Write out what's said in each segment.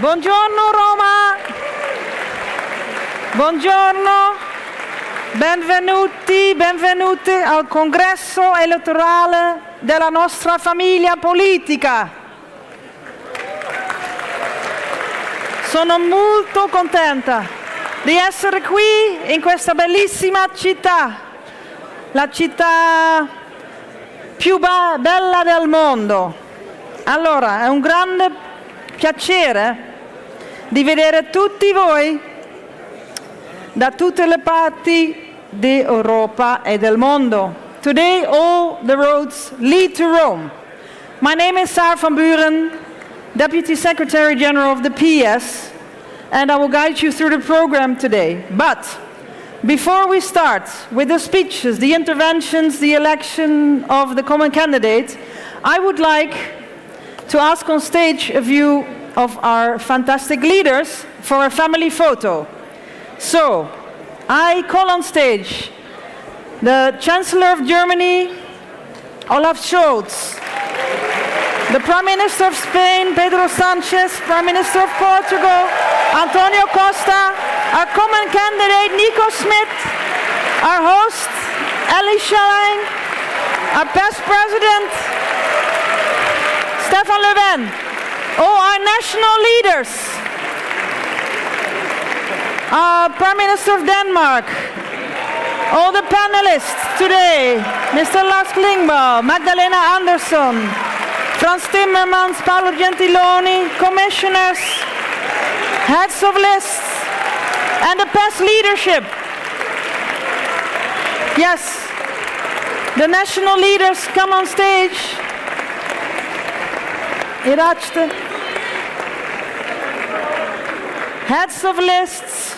Buongiorno Roma, buongiorno, benvenuti, benvenute al congresso elettorale della nostra famiglia politica. Sono molto contenta di essere qui in questa bellissima città, la città più bella del mondo. Allora, è un grande piacere di vedere tutti voi da tutte le parti di Europa e del mondo. Today all the roads lead to Rome. My name is Saar van Buren, Deputy Secretary General of the PES, and I will guide you through the program today. But before we start with the speeches, the interventions, the election of the common candidate, I would like to ask on stage a few of our fantastic leaders for a family photo. So, I call on stage the Chancellor of Germany, Olaf Scholz, the Prime Minister of Spain, Pedro Sánchez, Prime Minister of Portugal, António Costa, our common candidate, Nico Schmidt, our host, Ellie Schelling, our past President, Stefan Löfven, all our national leaders, our Prime Minister of Denmark, all the panelists today, Mr. Lars Klingbeil, Magdalena Andersson, Frans Timmermans, Paolo Gentiloni, commissioners, heads of lists, and the PES leadership. Yes, the national leaders come on stage. Irachte. Heads of lists.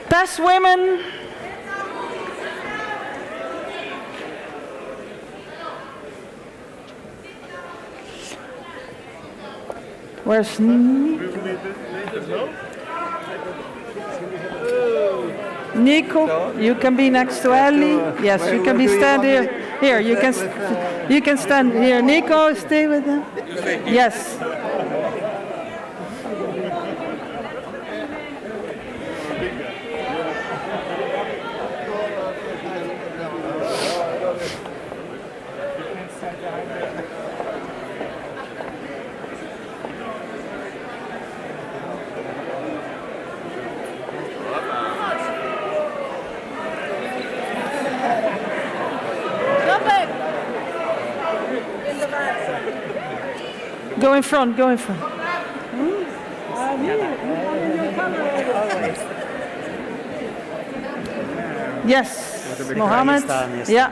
PES women. Where's Nico? You can be next to Ellie. Yes, you can be stand here. Here, you can stand here. Nico, stay with them. Yes. Go in front, go in front. Yes, Mohammed. Yeah.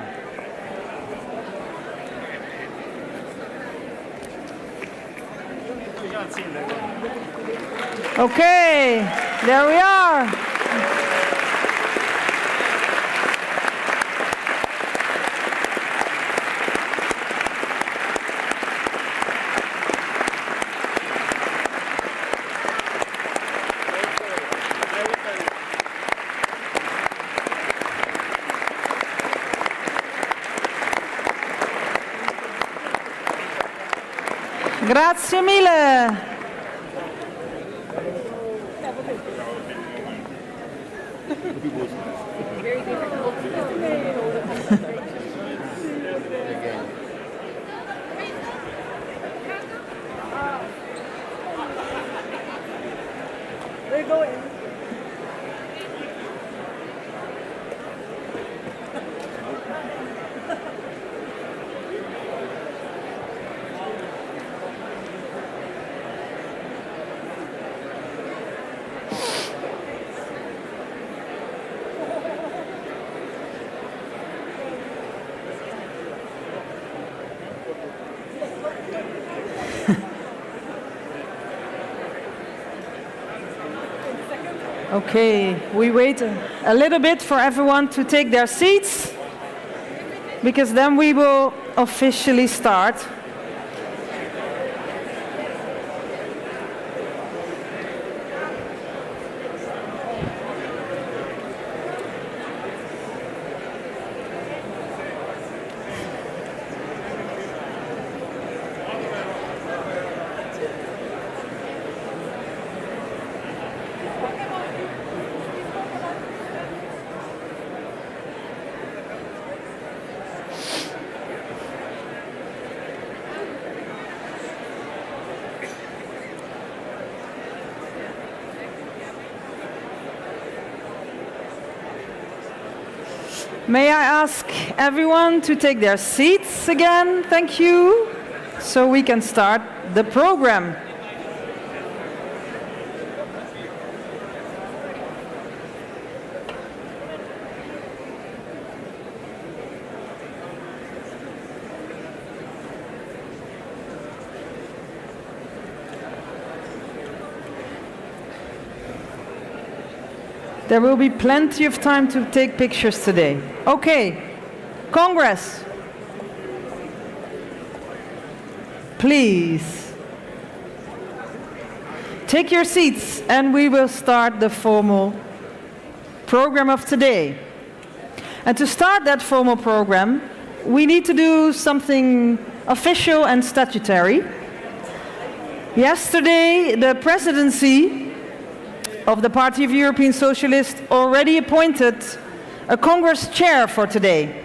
Okay, there we are. Grazie mille. Okay, we wait a little bit for everyone to take their seats, because then we will officially start. May I ask everyone to take their seats again? Thank you. So we can start the program. There will be plenty of time to take pictures today. Okay, Congress. Please. Take your seats and we will start the formal program of today. And to start that formal program, we need to do something official and statutory. Yesterday, the presidency of the Party of European Socialists already appointed a Congress chair for today.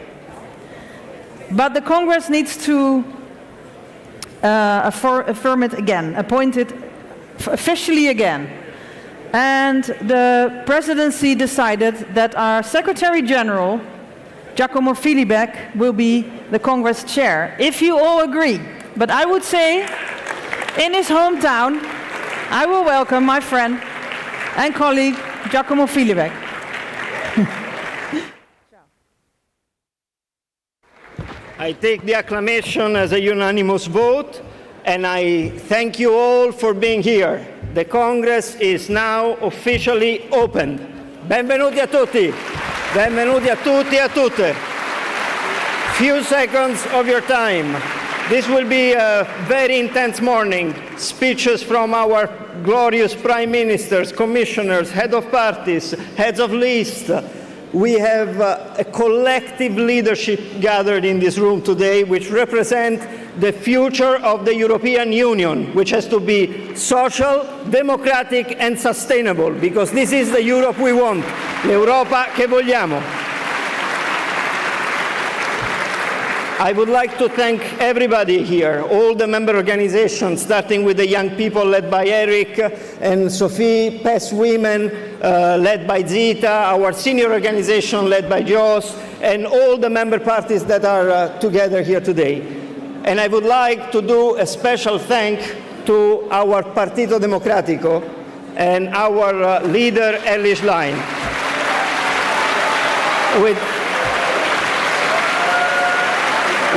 But the Congress needs to affirm it again, appoint it officially again. And the presidency decided that our Secretary General, Giacomo Filibeck, will be the Congress chair, if you all agree. But I would say, in his hometown, I will welcome my friend and colleague Giacomo Filibeck. I take the acclamation as a unanimous vote, and I thank you all for being here. The Congress is now officially opened. Benvenuti a tutti. Benvenuti a tutti e a tutte. Few seconds of your time. This will be a very intense morning. Speeches from our glorious prime ministers, commissioners, head of parties, heads of lists. We have a collective leadership gathered in this room today which represent the future of the European Union, which has to be social, democratic and sustainable, because this is the Europe we want, l'Europa che vogliamo. I would like to thank everybody here, all the member organizations, starting with the young people led by Eric and Sophie, PES Women led by Zita, our senior organization led by Jos, and all the member parties that are together here today. And I would like to do a special thank to our Partito Democratico and our leader, Elly Schlein.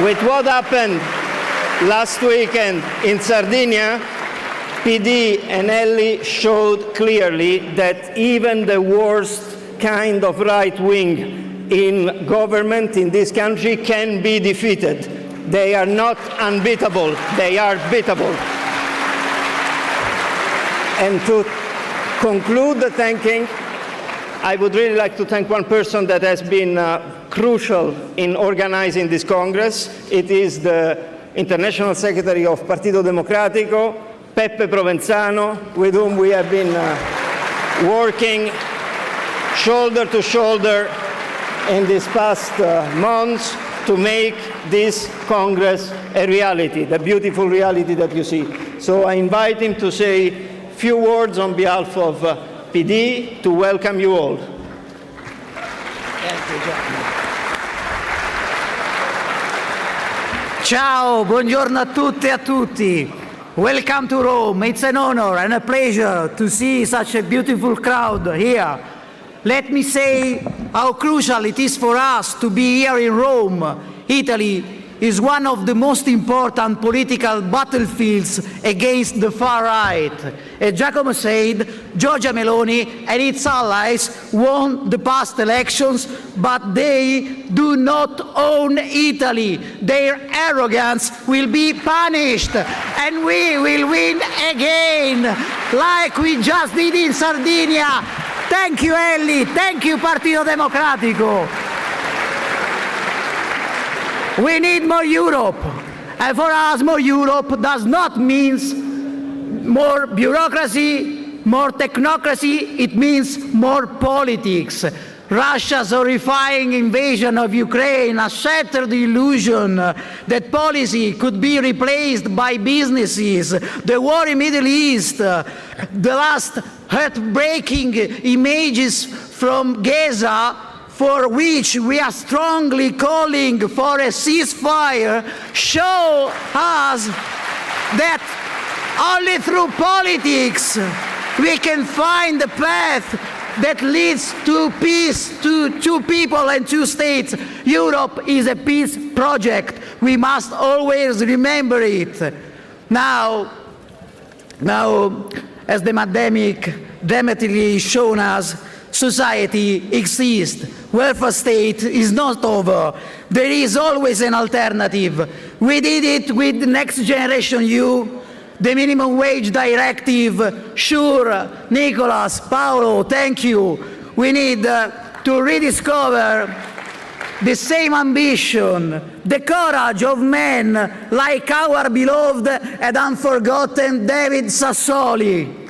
With what happened last weekend in Sardinia, PD and Elly showed clearly that even the worst kind of right wing in government in this country can be defeated. They are not unbeatable, they are beatable. And to conclude the thanking, I would really like to thank one person that has been crucial in organizing this Congress. It is the International Secretary of Partito Democratico, Peppe Provenzano, with whom we have been working shoulder to shoulder in these past months to make this Congress a reality, the beautiful reality that you see. So I invite him to say a few words on behalf of PD to welcome you all. Ciao, buongiorno a tutte e a tutti. Welcome to Rome. It's an honor and a pleasure to see such a beautiful crowd here. Let me say how crucial it is for us to be here in Rome. Italy is one of the most important political battlefields against the far right. As Giacomo said, Giorgia Meloni and its allies won the past elections, but they do not own Italy. Their arrogance will be punished, and we will win again, like we just did in Sardinia. Thank you, Elly. Thank you, Partito Democratico. We need more Europe. And for us, more Europe does not mean more bureaucracy, more technocracy. It means more politics. Russia's horrifying invasion of Ukraine has shattered the illusion that policy could be replaced by businesses. The war in the Middle East, the last heartbreaking images from Gaza for which we are strongly calling for a ceasefire, show us that only through politics we can find the path that leads to peace, to two people and two states. Europe is a peace project. We must always remember it. Now, as the pandemic dramatically shown us, society exists. Welfare state is not over. There is always an alternative. We did it with Next Generation EU, the minimum wage directive. Sure, Nicolas, Paolo, thank you. We need to rediscover the same ambition, the courage of men like our beloved and unforgotten David Sassoli.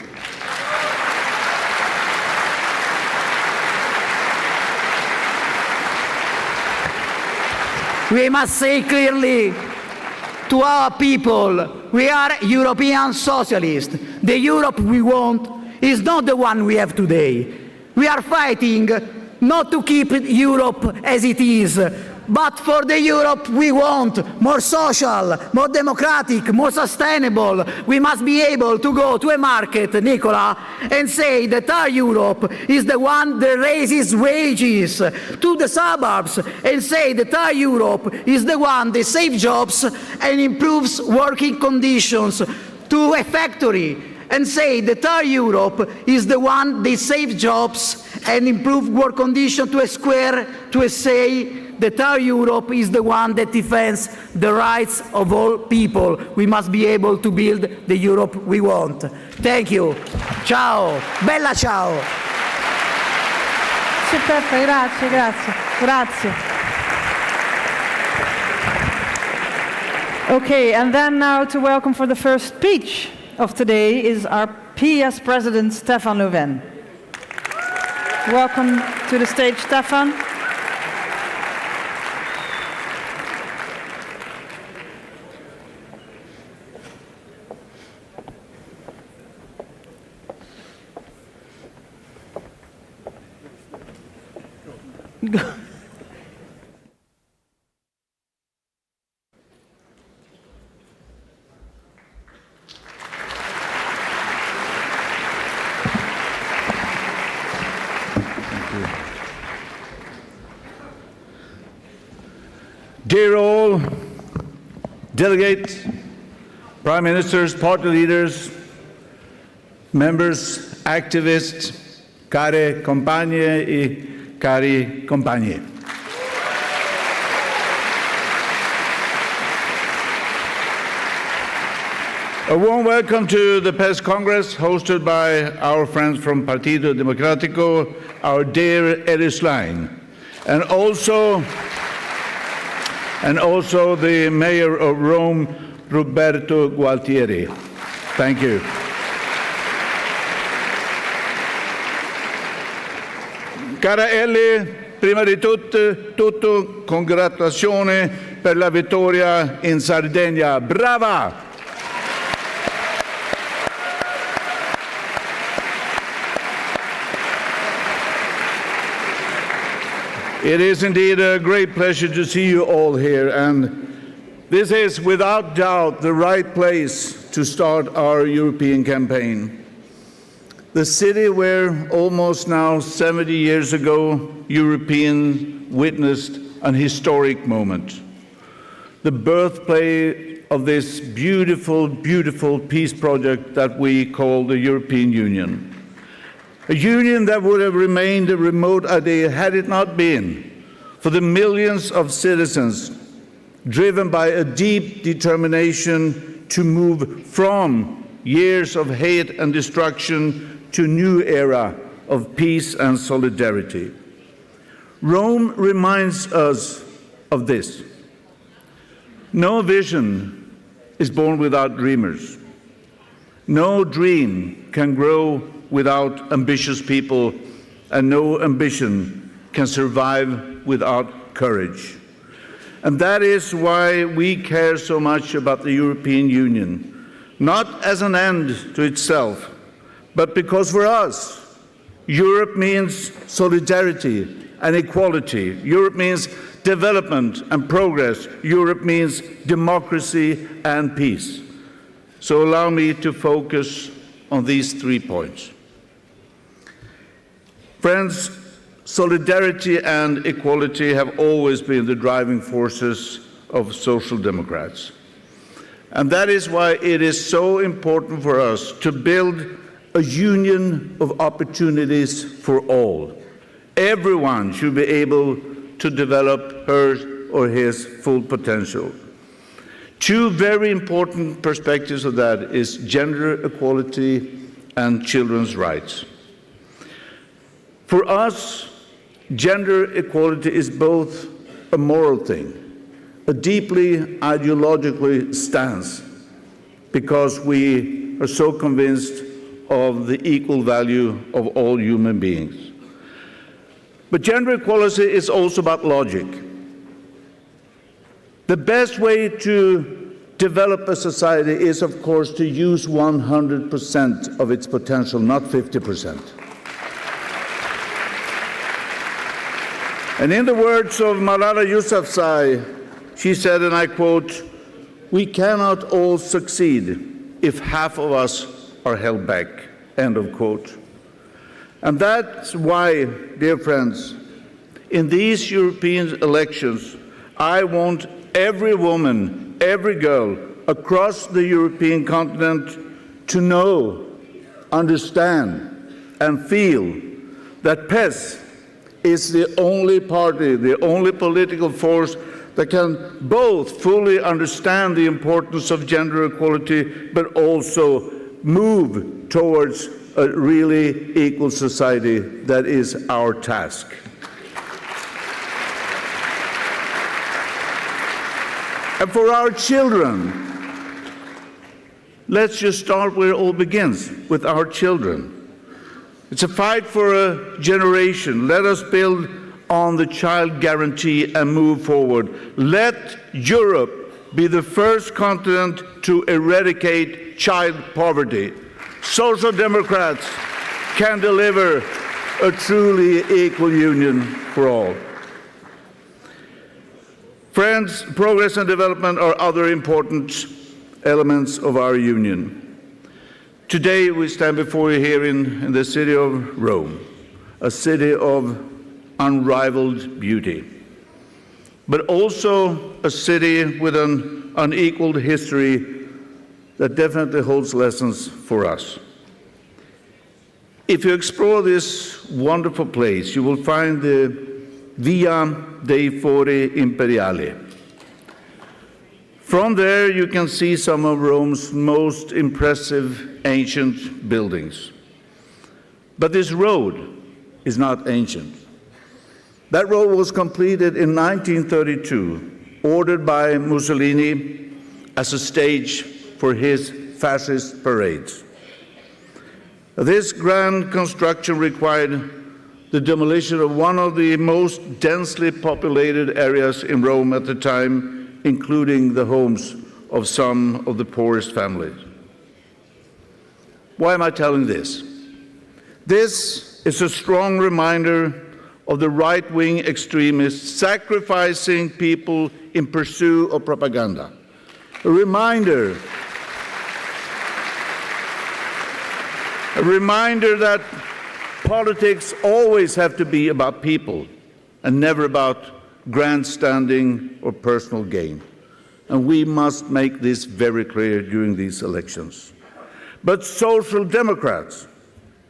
We must say clearly to our people, we are European socialists. The Europe we want is not the one we have today. We are fighting not to keep Europe as it is, but for the Europe we want, more social, more democratic, more sustainable. We must be able to go to a market, Nicola, and say that our Europe is the one that raises wages, to the suburbs and say that our Europe is the one that saves jobs and improves working conditions, to a factory and say that our Europe is the one that saves jobs and improves work conditions, to a square, to say that our Europe is the one that defends the rights of all people. We must be able to build the Europe we want. Thank you. Ciao. Bella ciao. Grazie Peppe, grazie, grazie, grazie. Okay, and then now to welcome for the first speech of today is our PES President, Stefan Löfven. Welcome to the stage, Stefan. Dear all, delegates, prime ministers, party leaders, members, activists, care compagne e cari compagni. A warm welcome to the PES Congress hosted by our friends from Partido Democratico, our dear Ellis Line, and also the Mayor of Rome, Roberto Gualtieri. Thank you. Cara Ellie, prima di tutto congratulazioni per la vittoria in Sardegna. Brava! It is indeed a great pleasure to see you all here, and this is without doubt the right place to start our European campaign. The city where almost now 70 years ago, Europeans witnessed an historic moment. The birthplace of this beautiful, beautiful peace project that we call the European Union. A union that would have remained a remote idea had it not been for the millions of citizens driven by a deep determination to move from years of hate and destruction to a new era of peace and solidarity. Rome reminds us of this. No vision is born without dreamers. No dream can grow without ambitious people, and no ambition can survive without courage. And that is why we care so much about the European Union, not as an end to itself, but because for us, Europe means solidarity and equality. Europe means development and progress. Europe means democracy and peace. So allow me to focus on these 3 points. Friends, solidarity and equality have always been the driving forces of social democrats. And that is why it is so important for us to build a union of opportunities for all. Everyone should be able to develop her or his full potential. 2 very important perspectives of that is gender equality and children's rights. For us, gender equality is both a moral thing, a deeply ideologically stance, because we are so convinced of the equal value of all human beings. But gender equality is also about logic. The best way to develop a society is, of course, to use 100% of its potential, not 50%. And in the words of Malala Yousafzai, she said, and I quote, "We cannot all succeed if half of us are held back," end of quote. And that's why, dear friends, in these European elections, I want every woman, every girl across the European continent to know, understand, and feel that PES is the only party, the only political force that can both fully understand the importance of gender equality, but also move towards a really equal society. That is our task. And for our children, let's just start where it all begins, with our children. It's a fight for a generation. Let us build on the child guarantee and move forward. Let Europe be the first continent to eradicate child poverty. Social Democrats can deliver a truly equal union for all. Friends, progress and development are other important elements of our union. Today we stand before you here in the city of Rome, a city of unrivaled beauty, but also a city with an unequaled history that definitely holds lessons for us. If you explore this wonderful place, you will find the Via dei Fori Imperiali. From there, you can see some of Rome's most impressive ancient buildings. But this road is not ancient. That road was completed in 1932, ordered by Mussolini as a stage for his fascist parades. This grand construction required the demolition of one of the most densely populated areas in Rome at the time, including the homes of some of the poorest families. Why am I telling this? This is a strong reminder of the right-wing extremists sacrificing people in pursuit of propaganda. A reminder that politics always have to be about people and never about grandstanding or personal gain. And we must make this very clear during these elections. But social democrats,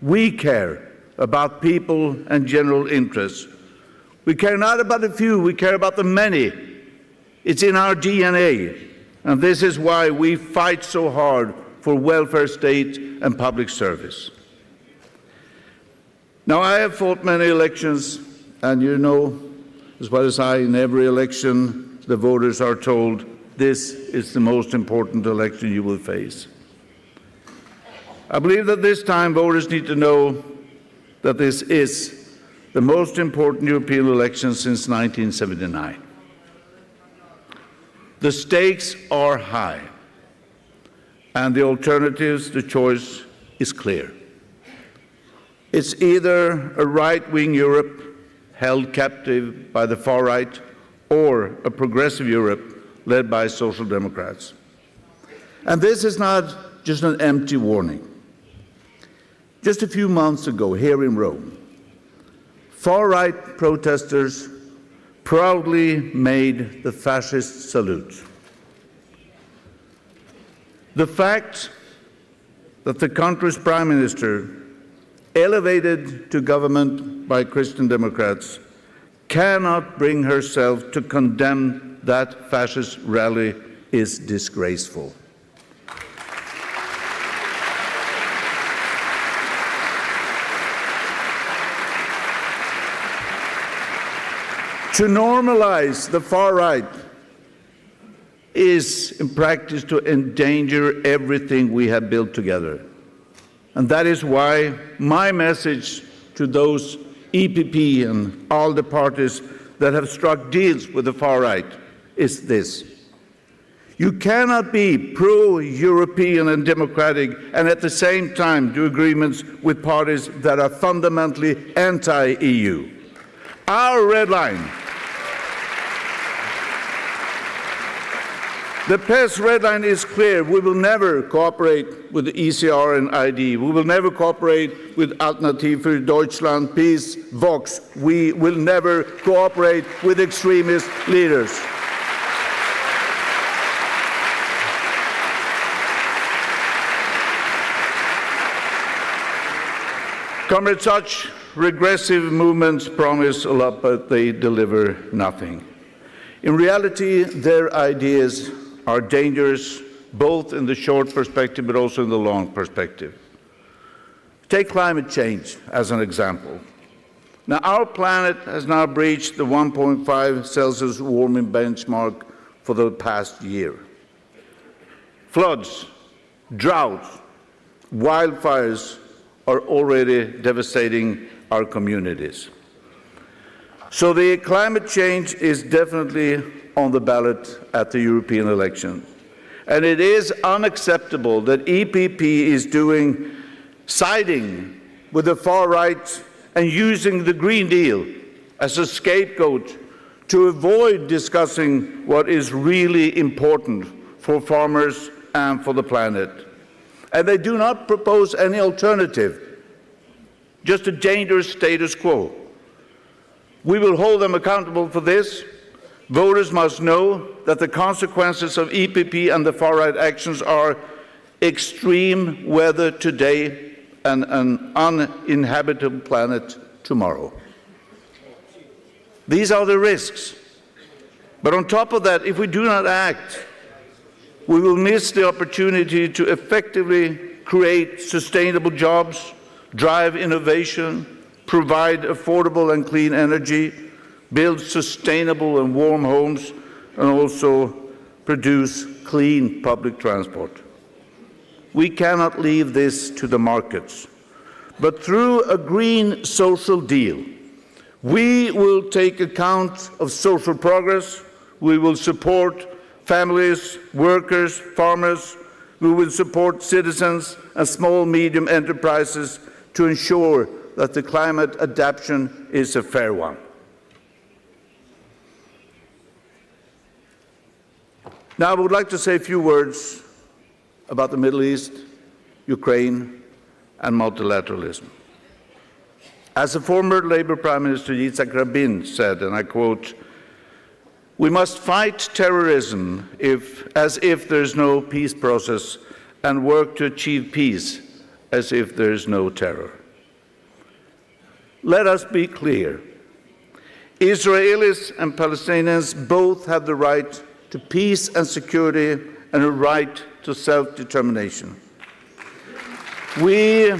we care about people and general interests. We care not about the few, we care about the many. It's in our DNA. And this is why we fight so hard for welfare state and public service. Now, I have fought many elections, and you know, as well as I, in every election, the voters are told, this is the most important election you will face. I believe that this time voters need to know that this is the most important European election since 1979. The stakes are high, and the alternatives, the choice is clear. It's either a right-wing Europe held captive by the far right, or a progressive Europe led by social democrats. And this is not just an empty warning. Just a few months ago, here in Rome, far-right protesters proudly made the fascist salute. The fact that the country's prime minister, elevated to government by Christian Democrats, cannot bring herself to condemn that fascist rally is disgraceful. To normalize the far right is, in practice, to endanger everything we have built together. And that is why my message to those EPP and ALDE parties that have struck deals with the far right is this. You cannot be pro-European and democratic and at the same time do agreements with parties that are fundamentally anti-EU. Our red line, the PES red line is clear. We will never cooperate with the ECR and ID. We will never cooperate with Alternative für Deutschland, PES, Vox. We will never cooperate with extremist leaders. Comrades, such regressive movements promise a lot, but they deliver nothing. In reality, their ideas are dangerous, both in the short perspective but also in the long perspective. Take climate change as an example. Now, our planet has now breached the 1.5 Celsius warming benchmark for the past year. Floods, droughts, wildfires are already devastating our communities. So the climate change is definitely on the ballot at the European elections. And it is unacceptable that EPP is siding with the far right and using the Green Deal as a scapegoat to avoid discussing what is really important for farmers and for the planet. And they do not propose any alternative, just a dangerous status quo. We will hold them accountable for this. Voters must know that the consequences of EPP and the far-right actions are extreme weather today and an uninhabitable planet tomorrow. These are the risks. But on top of that, if we do not act, we will miss the opportunity to effectively create sustainable jobs, drive innovation, provide affordable and clean energy, build sustainable and warm homes, and also produce clean public transport. We cannot leave this to the markets. But through a green social deal, we will take account of social progress, we will support families, workers, farmers, we will support citizens and small, medium enterprises to ensure that the climate adaptation is a fair one. Now, I would like to say a few words about the Middle East, Ukraine, and multilateralism. As the former Labour Prime Minister Yitzhak Rabin said, and I quote, "We must fight terrorism as if there's no peace process and work to achieve peace as if there's no terror." Let us be clear. Israelis and Palestinians both have the right to peace and security and a right to self-determination. We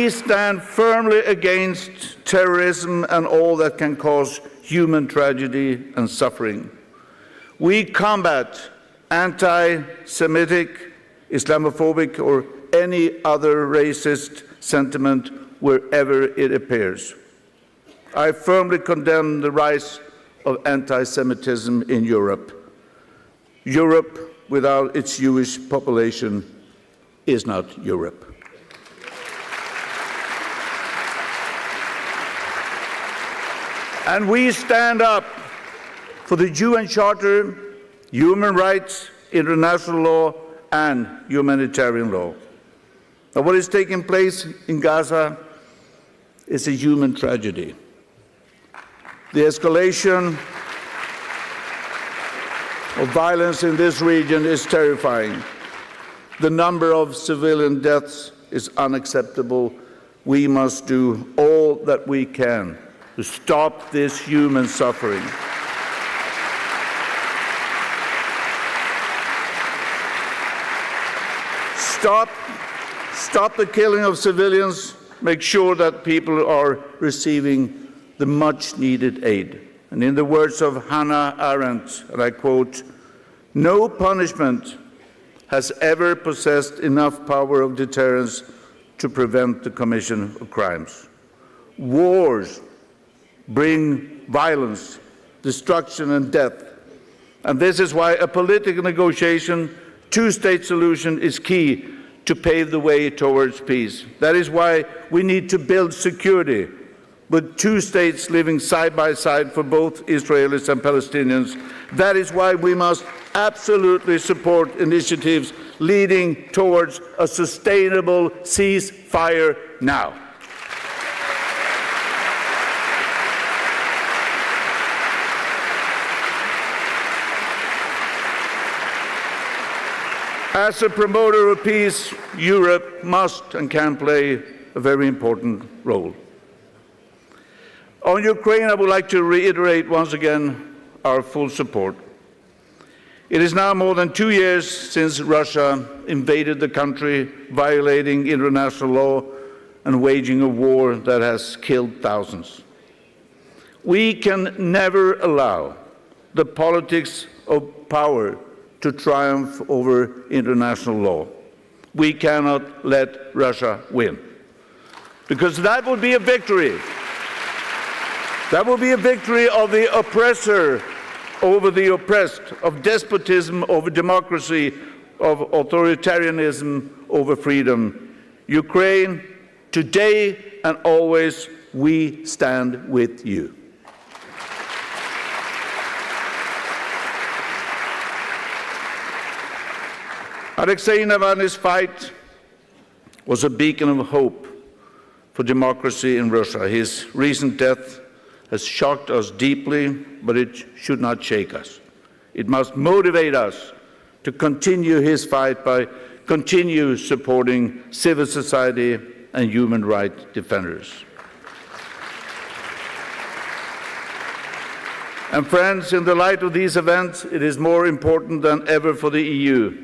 stand firmly against terrorism and all that can cause human tragedy and suffering. We combat anti-Semitic, Islamophobic, or any other racist sentiment wherever it appears. I firmly condemn the rise of anti-Semitism in Europe. Europe without its Jewish population is not Europe. And we stand up for the UN Charter, human rights, international law, and humanitarian law. Now, what is taking place in Gaza is a human tragedy. The escalation of violence in this region is terrifying. The number of civilian deaths is unacceptable. We must do all that we can to stop this human suffering. Stop the killing of civilians. Make sure that people are receiving the much-needed aid. And in the words of Hannah Arendt, and I quote, "No punishment has ever possessed enough power of deterrence to prevent the commission of crimes. Wars bring violence, destruction, and death. And this is why a political negotiation, two-state solution is key to pave the way towards peace. That is why we need to build security with two states living side by side for both Israelis and Palestinians. That is why we must absolutely support initiatives leading towards a sustainable ceasefire now. As a promoter of peace, Europe must and can play a very important role. On Ukraine, I would like to reiterate once again our full support. It is now more than 2 years since Russia invaded the country, violating international law and waging a war that has killed thousands. We can never allow the politics of power to triumph over international law. We cannot let Russia win, because that would be a victory. That would be a victory of the oppressor over the oppressed, of despotism over democracy, of authoritarianism over freedom. Ukraine, today and always, we stand with you. Alexei Navalny's fight was a beacon of hope for democracy in Russia. His recent death has shocked us deeply, but it should not shake us. It must motivate us to continue his fight by continue supporting civil society and human rights defenders. And friends, in the light of these events, it is more important than ever for the EU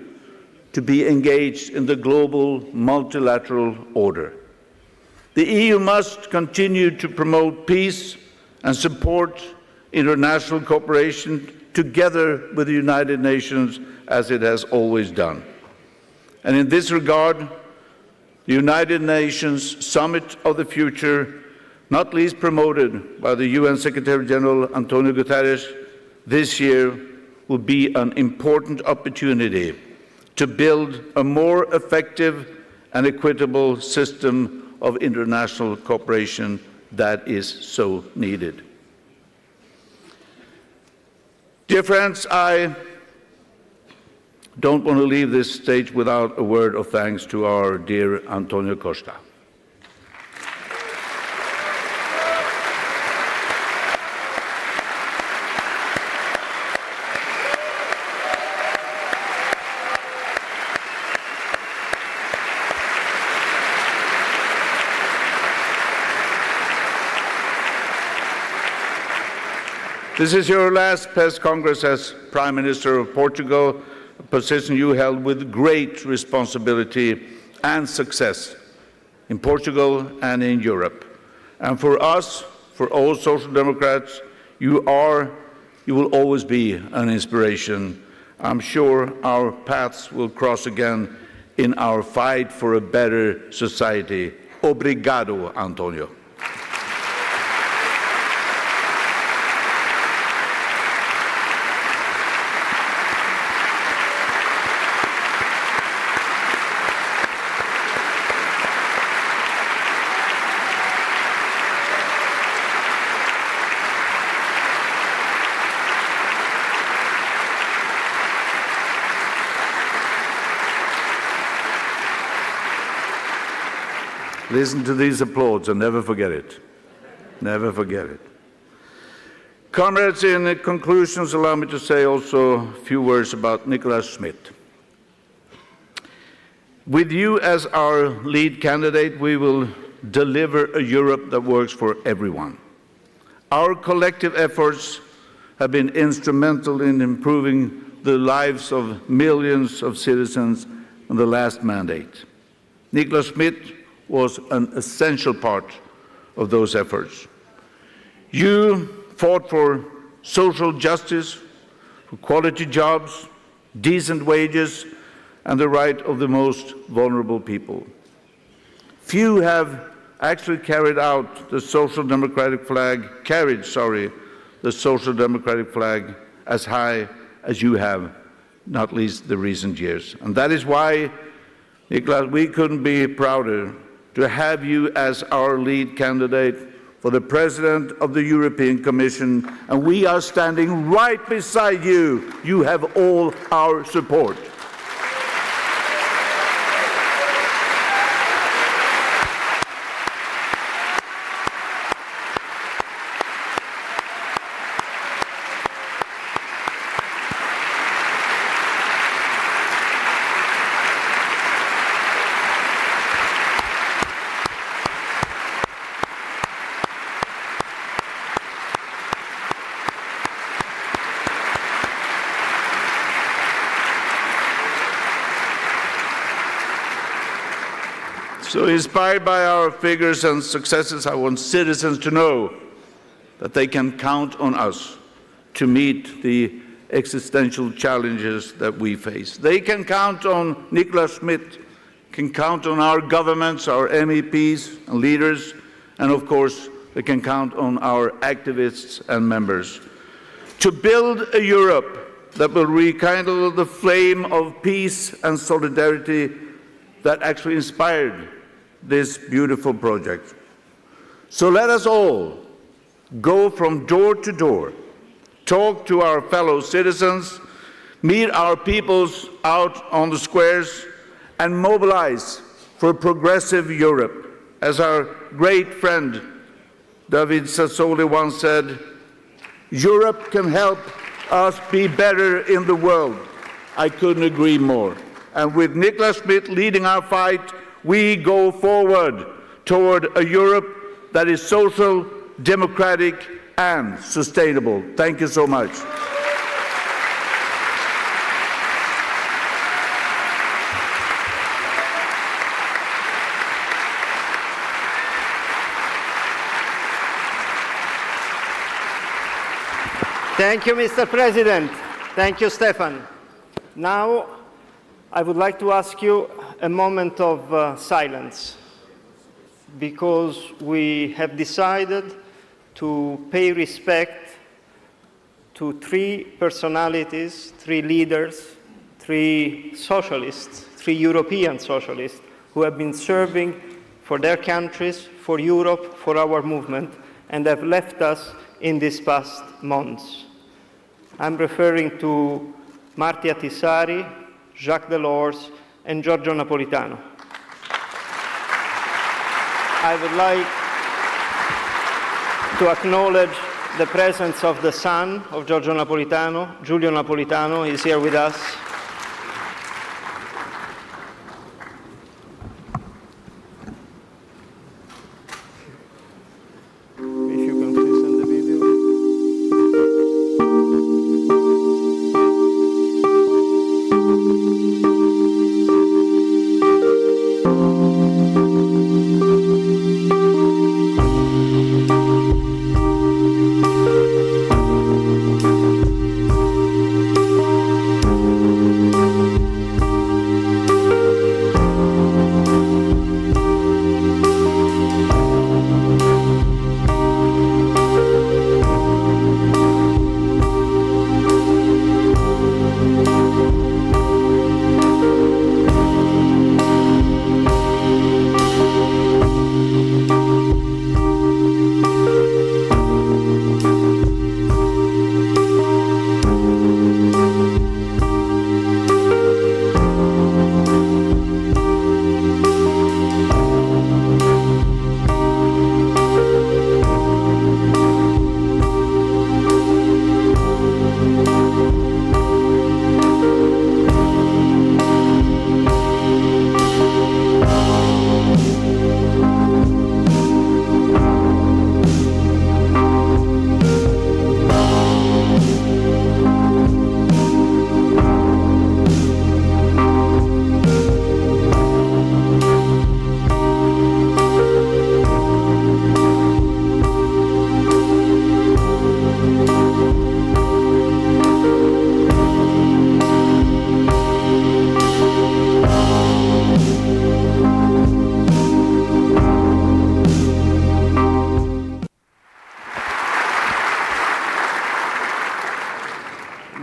to be engaged in the global multilateral order. The EU must continue to promote peace and support international cooperation together with the United Nations, as it has always done. And in this regard, the United Nations Summit of the Future, not least promoted by the UN Secretary General António Guterres this year, will be an important opportunity to build a more effective and equitable system of international cooperation that is so needed. Dear friends, I don't want to leave this stage without a word of thanks to our dear António Costa. This is your last PES Congress as Prime Minister of Portugal, a position you held with great responsibility and success in Portugal and in Europe. And for us, for all Social Democrats, you will always be an inspiration. I'm sure our paths will cross again in our fight for a better society. Obrigado, António. Listen to these applauds and never forget it. Never forget it. Comrades, in conclusions, allow me to say also a few words about Nicolas Schmidt. With you as our lead candidate, we will deliver a Europe that works for everyone. Our collective efforts have been instrumental in improving the lives of millions of citizens in the last mandate. Nicolas Schmidt was an essential part of those efforts. You fought for social justice, for quality jobs, decent wages, and the right of the most vulnerable people. Few have actually carried the social democratic flag as high as you have, not least the recent years. And that is why, Nicolas, we couldn't be prouder to have you as our lead candidate for the President of the European Commission, and we are standing right beside you. You have all our support. So inspired by our figures and successes, I want citizens to know that they can count on us to meet the existential challenges that we face. They can count on Nicolas Schmidt, can count on our governments, our MEPs and leaders, and of course, they can count on our activists and members to build a Europe that will rekindle the flame of peace and solidarity that actually inspired this beautiful project. So let us all go from door to door, talk to our fellow citizens, meet our peoples out on the squares, and mobilize for a progressive Europe. As our great friend David Sassoli once said, Europe can help us be better in the world. I couldn't agree more. And with Nicolas Schmidt leading our fight, we go forward toward a Europe that is social, democratic, and sustainable. Thank you so much. Thank you, Mr. President. Thank you, Stefan. Now, I would like to ask you a moment of silence, because we have decided to pay respect to three personalities, three leaders, three socialists, three European socialists who have been serving for their countries, for Europe, for our movement, and have left us in these past months. I'm referring to Marti Ahtisaari, Jacques Delors, and Giorgio Napolitano. I would like to acknowledge the presence of the son of Giorgio Napolitano, Giulio Napolitano, is here with us. If you can please send the video.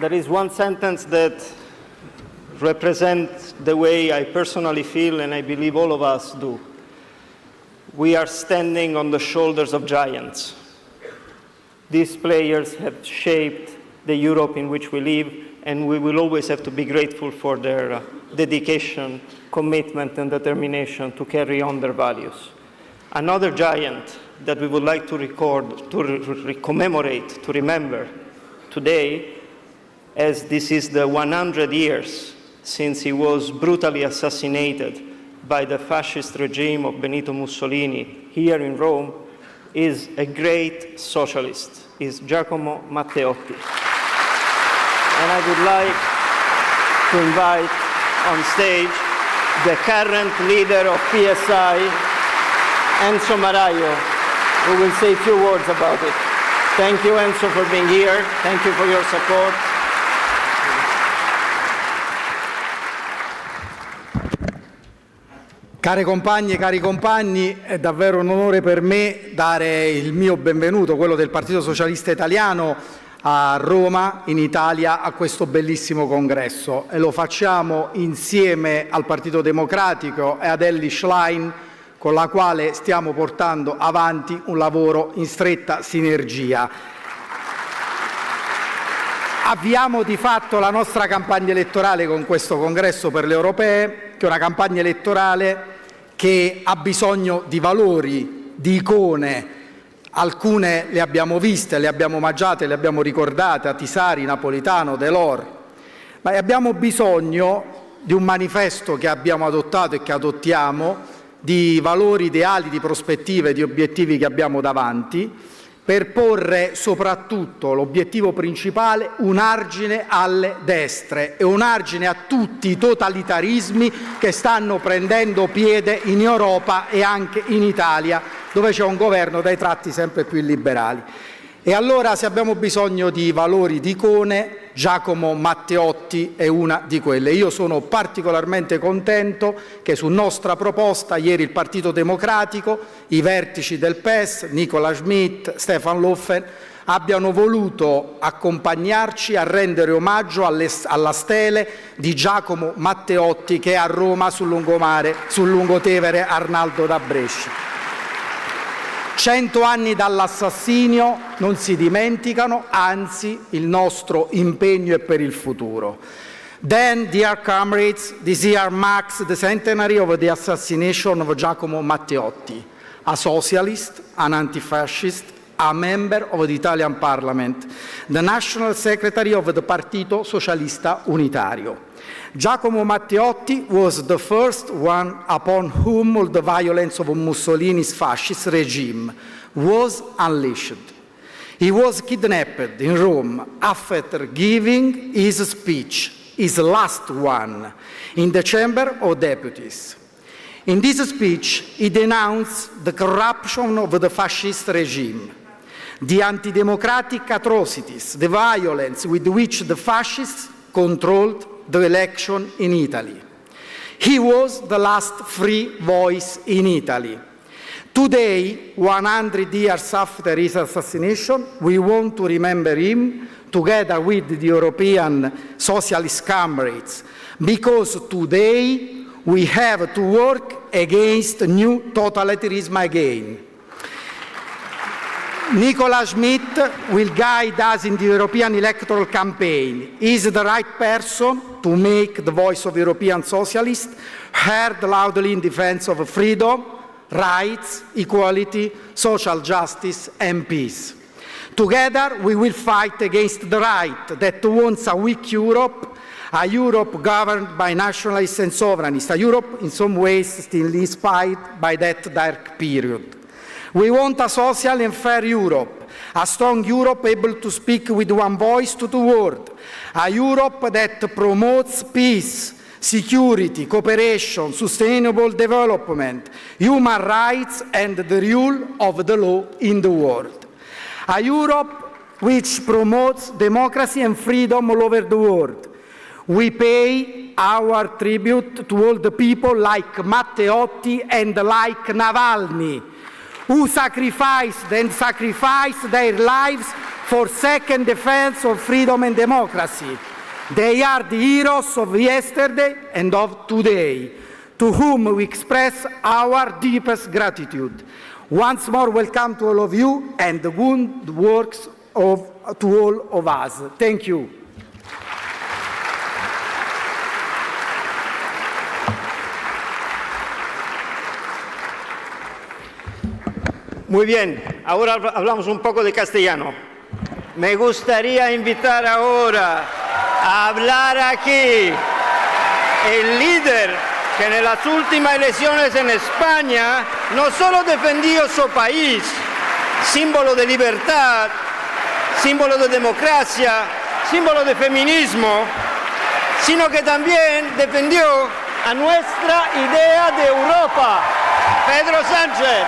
there is one sentence that represents the way I personally feel, and I believe all of us do. We are standing on the shoulders of giants. These players have shaped the Europe in which we live, and we will always have to be grateful for their dedication, commitment, and determination to carry on their values. Another giant that we would like to record, to commemorate, to remember today, as this is the 100 years since he was brutally assassinated by the fascist regime of Benito Mussolini here in Rome, is a great socialist, is Giacomo Matteotti. And I would like to invite on stage the current leader of PSI, Enzo Maraio, who will say a few words about it. Thank you, Enzo, for being here. Thank you for your support. Care compagne e cari compagni, è davvero un onore per me dare il mio benvenuto, quello del Partito Socialista Italiano, a Roma, in Italia, a questo bellissimo congresso. E lo facciamo insieme al Partito Democratico e ad Elly Schlein, con la quale stiamo portando avanti un lavoro in stretta sinergia. Avviamo di fatto la nostra campagna elettorale con questo congresso per le europee, che è una campagna elettorale che ha bisogno di valori, di icone. Alcune le abbiamo viste, le abbiamo omaggiate, le abbiamo ricordate, a Tisari, Napolitano, Delors. Ma abbiamo bisogno di un manifesto che abbiamo adottato e che adottiamo, di valori, ideali, di prospettive, di obiettivi che abbiamo davanti, per porre soprattutto l'obiettivo principale, un argine alle destre e un argine a tutti i totalitarismi che stanno prendendo piede in Europa e anche in Italia, dove c'è un governo dai tratti sempre più illiberali. E allora, se abbiamo bisogno di valori, di icone, Giacomo Matteotti è una di quelle. Io sono particolarmente contento che su nostra proposta ieri il Partito Democratico, i vertici del PES, Nicola Schmidt, Stefan Löfven, abbiano voluto accompagnarci a rendere omaggio alla stele di Giacomo Matteotti che è a Roma sul lungomare, sul lungotevere Arnaldo da Brescia. 100 anni dall'assassinio non si dimenticano, anzi il nostro impegno è per il futuro. Then, dear comrades, this year marks the centenary of the assassination of Giacomo Matteotti, a socialist, an anti-fascist, a member of the Italian Parliament, the National Secretary of the Partito Socialista Unitario. Giacomo Matteotti was the first one upon whom all the violence of Mussolini's fascist regime was unleashed. He was kidnapped in Rome after giving his speech, his last one, in the Chamber of Deputies. In this speech, he denounced the corruption of the fascist regime, the anti-democratic atrocities, the violence with which the fascists controlled the election in Italy. He was the last free voice in Italy. Today, 100 years after his assassination, we want to remember him together with the European socialist comrades, because today we have to work against new totalitarianism again. Nicola Schmidt will guide us in the European electoral campaign. He is the right person to make the voice of European socialists heard loudly in defense of freedom, rights, equality, social justice and peace. Together we will fight against the right that wants a weak Europe, a Europe governed by nationalists and sovereignists, a Europe in some ways still inspired by that dark period. We want a social and fair Europe, a strong Europe able to speak with one voice to the world, a Europe that promotes peace, security, cooperation, sustainable development, human rights and the rule of the law in the world. A Europe which promotes democracy and freedom all over the world. We pay our tribute to all the people like Matteotti and like Navalny, who sacrificed their lives for second defense of freedom and democracy. They are the heroes of yesterday and of today, to whom we express our deepest gratitude. Once more, welcome to all of you and the good works to all of us. Thank you. Muy bien, ahora hablamos un poco de castellano. Me gustaría invitar ahora a hablar aquí el líder que en las últimas elecciones en España no solo defendió su país, símbolo de libertad, símbolo de democracia, símbolo de feminismo, sino que también defendió a nuestra idea de Europa, Pedro Sánchez.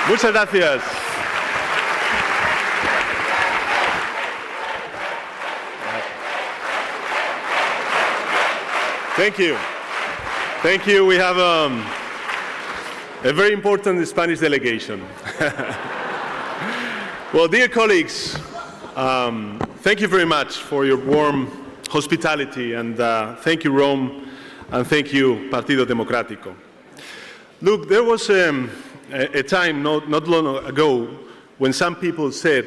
Muchas gracias. Thank you. Thank you. We have a very important Spanish delegation. Well, dear colleagues, thank you very much for your warm hospitality, and thank you, Rome, and thank you, Partido Democrático. Look, there was a time not long ago when some people said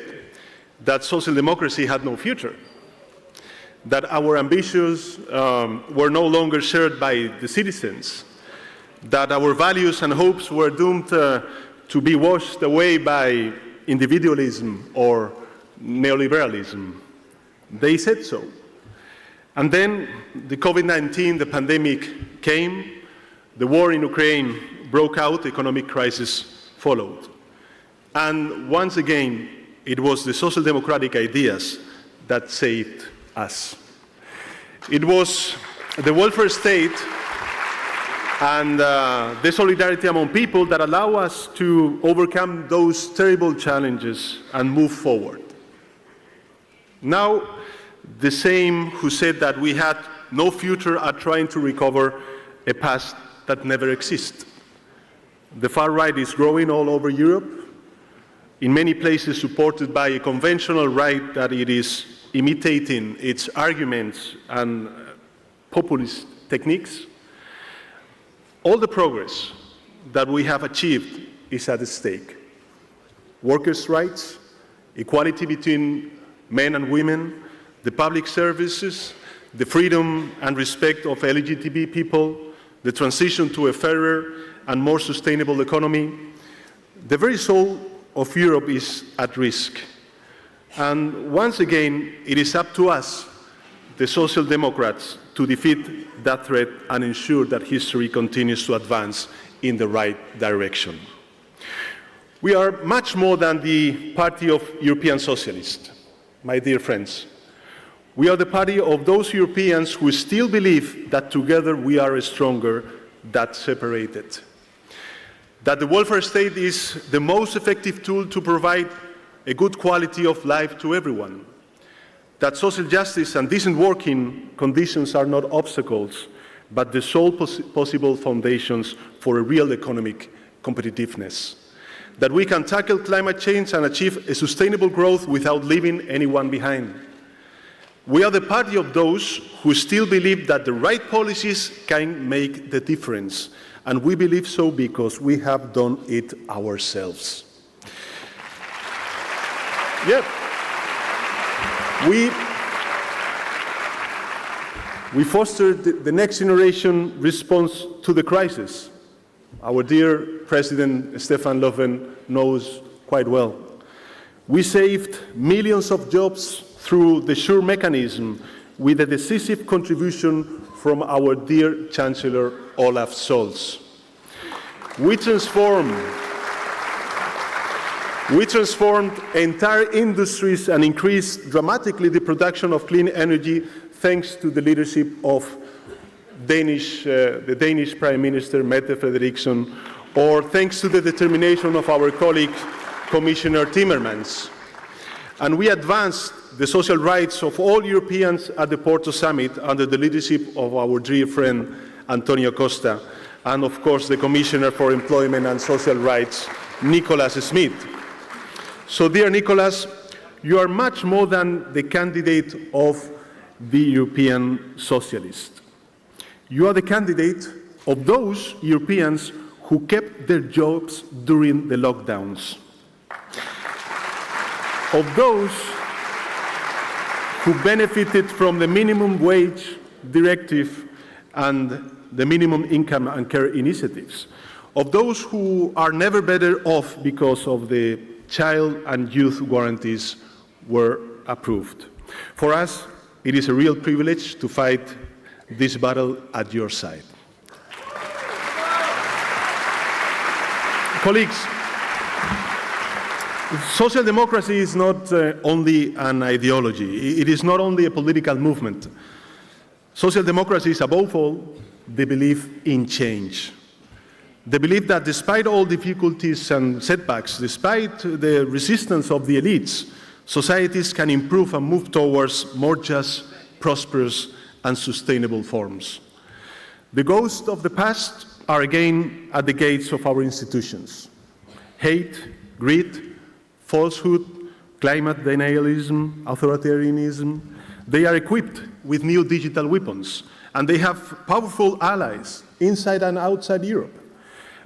that social democracy had no future, that our ambitions were no longer shared by the citizens, that our values and hopes were doomed to be washed away by individualism or neoliberalism. They said so. And then the COVID-19, the pandemic came, the war in Ukraine broke out, economic crisis followed. And once again, it was the social democratic ideas that saved us. It was the welfare state and the solidarity among people that allow us to overcome those terrible challenges and move forward. Now, the same who said that we had no future are trying to recover a past that never existed. The far right is growing all over Europe, in many places supported by a conventional right that it is imitating its arguments and populist techniques. All the progress that we have achieved is at stake. Workers' rights, equality between men and women, the public services, the freedom and respect of LGBTI people, the transition to a fairer and more sustainable economy. The very soul of Europe is at risk. And once again, it is up to us, the Social Democrats, to defeat that threat and ensure that history continues to advance in the right direction. We are much more than the party of European socialists, my dear friends. We are the party of those Europeans who still believe that together we are stronger than separated. That the welfare state is the most effective tool to provide a good quality of life to everyone. That social justice and decent working conditions are not obstacles, but the sole possible foundations for a real economic competitiveness. That we can tackle climate change and achieve a sustainable growth without leaving anyone behind. We are the party of those who still believe that the right policies can make the difference. And we believe so because we have done it ourselves. Yeah. We fostered the next generation response to the crisis. Our dear President Stefan Löfven knows quite well. We saved millions of jobs through the SURE mechanism with a decisive contribution from our dear Chancellor Olaf Scholz. We transformed entire industries and increased dramatically the production of clean energy thanks to the leadership of the Danish Prime Minister Mette Frederiksen, or thanks to the determination of our colleague Commissioner Timmermans. And we advanced the social rights of all Europeans at the Porto Summit under the leadership of our dear friend António Costa. and of course the Commissioner for Employment and Social Rights, Nicholas Schmid. So dear Nicholas, you are much more than the candidate of the European Socialists. You are the candidate of those Europeans who kept their jobs during the lockdowns, of those who benefited from the minimum wage directive and the minimum income and care initiatives, of those who are never better off because of the child and youth guarantees were approved. For us, it is a real privilege to fight this battle at your side. Colleagues, social democracy is not only an ideology. It is not only a political movement. Social democracy is, above all, the belief in change. The belief that despite all difficulties and setbacks, despite the resistance of the elites, societies can improve and move towards more just, prosperous, and sustainable forms. The ghosts of the past are again at the gates of our institutions. Hate, greed, falsehood, climate denialism, authoritarianism, they are equipped with new digital weapons, and they have powerful allies inside and outside Europe.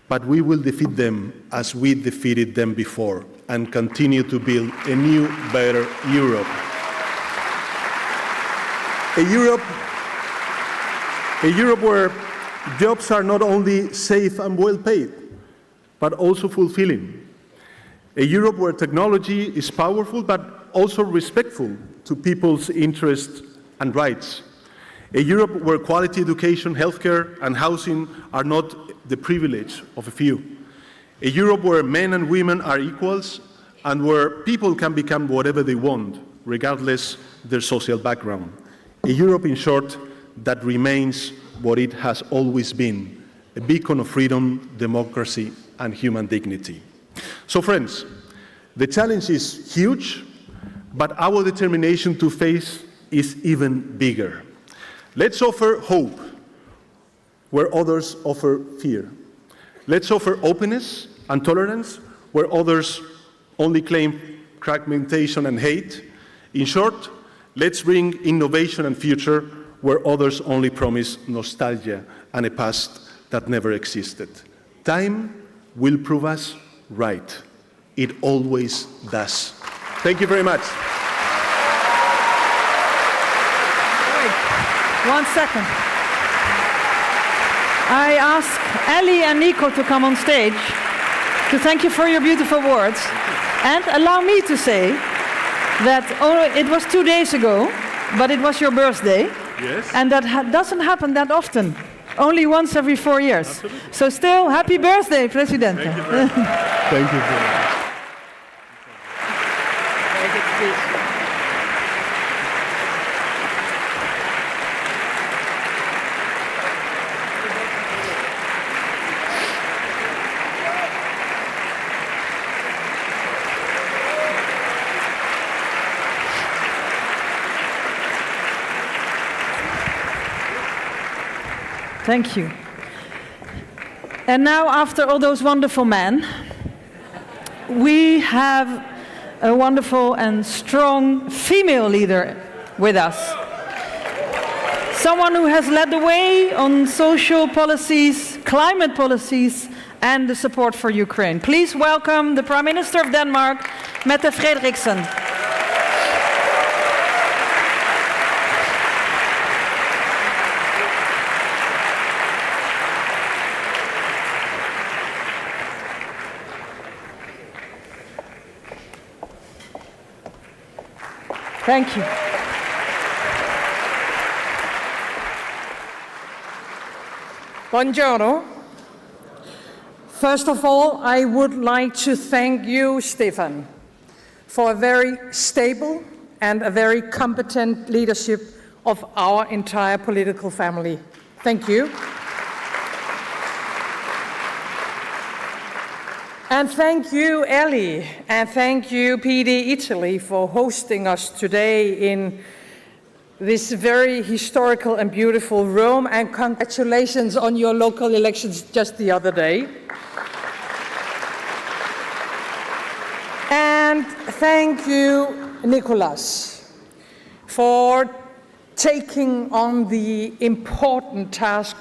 But we will defeat them as we defeated them before and continue to build a new, better Europe. A Europe where jobs are not only safe and well paid, but also fulfilling. A Europe where technology is powerful, but also respectful to people's interests and rights. A Europe where quality education, healthcare, and housing are not the privilege of a few. A Europe where men and women are equals and where people can become whatever they want, regardless their social background. A Europe, in short, that remains what it has always been, a beacon of freedom, democracy, and human dignity. So, friends, the challenge is huge, but our determination to face is even bigger. Let's offer hope where others offer fear. Let's offer openness and tolerance where others only claim fragmentation and hate. In short, let's bring innovation and future where others only promise nostalgia and a past that never existed. Time will prove us right. It always does. Thank you very much. 1 second. I ask Ellie and Nico to come on stage to thank you for your beautiful words. And allow me to say that it was 2 days ago, but it was your birthday. Yes. And that doesn't happen that often. Only once every 4 years. Absolutely. So still, happy birthday, Presidente. Thank you very much. Thank you very much. Thank you. And now, after all those wonderful men, we have a wonderful and strong female leader with us. Someone who has led the way on social policies, climate policies, and the support for Ukraine. Please welcome the Prime Minister of Denmark, Mette Frederiksen. Thank you. Buongiorno. First of all, I would like to thank you, Stefan, for a very stable and a very competent leadership of our entire political family. Thank you. And thank you, Ellie, and thank you, PD Italy, for hosting us today in this very historical and beautiful Rome, and congratulations on your local elections just the other day. And thank you, Nicolas, for taking on the important task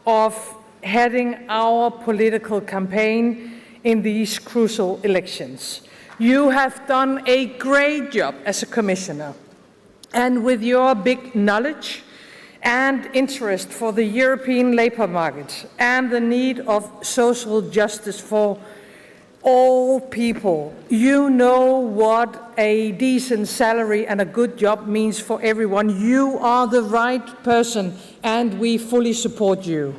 of heading our political campaign in these crucial elections. You have done a great job as a commissioner, and with your big knowledge and interest for the European labour market and the need of social justice for all people, you know what a decent salary and a good job means for everyone. You are the right person, and we fully support you.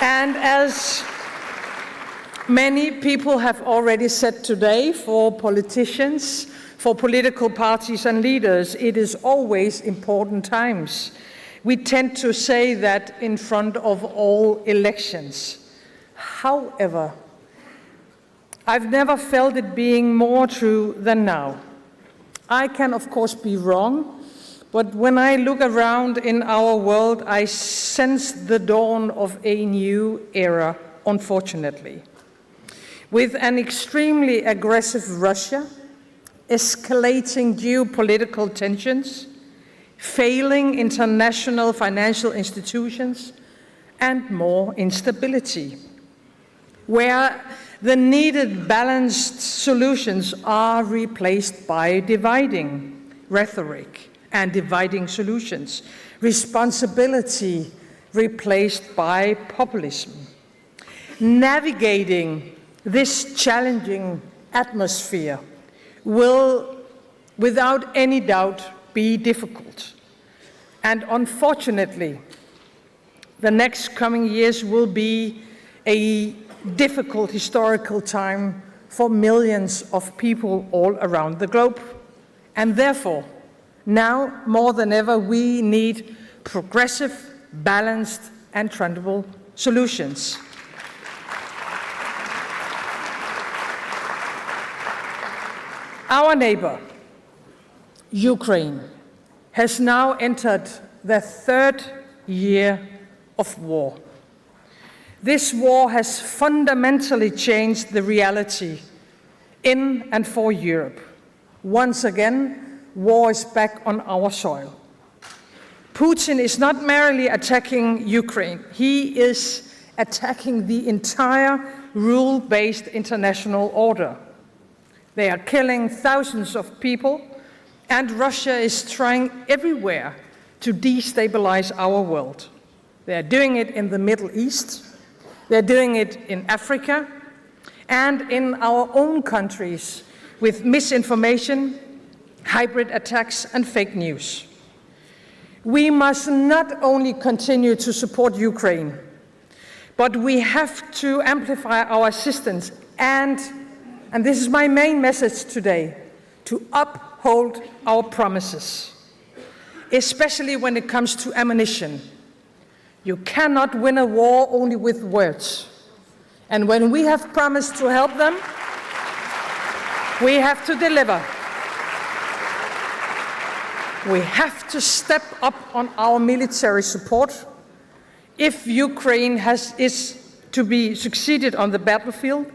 And as many people have already said today, for politicians, for political parties and leaders, it is always important times. We tend to say that in front of all elections. However, I've never felt it being more true than now. I can, of course, be wrong, but when I look around in our world, I sense the dawn of a new era, unfortunately. With an extremely aggressive Russia, escalating geopolitical tensions, failing international financial institutions, and more instability, where the needed balanced solutions are replaced by dividing rhetoric and dividing solutions, responsibility replaced by populism. Navigating this challenging atmosphere will, without any doubt, be difficult. And unfortunately, the next coming years will be a difficult historical time for millions of people all around the globe. And therefore, now more than ever, we need progressive, balanced, and trustable solutions. Our neighbor, Ukraine, has now entered the third year of war. This war has fundamentally changed the reality in and for Europe. Once again, war is back on our soil. Putin is not merely attacking Ukraine, he is attacking the entire rule-based international order. They are killing thousands of people, and Russia is trying everywhere to destabilize our world. They are doing it in the Middle East, they're doing it in Africa, and in our own countries with misinformation, hybrid attacks, and fake news. We must not only continue to support Ukraine, but we have to amplify our assistance and this is my main message today, to uphold our promises, especially when it comes to ammunition. You cannot win a war only with words. And when we have promised to help them, we have to deliver. We have to step up on our military support. If Ukraine is to be succeeded on the battlefield,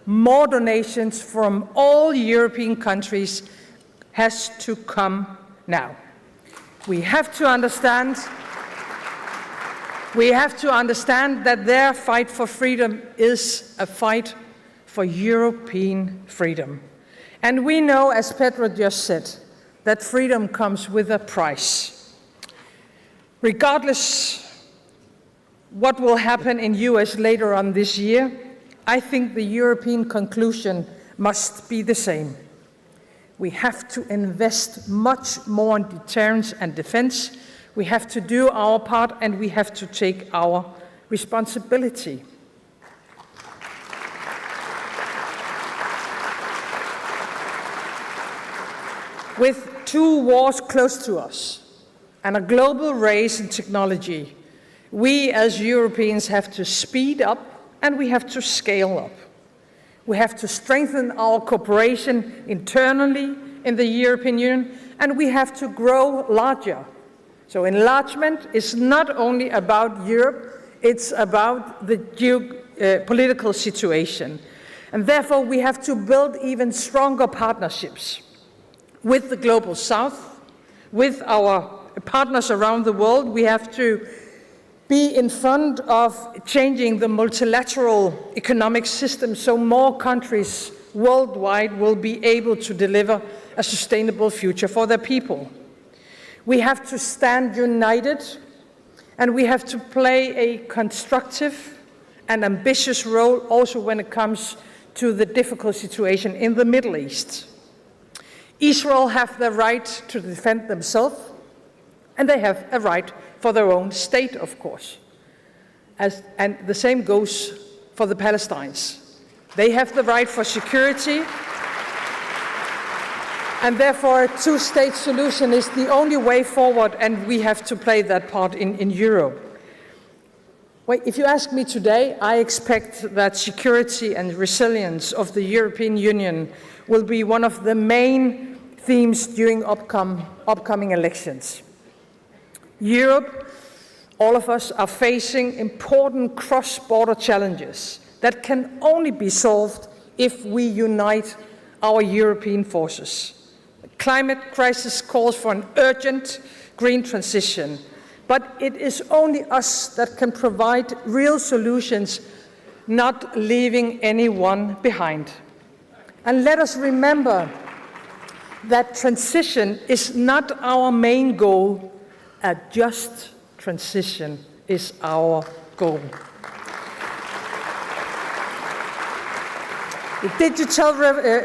more donations from all European countries has to come now. We have to understand that their fight for freedom is a fight for European freedom. And we know, as Pedro just said, that freedom comes with a price. Regardless what will happen in US later on this year, I think the European conclusion must be the same. We have to invest much more in deterrence and defense. We have to do our part, and we have to take our responsibility. With two wars close to us and a global race in technology, we as Europeans have to speed up and we have to scale up. We have to strengthen our cooperation internally in the European Union, and we have to grow larger. So enlargement is not only about Europe, it's about the geopolitical situation. And therefore, we have to build even stronger partnerships with the Global South, with our partners around the world. We have to be in front of changing the multilateral economic system so more countries worldwide will be able to deliver a sustainable future for their people. We have to stand united, and we have to play a constructive and ambitious role also when it comes to the difficult situation in the Middle East. Israel have the right to defend themselves, and they have a right for their own state, of course. And the same goes for the Palestinians. They have the right for security, and therefore a two-state solution is the only way forward, and we have to play that part in Europe. Well, if you ask me today, I expect that security and resilience of the European Union will be one of the main themes during upcoming elections. Europe, all of us, are facing important cross-border challenges that can only be solved if we unite our European forces. The climate crisis calls for an urgent green transition, but it is only us that can provide real solutions, not leaving anyone behind. And let us remember that transition is not our main goal. A just transition is our goal. The digital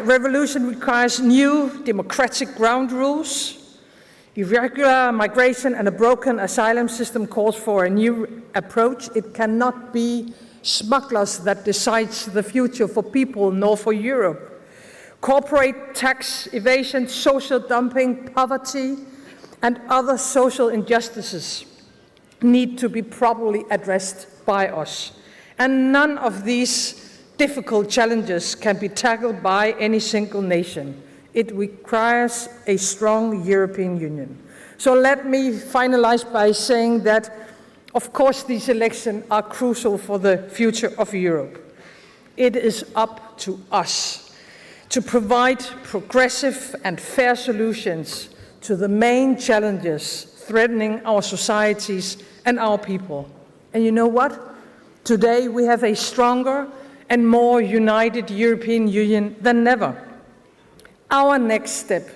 revolution requires new democratic ground rules. Irregular migration and a broken asylum system calls for a new approach. It cannot be smugglers that decides the future for people nor for Europe. Corporate tax evasion, social dumping, poverty, and other social injustices need to be properly addressed by us. And none of these difficult challenges can be tackled by any single nation. It requires a strong European Union. So let me finalize by saying that, of course, these elections are crucial for the future of Europe. It is up to us to provide progressive and fair solutions to the main challenges threatening our societies and our people. And you know what? Today we have a stronger and more united European Union than ever. Our next step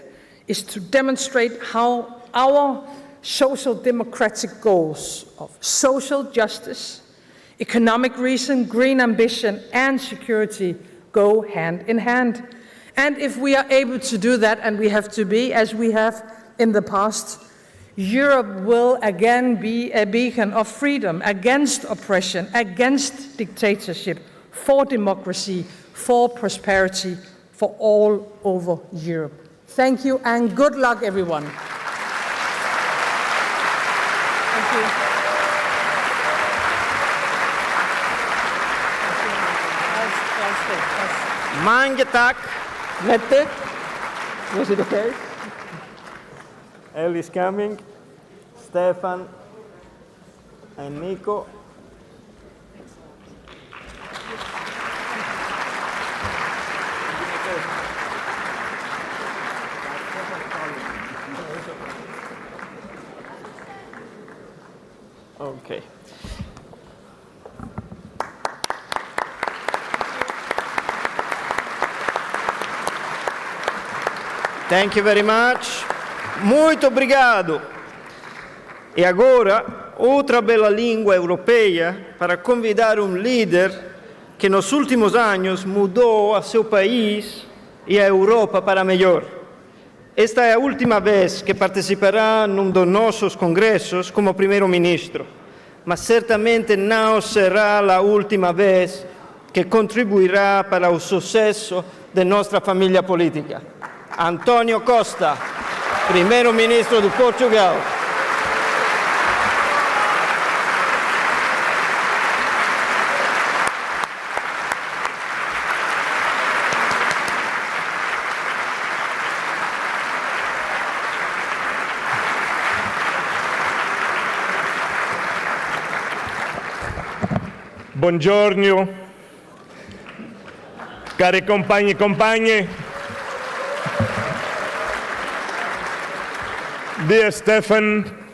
is to demonstrate how our social democratic goals of social justice, economic reason, green ambition, and security go hand in hand. And if we are able to do that, and we have to be, as we have in the past, Europe will again be a beacon of freedom against oppression, against dictatorship, for democracy, for prosperity, for all over Europe. Thank you and good luck, everyone. Thank you. Mange tak. Mette, was it okay? Elle is coming. Stefan and Nico. Okay. Thank you very much. Muito obrigado. E agora, outra bela língua europeia para convidar líder que nos últimos anos mudou a seu país e a Europa para melhor. Esta é a última vez que participará num dos nossos congressos como primeiro-ministro, mas certamente não será a última vez que contribuirá para o sucesso de nossa família política. António Costa, primeiro-ministro de Portugal. Buongiorno, cari compagni e compagne. Dear Stefan,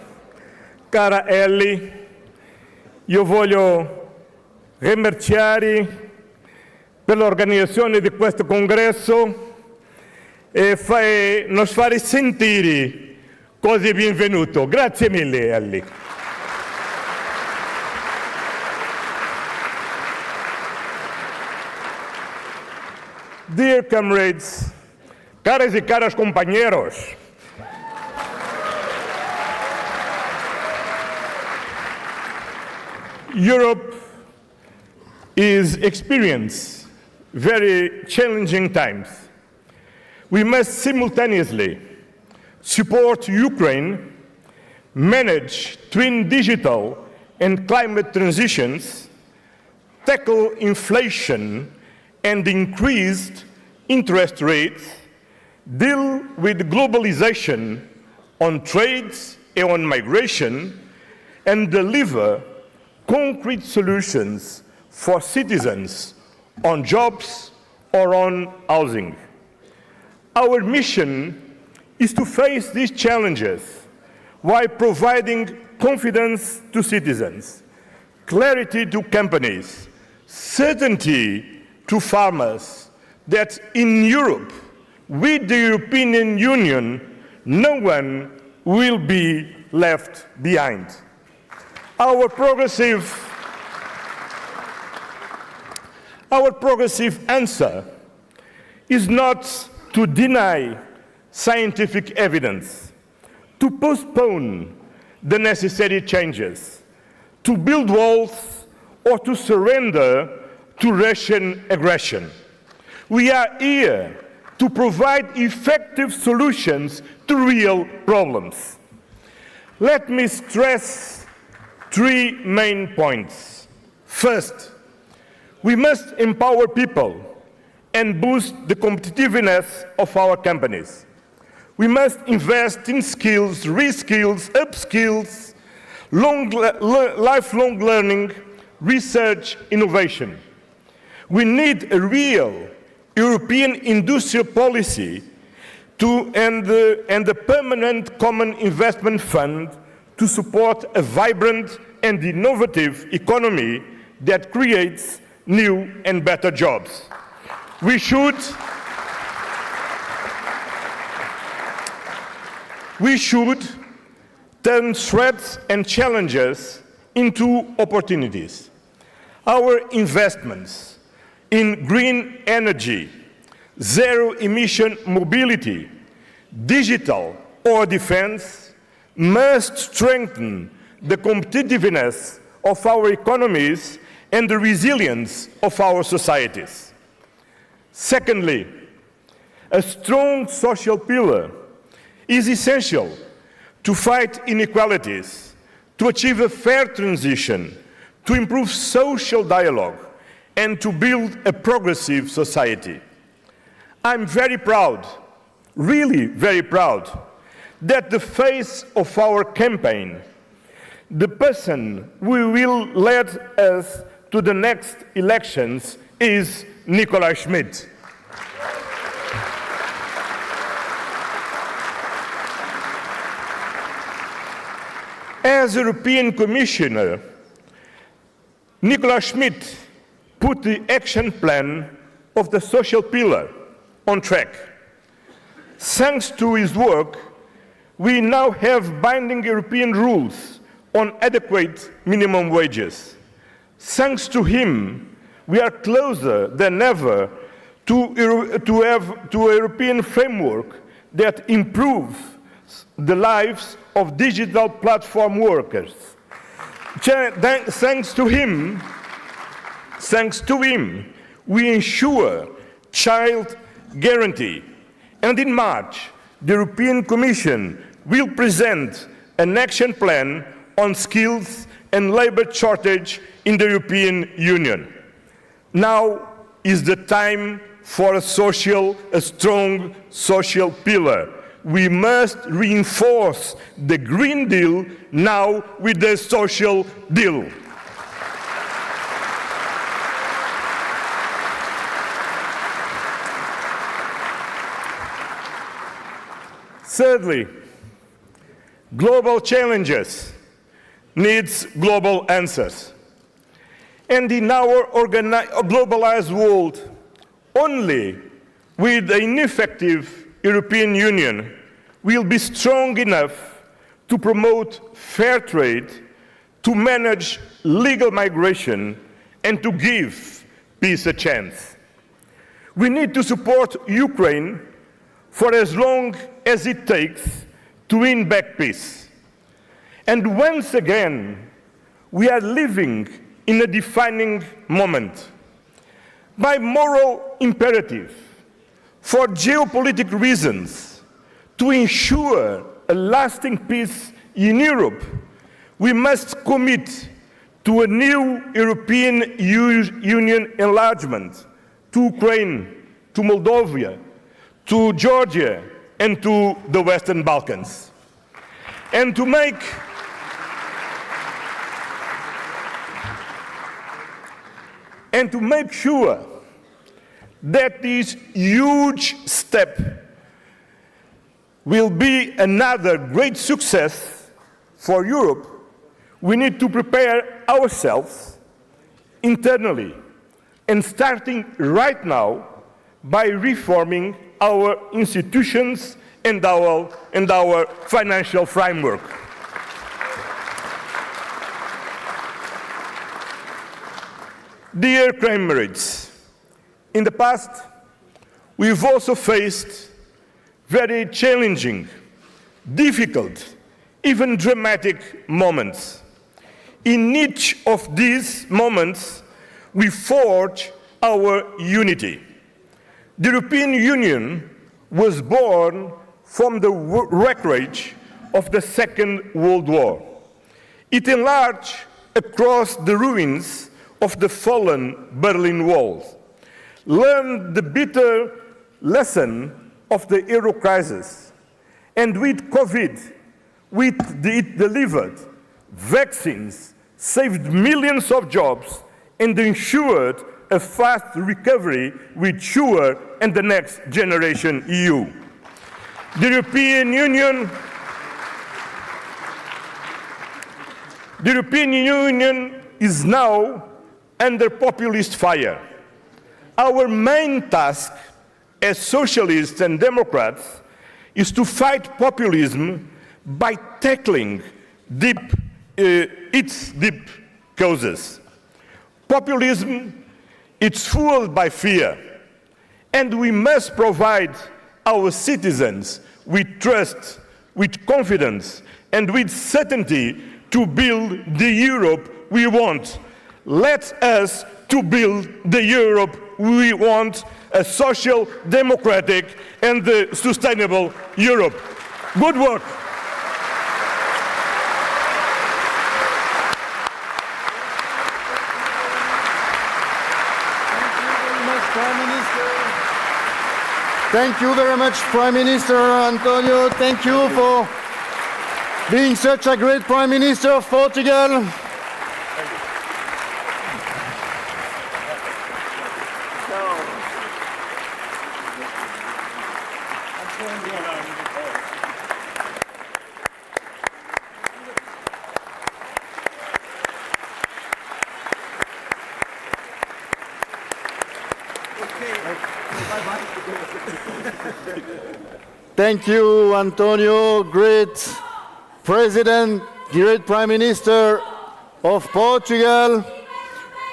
cara Ellie, io voglio ringraziare per l'organizzazione di questo congresso e nos fare sentire così benvenuto. Grazie mille, Ellie. Dear comrades, caras y caros compañeros, Europe is experiencing very challenging times. We must simultaneously support Ukraine, manage twin digital and climate transitions, tackle inflation and increased interest rates, deal with globalization on trades and on migration, and deliver concrete solutions for citizens on jobs or on housing. Our mission is to face these challenges while providing confidence to citizens, clarity to companies, certainty to farmers that in Europe, with the European Union, no one will be left behind. Our progressive answer is not to deny scientific evidence, to postpone the necessary changes, to build walls, or to surrender to Russian aggression. We are here to provide effective solutions to real problems. Let me stress 3 main points. First, we must empower people and boost the competitiveness of our companies. We must invest in skills, reskills, upskills, lifelong learning, research, innovation. We need a real European industrial policy and a permanent common investment fund to support a vibrant and innovative economy that creates new and better jobs. We should turn threats and challenges into opportunities. Our investments in green energy, zero-emission mobility, digital or defense must strengthen the competitiveness of our economies and the resilience of our societies. Secondly, a strong social pillar is essential to fight inequalities, to achieve a fair transition, to improve social dialogue, and to build a progressive society. I'm very proud, really very proud, that the face of our campaign, the person who will lead us to the next elections, is Nicola Schmidt. As European Commissioner, Nicola Schmidt put the action plan of the social pillar on track. Thanks to his work, we now have binding European rules on adequate minimum wages. Thanks to him, we are closer than ever to a European framework that improves the lives of digital platform workers. Thanks to him, we ensure child guarantee. And in March, the European Commission will present an action plan on skills and labor shortage in the European Union. Now is the time for a strong social pillar. We must reinforce the Green Deal now with the social deal. Thirdly, global challenges needs global answers. And in our globalized world, only with an effective European Union will be strong enough to promote fair trade, to manage legal migration, and to give peace a chance. We need to support Ukraine for as long as it takes to win back peace. And once again, we are living in a defining moment. By moral imperative, for geopolitical reasons, to ensure a lasting peace in Europe, we must commit to a new European Union enlargement to Ukraine, to Moldova, to Georgia, and to the Western Balkans. And to make sure that this huge step will be another great success for Europe, we need to prepare ourselves internally, and starting right now by reforming our institutions and our financial framework. Dear comrades, in the past, we've also faced very challenging, difficult, even dramatic moments. In each of these moments, we forge our unity. The European Union was born from the wreckage of the Second World War. It enlarged across the ruins of the fallen Berlin Wall, learned the bitter lesson of the euro crisis, and with COVID, it delivered vaccines, saved millions of jobs, and ensured a fast recovery with SURE and the Next Generation EU. The European Union is now under populist fire. Our main task as socialists and democrats is to fight populism by tackling its deep causes. Populism, it's fueled by fear, and we must provide our citizens with trust, with confidence, and with certainty to build the Europe we want. Let us to build the Europe we want, a social, democratic, and sustainable Europe. Good work. Thank you very much, Prime Minister António. Thank you for being such a great Prime Minister of Portugal. Thank you, António, great President, great Prime Minister of Portugal,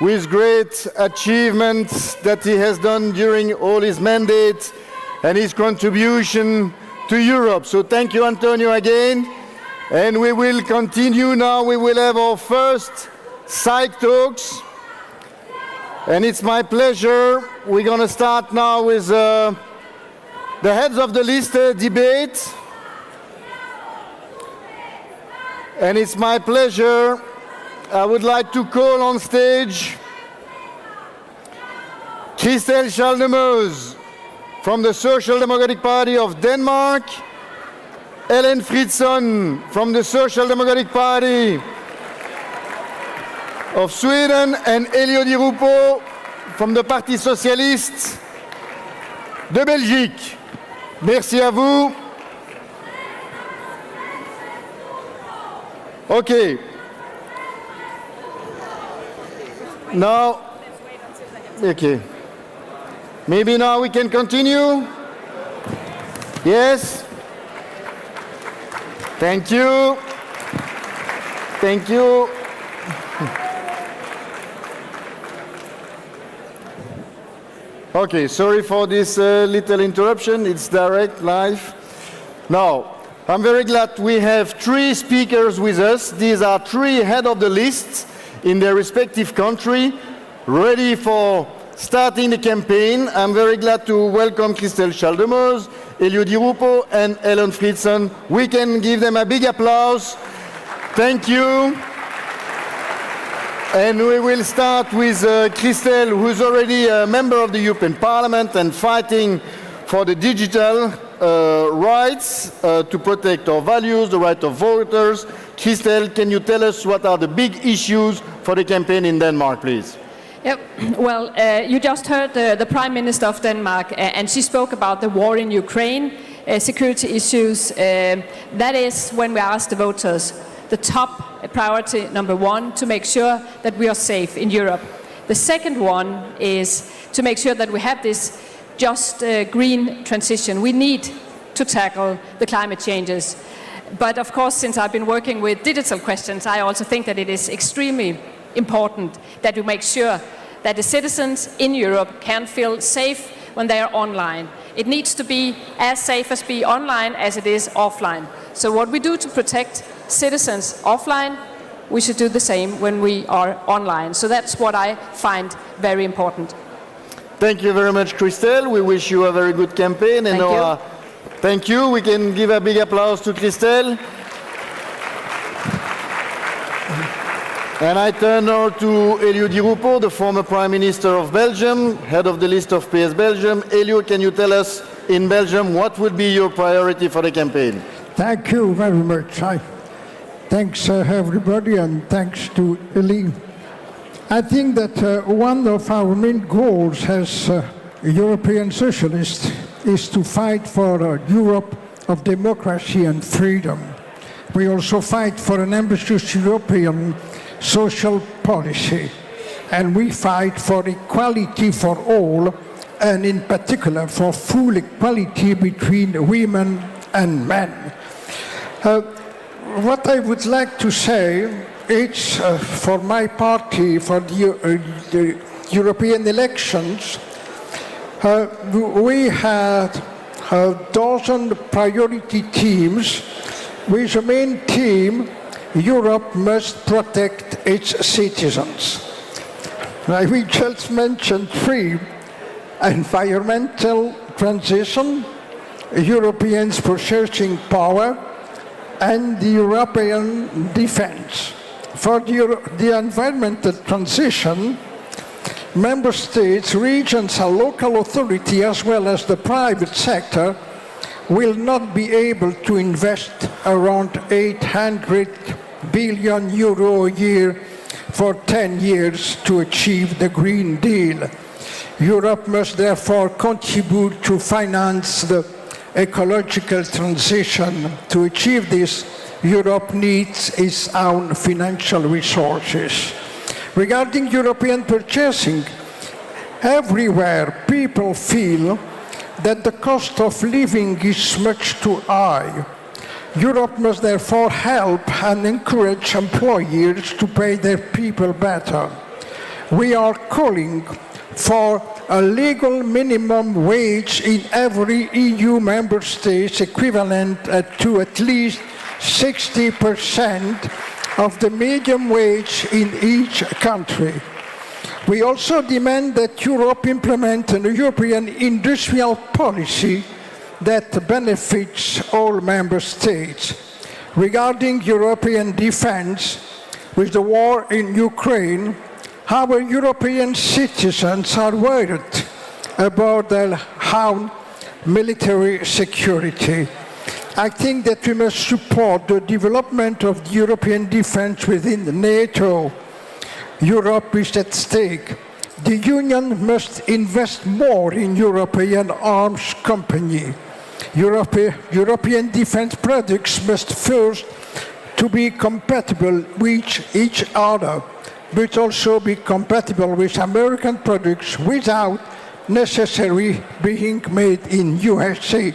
with great achievements that he has done during all his mandate and his contribution to Europe. So thank you, António, again. And we will continue now. We will have our first side talks. And it's my pleasure. We're going to start now with the heads of the list debate. And it's my pleasure. I would like to call on stage Christel Schaldemose from the Social Democratic Party of Denmark, Ellen Fritzon from the Social Democratic Party of Sweden, and Elio Di Rupo from the Parti Socialiste de Belgique. Merci à vous. Okay. Now, okay. Maybe now we can continue? Yes? Thank you. Thank you. Okay, sorry for this little interruption. It's direct, live. Now, I'm very glad we have 3 speakers with us. These are 3 head of the lists in their respective country, ready for starting the campaign. I'm very glad to welcome Christel Schaldemose, Elio Di Rupo, and Ellen Frederiksen. We can give them a big applause. Thank you. And we will start with Christel, who's already a member of the European Parliament and fighting for the digital rights to protect our values, the right of voters. Christel, can you tell us what are the big issues for the campaign in Denmark, please? Yep. Well, you just heard the Prime Minister of Denmark, and she spoke about the war in Ukraine, security issues. That is, when we ask the voters, the top priority, number 1, to make sure that we are safe in Europe. The second one is to make sure that we have this just green transition. We need to tackle the climate changes. But of course, since I've been working with digital questions, I also think that it is extremely important that we make sure that the citizens in Europe can feel safe when they are online. It needs to be as safe as be online as it is offline. So what we do to protect citizens offline, we should do the same when we are online. So that's what I find very important. Thank you very much, Christel. We wish you a very good campaign. Thank you. Thank you. We can give a big applause to Christel. And I turn now to Elio Di Rupo, the former Prime Minister of Belgium, head of the list of PES Belgium. Elio, can you tell us in Belgium what would be your priority for the campaign? Thank you very much. Thanks everybody, and thanks to Elio. I think that one of our main goals as European socialists is to fight for a Europe of democracy and freedom. We also fight for an ambitious European social policy, and we fight for equality for all, and in particular for full equality between women and men. What I would like to say is for my party, for the European elections, we had a dozen priority themes with the main theme, Europe must protect its citizens. We just mentioned 3: environmental transition, Europeans purchasing power, and the European defense. For the environmental transition, member states, regions, and local authority, as well as the private sector, will not be able to invest around 800 billion euro a year for 10 years to achieve the Green Deal. Europe must therefore contribute to finance the ecological transition. To achieve this, Europe needs its own financial resources. Regarding European purchasing, everywhere people feel that the cost of living is much too high. Europe must therefore help and encourage employers to pay their people better. We are calling for a legal minimum wage in every EU member state equivalent to at least 60% of the median wage in each country. We also demand that Europe implement a European industrial policy that benefits all member states. Regarding European defense, with the war in Ukraine, our European citizens are worried about their own military security. I think that we must support the development of the European defense within NATO. Europe is at stake. The Union must invest more in European arms company. European defense products must first to be compatible with each other, but also be compatible with American products without necessarily being made in USA.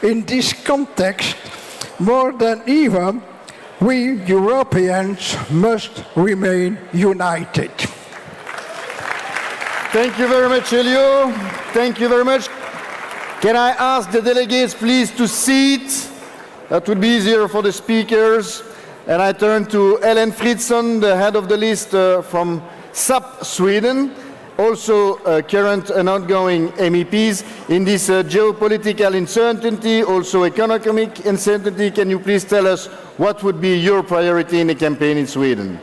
In this context, more than ever, we Europeans must remain united. Thank you very much, Elio. Thank you very much. Can I ask the delegates, please, to sit? That would be easier for the speakers. And I turn to Ellen Fritzson, the head of the list from SAP Sweden, also current and outgoing MEPs. In this geopolitical uncertainty, also economic uncertainty, can you please tell us what would be your priority in the campaign in Sweden?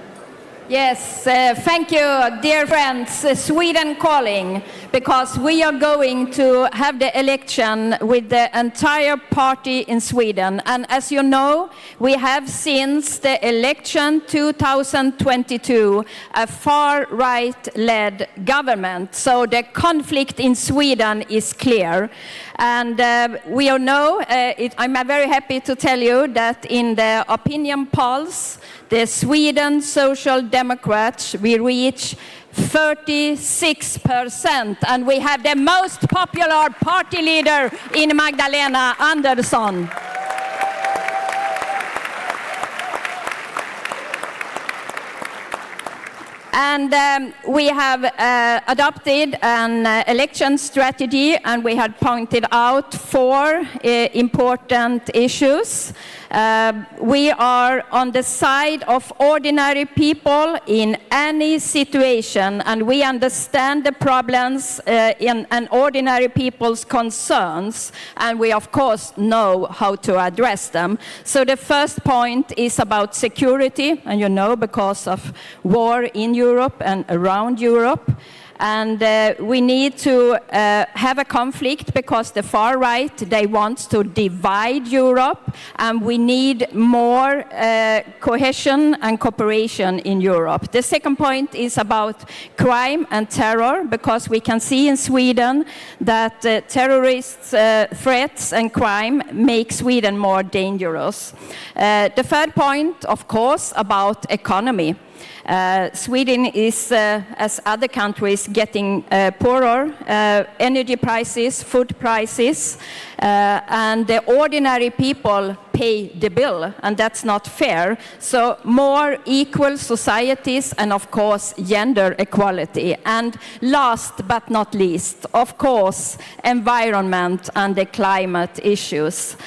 Yes, thank you, dear friends. Sweden calling, because we are going to have the election with the entire party in Sweden. And as you know, we have since the election 2022 a far-right-led government. So the conflict in Sweden is clear. And we all know, I'm very happy to tell you that in the opinion polls, the Sweden Social Democrats will reach 36%, and we have the most popular party leader in Magdalena Andersson. And we have adopted an election strategy, and we had pointed out 4 important issues. We are on the side of ordinary people in any situation, and we understand the problems and ordinary people's concerns, and we of course know how to address them. So the first point is about security, and you know, because of war in Europe and around Europe. And we need to have a conflict because the far right, they want to divide Europe, and we need more cohesion and cooperation in Europe. The second point is about crime and terror, because we can see in Sweden that terrorist threats and crime make Sweden more dangerous. The third point, of course, about economy. Sweden is, as other countries, getting poorer. Energy prices, food prices, and the ordinary people pay the bill, and that's not fair. So more equal societies, and of course gender equality. And last but not least, of course, environment and the climate issues.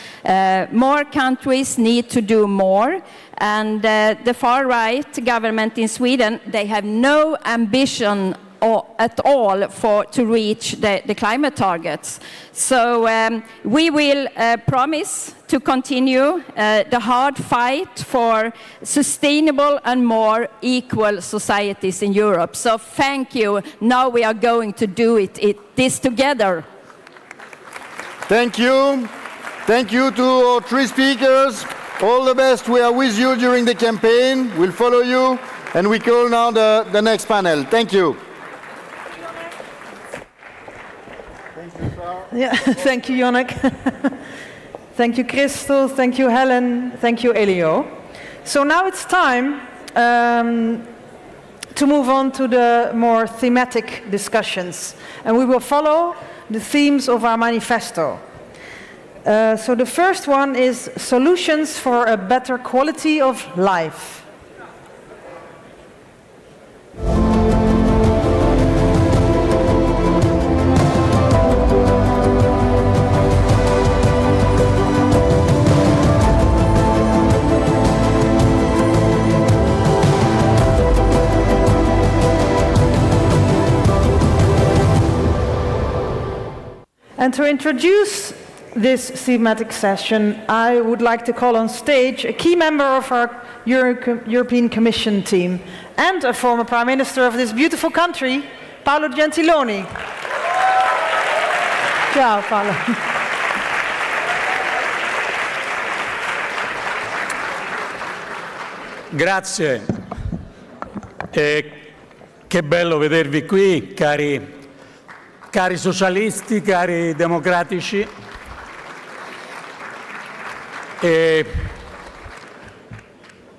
More countries need to do more. And the far-right government in Sweden, they have no ambition at all to reach the climate targets. So we will promise to continue the hard fight for sustainable and more equal societies in Europe. So thank you. Now we are going to do this together. Thank you. Thank you to our 3 speakers. All the best. We are with you during the campaign. We'll follow you. And we call now the next panel. Thank you. Yeah, thank you, Jonnek. Thank you, Crystal. Thank you, Helen. Thank you, Elio. So now it's time to move on to the more thematic discussions. And we will follow the themes of our manifesto. So the first one is solutions for a better quality of life. And to introduce this thematic session, I would like to call on stage a key member of our European Commission team and a former Prime Minister of this beautiful country, Paolo Gentiloni. Ciao, Paolo. Grazie. Che bello vedervi qui, cari socialisti, cari democratici.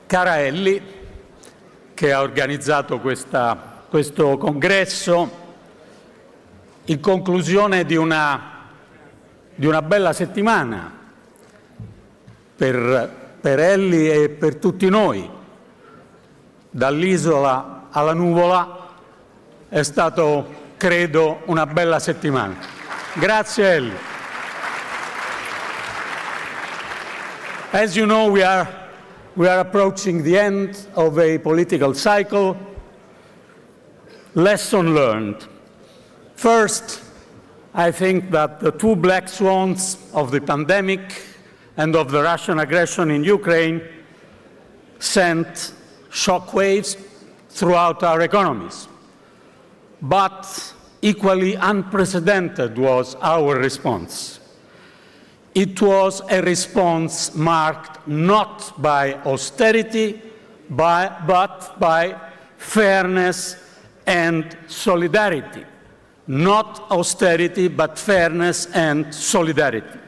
cara Elli, che ha organizzato questo congresso, in conclusione di una bella settimana per Elli e per tutti noi, dall'isola alla nuvola, è stato, credo, una bella settimana. Grazie Elli. As you know, we are approaching the end of a political cycle. Lesson learned. First, I think that the two black swans of the pandemic and of the Russian aggression in Ukraine sent shockwaves throughout our economies. But equally unprecedented was our response. It was a response marked not by austerity, but by fairness and solidarity. Not austerity, but fairness and solidarity.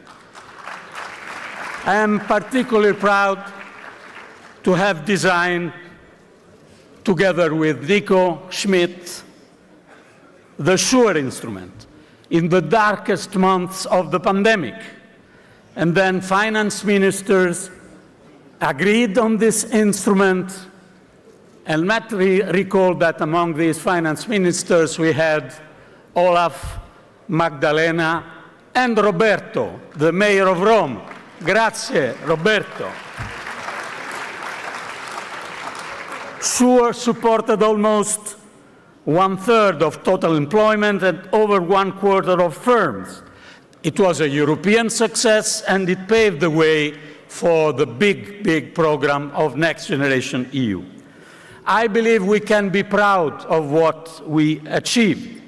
I am particularly proud to have designed, together with Nico Schmidt, the SURE instrument in the darkest months of the pandemic. And then finance ministers agreed on this instrument, and Mette recalled that among these finance ministers we had Olaf, Magdalena, and Roberto, the mayor of Rome. Grazie, Roberto. SURE supported almost 1/3 of total employment and over 1/4 of firms. It was a European success, and it paved the way for the big program of Next Generation EU. I believe we can be proud of what we achieved.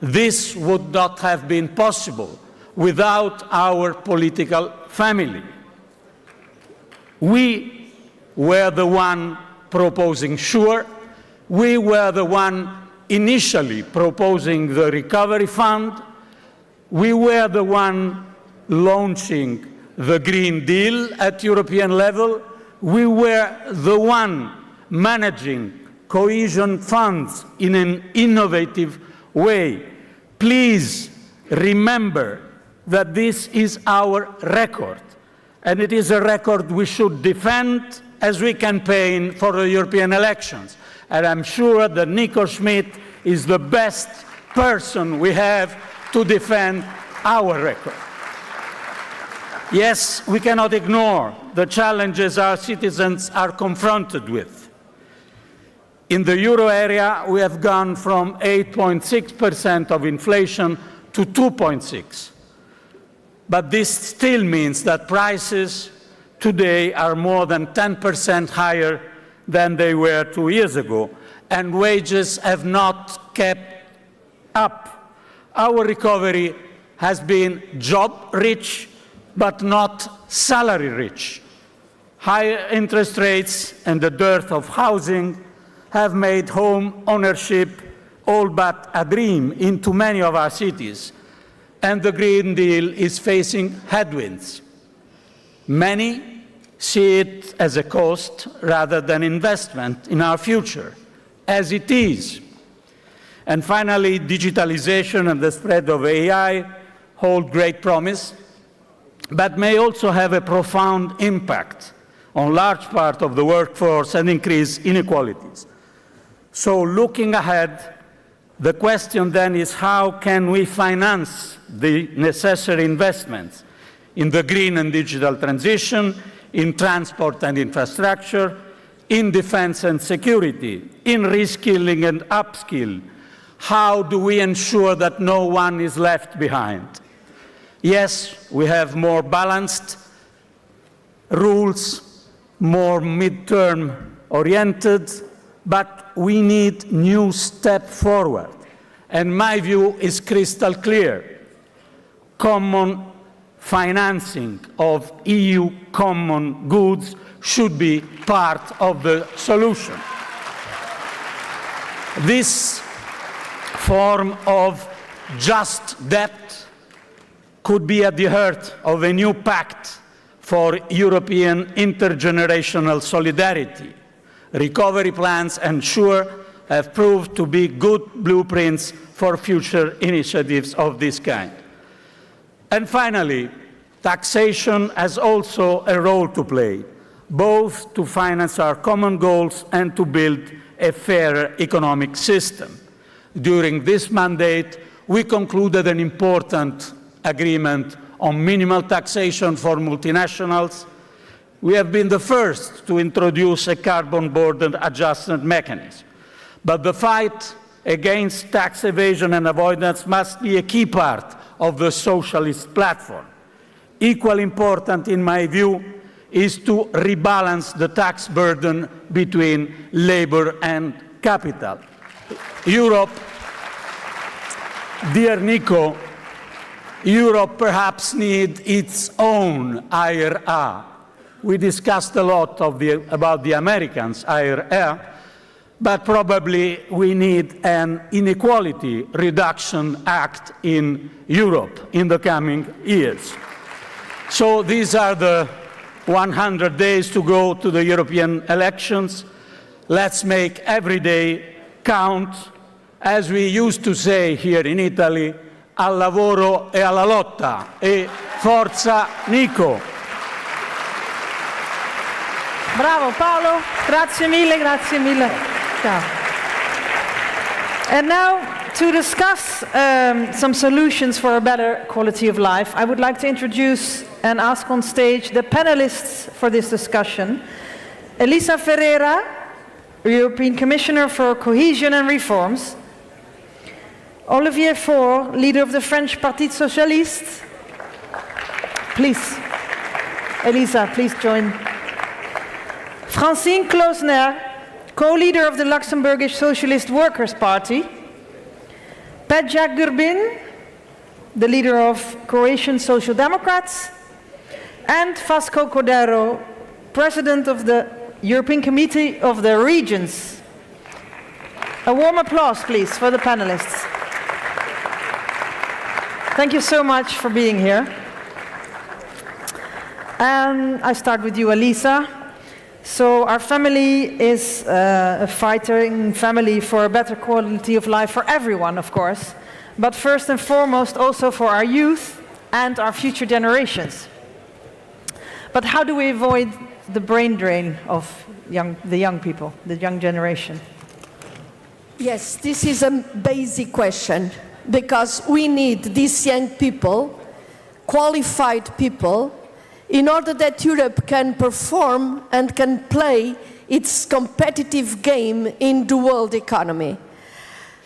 This would not have been possible without our political family. We were the one proposing SURE. We were the one initially proposing the Recovery Fund. We were the one launching the Green Deal at European level. We were the one managing cohesion funds in an innovative way. Please remember that this is our record, and it is a record we should defend as we campaign for the European elections. And I'm sure that Nico Schmidt is the best person we have to defend our record. Yes, we cannot ignore the challenges our citizens are confronted with. In the euro area, we have gone from 8.6% of inflation to 2.6%. But this still means that prices today are more than 10% higher than they were 2 years ago, and wages have not kept up. Our recovery has been job-rich, but not salary-rich. Higher interest rates and the dearth of housing have made home ownership all but a dream in too many of our cities, and the Green Deal is facing headwinds. Many see it as a cost rather than investment in our future, as it is. And finally, digitalization and the spread of AI hold great promise, but may also have a profound impact on large part of the workforce and increase inequalities. So looking ahead, the question then is how can we finance the necessary investments in the green and digital transition, in transport and infrastructure, in defense and security, in reskilling and upskill? How do we ensure that no one is left behind? Yes, we have more balanced rules, more midterm oriented, but we need new step forward. And my view is crystal clear. Common financing of EU common goods should be part of the solution. This form of just debt could be at the heart of a new pact for European intergenerational solidarity. Recovery plans have proved to be good blueprints for future initiatives of this kind. And finally, taxation has also a role to play, both to finance our common goals and to build a fairer economic system. During this mandate, we concluded an important agreement on minimal taxation for multinationals. We have been the first to introduce a carbon border adjustment mechanism. But the fight against tax evasion and avoidance must be a key part of the socialist platform. Equally important, in my view, is to rebalance the tax burden between labor and capital. Europe, dear Nico, Europe perhaps needs its own IRA. We discussed a lot about the Americans' IRA, but probably we need an inequality reduction act in Europe in the coming years. So these are the 100 days to go to the European elections. Let's make every day count. As we used to say here in Italy, al lavoro e alla lotta, e forza Nico. Bravo Paolo, grazie mille, grazie mille. Ciao. And now, to discuss some solutions for a better quality of life, I would like to introduce and ask on stage the panelists for this discussion. Elisa Ferreira, European Commissioner for Cohesion and Reforms. Olivier Faure, leader of the French Parti Socialiste. Please, Elisa, please join. Francine Klausner, co-leader of the Luxembourgish Socialist Workers' Party. Peđa Grbin, the leader of Croatian Social Democrats. And Vasco Cordero, president of the European Committee of the Regions. A warm applause, please, for the panelists. Thank you so much for being here. And I start with you, Elisa. So our family is a fighting family for a better quality of life for everyone, of course, but first and foremost also for our youth and our future generations. But how do we avoid the brain drain of the young people, the young generation? Yes, this is a basic question, because we need these young people, qualified people, in order that Europe can perform and can play its competitive game in the world economy.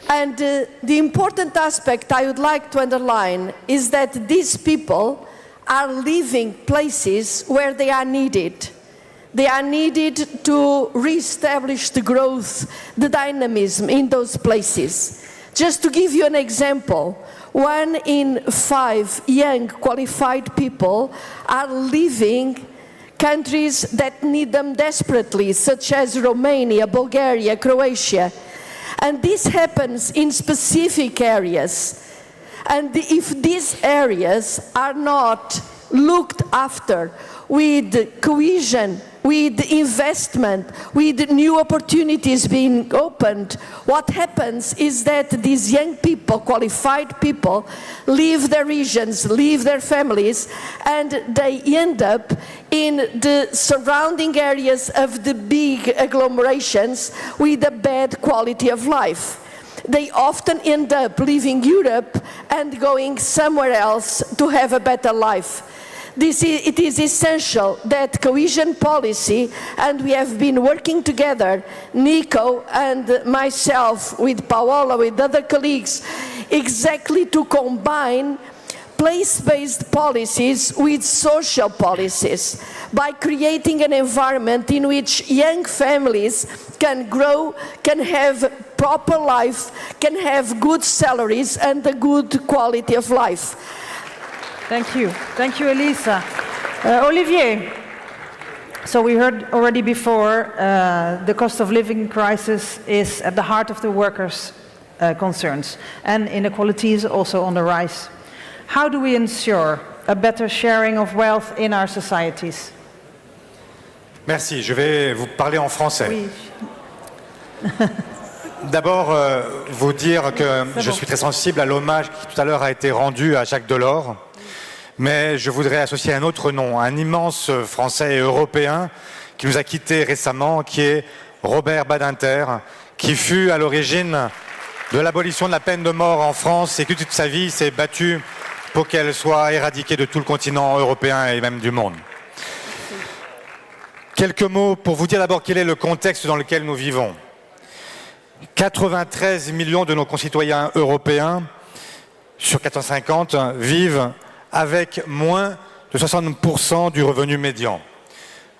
And the important aspect I would like to underline is that these people are living places where they are needed. They are needed to re-establish the growth, the dynamism in those places. Just to give you an example, 1 in 5 young qualified people are leaving countries that need them desperately, such as Romania, Bulgaria, Croatia. And this happens in specific areas. And if these areas are not looked after with cohesion, with investment, with new opportunities being opened, what happens is that these young people, qualified people, leave their regions, leave their families, and they end up in the surrounding areas of the big agglomerations with a bad quality of life. They often end up leaving Europe and going somewhere else to have a better life. It is essential that cohesion policy, and we have been working together, Nico and myself, with Paola, with other colleagues, exactly to combine place-based policies with social policies by creating an environment in which young families can grow, can have proper life, can have good salaries and a good quality of life. Thank you. Thank you, Elisa. Olivier, so we heard already before the cost of living crisis is at the heart of the workers' concerns, and inequality is also on the rise. How do we ensure a better sharing of wealth in our societies. Merci, je vais vous parler en français. Oui. D'abord, vous dire que je suis très sensible à l'hommage qui tout à l'heure a été rendu à Jacques Delors, mais je voudrais associer un autre nom, un immense Français et Européen qui nous a quittés récemment, qui est Robert Badinter, qui fut à l'origine de l'abolition de la peine de mort en France et qui toute sa vie s'est battu pour qu'elle soit éradiquée de tout le continent européen et même du monde. Quelques mots pour vous dire d'abord quel est le contexte dans lequel nous vivons. 93 millions de nos concitoyens européens, sur 450, vivent avec moins de 60% du revenu médian.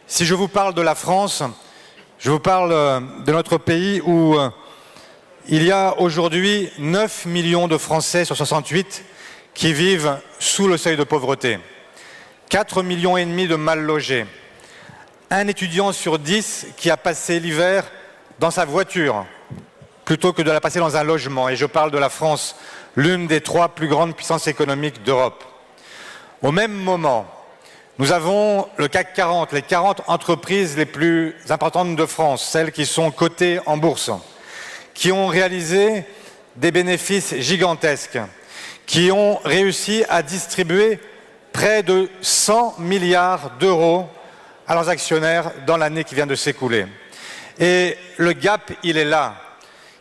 Si je vous parle de la France, je vous parle de notre pays où il y a aujourd'hui 9 millions de Français sur 68 qui vivent sous le seuil de pauvreté, 4,5 millions de mal logés, un étudiant sur 10 qui a passé l'hiver dans sa voiture plutôt que de la passer dans un logement. Et je parle de la France, l'une des 3 plus grandes puissances économiques d'Europe. Au même moment, nous avons le CAC 40, les 40 entreprises les plus importantes de France, celles qui sont cotées en bourse, qui ont réalisé des bénéfices gigantesques, qui ont réussi à distribuer près de 100 milliards d'euros à leurs actionnaires dans l'année qui vient de s'écouler. Et le gap, il est là.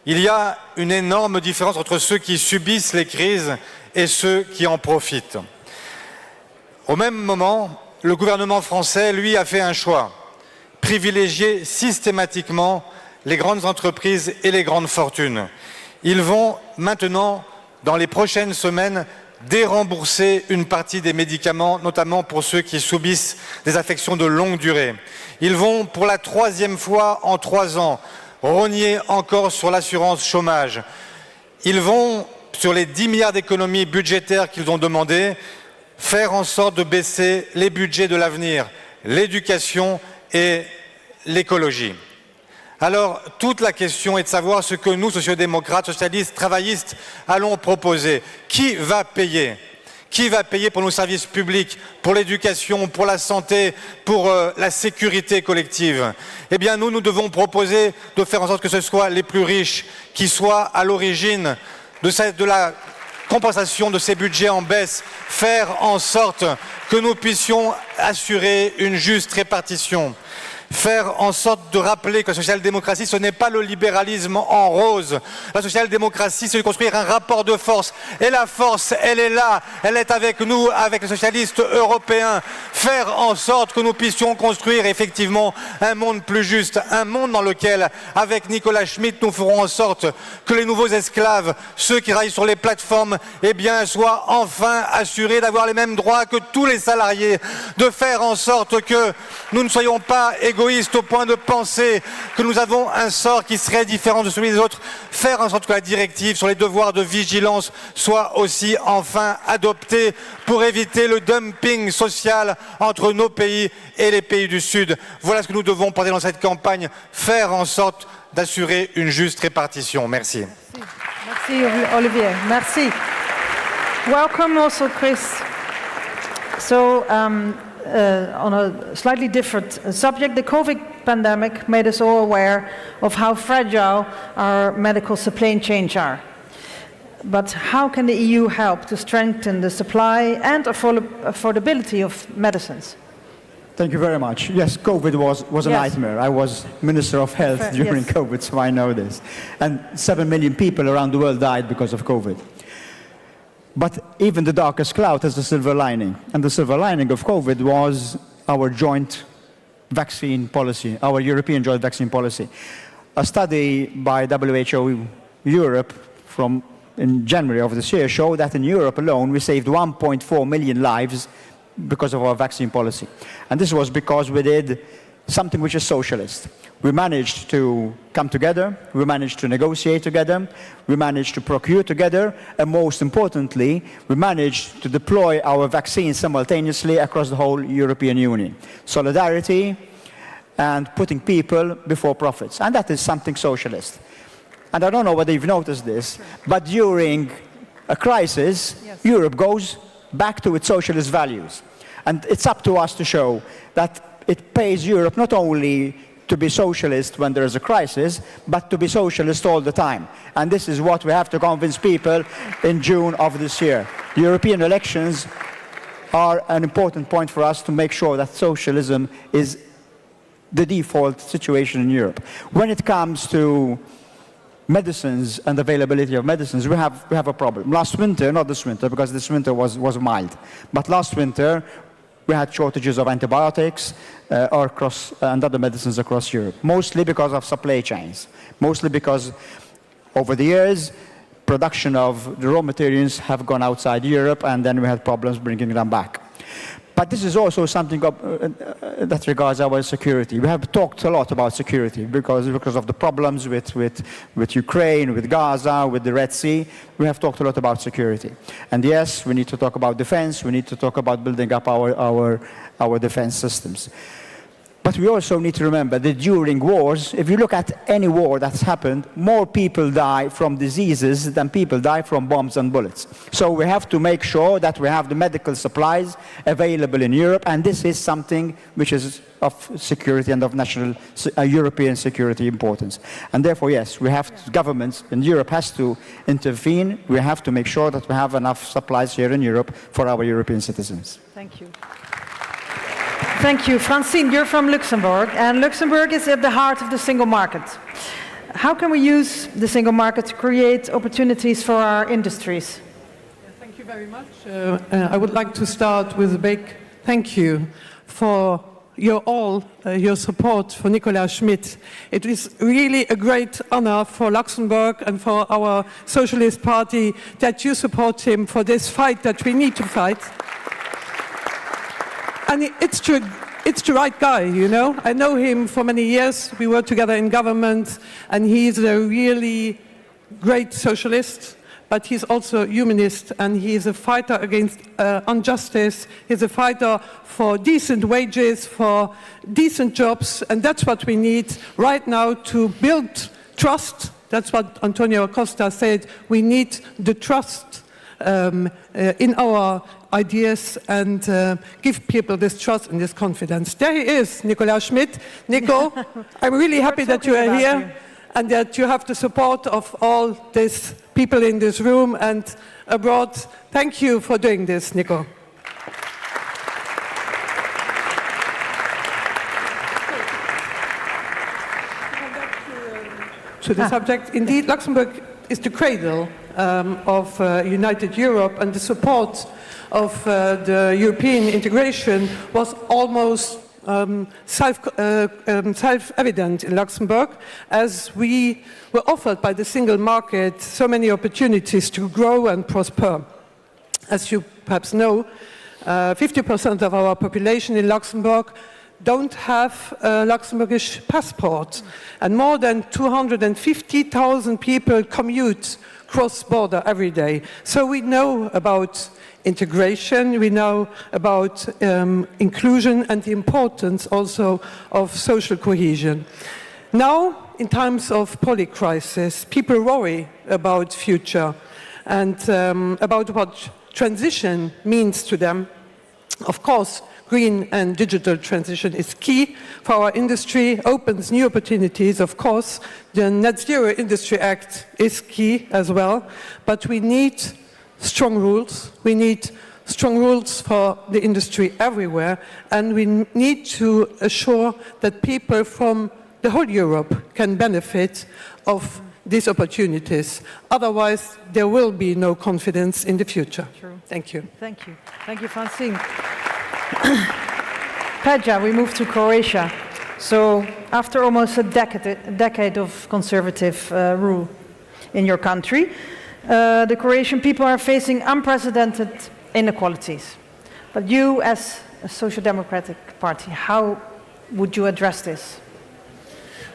Il y a une énorme différence entre ceux qui subissent les crises et ceux qui en profitent. Au même moment, le gouvernement français, lui, a fait un choix. Privilégier systématiquement les grandes entreprises et les grandes fortunes. Ils vont maintenant, dans les prochaines semaines, dérembourser une partie des médicaments, notamment pour ceux qui subissent des affections de longue durée. Ils vont, pour la 3e fois en 3 ans, rogner encore sur l'assurance chômage. Ils vont, sur les 10 milliards d'économies budgétaires qu'ils ont demandées, faire en sorte de baisser les budgets de l'avenir, l'éducation et l'écologie. Alors, toute la question est de savoir ce que nous, sociodémocrates, socialistes, travaillistes, allons proposer. Qui va payer ? Qui va payer pour nos services publics, pour l'éducation, pour la santé, pour la sécurité collective? Eh bien, nous devons proposer de faire en sorte que ce soit les plus riches qui soient à l'origine de la compensation de ces budgets en baisse, faire en sorte que nous puissions assurer une juste répartition. Faire en sorte de rappeler que la social-démocratie, ce n'est pas le libéralisme en rose. La social-démocratie, c'est de construire un rapport de force. Et la force, elle est là, elle est avec nous, avec les socialistes européens. Faire en sorte que nous puissions construire effectivement un monde plus juste, un monde dans lequel, avec Nicolas Schmitt, nous ferons en sorte que les nouveaux esclaves, ceux qui travaillent sur les plateformes, eh bien, soient enfin assurés d'avoir les mêmes droits que tous les salariés. De faire en sorte que nous ne soyons pas égoïstes au point de penser que nous avons un sort qui serait différent de celui des autres, faire en sorte que la directive sur les devoirs de vigilance soit aussi enfin adoptée pour éviter le dumping social entre nos pays et les pays du Sud. Voilà ce que nous devons porter dans cette campagne, faire en sorte d'assurer une juste répartition. Merci. Merci Olivier. Merci. Welcome also Chris. So, on a slightly different subject, the COVID pandemic made us all aware of how fragile our medical supply chains are. But how can the EU help to strengthen the supply and affordability of medicines? Thank you very much. Yes, COVID was a nightmare. I was Minister of Health during COVID, so I know this. And 7 million people around the world died because of COVID. But even the darkest cloud has a silver lining. And the silver lining of COVID was our joint vaccine policy, our European joint vaccine policy. A study by WHO Europe in January of this year showed that in Europe alone we saved 1.4 million lives because of our vaccine policy. And this was because we did something which is socialist. We managed to come together, we managed to negotiate together, we managed to procure together, and most importantly, we managed to deploy our vaccines simultaneously across the whole European Union. Solidarity and putting people before profits. And that is something socialist. And I don't know whether you've noticed this, but during a crisis, Europe goes back to its socialist values. And it's up to us to show that it pays Europe not only to be socialist when there is a crisis, but to be socialist all the time. And this is what we have to convince people in June of this year. The European elections are an important point for us to make sure that socialism is the default situation in Europe. When it comes to medicines and availability of medicines, we have a problem. Last winter, not this winter, because this winter was mild, but last winter we had shortages of antibiotics and other medicines across Europe, mostly because of supply chains, mostly because over the years production of the raw materials have gone outside Europe, and then we had problems bringing them back. But this is also something that regards our security. We have talked a lot about security because of the problems with Ukraine, with Gaza, with the Red Sea. We have talked a lot about security. And yes, we need to talk about defense. We need to talk about building up our defense systems. But we also need to remember that during wars, if you look at any war that's happened, more people die from diseases than people die from bombs and bullets. So we have to make sure that we have the medical supplies available in Europe, and this is something which is of security and of national European security importance. And therefore, yes, governments in Europe has to intervene. We have to make sure that we have enough supplies here in Europe for our European citizens. Thank you. Thank you. Francine, you're from Luxembourg, and Luxembourg is at the heart of the single market. How can we use the single market to create opportunities for our industries? Thank you very much. I would like to start with a big thank you for your support for Nicolas Schmit. It is really a great honor for Luxembourg and for our Socialist Party that you support him for this fight that we need to fight. And it's the right guy, you know. I know him for many years. We worked together in government, and he's a really great socialist, but he's also a humanist, and he's a fighter against injustice. He's a fighter for decent wages, for decent jobs, and that's what we need right now to build trust. That's what António Costa said. We need the trust in our ideas and give people this trust and this confidence. There he is, Nicolas Schmit. Nico, I'm really happy that you are here and that you have the support of all these people in this room and abroad. Thank you for doing this, Nico. To the subject, indeed, Luxembourg is the cradle of United Europe, and the support of the European integration was almost self-evident in Luxembourg, as we were offered by the single market so many opportunities to grow and prosper. As you perhaps know, 50% of our population in Luxembourg don't have a Luxembourgish passport, and more than 250,000 people commute cross-border every day. So we know about integration, we know about inclusion and the importance also of social cohesion. Now, in times of polycrisis, people worry about future and about what transition means to them. Of course, green and digital transition is key for our industry, opens new opportunities, of course. The Net Zero Industry Act is key as well, but we need strong rules. We need strong rules for the industry everywhere, and we need to assure that people from the whole Europe can benefit of these opportunities. Otherwise, there will be no confidence in the future. True. Thank you. Thank you. Thank you, Francine. Pedro, we move to Croatia. So, after almost a decade of conservative rule in your country, the Croatian people are facing unprecedented inequalities. But you, as a Social Democratic Party, how would you address this?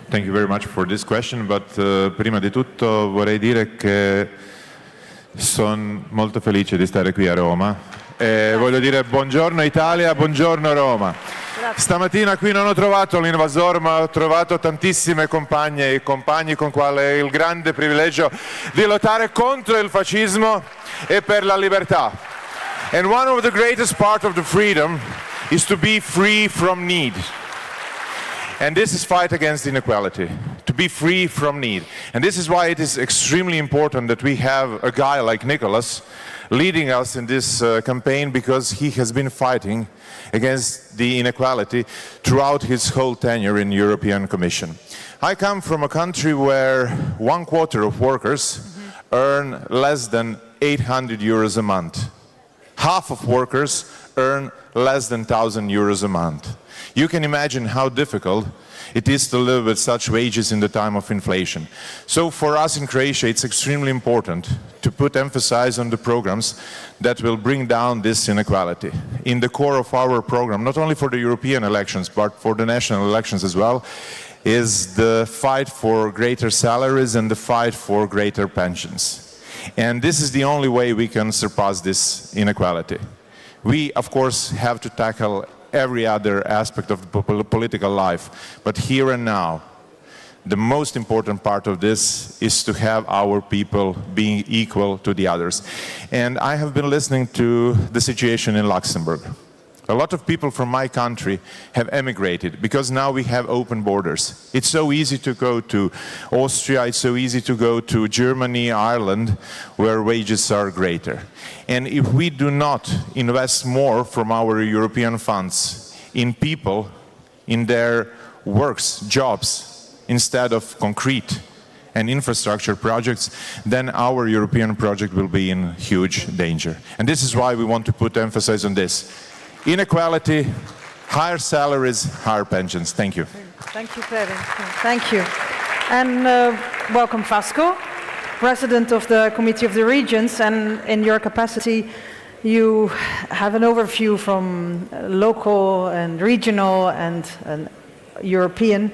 Thank you very much for this question, but prima di tutto vorrei dire che sono molto felice di stare qui a Roma e voglio dire buongiorno Italia, buongiorno Roma. Stamattina qui non ho trovato l'invasor, ma ho trovato tantissime compagne e compagni con quali ho il grande privilegio di lottare contro il fascismo e per la libertà. And one of the greatest parts of the freedom is to be free from need. And this is fight against inequality, to be free from need. And this is why it is extremely important that we have a guy like Nicholas leading us in this campaign, because he has been fighting against the inequality throughout his whole tenure in the European Commission. I come from a country where 1/4 of workers earn less than 800 euros a month. Half of workers earn less than 1,000 euros a month. You can imagine how difficult it is to live with such wages in the time of inflation. So for us in Croatia, it's extremely important to put emphasis on the programs that will bring down this inequality. In the core of our program, not only for the European elections, but for the national elections as well, is the fight for greater salaries and the fight for greater pensions. And this is the only way we can surpass this inequality. We, of course, have to tackle every other aspect of the political life, but here and now, the most important part of this is to have our people being equal to the others. And I have been listening to the situation in Luxembourg. A lot of people from my country have emigrated because now we have open borders. It's so easy to go to Austria, it's so easy to go to Germany, Ireland, where wages are greater. And if we do not invest more from our European funds in people, in their works, jobs, instead of concrete and infrastructure projects, then our European project will be in huge danger. And this is why we want to put emphasis on this. Inequality, higher salaries, higher pensions. Thank you. Thank you, Pedro. Thank you. And welcome, Vasco, President of the Committee of the Regions. And in your capacity, you have an overview from local and regional and European.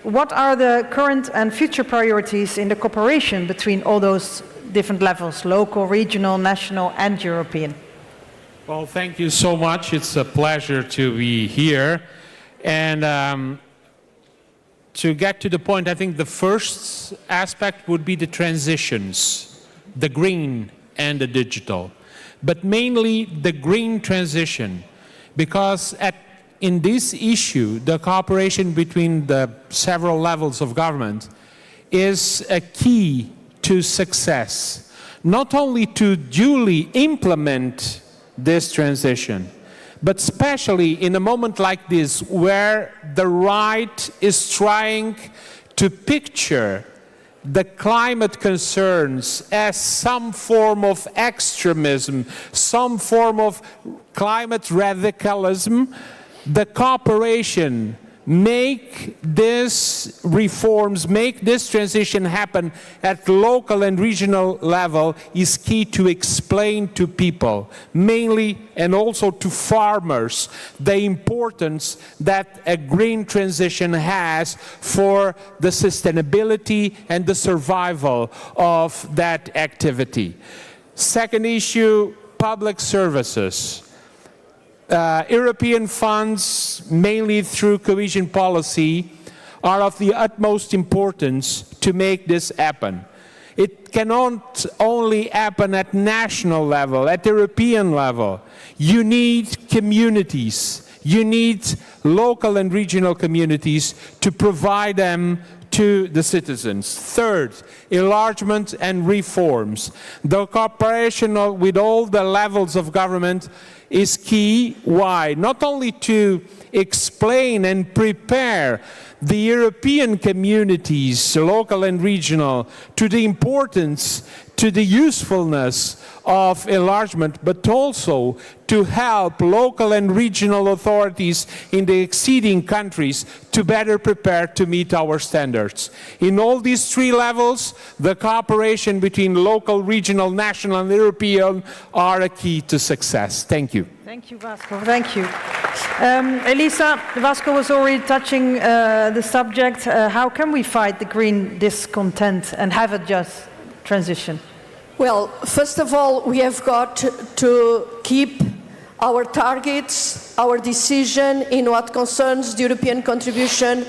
What are the current and future priorities in the cooperation between all those different levels, local, regional, national, and European? Well, thank you so much. It's a pleasure to be here. And to get to the point, I think the first aspect would be the transitions, the green and the digital. But mainly the green transition, because in this issue, the cooperation between the several levels of government is a key to success. Not only to duly implement this transition, but especially in a moment like this where the right is trying to picture the climate concerns as some form of extremism, some form of climate radicalism. The cooperation make these reforms, make this transition happen at local and regional level is key to explain to people, mainly and also to farmers, the importance that a green transition has for the sustainability and the survival of that activity. Second issue, public services. European funds, mainly through cohesion policy, are of the utmost importance to make this happen. It cannot only happen at national level, at European level. You need communities. You need local and regional communities to provide them to the citizens. Third, enlargement and reforms. The cooperation with all the levels of government is key. Why? Not only to explain and prepare the European communities, local and regional, to the importance, to the usefulness of enlargement, but also to help local and regional authorities in the acceding countries to better prepare to meet our standards. In all these three levels, the cooperation between local, regional, national, and European are a key to success. Thank you. Thank you, Vasco. Thank you. Elisa, Vasco was already touching the subject. How can we fight the green discontent and have a just transition? Well, first of all, we have got to keep our targets, our decision in what concerns the European contribution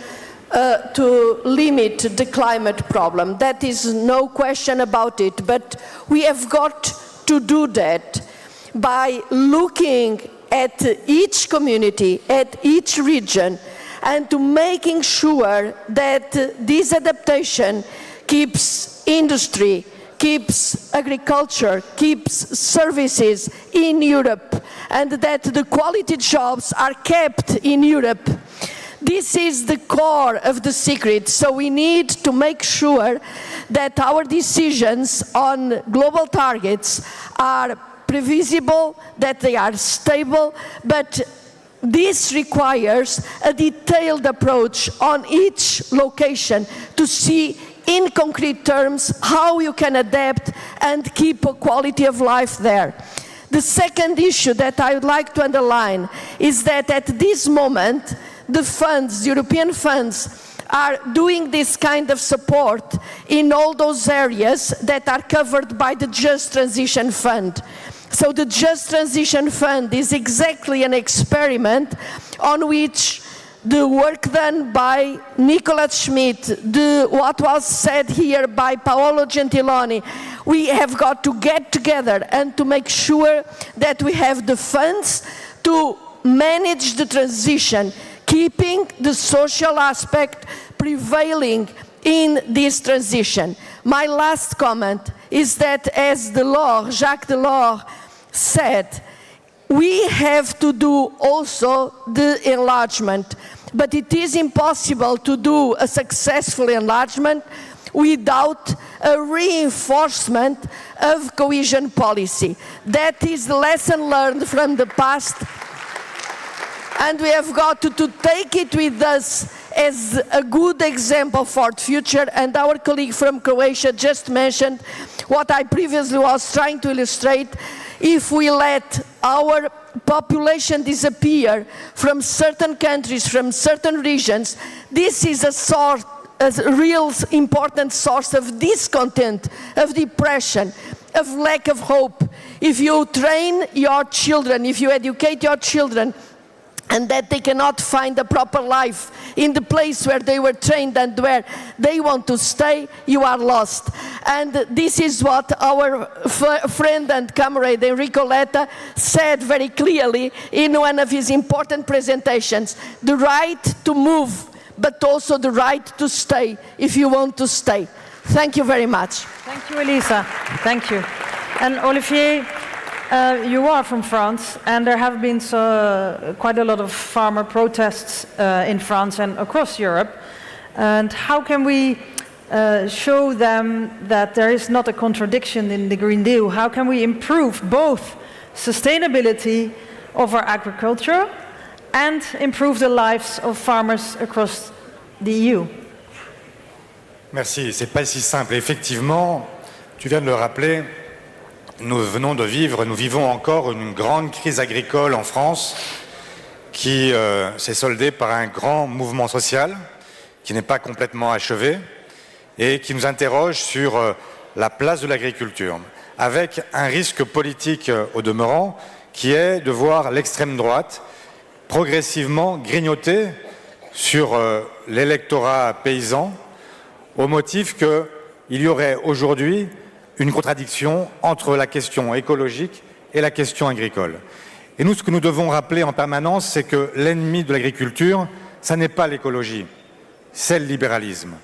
to limit the climate problem. That is no question about it, but we have got to do that by looking at each community, at each region, and to making sure that this adaptation keeps industry, keeps agriculture, keeps services in Europe, and that the quality jobs are kept in Europe. This is the core of the secret, so we need to make sure that our decisions on global targets are previsible, that they are stable, but this requires a detailed approach on each location to see in concrete terms how you can adapt and keep a quality of life there. The second issue that I would like to underline is that at this moment, the funds, European funds, are doing this kind of support in all those areas that are covered by the Just Transition Fund. So the Just Transition Fund is exactly an experiment on which the work done by Nicola Schmidt, what was said here by Paolo Gentiloni, we have got to get together and to make sure that we have the funds to manage the transition, keeping the social aspect prevailing in this transition. My last comment is that, as Jacques Delors said, we have to do also the enlargement, but it is impossible to do a successful enlargement without a reinforcement of cohesion policy. That is the lesson learned from the past, and we have got to take it with us as a good example for the future. And our colleague from Croatia just mentioned what I previously was trying to illustrate. If we let our population disappear from certain countries, from certain regions, this is a real important source of discontent, of depression, of lack of hope. If you train your children, if you educate your children, and that they cannot find a proper life in the place where they were trained and where they want to stay, you are lost. And this is what our friend and comrade Enrico Letta said very clearly in one of his important presentations: the right to move, but also the right to stay if you want to stay. Thank you very much. Thank you, Elisa. Thank you. And Olivier, you are from France, and there have been quite a lot of farmer protests in France and across Europe. And how can we show them that there is not a contradiction in the Green Deal? How can we improve both sustainability of our agriculture and improve the lives of farmers across the EU? Merci, c'est pas si simple. Effectivement, tu viens de le rappeler, nous vivons encore une grande crise agricole en France qui s'est soldée par un grand mouvement social qui n'est pas complètement achevé et qui nous interroge sur la place de l'agriculture, avec un risque politique au demeurant qui est de voir l'extrême droite progressivement grignoter sur l'électorat paysan au motif qu'il y aurait aujourd'hui une contradiction entre la question écologique et la question agricole. Et nous, ce que nous devons rappeler en permanence, c'est que l'ennemi de l'agriculture, ça n'est pas l'écologie, c'est le libéralisme.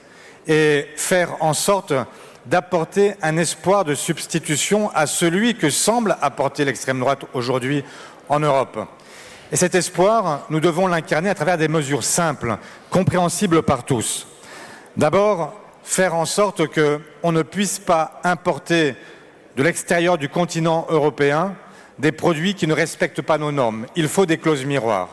Et faire en sorte d'apporter un espoir de substitution à celui que semble apporter l'extrême droite aujourd'hui en Europe. Et cet espoir, nous devons l'incarner à travers des mesures simples, compréhensibles par tous. D'abord, faire en sorte qu'on ne puisse pas importer de l'extérieur du continent européen des produits qui ne respectent pas nos normes. Il faut des clauses miroirs.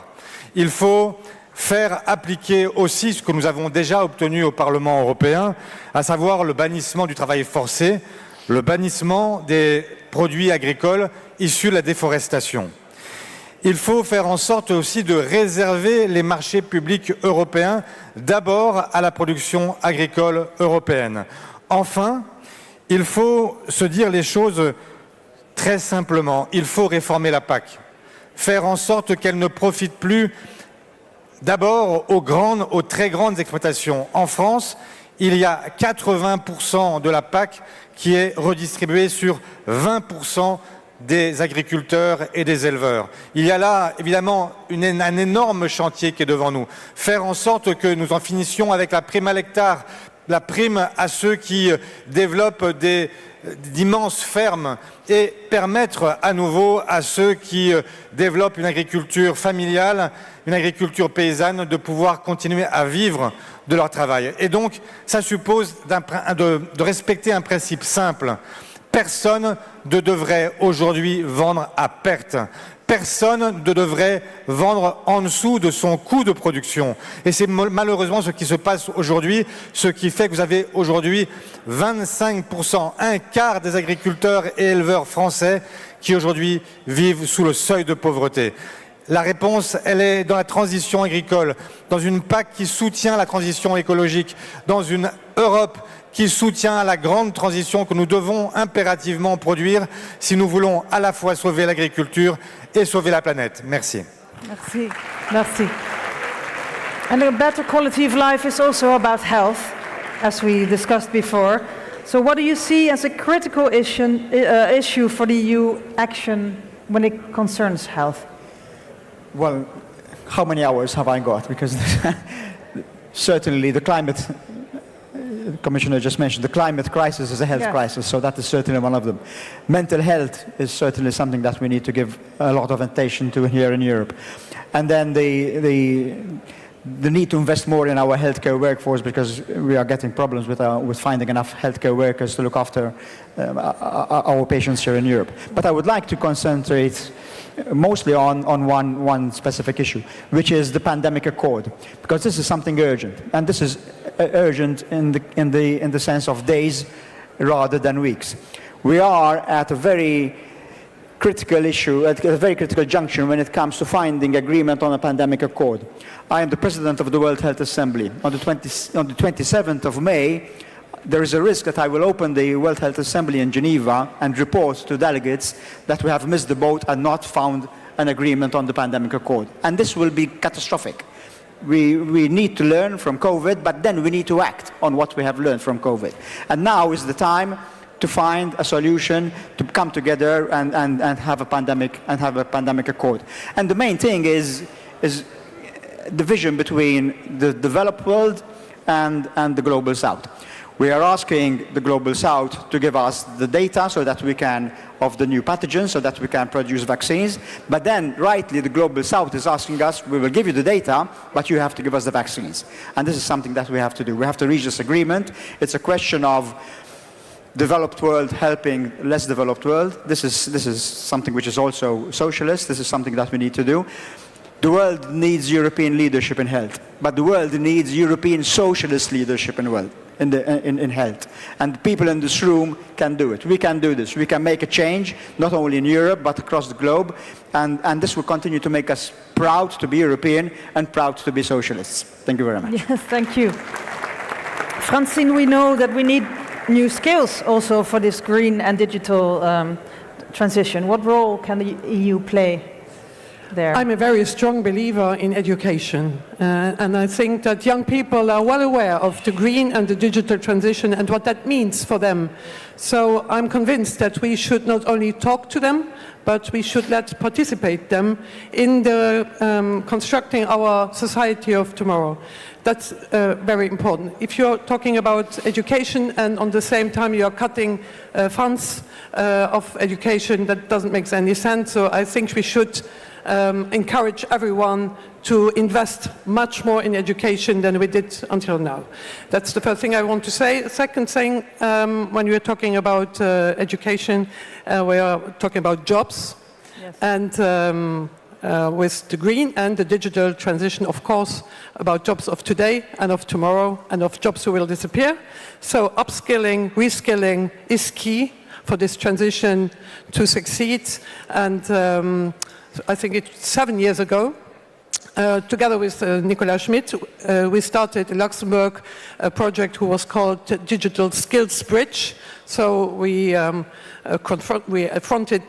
Il faut faire appliquer aussi ce que nous avons déjà obtenu au Parlement européen, à savoir le bannissement du travail forcé, le bannissement des produits agricoles issus de la déforestation. Il faut faire en sorte aussi de réserver les marchés publics européens d'abord à la production agricole européenne. Enfin, il faut se dire les choses très simplement. Il faut réformer la PAC, faire en sorte qu'elle ne profite plus d'abord aux très grandes exploitations. En France, il y a 80% de la PAC qui est redistribuée sur 20% des agriculteurs et des éleveurs. Il y a là, évidemment, un énorme chantier qui est devant nous. Faire en sorte que nous en finissions avec la prime à l'hectare, la prime à ceux qui développent d'immenses fermes et permettre à nouveau à ceux qui développent une agriculture familiale, une agriculture paysanne, de pouvoir continuer à vivre de leur travail. Et donc, ça suppose de respecter un principe simple. Personne ne devrait aujourd'hui vendre à perte. Personne ne devrait vendre en dessous de son coût de production. Et c'est malheureusement ce qui se passe aujourd'hui, ce qui fait que vous avez aujourd'hui 25%, un quart des agriculteurs et éleveurs français qui aujourd'hui vivent sous le seuil de pauvreté. La réponse, elle est dans la transition agricole, dans une PAC qui soutient la transition écologique, dans une Europe qui soutient la grande transition que nous devons impérativement produire si nous voulons à la fois sauver l'agriculture et sauver la planète. Merci. Merci. Merci. And a better quality of life is also about health, as we discussed before. So what do you see as a critical issue for the EU action when it concerns health? Well, how many hours have I got? Because certainly the climate, the Commissioner just mentioned, the climate crisis is a health crisis, so that is certainly one of them. Mental health is certainly something that we need to give a lot of attention to here in Europe. And then the need to invest more in our healthcare workforce, because we are getting problems with finding enough healthcare workers to look after our patients here in Europe. But I would like to concentrate mostly on one specific issue, which is the pandemic accord, because this is something urgent, and this is urgent in the sense of days rather than weeks. We are at a very critical issue, at a very critical junction when it comes to finding agreement on a pandemic accord. I am the president of the World Health Assembly. On the 27th of May, there is a risk that I will open the World Health Assembly in Geneva and report to delegates that we have missed the boat and not found an agreement on the pandemic accord. And this will be catastrophic. We need to learn from COVID, but then we need to act on what we have learned from COVID. And now is the time to find a solution, to come together and have a pandemic accord. And the main thing is the vision between the developed world and the global south. We are asking the global south to give us the data so that we can, of the new pathogens, so that we can produce vaccines. But then, rightly, the global south is asking us, we will give you the data, but you have to give us the vaccines. And this is something that we have to do. We have to reach this agreement. It's a question of developed world helping less developed world. This is something which is also socialist. This is something that we need to do. The world needs European leadership in health, but the world needs European socialist leadership in health. And people in this room can do it. We can do this. We can make a change, not only in Europe, but across the globe. And this will continue to make us proud to be European and proud to be socialists. Thank you very much. Yes, thank you. Francine, we know that we need new skills also for this green and digital transition. What role can the EU play there? I'm a very strong believer in education, and I think that young people are well aware of the green and the digital transition and what that means for them. So I'm convinced that we should not only talk to them, but we should participate them in the constructing our society of tomorrow. That's very important. If you're talking about education and on the same time you're cutting funds of education, that doesn't make any sense. So I think we should encourage everyone to invest much more in education than we did until now. That's the first thing I want to say. Second thing, when we're talking about education, we are talking about jobs. Yes. And with the green and the digital transition, of course, about jobs of today and of tomorrow and of jobs who will disappear. So upskilling, reskilling is key for this transition to succeed. And I think it's 7 years ago, together with Nicolas Schmidt, we started in Luxembourg a project who was called Digital Skills Bridge. So we confronted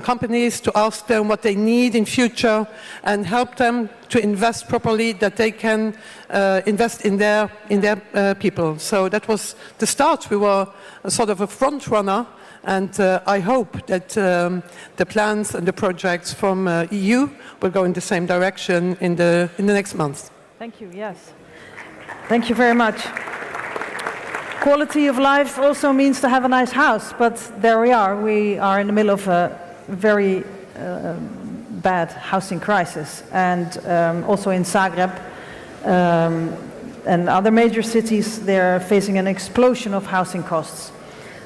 companies to ask them what they need in future and help them to invest properly, that they can invest in their people. So that was the start. We were a sort of a front runner And I hope that the plans and the projects from EU will go in the same direction in the next months. Thank you, yes. Thank you very much. Quality of life also means to have a nice house, but there we are. We are in the middle of a very bad housing crisis. And also in Zagreb and other major cities, they're facing an explosion of housing costs.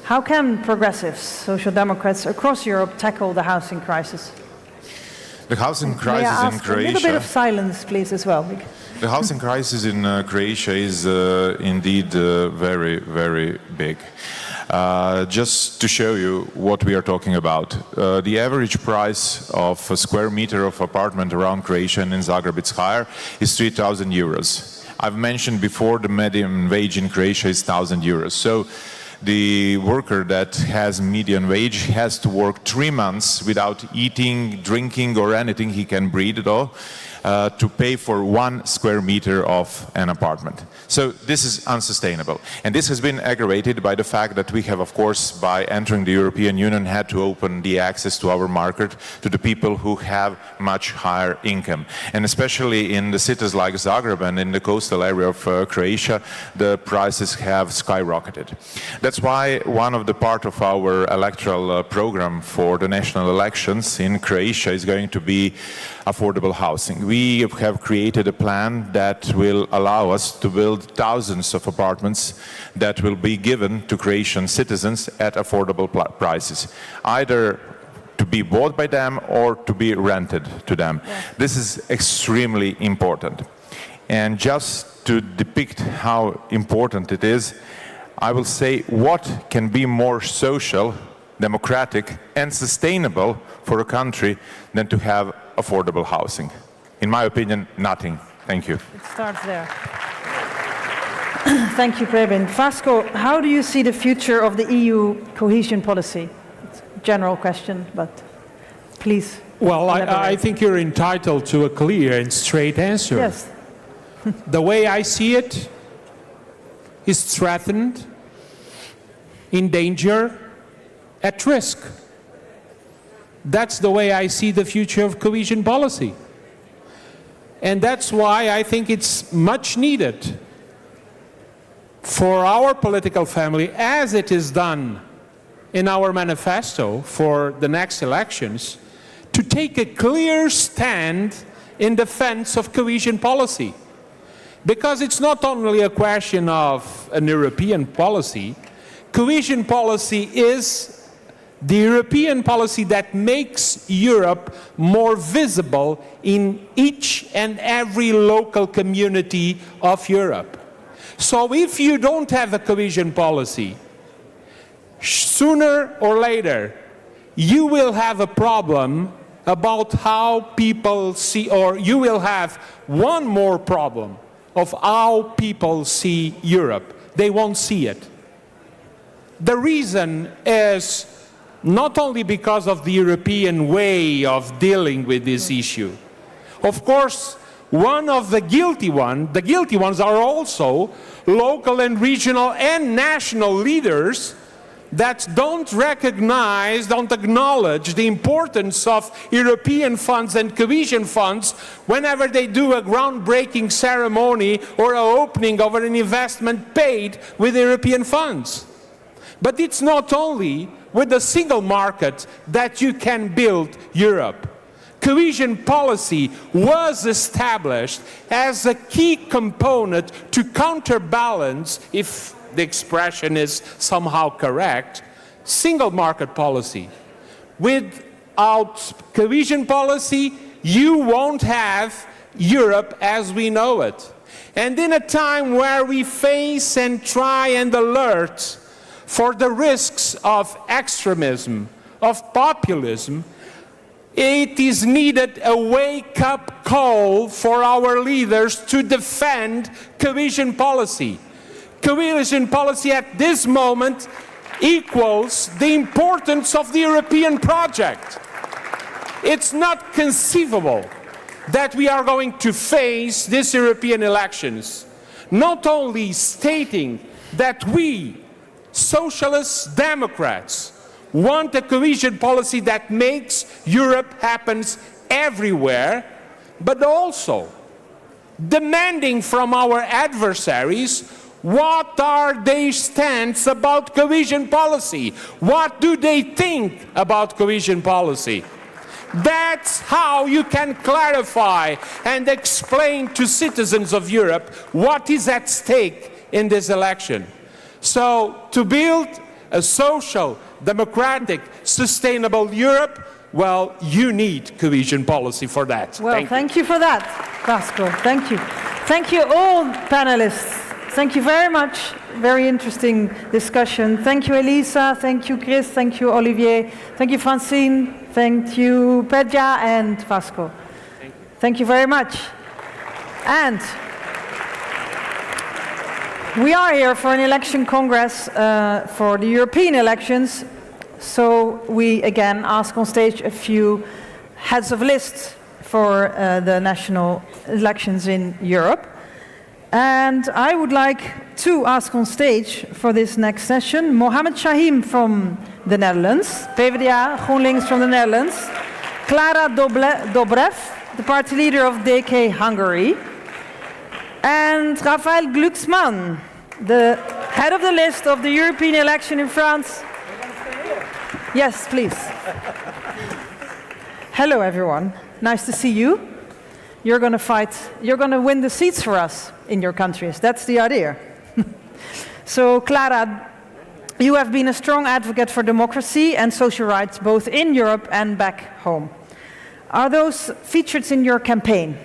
How can progressives, social democrats across Europe tackle the housing crisis? The housing May I crisis in ask a little bit Croatia. of silence, please, as well. The housing crisis in Croatia is indeed very, very big. Just to show you what we are talking about, the average price of a square meter of apartment around Croatia and in Zagreb it's higher, is 3,000 euros. I've mentioned before the median wage in Croatia is 1,000 euros. So the worker that has median wage has to work 3 months without eating, drinking or anything he can breathe at all to pay for 1 square meter of an apartment. So this is unsustainable. And this has been aggravated by the fact that we have, of course, by entering the European Union, had to open the access to our market to the people who have much higher income. And especially in the cities like Zagreb and in the coastal area of Croatia, the prices have skyrocketed. That's why one of the part of our electoral program for the national elections in Croatia is going to be affordable housing. We have created a plan that will allow us to build thousands of apartments that will be given to Croatian citizens at affordable prices, either to be bought by them or to be rented to them. Yeah. This is extremely important. And just to depict how important it is, I will say what can be more social, democratic and sustainable for a country than to have affordable housing. In my opinion, nothing. Thank you. It starts there. Thank you, Preben. Vasco, how do you see the future of the EU cohesion policy? It's a general question, but please. Well, I think you're entitled to a clear and straight answer. Yes. The way I see it is threatened, in danger, at risk. That's the way I see the future of cohesion policy. And that's why I think it's much needed for our political family, as it is done in our manifesto for the next elections, to take a clear stand in defense of cohesion policy. Because it's not only a question of an European policy, cohesion policy is the European policy that makes Europe more visible in each and every local community of Europe. So if you don't have a cohesion policy, sooner or later, you will have a problem about how people see, or you will have one more problem of how people see Europe. They won't see it. The reason is not only because of the European way of dealing with this issue. Of course, one of the guilty ones are also local and regional and national leaders that don't recognize, don't acknowledge the importance of European funds and cohesion funds whenever they do a groundbreaking ceremony or an opening of an investment paid with European funds. But it's not only with the single market that you can build Europe. Cohesion policy was established as a key component to counterbalance, if the expression is somehow correct, single market policy. Without cohesion policy, you won't have Europe as we know it. And in a time where we face and try and alert for the risks of extremism, of populism, it is needed a wake-up call for our leaders to defend cohesion policy. Cohesion policy at this moment equals the importance of the European project. It's not conceivable that we are going to face these European elections not only stating that we, Socialist Democrats, want a cohesion policy that makes Europe happen everywhere, but also demanding from our adversaries what are their stance about cohesion policy. What do they think about cohesion policy? That's how you can clarify and explain to citizens of Europe what is at stake in this election. So to build a social, democratic, sustainable Europe, well, you need cohesion policy for that. Well, thank you for that, Vasco. Thank you. Thank you all panelists. Thank you very much. Very interesting discussion. Thank you, Elisa. Thank you, Chris. Thank you, Olivier. Thank you, Francine. Thank you, Pedro and Vasco. Thank you very much. And we are here for an election congress for the European elections. So we again ask on stage a few heads of lists for the national elections in Europe. And I would like to ask on stage for this next session Mohammed Shahim from the Netherlands, PvdA, GroenLinks from the Netherlands, Klára Dobrev, the party leader of DK Hungary, and Raphael Glucksmann, the head of the list of the European election in France. Yes, please. Hello, everyone. Nice to see you. You're going to fight, you're going to win the seats for us in your countries. That's the idea. So, Klára, you have been a strong advocate for democracy and social rights both in Europe and back home. Are those featured in your campaign?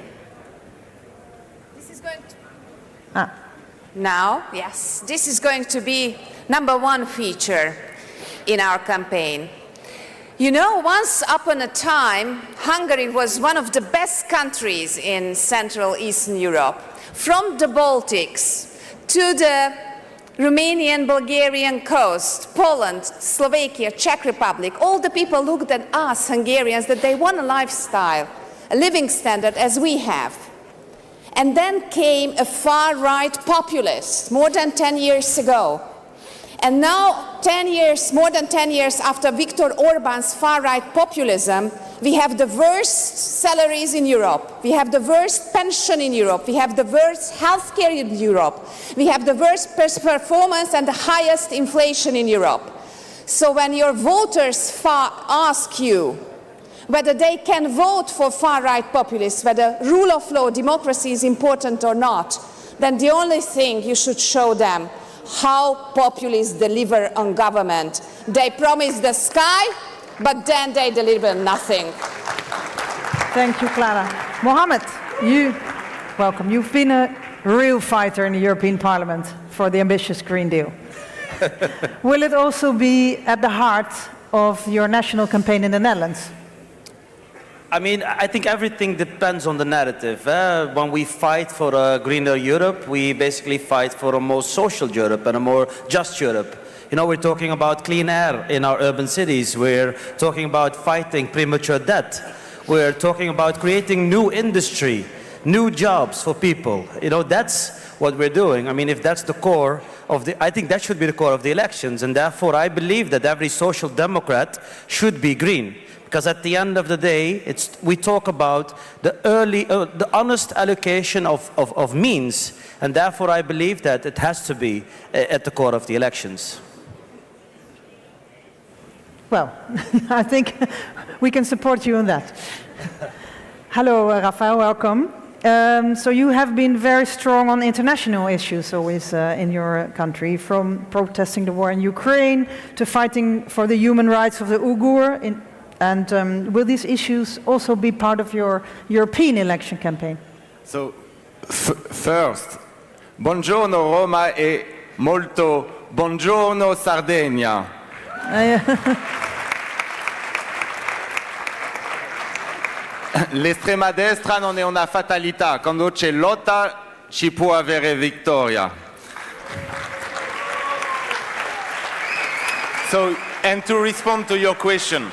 This is going to... Now, yes, this is going to be #1 feature in our campaign. You know, once upon a time, Hungary was one of the best countries in Central Eastern Europe. From the Baltics to the Romanian, Bulgarian coast, Poland, Slovakia, Czech Republic, all the people looked at us, Hungarians, that they want a lifestyle, a living standard as we have. And then came a far-right populist more than 10 years ago. And now, more than 10 years after Viktor Orban's far-right populism, we have the worst salaries in Europe, we have the worst pension in Europe, we have the worst healthcare in Europe, we have the worst performance and the highest inflation in Europe. So when your voters ask you whether they can vote for far-right populists, whether rule of law, democracy is important or not, then the only thing you should show them how populists deliver on government. They promise the sky, but then they deliver nothing. Thank you, Klára. Mohammed, welcome. You've been a real fighter in the European Parliament for the ambitious Green Deal. Will it also be at the heart of your national campaign in the Netherlands? I mean, I think everything depends on the narrative. When we fight for a greener Europe, we basically fight for a more social Europe and a more just Europe. You know, we're talking about clean air in our urban cities. We're talking about fighting premature death. We're talking about creating new industry, new jobs for people. You know, that's what we're doing. I mean, if that's the core of I think that should be the core of the elections. And therefore, I believe that every social democrat should be green. Because at the end of the day, we talk about the honest allocation of means, and therefore I believe that it has to be at the core of the elections. Well, I think we can support you on that. Hello, Raphael, welcome. So you have been very strong on international issues always in your country, from protesting the war in Ukraine to fighting for the human rights of the Uyghur. And will these issues also be part of your European election campaign? So, first, buongiorno Roma e molto buongiorno Sardegna. L'estrema destra non è una fatalità, quando c'è lotta ci può avere vittoria. So, and to respond to your question,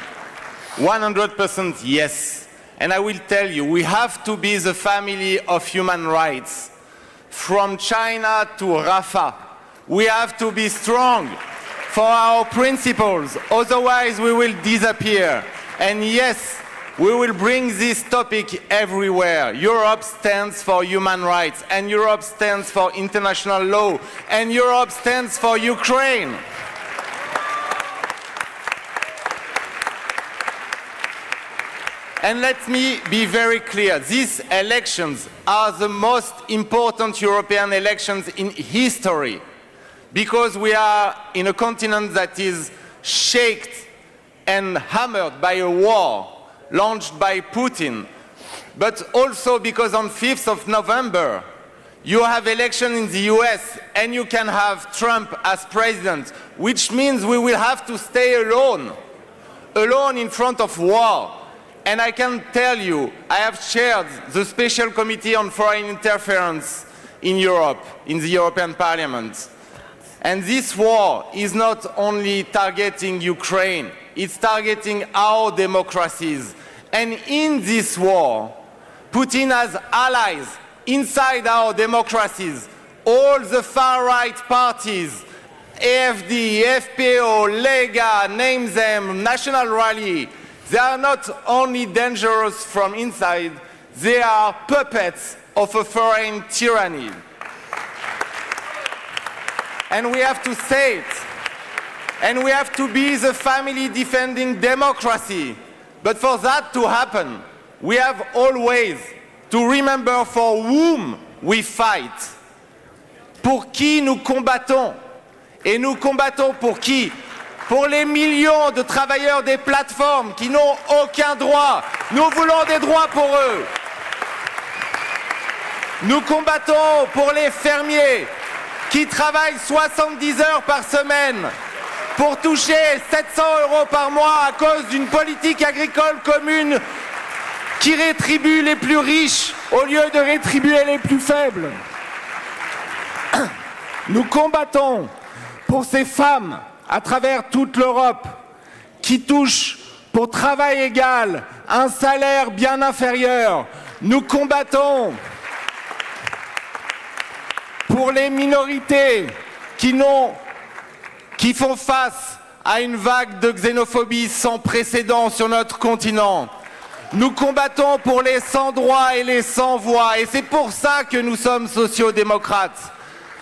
100% yes. And I will tell you, we have to be the family of human rights. From China to Rafah, we have to be strong. for our principles, otherwise we will disappear. And yes, we will bring this topic everywhere. Europe stands for human rights, and Europe stands for international law, and Europe stands for Ukraine. And let me be very clear, these elections are the most important European elections in history, because we are in a continent that is shaken and hammered by a war launched by Putin, but also because on 5th of November, you have election in the US and you can have Trump as president, which means we will have to stay alone in front of war. And I can tell you, I have chaired the Special Committee on Foreign Interference in Europe, in the European Parliament. And this war is not only targeting Ukraine, it's targeting our democracies. And in this war, Putin has allies inside our democracies. All the far-right parties, AfD, FPO, Lega, name them, National Rally, they are not only dangerous from inside, they are puppets of a foreign tyranny. And we have to say it. And we have to be the family defending democracy. But for that to happen, we have always to remember for whom we fight. Pour qui nous combattons. Et nous combattons pour qui? Pour les millions de travailleurs des plateformes qui n'ont aucun droit. Nous voulons des droits pour eux. Nous combattons pour les fermiers qui travaillent 70 heures par semaine pour toucher 700 € par mois à cause d'une politique agricole commune qui rétribue les plus riches au lieu de rétribuer les plus faibles. Nous combattons pour ces femmes à travers toute l'Europe qui touchent pour travail égal un salaire bien inférieur. Nous combattons pour les minorités qui font face à une vague de xénophobie sans précédent sur notre continent. Nous combattons pour les sans-droits et les sans-voix, et c'est pour ça que nous sommes sociaux-démocrates.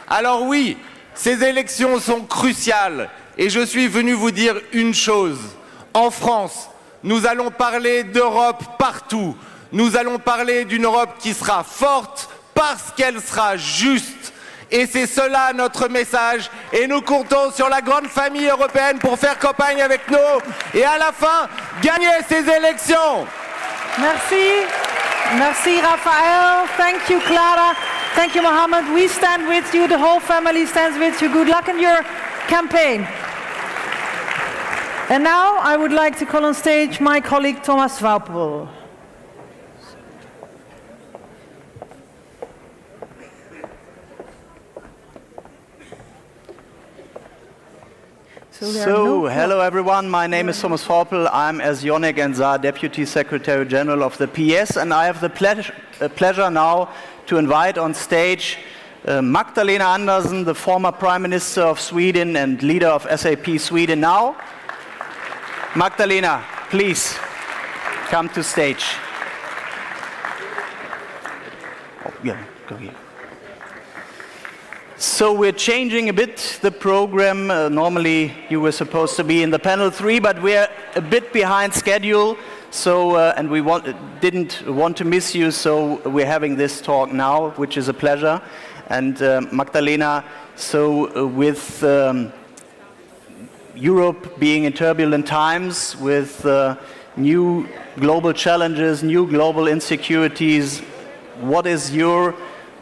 Alors oui, ces élections sont cruciales, et je suis venu vous dire une chose. En France, nous allons parler d'Europe partout. Nous allons parler d'une Europe qui sera forte parce qu'elle sera juste. Et c'est cela notre message. Et nous comptons sur la grande famille européenne pour faire campagne avec nous et à la fin, gagner ces élections. Merci. Merci, Raphael. Thank you, Clara. Thank you, Mohammed. We stand with you. The whole family stands with you. Good luck in your campaign. And now I would like to call on stage my colleague Thomas Vaupel. Hello everyone, my name is Thomas Vaupel. I'm as Jonnek and Saar Deputy Secretary General of the PES, and I have the pleasure now to invite on stage Magdalena Andersson, the former Prime Minister of Sweden and leader of SAP Sweden now. Magdalena, please come to stage. Oh, yeah, go here. So we're changing a bit the program. Normally you were supposed to be in the panel 3, but we're a bit behind schedule. So and we didn't want to miss you, so we're having this talk now, which is a pleasure. And Magdalena, so with Europe being in turbulent times, with new global challenges, new global insecurities, what is your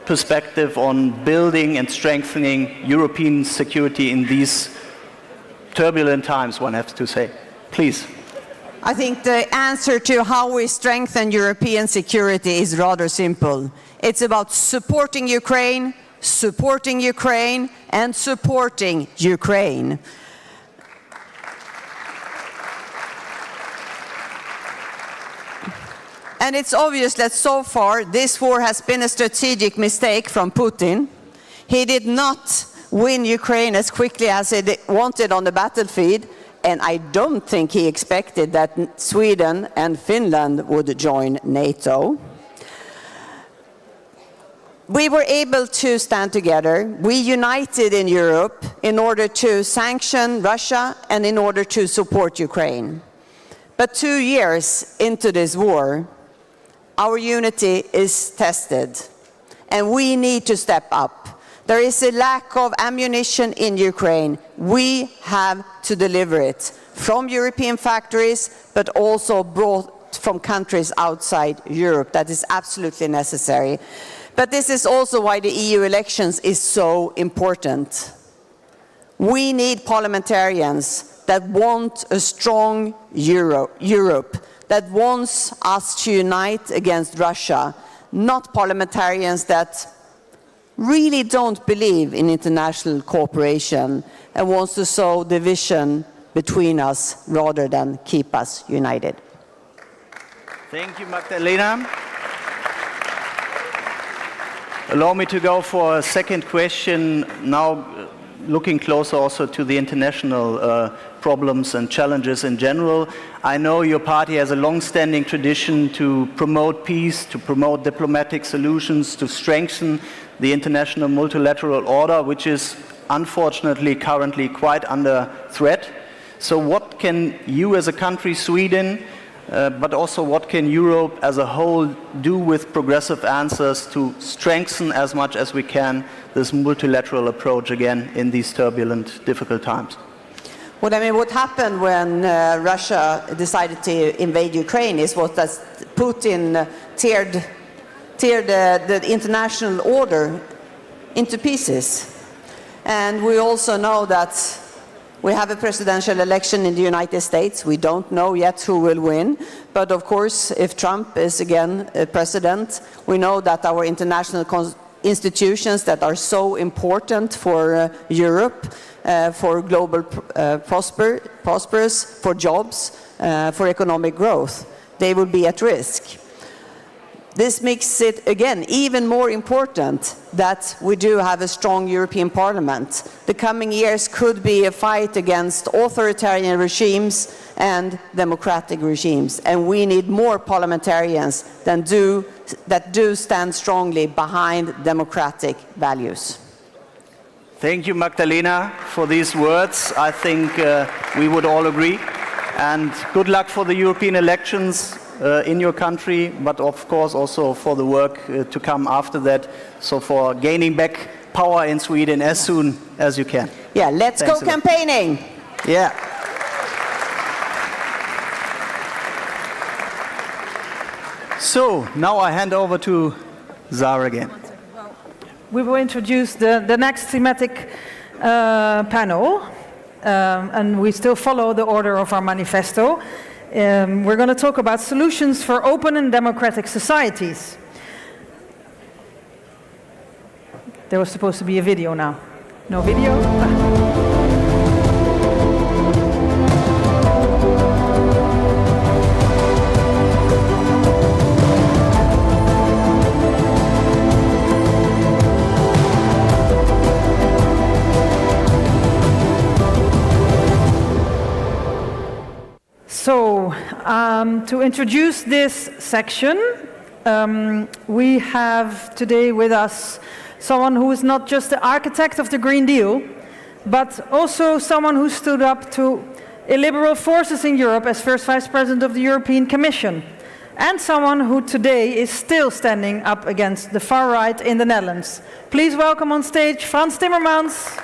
perspective on building and strengthening European security in these turbulent times, one has to say? Please. I think the answer to how we strengthen European security is rather simple. It's about supporting Ukraine, and supporting Ukraine. And it's obvious that so far this war has been a strategic mistake from Putin. He did not win Ukraine as quickly as it wanted on the battlefield, and I don't think he expected that Sweden and Finland would join NATO. We were able to stand together. We united in Europe in order to sanction Russia and in order to support Ukraine. But 2 years into this war, our unity is tested, and we need to step up. There is a lack of ammunition in Ukraine. We have to deliver it from European factories, but also brought from countries outside Europe. That is absolutely necessary. But this is also why the EU elections is so important. We need parliamentarians that want a strong Europe, that wants us to unite against Russia, not parliamentarians that really don't believe in international cooperation and wants to sow division between us rather than keep us united. Thank you, Magdalena. Allow me to go for a second question, now looking closer also to the international problems and challenges in general. I know your party has a long-standing tradition to promote peace, to promote diplomatic solutions, to strengthen the international multilateral order, which is unfortunately currently quite under threat. So what can you as a country, Sweden, but also what can Europe as a whole do with progressive answers to strengthen as much as we can this multilateral approach again in these turbulent, difficult times? Well, I mean, what happened when Russia decided to invade Ukraine was that Putin teared the international order into pieces. And we also know that we have a presidential election in the United States. We don't know yet who will win. But of course, if Trump is again president, we know that our international institutions that are so important for Europe, for global prosperous, for jobs, for economic growth, they will be at risk. This makes it, again, even more important that we do have a strong European Parliament. The coming years could be a fight against authoritarian regimes and democratic regimes, and we need more parliamentarians that do stand strongly behind democratic values. Thank you, Magdalena, for these words. I think we would all agree. And good luck for the European elections in your country, but of course also for the work to come after that, so for gaining back power in Sweden as soon as you can. Yeah, let's go campaigning. Yeah. So now I hand over to Zara again. We will introduce the next thematic panel, and we still follow the order of our manifesto. We're going to talk about solutions for open and democratic societies. There was supposed to be a video now. No video? So, to introduce this section, we have today with us someone who is not just the architect of the Green Deal, but also someone who stood up to illiberal forces in Europe as first Vice President of the European Commission, and someone who today is still standing up against the far right in the Netherlands. Please welcome on stage Frans Timmermans.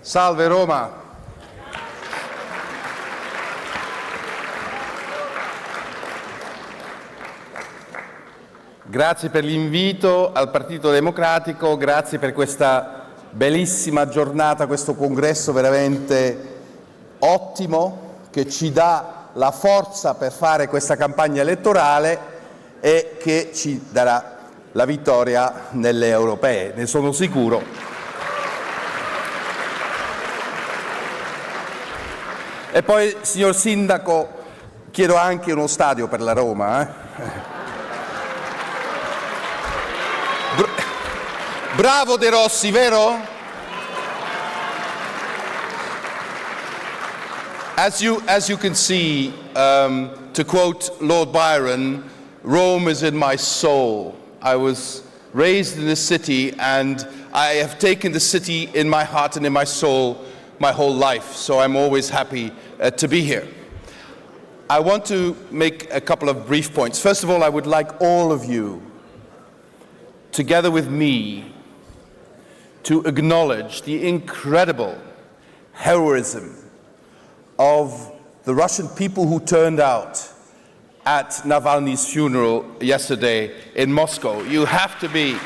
Salve Roma! Grazie per l'invito al Partito Democratico, grazie per questa bellissima giornata, questo congresso veramente ottimo che ci dà la forza per fare questa campagna elettorale e che ci darà la vittoria nelle europee, ne sono sicuro. E poi, signor Sindaco, chiedo anche uno stadio per la Roma. Bravo De Rossi, vero? As you can see, to quote Lord Byron, Rome is in my soul. I was raised in this city and I have taken the city in my heart and in my soul my whole life, so I'm always happy to be here. I want to make a couple of brief points. First of all, I would like all of you, together with me, to acknowledge the incredible heroism of the Russian people who turned out at Navalny's funeral yesterday in Moscow. You have to be.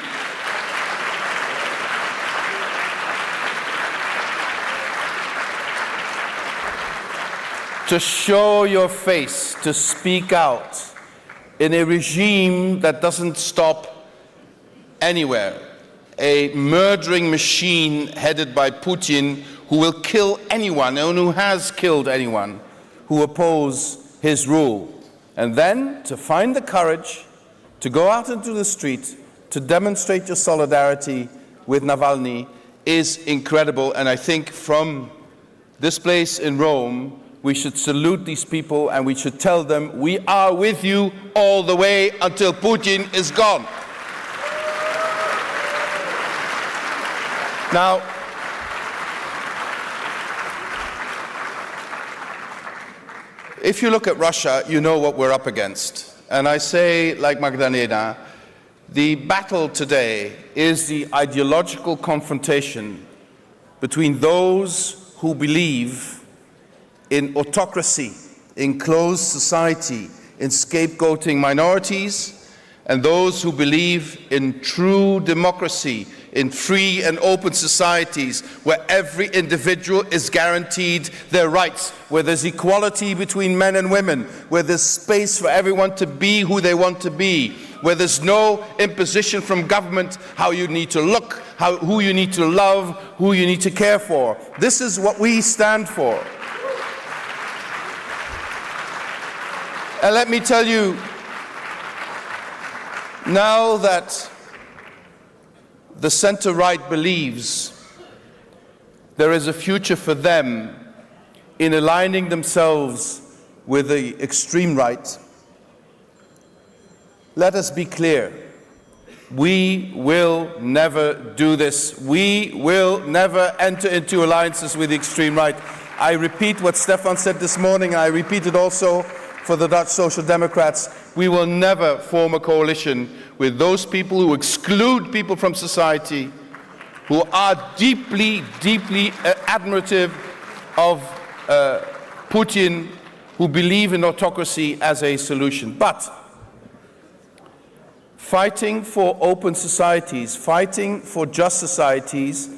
To show your face, to speak out in a regime that doesn't stop anywhere. A murdering machine headed by Putin who will kill anyone and who has killed anyone who oppose his rule. And then to find the courage to go out into the street to demonstrate your solidarity with Navalny is incredible. And I think from this place in Rome, we should salute these people and we should tell them, we are with you all the way until Putin is gone. Now, if you look at Russia, you know what we're up against. And I say, like Magdalena, the battle today is the ideological confrontation between those who believe in autocracy, in closed society, in scapegoating minorities, and those who believe in true democracy, in free and open societies where every individual is guaranteed their rights, where there's equality between men and women, where there's space for everyone to be who they want to be, where there's no imposition from government how you need to look, who you need to love, who you need to care for. This is what we stand for. And let me tell you, now that the center-right believes there is a future for them in aligning themselves with the extreme right, let us be clear. We will never do this. We will never enter into alliances with the extreme right. I repeat what Stefan said this morning, and I repeat it also for the Dutch Social Democrats. We will never form a coalition with those people who exclude people from society, who are deeply, deeply admirative of Putin, who believe in autocracy as a solution. But fighting for open societies, fighting for just societies,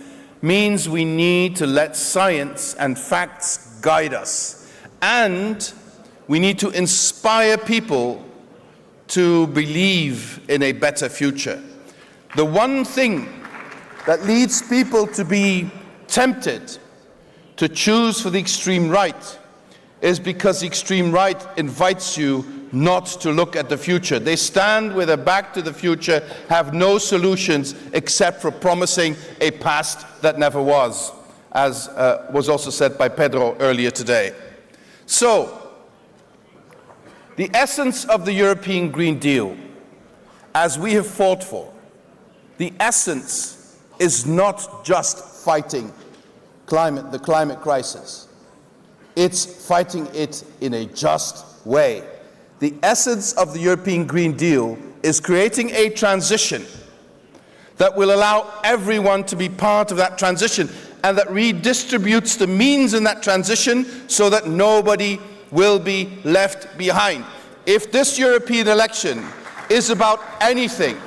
means we need to let science and facts guide us. And we need to inspire people to believe in a better future. The one thing that leads people to be tempted to choose for the extreme right is because the extreme right invites you not to look at the future. They stand with their back to the future, have no solutions except for promising a past that never was, as was also said by Pedro earlier today. So, the essence of the European Green Deal, as we have fought for, the essence is not just fighting the climate crisis. It's fighting it in a just way. The essence of the European Green Deal is creating a transition that will allow everyone to be part of that transition and that redistributes the means in that transition so that nobody will be left behind. If this European election is about anything,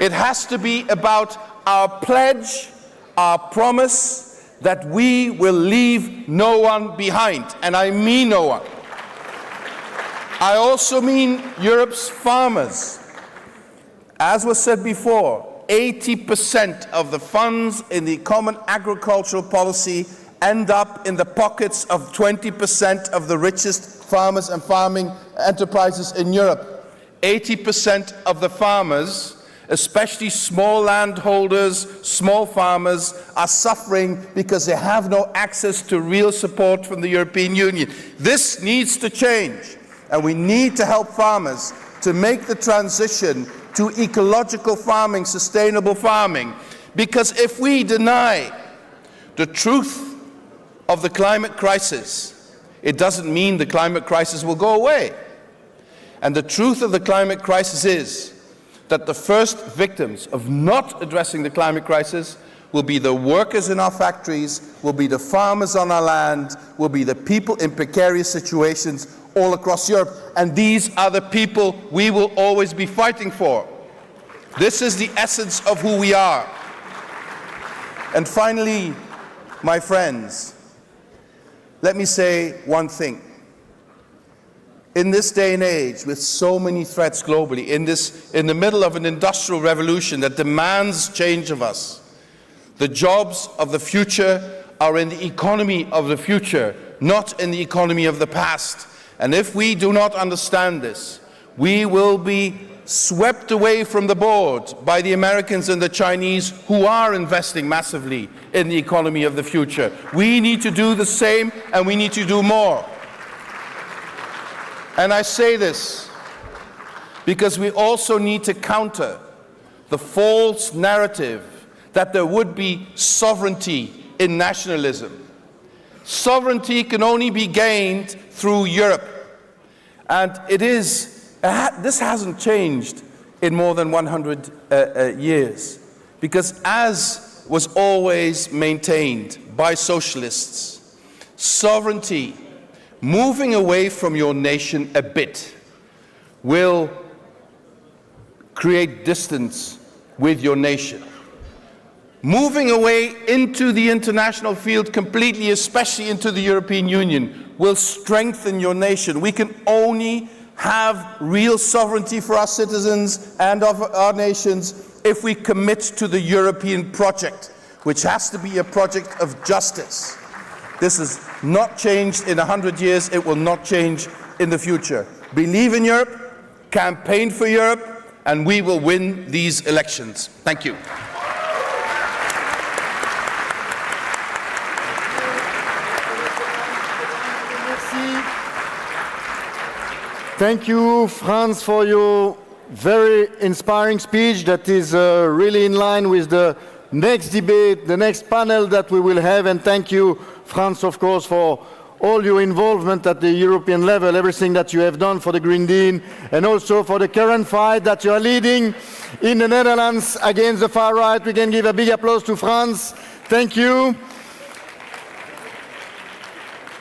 it has to be about our pledge, our promise that we will leave no one behind. And I mean no one. I also mean Europe's farmers. As was said before, 80% of the funds in the common agricultural policy end up in the pockets of 20% of the richest farmers and farming enterprises in Europe. 80% of the farmers, especially small landholders, small farmers, are suffering because they have no access to real support from the European Union. This needs to change, and we need to help farmers to make the transition to ecological farming, sustainable farming. Because if we deny the truth of the climate crisis, it doesn't mean the climate crisis will go away. And the truth of the climate crisis is that the first victims of not addressing the climate crisis will be the workers in our factories, will be the farmers on our land, will be the people in precarious situations all across Europe. And these are the people we will always be fighting for. This is the essence of who we are. And finally, my friends, let me say one thing. In this day and age, with so many threats globally, in the middle of an industrial revolution that demands change of us, the jobs of the future are in the economy of the future, not in the economy of the past. And if we do not understand this, we will be swept away from the board by the Americans and the Chinese, who are investing massively in the economy of the future. We need to do the same, and we need to do more. And I say this because we also need to counter the false narrative that there would be sovereignty in nationalism. Sovereignty can only be gained through Europe. And this hasn't changed in more than 100 years. Because as was always maintained by socialists, sovereignty, moving away from your nation a bit, will create distance with your nation. Moving away into the international field completely, especially into the European Union, will strengthen your nation. We can only have real sovereignty for our citizens and of our nations if we commit to the European project, which has to be a project of justice. This has not changed in 100 years. It will not change in the future. Believe in Europe, campaign for Europe, and we will win these elections. Thank you. Thank you, Franz, for your very inspiring speech that is really in line with the next debate, the next panel that we will have. And thank you, Franz, of course, for all your involvement at the European level, everything that you have done for the Green Deal, and also for the current fight that you are leading in the Netherlands against the far right. We can give a big applause to Franz. Thank you.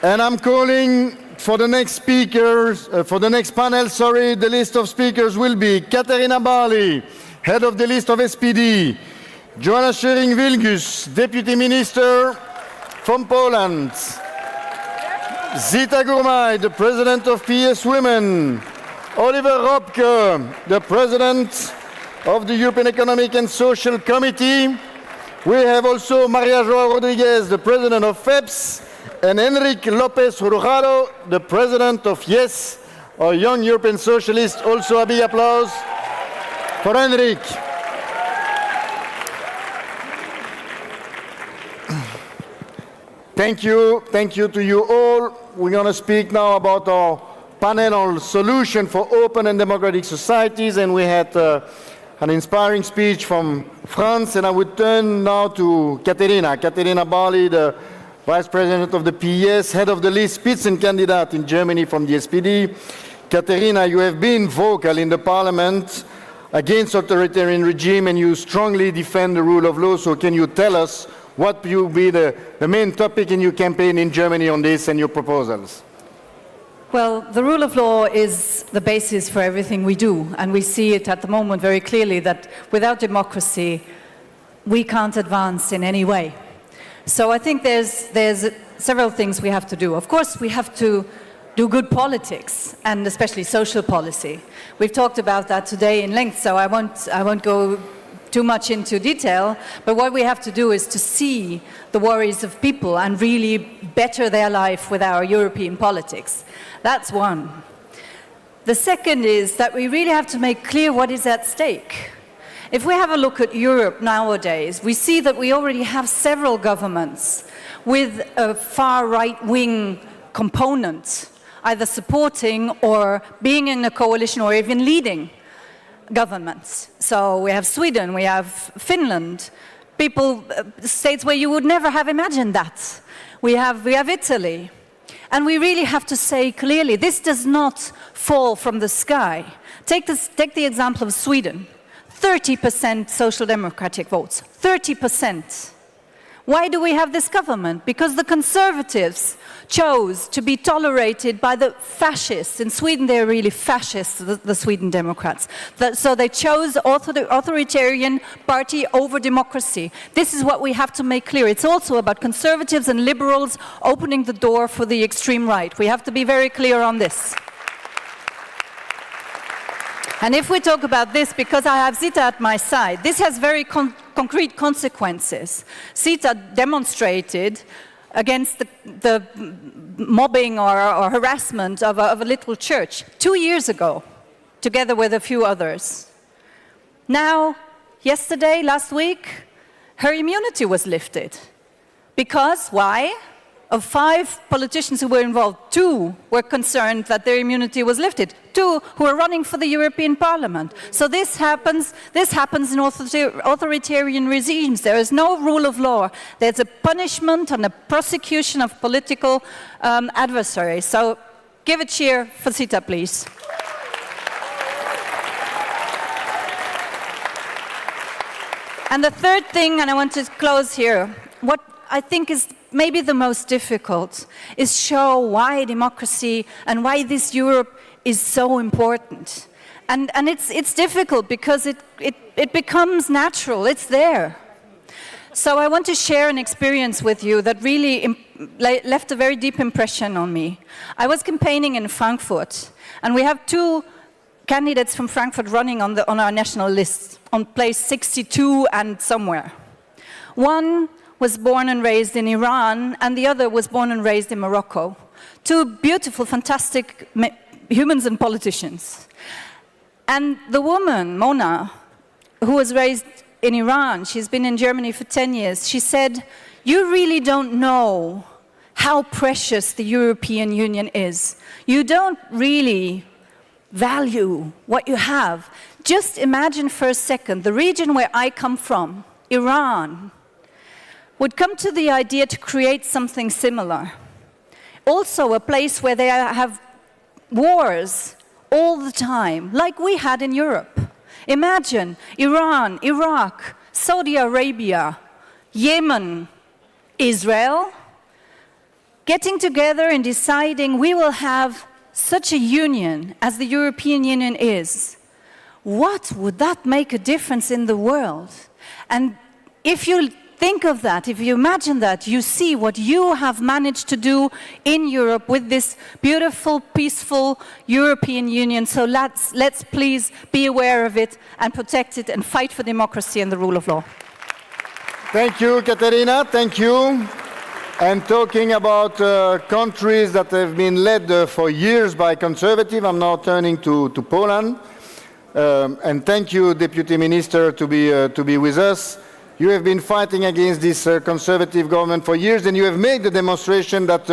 And I'm calling for the next speakers, for the next panel, the list of speakers will be Katarina Barley, head of the list of SPD, Joanna Schering-Wilgus, Deputy Minister from Poland, Zita Gurmai, the President of PES Women, Oliver Robke, the President of the European Economic and Social Committee. We have also Maria Joao Rodriguez, the President of FEPS, and Enrique López Rujaro, the President of YES, our Young European Socialists. Also a big applause for Enrique. Thank you to you all. We're going to speak now about our panel on solution for open and democratic societies, and we had an inspiring speech from Franz, and I would turn now to Katerina Barley, the Vice President of the PES, head of the list Spitzenkandidat in Germany from the SPD. Katerina, you have been vocal in the parliament against authoritarian regime, and you strongly defend the rule of law. So can you tell us what will be the main topic in your campaign in Germany on this and your proposals? Well, the rule of law is the basis for everything we do, and we see it at the moment very clearly that without democracy, we can't advance in any way. So I think there's several things we have to do. Of course, we have to do good politics, and especially social policy. We've talked about that today in length, so I won't go too much into detail, but what we have to do is to see the worries of people and really better their life with our European politics. That's one. The second is that we really have to make clear what is at stake. If we have a look at Europe nowadays, we see that we already have several governments with a far right-wing component, either supporting or being in a coalition or even leading governments. So we have Sweden, we have Finland, states where you would never have imagined that. We have Italy. And we really have to say clearly, this does not fall from the sky. Take the example of Sweden. 30% social democratic votes, 30%. Why do we have this government? Because the conservatives chose to be tolerated by the fascists. In Sweden, they're really fascists, the Sweden Democrats. So they chose authoritarian party over democracy. This is what we have to make clear. It's also about conservatives and liberals opening the door for the extreme right. We have to be very clear on this. And if we talk about this, because I have Zita at my side, this has very concrete consequences. Zita demonstrated against the mobbing or harassment of a little church 2 years ago, together with a few others. Now, yesterday, last week, her immunity was lifted. Because, why? Of 5 politicians who were involved, 2 were concerned that their immunity was lifted. 2 who are running for the European Parliament. So this happens in authoritarian regimes. There is no rule of law. There's a punishment and a prosecution of political adversaries. So give a cheer for Zita, please. And the third thing, and I want to close here, what I think is maybe the most difficult is show why democracy and why this Europe is so important. And it's difficult because it becomes natural, it's there. So I want to share an experience with you that really left a very deep impression on me. I was campaigning in Frankfurt, and we have 2 candidates from Frankfurt running on our national list, on place 62 and somewhere. One was born and raised in Iran, and the other was born and raised in Morocco. 2 beautiful, fantastic humans and politicians. And the woman, Mona, who was raised in Iran, she's been in Germany for 10 years, she said, "You really don't know how precious the European Union is. You don't really value what you have. Just imagine for a second, the region where I come from, Iran, would come to the idea to create something similar. Also a place where they have wars all the time, like we had in Europe. Imagine Iran, Iraq, Saudi Arabia, Yemen, Israel, getting together and deciding we will have such a union as the European Union is. What would that make a difference in the world? And if you think of that, if you imagine that, you see what you have managed to do in Europe with this beautiful, peaceful European Union. So let's please be aware of it and protect it and fight for democracy and the rule of law. Thank you, Katerina. Thank you. And talking about countries that have been led for years by conservatives, I'm now turning to Poland. And thank you, Deputy Minister, to be with us. You have been fighting against this conservative government for years, and you have made the demonstration that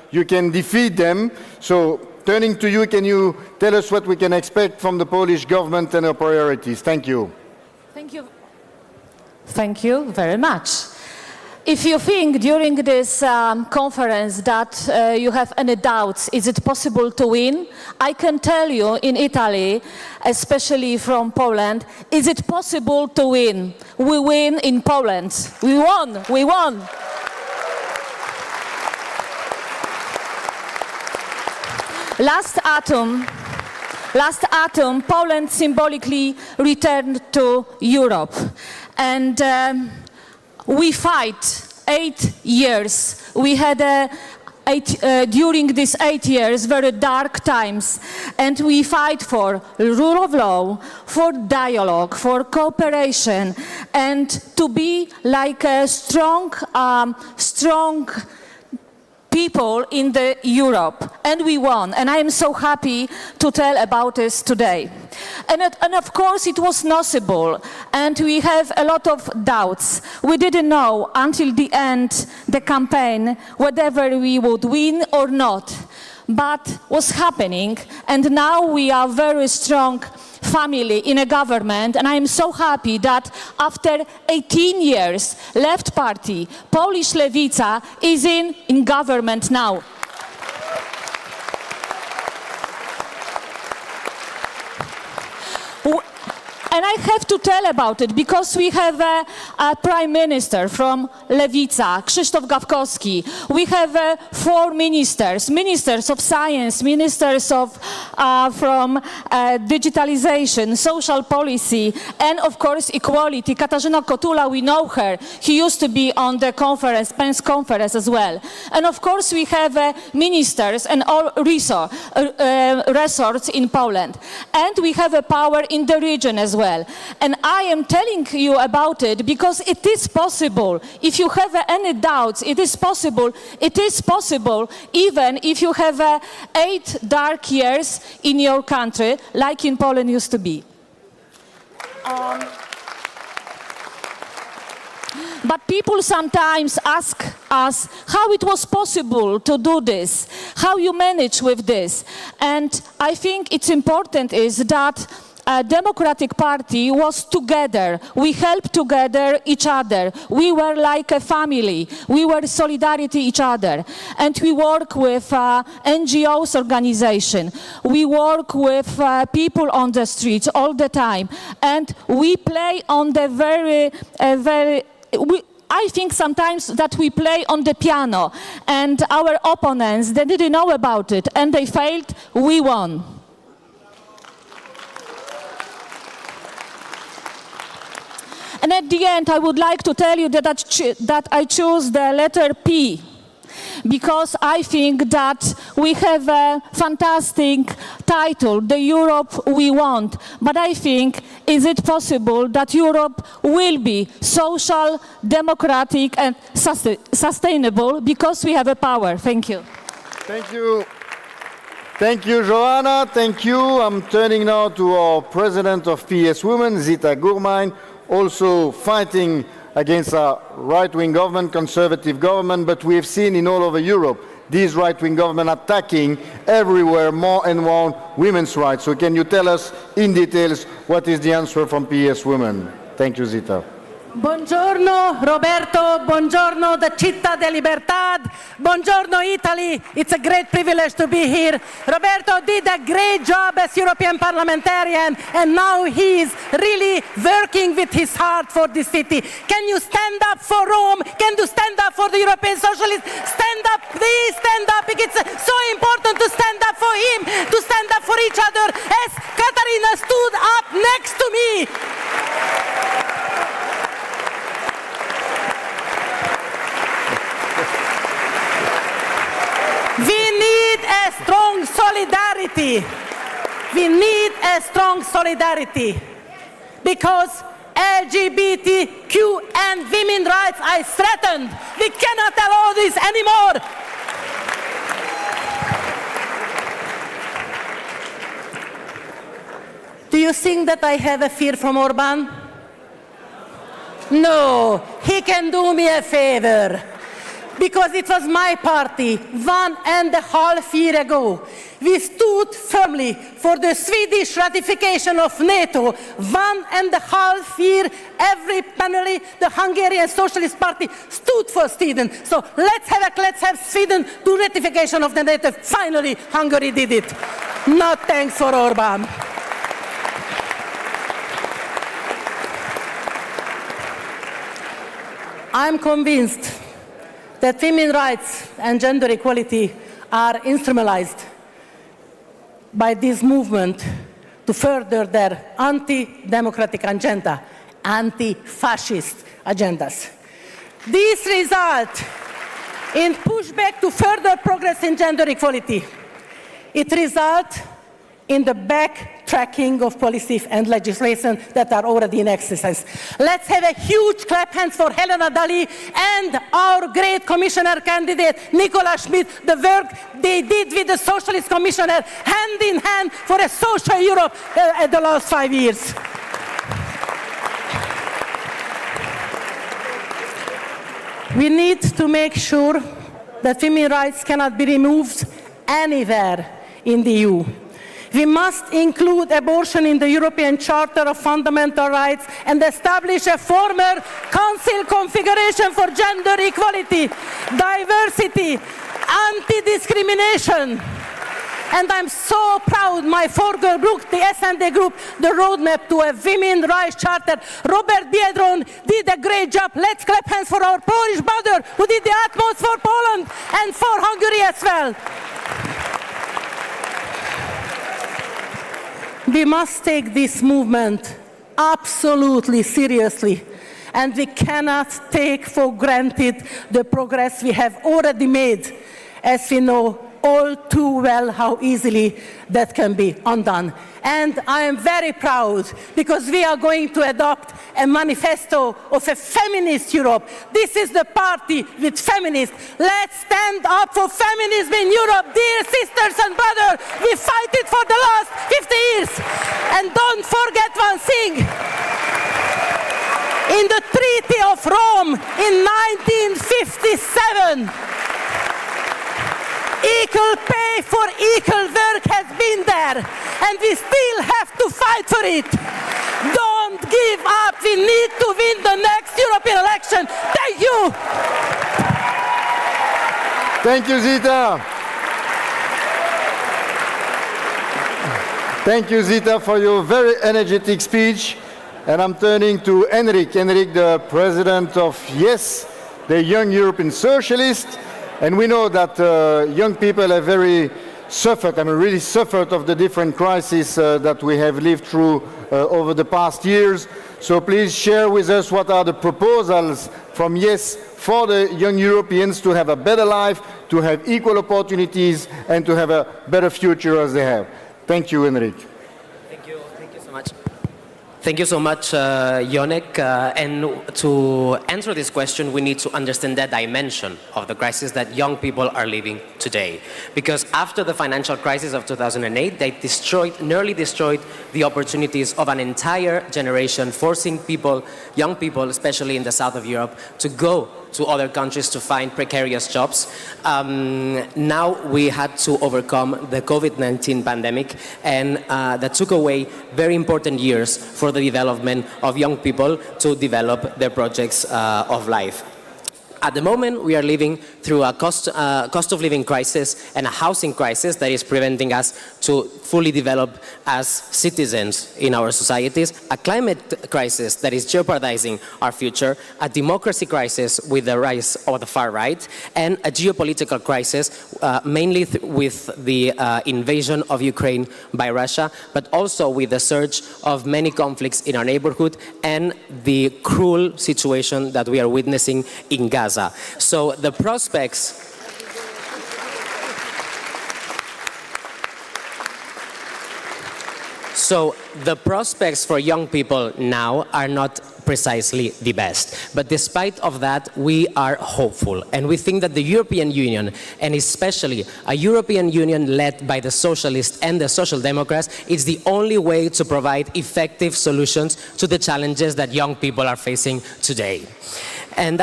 you can defeat them. So, turning to you, can you tell us what we can expect from the Polish government and our priorities? Thank you. Thank you. Thank you very much. If you think during this conference that you have any doubts, is it possible to win? I can tell you in Italy, especially from Poland, is it possible to win? We win in Poland. We won, we won. Last autumn, Poland symbolically returned to Europe. And we fight 8 years. We had during these 8 years, very dark times, and we fight for rule of law, for dialogue, for cooperation, and to be like a strong people in the Europe, and we won, and I am so happy to tell about this today. And of course it was possible, and we have a lot of doubts. We didn't know until the end, the campaign, whether we would win or not, but was happening, and now we are very strong family in a government, and I am so happy that after 18 years, Left Party, Polish Lewica, is in government now. And I have to tell about it because we have a prime minister from Lewica, Krzysztof Gawkowski. We have 4 ministers of science, ministers of from digitalization, social policy, and of course equality. Katarzyna Kotula, we know her. He used to be on the conference, PES conference as well. And of course we have ministers and all resorts in Poland. And we have a power in the region as well. And I am telling you about it because it is possible. If you have any doubts, it is possible. It is possible even if you have 8 dark years in your country, like in Poland used to be. But people sometimes ask us how it was possible to do this, how you manage with this. And I think it's important is that a Democratic Party was together. We helped together each other. We were like a family. We were solidarity each other. And we work with NGOs organization. We work with people on the streets all the time. And we play on the I think sometimes that we play on the piano. And our opponents, they didn't know about it. And they failed. We won. And at the end, I would like to tell you that I choose the letter P, because I think that we have a fantastic title, the Europe we want. But I think, is it possible that Europe will be social, democratic, and sustainable because we have a power? Thank you. Thank you. Thank you, Joanna. Thank you. I'm turning now to our president of PES Women, Zita Gurmai, also fighting against a right-wing government, conservative government, but we have seen in all over Europe these right-wing government attacking everywhere more and more women's rights. So can you tell us in details what is the answer from PES Women? Thank you, Zita. Buongiorno Roberto, buongiorno the Città de Libertad, buongiorno Italy. It's a great privilege to be here. Roberto did a great job as European parliamentarian and now he is really working with his heart for this city. Can you stand up for Rome? Can you stand up for the European Socialists? Stand up, please stand up. It's so important to stand up for him, to stand up for each other as Katarina stood up next to me. We need a strong solidarity. We need a strong solidarity because LGBTQ and women's rights are threatened. We cannot allow this anymore. Do you think that I have a fear from Orban? No, he can do me a favor. Because it was my party 1.5 years ago. We stood firmly for the Swedish ratification of NATO. 1.5 years, every panel, the Hungarian Socialist Party stood for Sweden. So let's have Sweden do ratification of the NATO. Finally, Hungary did it. No thanks for Orban. I'm convinced that women's rights and gender equality are instrumentalized by this movement to further their anti-democratic agenda, anti-fascist agendas. This result in pushback to further progress in gender equality. It results in the backtracking of policy and legislation that are already in exercise. Let's have a huge clap hands for Helena Dalli and our great commissioner candidate, Nicola Schmidt, the work they did with the Socialist Commissioner, hand in hand for a social Europe at the last 5 years. We need to make sure that women's rights cannot be removed anywhere in the EU. We must include abortion in the European Charter of Fundamental Rights and establish a formal council configuration for gender equality, diversity, anti-discrimination. And I'm so proud my former group, the S&D group, the roadmap to a women's rights charter. Robert Biedron did a great job. Let's clap hands for our Polish brother who did the utmost for Poland and for Hungary as well. We must take this movement absolutely seriously, and we cannot take for granted the progress we have already made, as we know all too well how easily that can be undone. And I am very proud because we are going to adopt a manifesto of a feminist Europe. This is the party with feminists. Let's stand up for feminism in Europe. Dear sisters and brothers, we fight it for the last 50 years. And don't forget one thing. In the Treaty of Rome in 1957, equal pay for equal work has been there, and we still have to fight for it. Don't give up. We need to win the next European election. Thank you. Thank you, Zita. Thank you, Zita, for your very energetic speech. And I'm turning to Henrik. Henrik, the president of YES, the Young European Socialists. And we know that young people have really suffered of the different crises that we have lived through over the past years. So please share with us what are the proposals from YES for the young Europeans to have a better life, to have equal opportunities, and to have a better future as they have. Thank you, Henrik. Thank you so much. Thank you so much, Yonek. And to answer this question, we need to understand that dimension of the crisis that young people are living today. Because after the financial crisis of 2008, they nearly destroyed the opportunities of an entire generation, forcing young people, especially in the south of Europe, to go to other countries to find precarious jobs. Now we had to overcome the COVID-19 pandemic, and that took away very important years for the development of young people to develop their projects of life. At the moment, we are living through a cost of living crisis and a housing crisis that is preventing us to fully develop as citizens in our societies, a climate crisis that is jeopardizing our future, a democracy crisis with the rise of the far right, and a geopolitical crisis, mainly with the invasion of Ukraine by Russia, but also with the surge of many conflicts in our neighborhood and the cruel situation that we are witnessing in Gaza. So the prospects for young people now are not precisely the best. But despite of that, we are hopeful. And we think that the European Union, and especially a European Union led by the Socialists and the Social Democrats, is the only way to provide effective solutions to the challenges that young people are facing today. And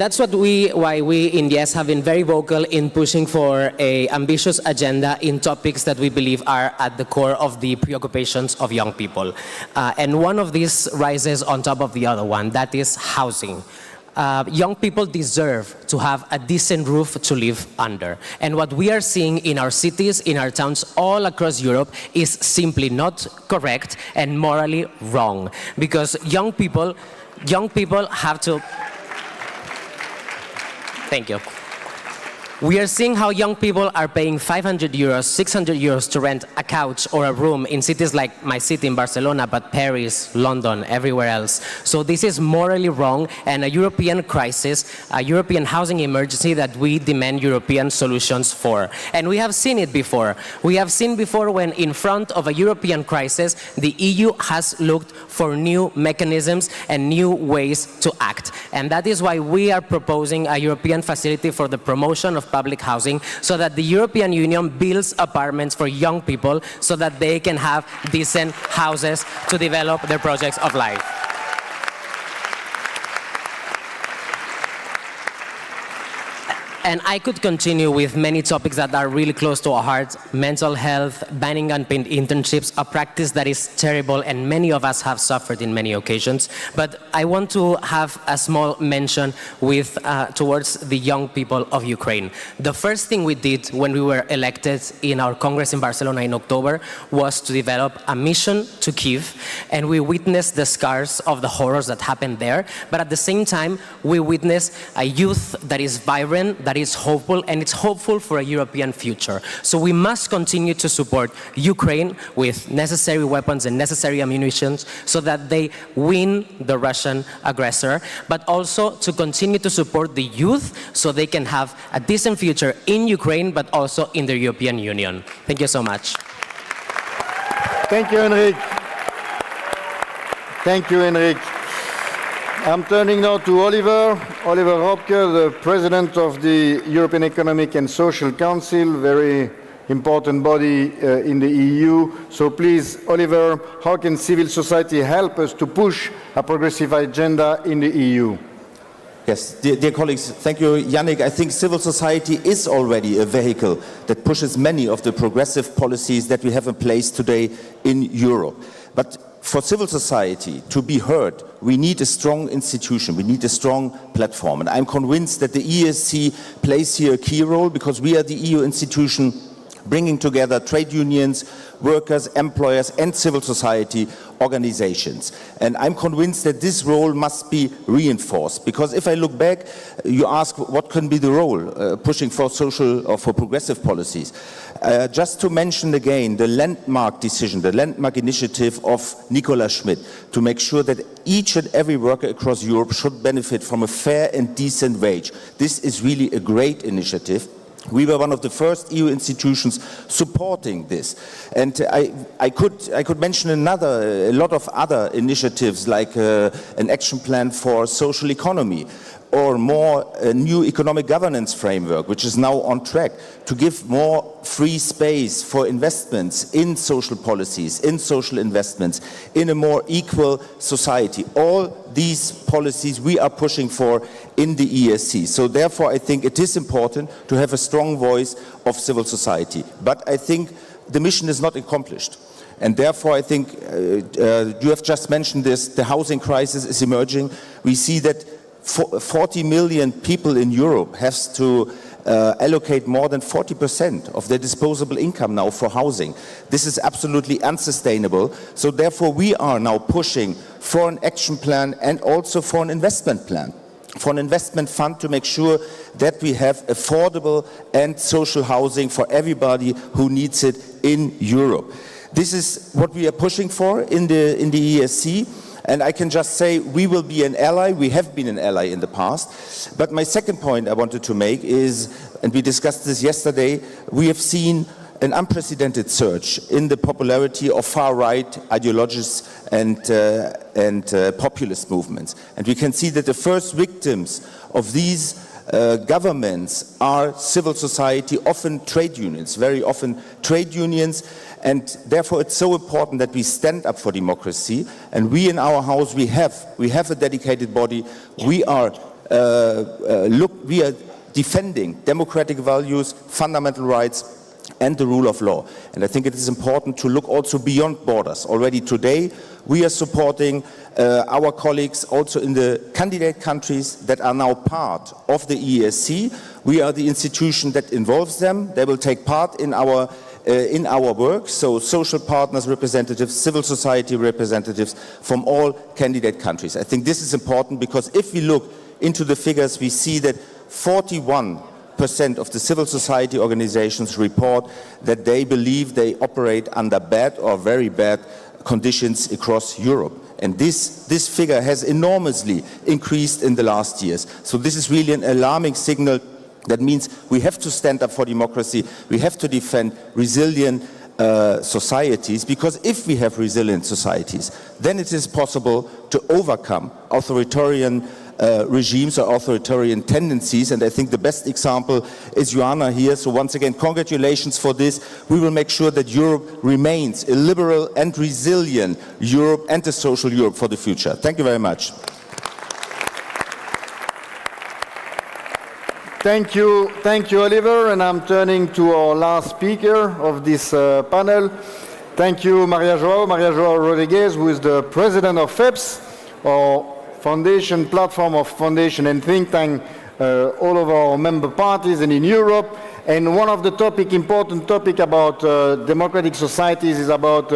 that's why we in YES have been very vocal in pushing for an ambitious agenda in topics that we believe are at the core of the preoccupations of young people. And one of these rises on top of the other one, that is housing. Young people deserve to have a decent roof to live under. And what we are seeing in our cities, in our towns all across Europe is simply not correct and morally wrong. Because young people have to... Thank you. We are seeing how young people are paying 500 euros, 600 euros to rent a couch or a room in cities like my city in Barcelona, but Paris, London, everywhere else. So this is morally wrong and a European crisis, a European housing emergency that we demand European solutions for. And we have seen it before. We have seen before when in front of a European crisis, the EU has looked for new mechanisms and new ways to act. And that is why we are proposing a European facility for the promotion of public housing, so that the European Union builds apartments for young people so that they can have decent houses to develop their projects of life. And I could continue with many topics that are really close to our hearts: mental health, banning unpaid internships, a practice that is terrible and many of us have suffered in many occasions. But I want to have a small mention with, towards the young people of Ukraine. The first thing we did when we were elected in our Congress in Barcelona in October was to develop a mission to Kyiv, and we witnessed the scars of the horrors that happened there. But at the same time, we witnessed a youth that is vibrant, that is hopeful, and it's hopeful for a European future. So we must continue to support Ukraine with necessary weapons and necessary ammunition so that they win the Russian aggressor, but also to continue to support the youth so they can have a decent future in Ukraine, but also in the European Union. Thank you so much. Thank you, Enrique. Thank you, Enrique. I'm turning now to Oliver Robke, the President of the European Economic and Social Council, very important body in the EU. So please, Oliver, how can civil society help us to push a progressive agenda in the EU? Yes, dear colleagues, thank you, Yannick. I think civil society is already a vehicle that pushes many of the progressive policies that we have in place today in Europe. But for civil society to be heard, we need a strong institution, we need a strong platform. And I'm convinced that the ESC plays here a key role, because we are the EU institution bringing together trade unions, workers, employers, and civil society organizations. And I'm convinced that this role must be reinforced, because if I look back, you ask what can be the role pushing for social or for progressive policies. Just to mention again the landmark decision, the landmark initiative of Nicola Schmidt, to make sure that each and every worker across Europe should benefit from a fair and decent wage. This is really a great initiative. We were one of the first EU institutions supporting this. And I could mention a lot of other initiatives, like an action plan for social economy, or more a new economic governance framework, which is now on track to give more free space for investments in social policies, in social investments, in a more equal society. All these policies we are pushing for in the ESC. So therefore I think it is important to have a strong voice of civil society. But I think the mission is not accomplished. And therefore I think, you have just mentioned this, the housing crisis is emerging. We see that 40 million people in Europe have to allocate more than 40% of their disposable income now for housing. This is absolutely unsustainable. So therefore we are now pushing for an action plan and also for an investment plan, for an investment fund to make sure that we have affordable and social housing for everybody who needs it in Europe. This is what we are pushing for in the ESC. And I can just say we will be an ally. We have been an ally in the past. But my second point I wanted to make is, and we discussed this yesterday, we have seen an unprecedented surge in the popularity of far-right ideologies and populist movements. And we can see that the first victims of these governments are civil society, often trade unions, very often trade unions. And therefore it's so important that we stand up for democracy. And we in our house, we have a dedicated body. We are defending democratic values, fundamental rights, and the rule of law. And I think it is important to look also beyond borders. Already today, we are supporting our colleagues also in the candidate countries that are now part of the ESC. We are the institution that involves them. They will take part in our work, so social partners representatives, civil society representatives from all candidate countries. I think this is important, because if we look into the figures, we see that 41% 85% of the civil society organizations report that they believe they operate under bad or very bad conditions across Europe. And this figure has enormously increased in the last years. So this is really an alarming signal. That means we have to stand up for democracy. We have to defend resilient societies, because if we have resilient societies, then it is possible to overcome authoritarian regimes or authoritarian tendencies. And I think the best example is Joanna here. So once again, congratulations for this. We will make sure that Europe remains a liberal and resilient Europe and a social Europe for the future. Thank you very much. Thank you, Oliver, and I'm turning to our last speaker of this panel. Thank you, Maria João Rodrigues, who is the president of FEPS, our foundation platform of foundation and think tank all of our member parties and in Europe. And one of the important topic about democratic societies is about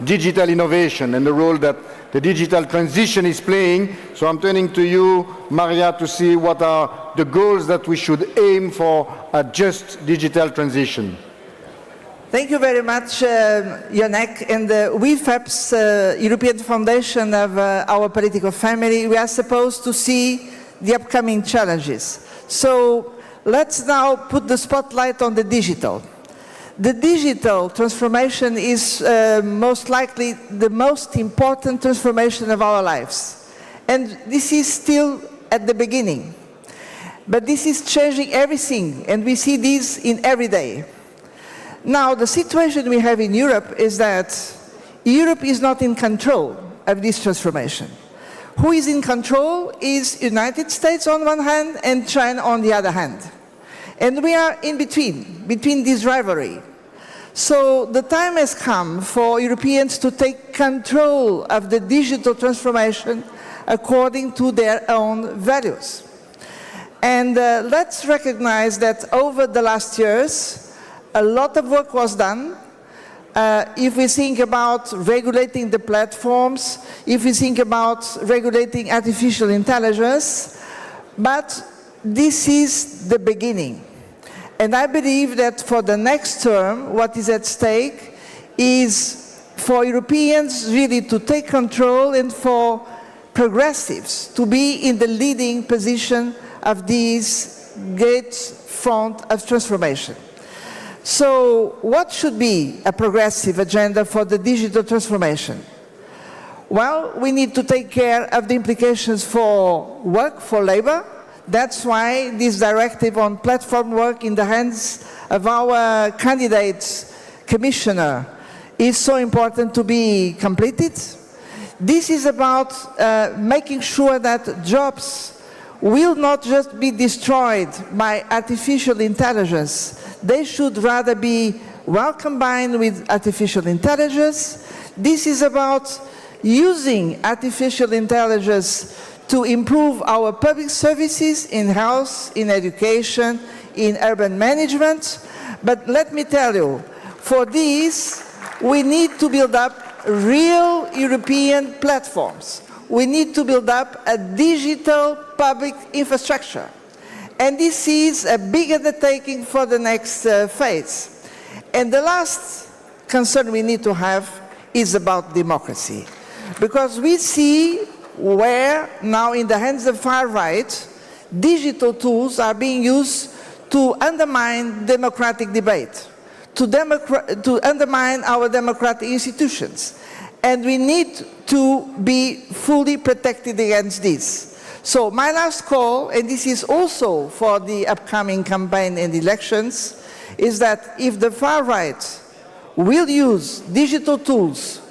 digital innovation and the role that the digital transition is playing. So I'm turning to you, Maria, to see what are the goals that we should aim for a just digital transition. Thank you very much, Yonek. And we, FEPS, European Foundation of our political family, we are supposed to see the upcoming challenges. So let's now put the spotlight on the digital. The digital transformation is most likely the most important transformation of our lives. And this is still at the beginning. But this is changing everything, and we see this in every day. Now, the situation we have in Europe is that Europe is not in control of this transformation. Who is in control is United States on one hand and China on the other hand. And we are in between this rivalry. So the time has come for Europeans to take control of the digital transformation according to their own values. And let's recognize that over the last years, a lot of work was done. If we think about regulating the platforms, if we think about regulating artificial intelligence, but this is the beginning. And I believe that for the next term, what is at stake is for Europeans really to take control and for progressives to be in the leading position of this great front of transformation. So what should be a progressive agenda for the digital transformation? Well, we need to take care of the implications for work, for labor. That's why this directive on platform work in the hands of our candidate commissioner is so important to be completed. This is about making sure that jobs will not just be destroyed by artificial intelligence. They should rather be well combined with artificial intelligence. This is about using artificial intelligence to improve our public services in health, in education, in urban management. But let me tell you, for this, we need to build up real European platforms. We need to build up a digital public infrastructure. And this is a big undertaking for the next phase. And the last concern we need to have is about democracy. Because we see where now in the hands of far right, digital tools are being used to undermine democratic debate, to undermine our democratic institutions. And we need to be fully protected against this. So my last call, and this is also for the upcoming campaign and elections, is that if the far right will use digital tools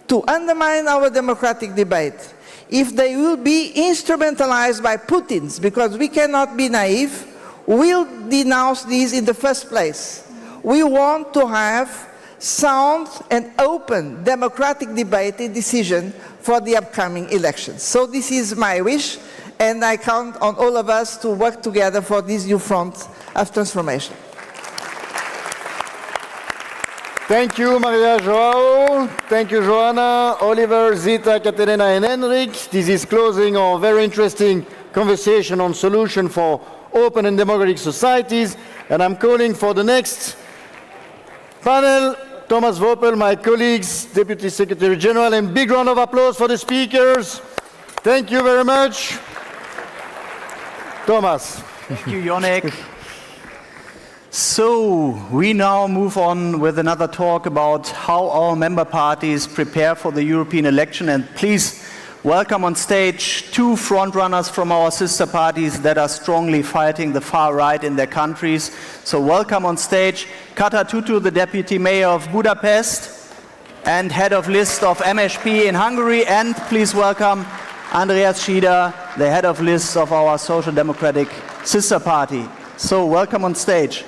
to undermine our democratic debate, if they will be instrumentalized by Putin's, because we cannot be naive, we'll denounce these in the first place. We want to have sound and open democratic debate and decision for the upcoming elections. So this is my wish, and I count on all of us to work together for this new front of transformation. Thank you, Maria João. Thank you, Joanna, Oliver, Zita, Caterina, and Henrik. This is closing our very interesting conversation on solution for open and democratic societies. And I'm calling for the next panel, Thomas Voppel, my colleagues, Deputy Secretary General, and big round of applause for the speakers. Thank you very much. Thomas. Thank you, Jonek. So, we now move on with another talk about how our member parties prepare for the European election. And please welcome on stage two frontrunners from our sister parties that are strongly fighting the far right in their countries. So welcome on stage Kata Tutu, the Deputy Mayor of Budapest and Head of List of MSP in Hungary. And please welcome Andreas Schieder, the Head of List of our Social Democratic sister party. So welcome on stage.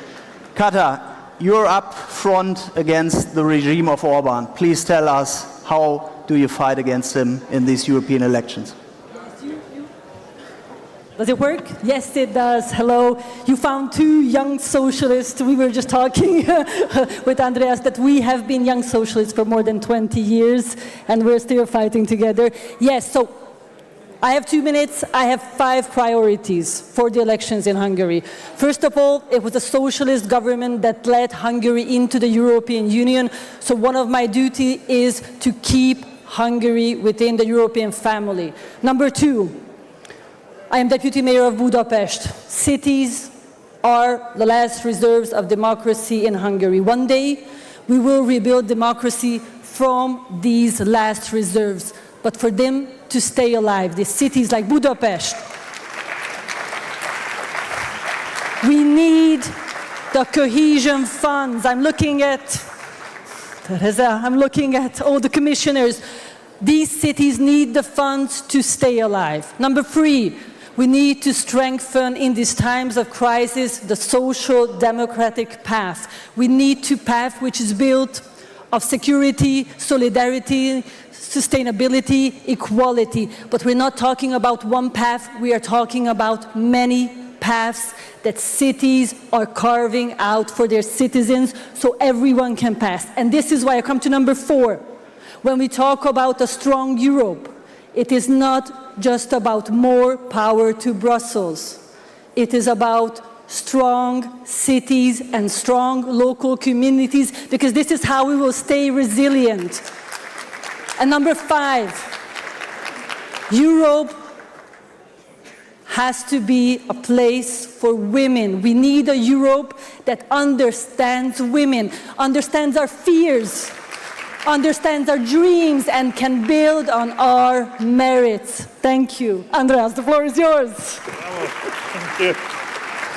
Kata, you're up front against the regime of Orban. Please tell us, how do you fight against him in these European elections? Does it work? Yes, it does. Hello. You found two young socialists. We were just talking with Andreas that we have been young socialists for more than 20 years, and we're still fighting together. Yes, so I have 2 minutes. I have 5 priorities for the elections in Hungary. First of all, it was a socialist government that led Hungary into the European Union. So one of my duties is to keep Hungary within the European family. Number 2, I am Deputy Mayor of Budapest. Cities are the last reserves of democracy in Hungary. One day, we will rebuild democracy from these last reserves. But for them to stay alive, the cities like Budapest, we need the cohesion funds. I'm looking at all the commissioners. These cities need the funds to stay alive. Number 3, we need to strengthen in these times of crisis the social democratic path. We need a path which is built of security, solidarity, sustainability, equality. But we're not talking about one path, we are talking about many paths that cities are carving out for their citizens so everyone can pass. And this is why I come to number 4. When we talk about a strong Europe, it is not just about more power to Brussels. It is about strong cities and strong local communities, because this is how we will stay resilient. And number 5, Europe has to be a place for women. We need a Europe that understands women, understands our fears, understands our dreams, and can build on our merits. Thank you. Andreas, the floor is yours. Thank you.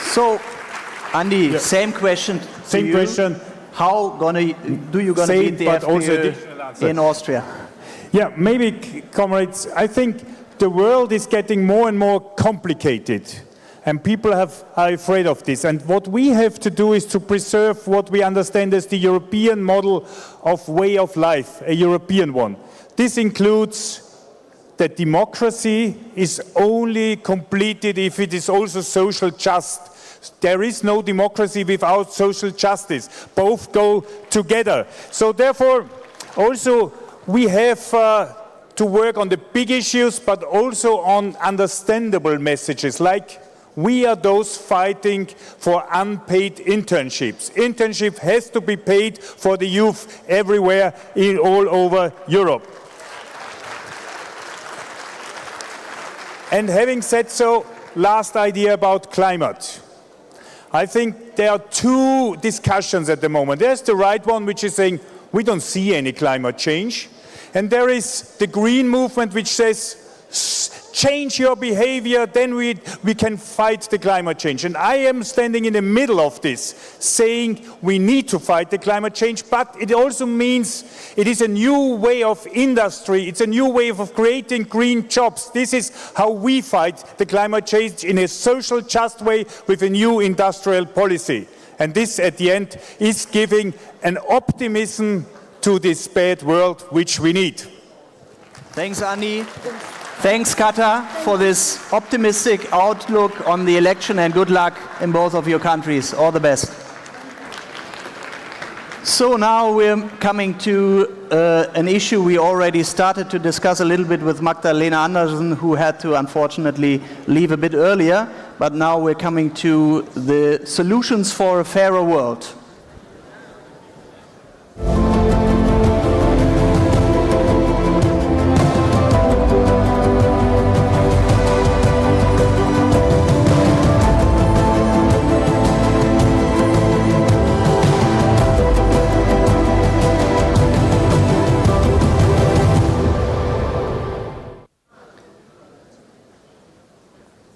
So, Andy, yeah. Same question. Same question. How do you gonna beat the FPÖ in Austria? Yeah, maybe, comrades, I think the world is getting more and more complicated, and people are afraid of this. And what we have to do is to preserve what we understand as the European model of way of life, a European one. This includes that democracy is only completed if it is also social just. There is no democracy without social justice. Both go together. So therefore, also, we have to work on the big issues, but also on understandable messages, like we are those fighting for unpaid internships. Internship has to be paid for the youth everywhere, all over Europe. And having said so, last idea about climate. I think there are 2 discussions at the moment. There's the right one, which is saying we don't see any climate change. And there is the green movement, which says change your behavior, then we can fight the climate change. And I am standing in the middle of this, saying we need to fight the climate change, but it also means it is a new way of industry, it's a new way of creating green jobs. This is how we fight the climate change in a social just way with a new industrial policy. And this, at the end, is giving an optimism to this bad world which we need. Thanks, Andy. Thanks, Kata, for this optimistic outlook on the election, and good luck in both of your countries. All the best. So now we're coming to an issue we already started to discuss a little bit with Magdalena Andersson, who had to unfortunately leave a bit earlier. but now we're coming to the solutions for a fairer world.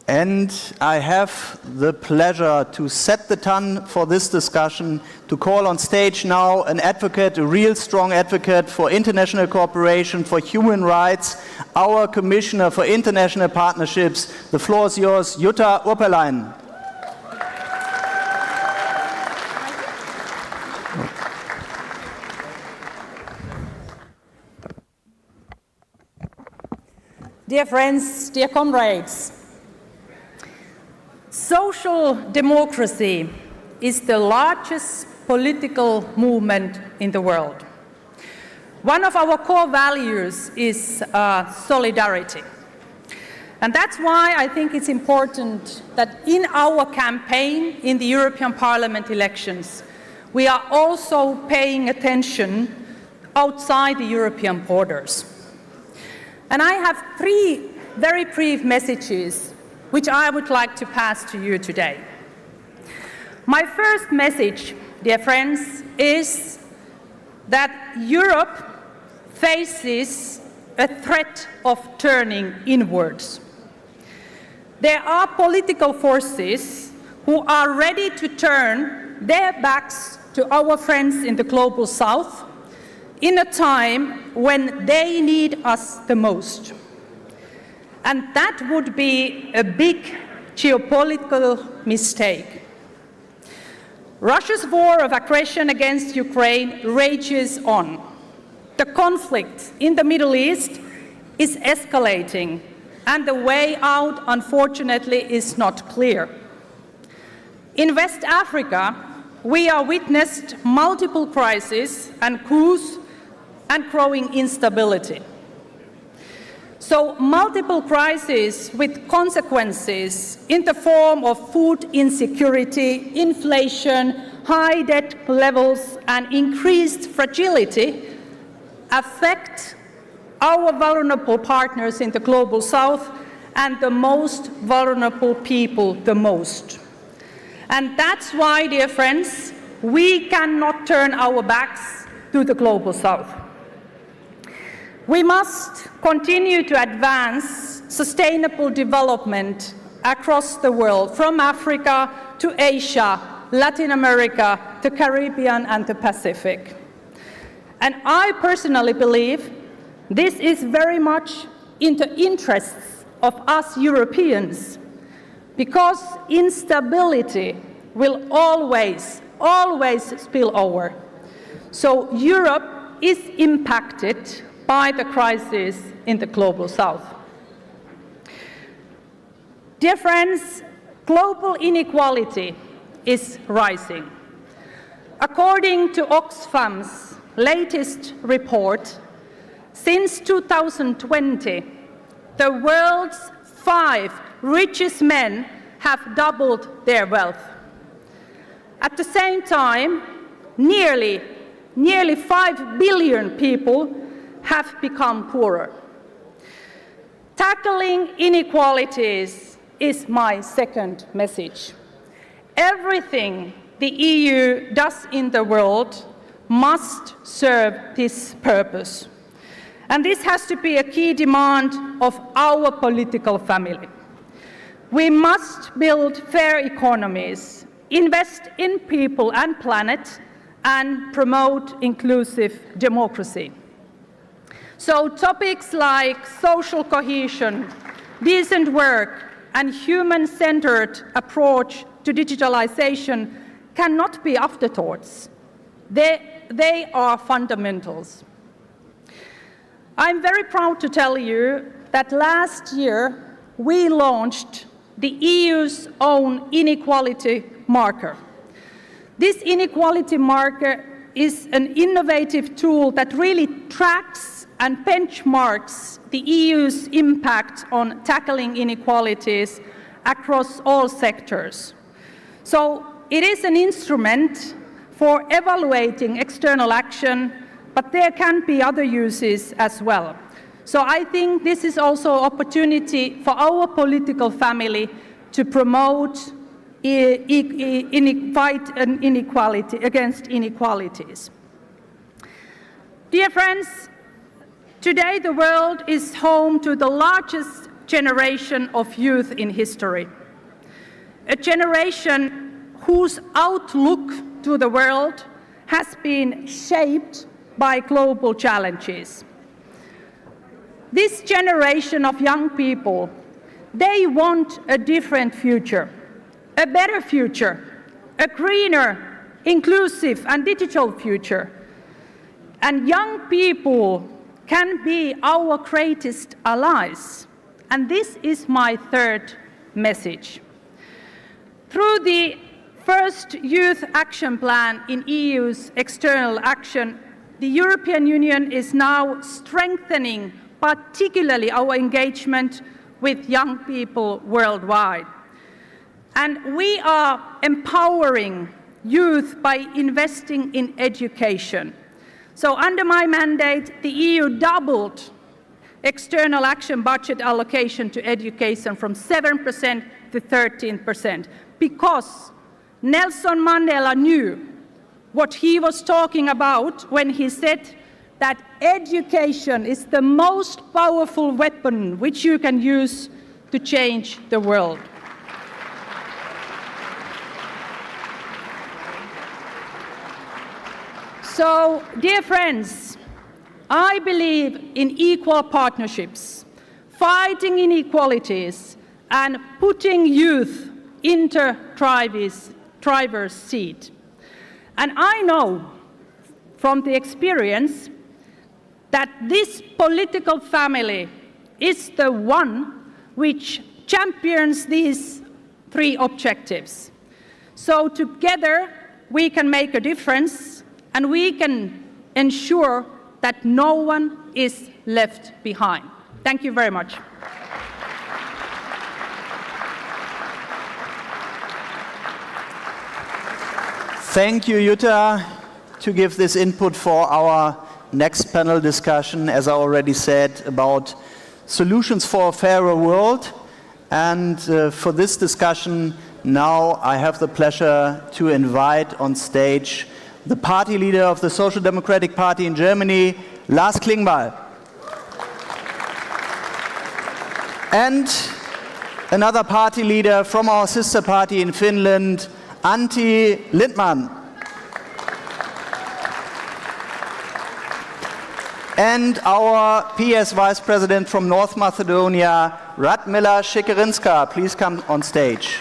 And I have the pleasure to set the tone for this discussion, to call on stage now an advocate, a real strong advocate for international cooperation, for human rights, our Commissioner for International Partnerships. The floor is yours, Jutta Urpilainen. Dear friends, dear comrades, social democracy is the largest political movement in the world. One of our core values is solidarity. And that's why I think it's important that in our campaign in the European Parliament elections, we are also paying attention outside the European borders. And I have three very brief messages which I would like to pass to you today. My first message, dear friends, is that Europe faces a threat of turning inwards. There are political forces who are ready to turn their backs to our friends in the global south in a time when they need us the most. And that would be a big geopolitical mistake. Russia's war of aggression against Ukraine rages on. The conflict in the Middle East is escalating, and the way out, unfortunately, is not clear. In West Africa, we are witnessed multiple crises and coups and growing instability. So multiple crises with consequences in the form of food insecurity, inflation, high debt levels, and increased fragility affect our vulnerable partners in the global south and the most vulnerable people the most. And that's why, dear friends, we cannot turn our backs to the global south. We must continue to advance sustainable development across the world, from Africa to Asia, Latin America, the Caribbean and the Pacific. And I personally believe this is very much in the interests of us Europeans, because instability will always spill over. So Europe is impacted by the crisis in the global south. Dear friends, global inequality is rising. According to Oxfam's latest report, since 2020, the world's 5 richest men have doubled their wealth. At the same time, nearly 5 billion people have become poorer. Tackling inequalities is my second message. Everything the EU does in the world must serve this purpose. And this has to be a key demand of our political family. We must build fair economies, invest in people and planet, and promote inclusive democracy. So topics like social cohesion, decent work, and human-centered approach to digitalization cannot be afterthoughts. They are fundamentals. I'm very proud to tell you that last year we launched the EU's own inequality marker. This inequality marker is an innovative tool that really tracks and benchmarks the EU's impact on tackling inequalities across all sectors. So it is an instrument for evaluating external action, but there can be other uses as well. So I think this is also an opportunity for our political family to promote fight inequality against inequalities. Dear friends, today the world is home to the largest generation of youth in history, a generation whose outlook to the world has been shaped by global challenges. This generation of young people, they want a different future, a better future, a greener, inclusive and digital future. And young people can be our greatest allies. And this is my third message. Through the first Youth Action Plan in EU's external action, the European Union is now strengthening particularly our engagement with young people worldwide. And we are empowering youth by investing in education. So under my mandate, the EU doubled external action budget allocation to education from 7% to 13%, because Nelson Mandela knew what he was talking about when he said that education is the most powerful weapon which you can use to change the world. So, dear friends, I believe in equal partnerships, fighting inequalities, and putting youth into driver's seat. And I know from the experience that this political family is the one which champions these three objectives. So together we can make a difference, and we can ensure that no one is left behind. Thank you very much. Thank you, Jutta, to give this input for our next panel discussion, as I already said, about solutions for a fairer world. And for this discussion, now I have the pleasure to invite on stage the party leader of the Social Democratic Party in Germany, Lars Klingbeil. And another party leader from our sister party in Finland, Antti Lindman. And our PES Vice President from North Macedonia, Radmila Šekerinska. Please come on stage.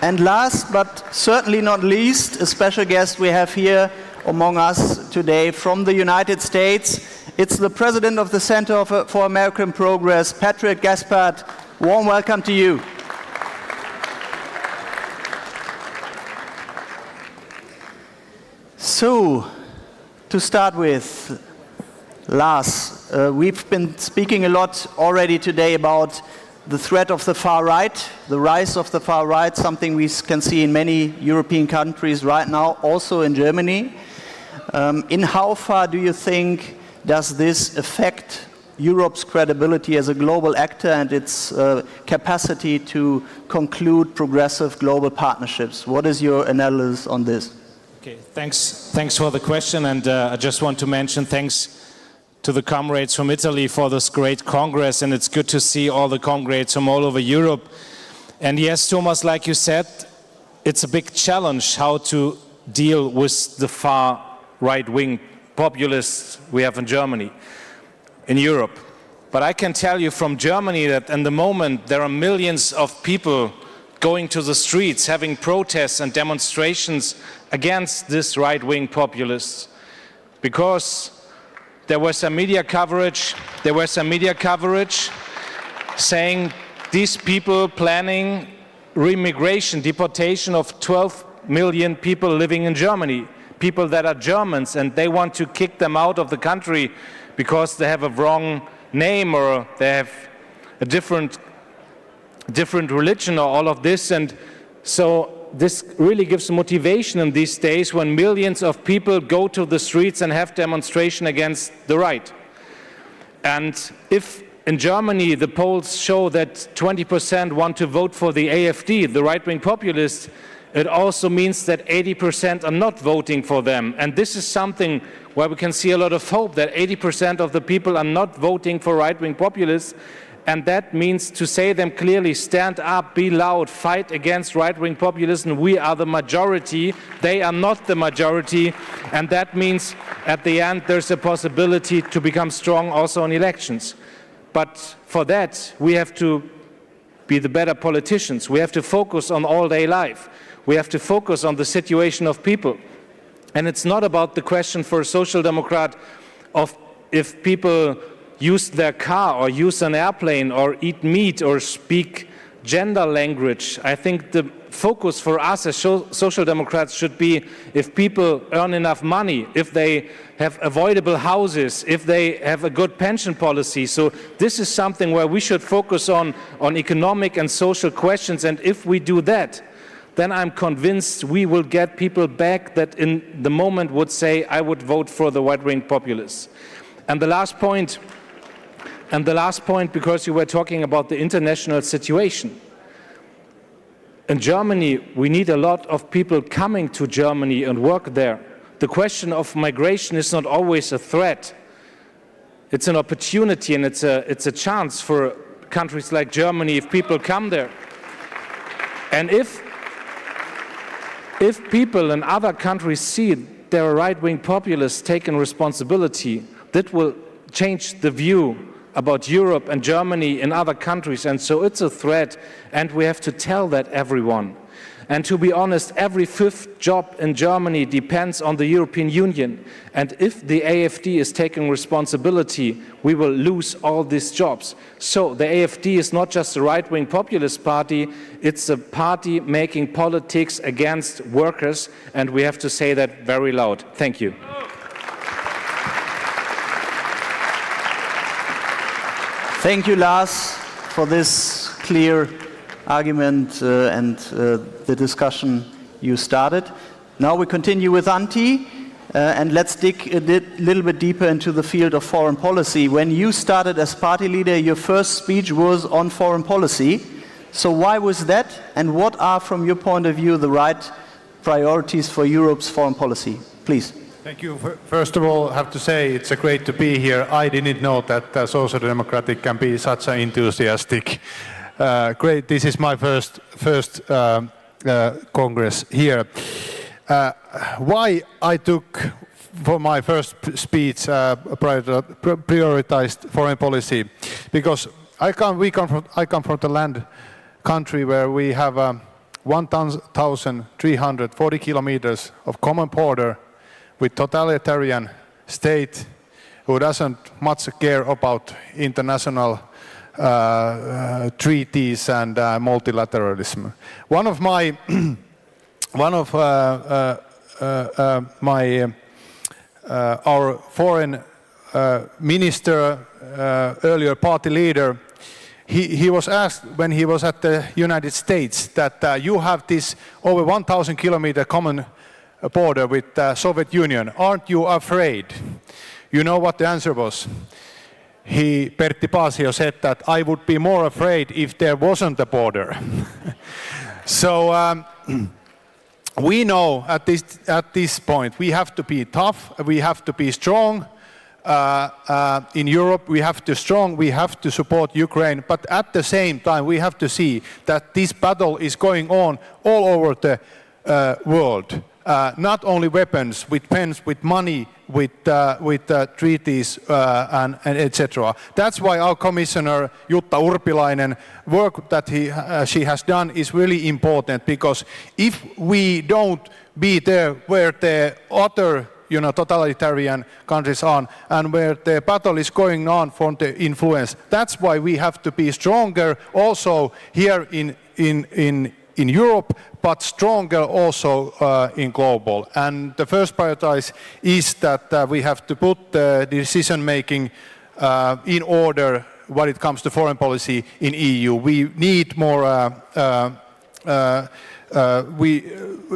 And last but certainly not least, a special guest we have here among us today from the United States. It's the President of the Center for American Progress, Patrick Gaspard. Warm welcome to you. So, to start with, Lars, we've been speaking a lot already today about the threat of the far right, the rise of the far right, something we can see in many European countries right now, also in Germany. In how far do you think does this affect Europe's credibility as a global actor and its capacity to conclude progressive global partnerships? What is your analysis on this? Okay, thanks for the question, and I just want to mention thanks to the comrades from Italy for this great Congress, and it's good to see all the comrades from all over Europe. And yes, Thomas, like you said, it's a big challenge how to deal with the far right-wing populists we have in Germany, in Europe. But I can tell you from Germany that in the moment there are millions of people going to the streets, having protests and demonstrations against this right-wing populists, because there was some media coverage saying these people planning remigration, deportation of 12 million people living in Germany, people that are Germans, and they want to kick them out of the country because they have a wrong name or they have a different different religion or all of this. And so this really gives motivation in these days when millions of people go to the streets and have demonstration against the right. And if in Germany the polls show that 20% want to vote for the AfD, the right-wing populists, it also means that 80% are not voting for them. And this is something where we can see a lot of hope, that 80% of the people are not voting for right-wing populists. And that means to say them clearly, stand up, be loud, fight against right-wing populism. We are the majority, they are not the majority. And that means at the end there's a possibility to become strong also in elections. But for that we have to be the better politicians. We have to focus on all-day life. We have to focus on the situation of people. And it's not about the question for a social democrat of if people use their car or use an airplane or eat meat or speak gender language. I think the focus for us as social democrats should be if people earn enough money, if they have avoidable houses, if they have a good pension policy. So this is something where we should focus on economic and social questions. And if we do that, then I'm convinced we will get people back that in the moment would say, I would vote for the right-wing populists. And the last point, because you were talking about the international situation. In Germany, we need a lot of people coming to Germany and work there. The question of migration is not always a threat. It's an opportunity and it's a chance for countries like Germany if people come there. And if people in other countries see their right-wing populists taking responsibility, that will change the view about Europe and Germany in other countries. And so it's a threat, and we have to tell that everyone. And to be honest, every fifth job in Germany depends on the European Union. And if the AfD is taking responsibility, we will lose all these jobs. So the AfD is not just a right-wing populist party, it's a party making politics against workers, and we have to say that very loud. Thank you. Thank you, Lars, for this clear argument and the discussion you started. Now we continue with Antti, and let's dig a little bit deeper into the field of foreign policy. When you started as party leader, your first speech was on foreign policy. So why was that, and what are, from your point of view, the right priorities for Europe's foreign policy? Please. Thank you. First of all, I have to say it's great to be here. I didn't know that Social Democratic can be such an enthusiastic. Great. This is my first Congress here. Why I took for my first speech prioritized foreign policy? Because I come from the land country where we have 1,340 kilometers of common border with totalitarian state who doesn't much care about international treaties and multilateralism. Our foreign minister, earlier party leader, he was asked when he was at the United States that you have this over 1,000 kilometer common border with the Soviet Union. Aren't you afraid? You know what the answer was? Pertti Paasio said that I would be more afraid if there wasn't a border. So we know at this point we have to be tough, we have to be strong. In Europe we have to support Ukraine, but at the same time we have to see that this battle is going on all over the world. Not only weapons, with pens, with money, with treaties and etc. That's why our Commissioner Jutta Urpilainen work that she has done is really important, because if we don't be there where the other totalitarian countries are and where the battle is going on for the influence, that's why we have to be stronger also here in Europe, but stronger also in global. And the first priority is that we have to put the decision making in order when it comes to foreign policy in EU. We need more. We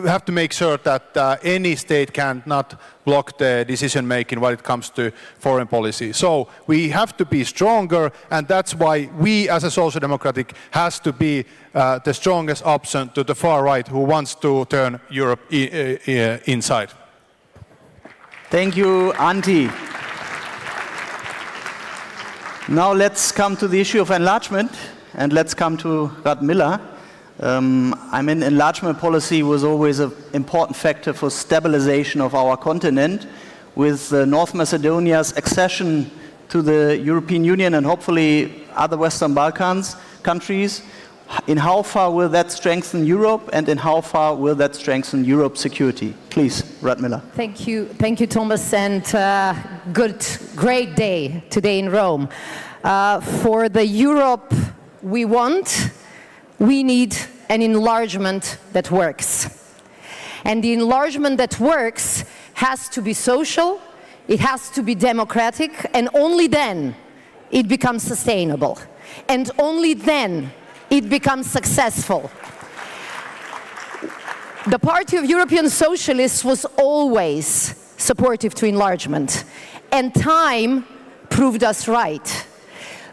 have to make sure that any state cannot block the decision making when it comes to foreign policy. So we have to be stronger, and that's why we as a social democratic has to be the strongest option to the far right who wants to turn Europe inside. Thank you, Antti. Now let's come to the issue of enlargement, and let's come to Radmila. Enlargement policy was always an important factor for stabilization of our continent. With North Macedonia's accession to the European Union and hopefully other Western Balkans countries, in how far will that strengthen Europe, and in how far will that strengthen Europe's security? Please, Radmila. Thank you, Thomas, and great day today in Rome. For the Europe we want, we need an enlargement that works. And the enlargement that works has to be social, it has to be democratic, and only then it becomes sustainable. And only then it becomes successful. The Party of European Socialists was always supportive to enlargement, and time proved us right.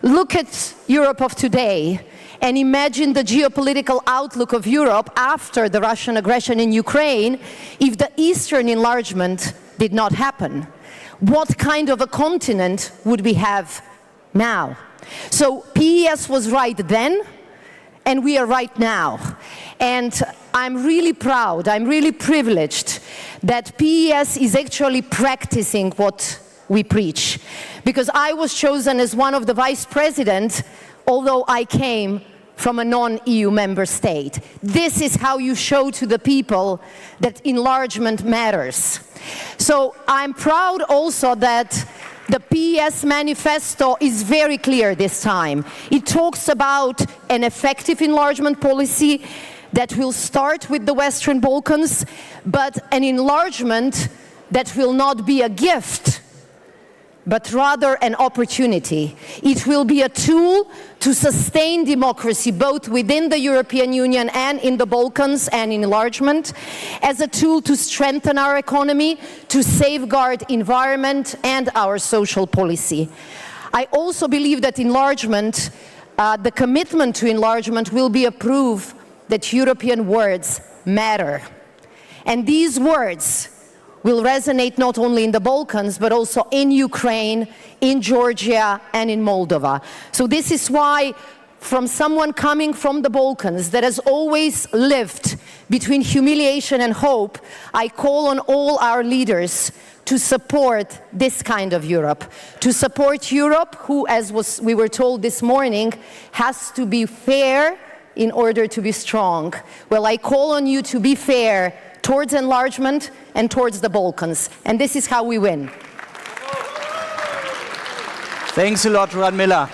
Look at Europe of today and imagine the geopolitical outlook of Europe after the Russian aggression in Ukraine if the Eastern enlargement did not happen. What kind of a continent would we have now? So PES was right then, and we are right now. And I'm really proud, I'm really privileged that PES is actually practicing what we preach. Because I was chosen as one of the vice presidents, although I came from a non-EU member state. This is how you show to the people that enlargement matters. So I'm proud also that the PES Manifesto is very clear this time. It talks about an effective enlargement policy that will start with the Western Balkans, but an enlargement that will not be a gift, but rather an opportunity. It will be a tool to sustain democracy both within the European Union and in the Balkans and enlargement, as a tool to strengthen our economy, to safeguard environment and our social policy. I also believe that enlargement, the commitment to enlargement will be a proof that European words matter. And these words will resonate not only in the Balkans, but also in Ukraine, in Georgia, and in Moldova. So this is why, from someone coming from the Balkans that has always lived between humiliation and hope, I call on all our leaders to support this kind of Europe, to support Europe who, as we were told this morning, has to be fair in order to be strong. Well, I call on you to be fair towards enlargement and towards the Balkans. And this is how we win. Thanks a lot, Radmila.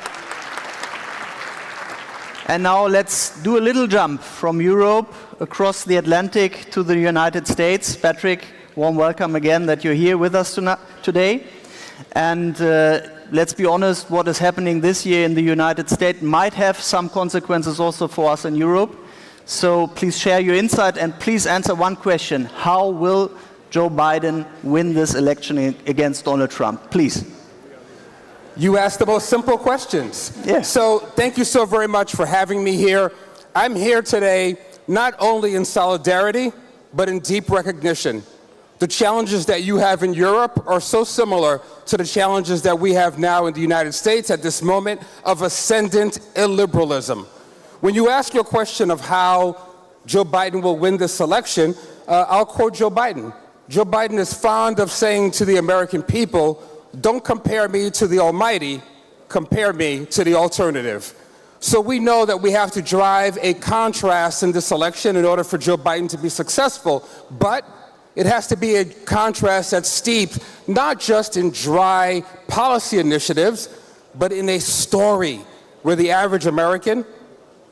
And now let's do a little jump from Europe across the Atlantic to the United States. Patrick, warm welcome again that you're here with us today. And let's be honest, what is happening this year in the United States might have some consequences also for us in Europe. So please share your insight and please answer one question. How will Joe Biden win this election against Donald Trump? Please. You asked the most simple questions. Yes. So thank you so very much for having me here. I'm here today not only in solidarity, but in deep recognition. The challenges that you have in Europe are so similar to the challenges that we have now in the United States at this moment of ascendant illiberalism. When you ask your question of how Joe Biden will win this election, I'll quote Joe Biden. Joe Biden is fond of saying to the American people, don't compare me to the Almighty, compare me to the alternative. So we know that we have to drive a contrast in this election in order for Joe Biden to be successful, but it has to be a contrast that's steeped not just in dry policy initiatives, but in a story where the average American,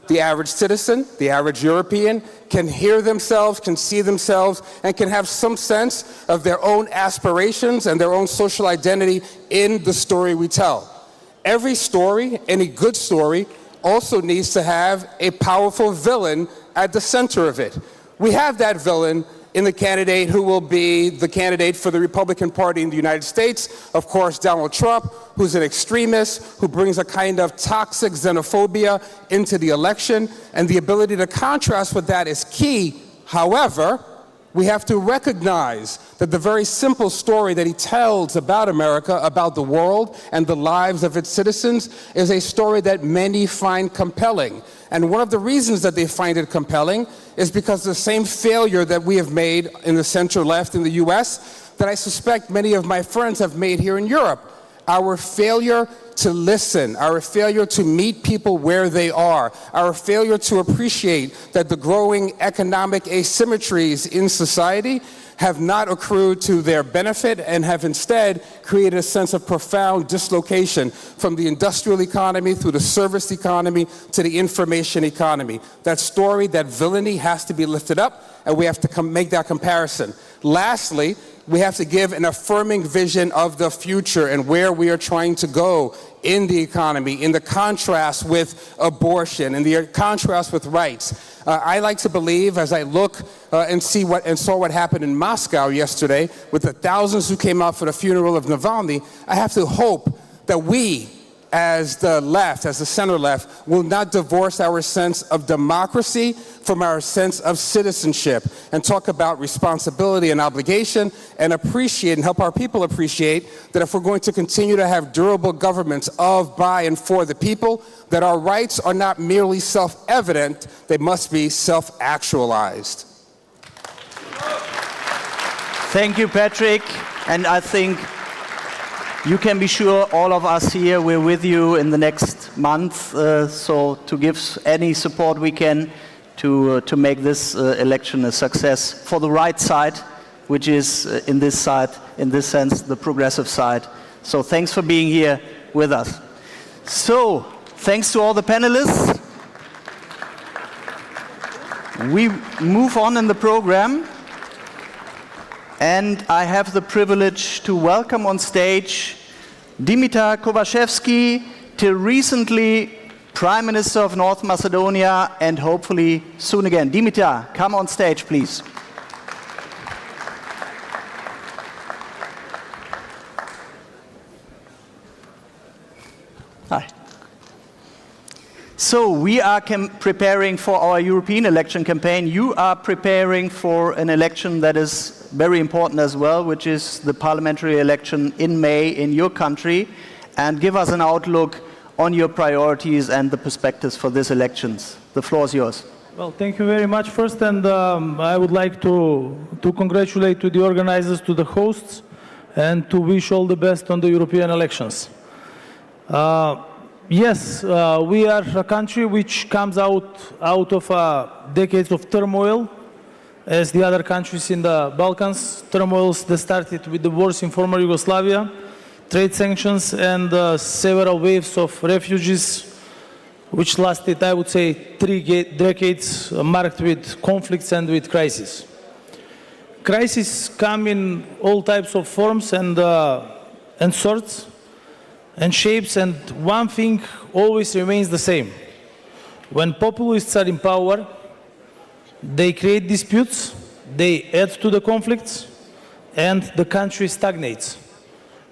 the average citizen, the average European can hear themselves, can see themselves, and can have some sense of their own aspirations and their own social identity in the story we tell. every story, any good story, also needs to have a powerful villain at the center of it. We have that villain in the candidate who will be the candidate for the Republican Party in the United States, of course, Donald Trump, who's an extremist, who brings a kind of toxic xenophobia into the election, and the ability to contrast with that is key. However, we have to recognize that the very simple story that he tells about America, about the world, and the lives of its citizens is a story that many find compelling. And one of the reasons that they find it compelling is because of the same failure that we have made in the center-left in the US that I suspect many of my friends have made here in Europe. Our failure to listen, our failure to meet people where they are, our failure to appreciate that the growing economic asymmetries in society have not accrued to their benefit and have instead created a sense of profound dislocation from the industrial economy through the service economy to the information economy. That story, that villainy has to be lifted up, and we have to make that comparison. Lastly, we have to give an affirming vision of the future and where we are trying to go in the economy, in the contrast with abortion, in the contrast with rights. I like to believe, as I look and saw what happened in Moscow yesterday with the thousands who came out for the funeral of Navalny, I have to hope that we, as the left, as the center left, will not divorce our sense of democracy from our sense of citizenship and talk about responsibility and obligation and appreciate and help our people appreciate that if we're going to continue to have durable governments of, by, and for the people, that our rights are not merely self-evident, they must be self-actualized. Thank you, Patrick. And I think you can be sure all of us here, we're with you in the next month, so to give any support we can to make this election a success for the right side, which is in this sense, the progressive side. So thanks for being here with us. So, thanks to all the panelists. We move on in the program. And I have the privilege to welcome on stage Dimitar Kovacevski, till recently Prime Minister of North Macedonia, and hopefully soon again. Dimitar, come on stage, please. Hi. So we are preparing for our European election campaign. You are preparing for an election that is very important as well, which is the parliamentary election in May in your country. And give us an outlook on your priorities and the perspectives for these elections. The floor is yours. Well, thank you very much first, and I would like to congratulate to the organizers, to the hosts, and to wish all the best on the European elections. Yes, we are a country which comes out of decades of turmoil, as the other countries in the Balkans, turmoils that started with the wars in former Yugoslavia, trade sanctions, and several waves of refugees, which lasted, I would say, 3 decades, marked with conflicts and with crises. Crises come in all types of forms and sorts and shapes, and one thing always remains the same. When populists are in power, they create disputes, they add to the conflicts, and the country stagnates.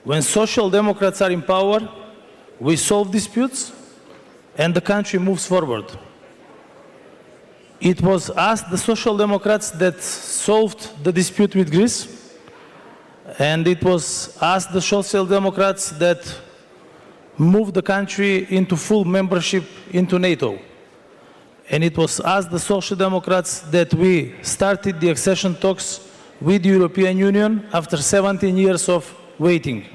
When social democrats are in power, we solve disputes, and the country moves forward. It was us, the social democrats, that solved the dispute with Greece, and it was us, the social democrats, that moved the country into full membership into NATO. And it was us, the Social Democrats, that we started the accession talks with the European Union after 17 years of waiting.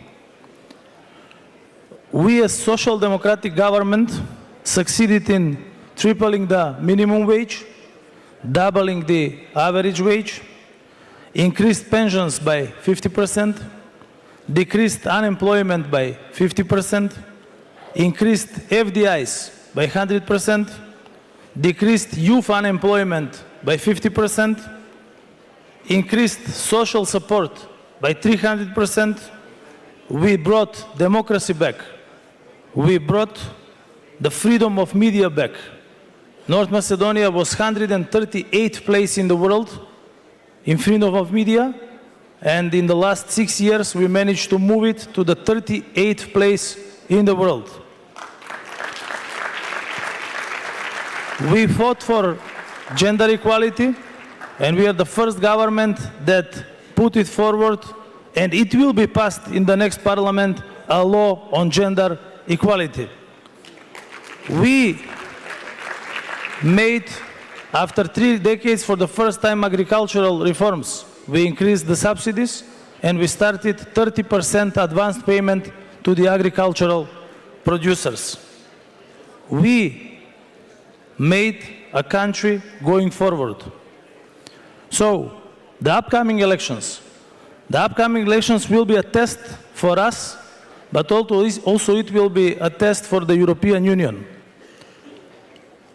We, as Social Democratic government, succeeded in tripling the minimum wage, doubling the average wage, increased pensions by 50%, decreased unemployment by 50%, increased FDIs by 100%, decreased youth unemployment by 50%, increased social support by 300%. We brought democracy back. we brought the freedom of media back. North Macedonia was 138th place in the world in freedom of media, and in the last 6 years we managed to move it to the 38th place in the world. We fought for gender equality, and we are the first government that put it forward, and it will be passed in the next parliament, a law on gender equality. We made, after 3 decades, for the first time agricultural reforms. We increased the subsidies, and we started 30% advanced payment to the agricultural producers. We made a country going forward. So, the upcoming elections will be a test for us, but also it will be a test for the European Union.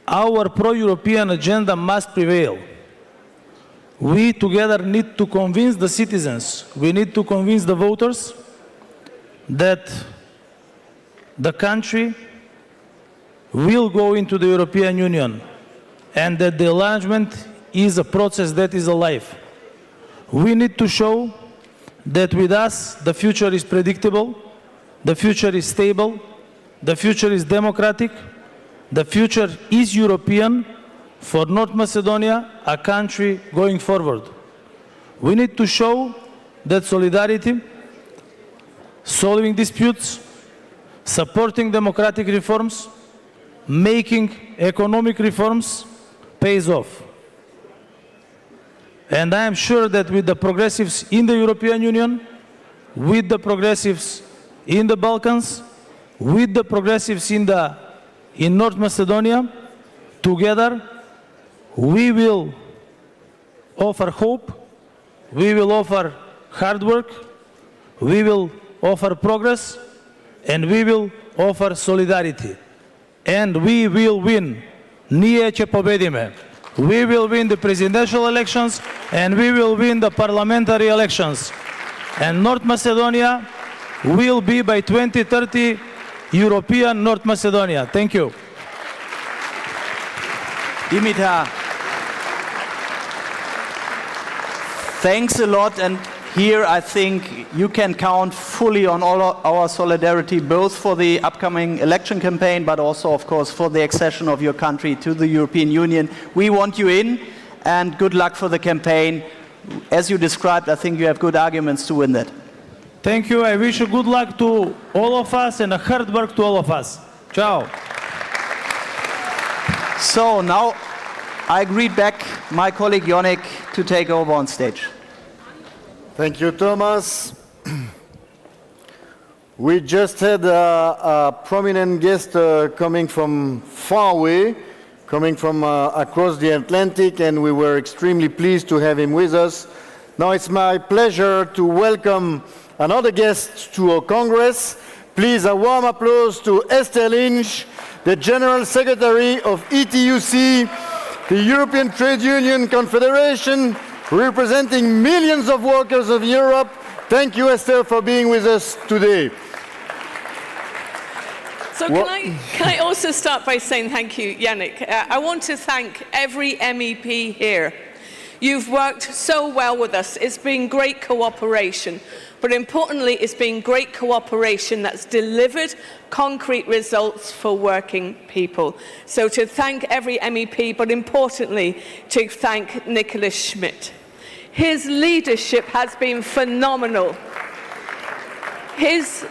Our pro-European agenda must prevail. We together need to convince the citizens, we need to convince the voters that the country will go into the European Union and that the enlargement is a process that is alive. We need to show that with us the future is predictable, the future is stable, the future is democratic, the future is European for North Macedonia, a country going forward. We need to show that solidarity, solving disputes, supporting democratic reforms, making economic reforms pays off. And I am sure that with the progressives in the European Union, with the progressives in the Balkans, with the progressives in North Macedonia, together we will offer hope, we will offer hard work, we will offer progress, and we will offer solidarity. And we will win. Nije će pobedime. We will win the presidential elections and we will win the parliamentary elections. And North Macedonia will be by 2030 European North Macedonia. Thank you. Dimitar, thanks a lot, and here I think you can count fully on all our solidarity, both for the upcoming election campaign, but also, of course, for the accession of your country to the European Union. We want you in, and good luck for the campaign. As you described, I think you have good arguments to win that. Thank you. I wish you good luck to all of us and a hard work to all of us. Ciao. So now I greet back my colleague Jonek to take over on stage. Thank you, Thomas. We just had a prominent guest coming from far away, coming from across the Atlantic, and we were extremely pleased to have him with us. Now it's my pleasure to welcome another guest to our Congress. Please, a warm applause to Esther Lynch, the General Secretary of ETUC, the European Trade Union Confederation, representing millions of workers of Europe. Thank you, Esther, for being with us today. So can I also start by saying thank you, Yannick. I want to thank every MEP here. You've worked so well with us. It's been great cooperation. But importantly, it's been great cooperation that's delivered concrete results for working people. So to thank every MEP, but importantly, to thank Nicholas Schmidt. His leadership has been phenomenal. His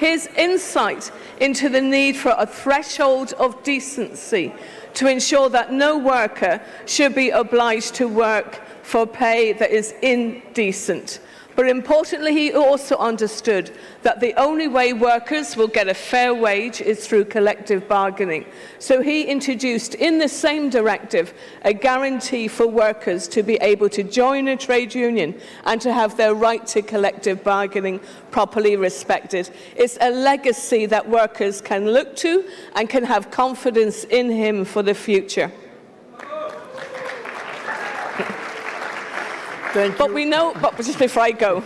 insight into the need for a threshold of decency to ensure that no worker should be obliged to work for pay that is indecent. But importantly, he also understood that the only way workers will get a fair wage is through collective bargaining. So he introduced in the same directive a guarantee for workers to be able to join a trade union and to have their right to collective bargaining properly respected. It's a legacy that workers can look to and can have confidence in him for the future. But we know, but just before I go,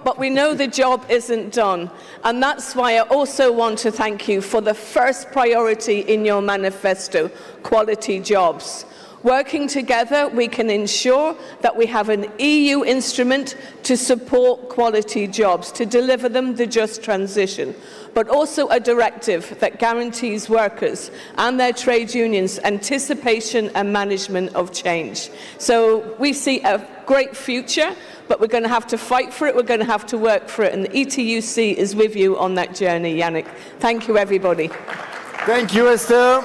but we know the job isn't done. And that's why I also want to thank you for the first priority in your manifesto, quality jobs. Working together, we can ensure that we have an EU instrument to support quality jobs, to deliver them the just transition, but also a directive that guarantees workers and their trade unions anticipation and management of change. So we see a great future, but we're going to have to fight for it, we're going to have to work for it, and the ETUC is with you on that journey, Yannick. Thank you, everybody. Thank you, Esther.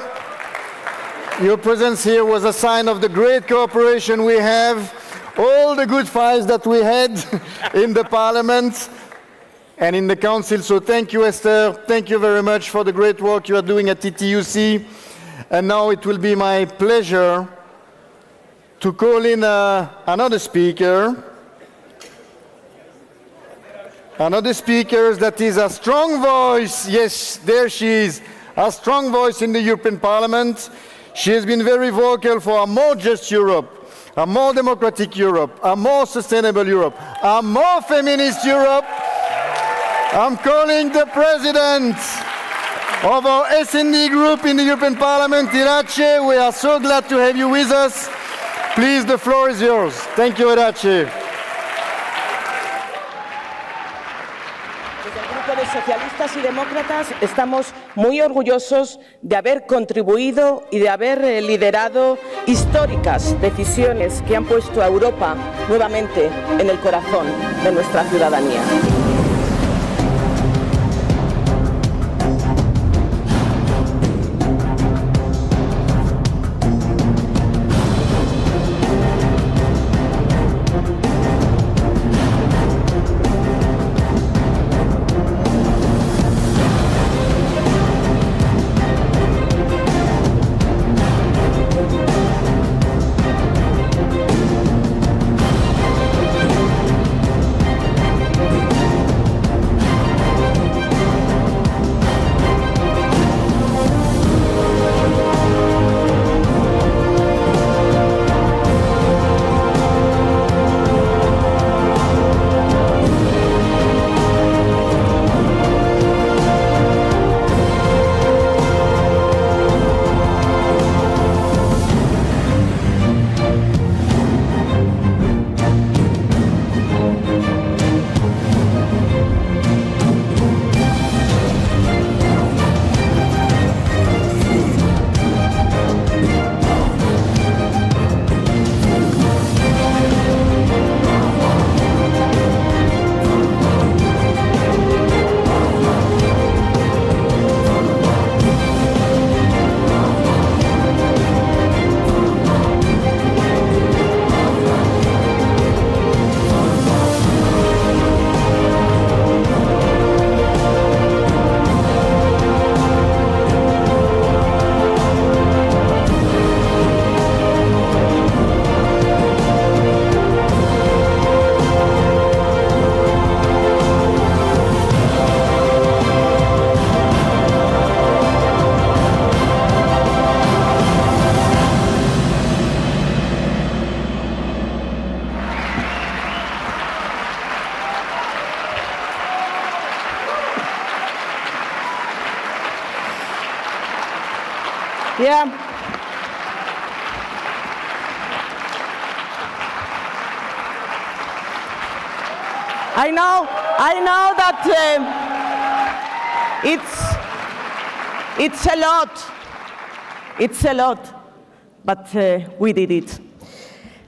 Your presence here was a sign of the great cooperation we have, all the good fights that we had in the Parliament and in the Council. So thank you, Esther. Thank you very much for the great work you are doing at ETUC. And now it will be my pleasure to call in another speaker. Another speaker that is a strong voice. Yes, there she is. A strong voice in the European Parliament. She has been very vocal for a more just Europe, a more democratic Europe, a more sustainable Europe, a more feminist Europe. I'm calling the president of our S&D group in the European Parliament, Irache. We are so glad to have you with us. Please, the floor is yours. Thank you, Irache. De socialistas y demócratas estamos muy orgullosos de haber contribuido y de haber liderado históricas decisiones que han puesto a Europa nuevamente en el corazón de nuestra ciudadanía. Yeah. I know that it's a lot, but we did it.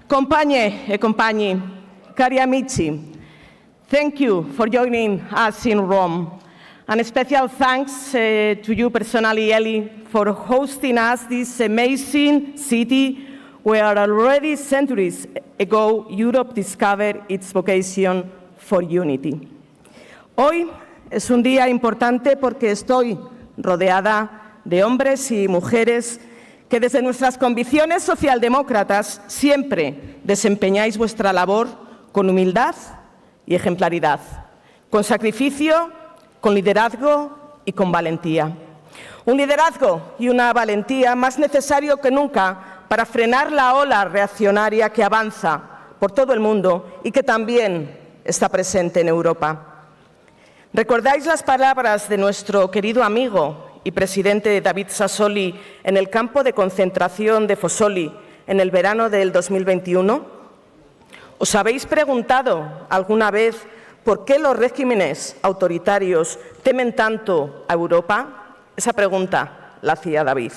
Compagne e compagni, cari amici, thank you for joining us in Rome. And a special thanks to you personally, Eli, for hosting us this amazing city where already centuries ago Europe discovered its vocation for unity. Hoy es un día importante porque estoy rodeada de hombres y mujeres que desde nuestras convicciones socialdemócratas siempre desempeñáis vuestra labor con humildad y ejemplaridad, con sacrificio, con liderazgo y con valentía. Un liderazgo y una valentía más necesario que nunca para frenar la ola reaccionaria que avanza por todo el mundo y que también está presente en Europa. ¿Recordáis las palabras de nuestro querido amigo y presidente David Sassoli en el campo de concentración de Fossoli en el verano del 2021? ¿Os habéis preguntado alguna vez por qué los regímenes autoritarios temen tanto a Europa? Esa pregunta la hacía David.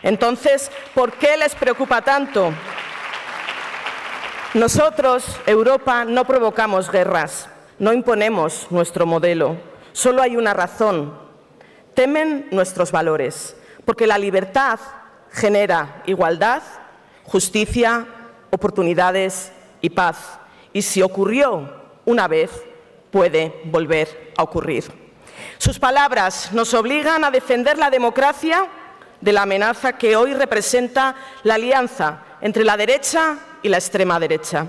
Entonces, ¿por qué les preocupa tanto? Nosotros, Europa, no provocamos guerras, no imponemos nuestro modelo. Solo hay una razón. Temen nuestros valores, porque la libertad genera igualdad, justicia, oportunidades y paz. Y si ocurrió una vez, puede volver a ocurrir. Sus palabras nos obligan a defender la democracia de la amenaza que hoy representa la alianza entre la derecha y la extrema derecha.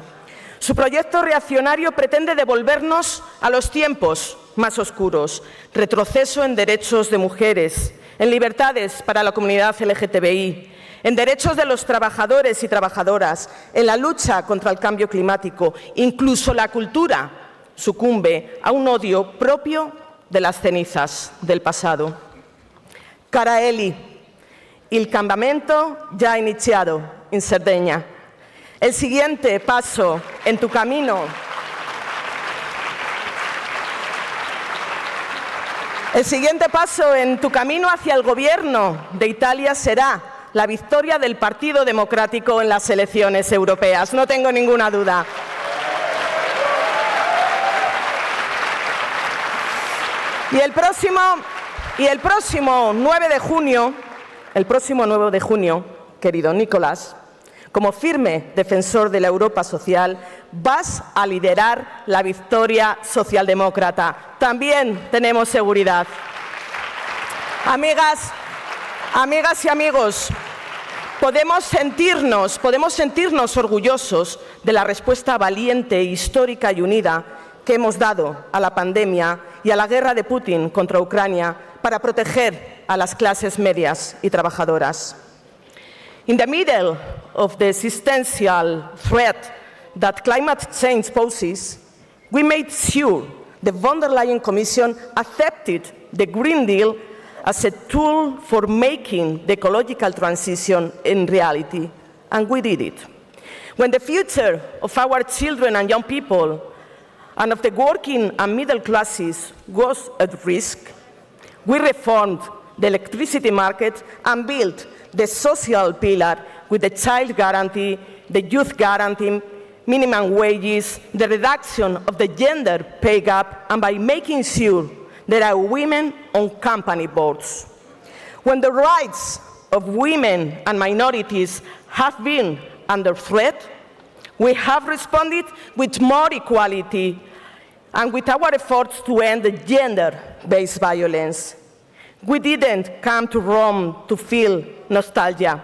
Su proyecto reaccionario pretende devolvernos a los tiempos más oscuros, retroceso en derechos de mujeres, en libertades para la comunidad LGTBI, en derechos de los trabajadores y trabajadoras, en la lucha contra el cambio climático. Incluso la cultura sucumbe a un odio propio de las cenizas del pasado. Cara Eli, il cambiamento già iniziato in Sardegna. El siguiente paso en tu camino hacia el gobierno de Italia será la victoria del Partido Democrático en las elecciones europeas. No tengo ninguna duda. Y el próximo 9 de junio, querido Nicolás, como firme defensor de la Europa social, vas a liderar la victoria socialdemócrata. También tenemos seguridad. Amigas y amigos, podemos sentirnos orgullosos de la respuesta valiente, histórica y unida que hemos dado a la pandemia y a la guerra de Putin contra Ucrania para proteger a las clases medias y trabajadoras. In the middle of the existential threat that climate change poses, we made sure the von der Leyen Commission accepted the Green Deal as a tool for making the ecological transition in reality, and we did it. When the future of our children and young people and of the working and middle classes was at risk, we reformed the electricity market and built the social pillar with the child guarantee, the youth guarantee, minimum wages, the reduction of the gender pay gap, and by making sure there are women on company boards. When the rights of women and minorities have been under threat, we have responded with more equality and with our efforts to end the gender-based violence. We didn't come to Rome to feel nostalgia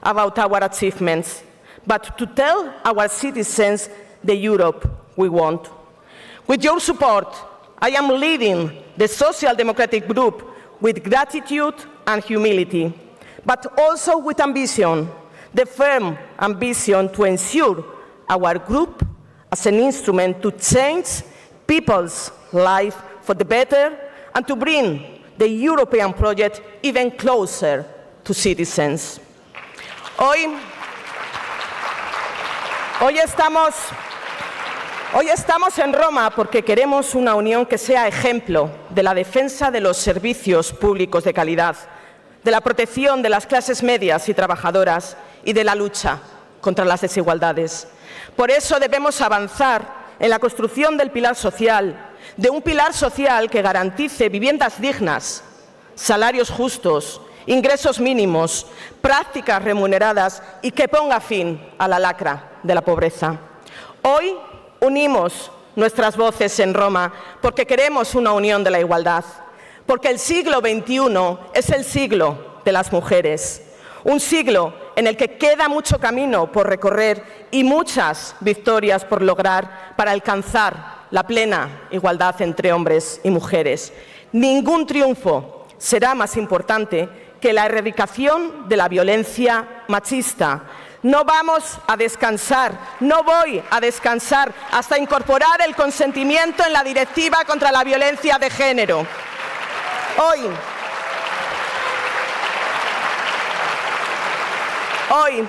about our achievements, but to tell our citizens the Europe we want. With your support, I am leading the Social Democratic Group with gratitude and humility, but also with ambition, the firm ambition to ensure our group as an instrument to change people's life for the better and to bring the European project even closer to citizens. Hoy estamos en Roma porque queremos una unión que sea ejemplo de la defensa de los servicios públicos de calidad, de la protección de las clases medias y trabajadoras y de la lucha contra las desigualdades. Por eso debemos avanzar en la construcción del pilar social, de un pilar social que garantice viviendas dignas, salarios justos, ingresos mínimos, prácticas remuneradas y que ponga fin a la lacra de la pobreza. Hoy unimos nuestras voces en Roma porque queremos una unión de la igualdad, porque el siglo XXI es el siglo de las mujeres, un siglo en el que queda mucho camino por recorrer y muchas victorias por lograr para alcanzar la plena igualdad entre hombres y mujeres. Ningún triunfo será más importante que la erradicación de la violencia machista, No vamos a descansar, no voy a descansar hasta incorporar el consentimiento en la Directiva contra la Violencia de Género. Hoy,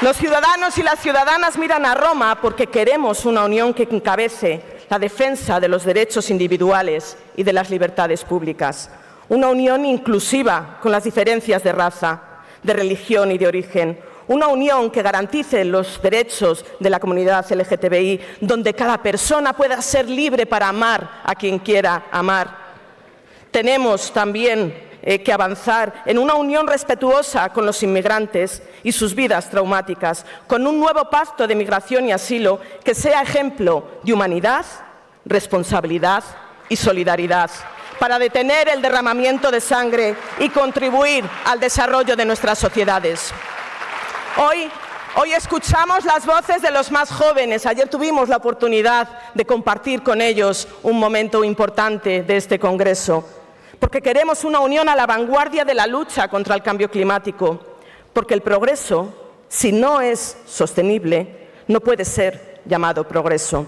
los ciudadanos y las ciudadanas miran a Roma porque queremos una unión que encabece la defensa de los derechos individuales y de las libertades públicas. Una unión inclusiva con las diferencias de raza, de religión y de origen. Una unión que garantice los derechos de la comunidad LGTBI, donde cada persona pueda ser libre para amar a quien quiera amar. Tenemos también que avanzar en una unión respetuosa con los inmigrantes y sus vidas traumáticas, con un nuevo pacto de migración y asilo que sea ejemplo de humanidad, responsabilidad y solidaridad, para detener el derramamiento de sangre y contribuir al desarrollo de nuestras sociedades. Hoy escuchamos las voces de los más jóvenes. Ayer tuvimos la oportunidad de compartir con ellos un momento importante de este Congreso. Porque queremos una unión a la vanguardia de la lucha contra el cambio climático. Porque el progreso, si no es sostenible, no puede ser llamado progreso.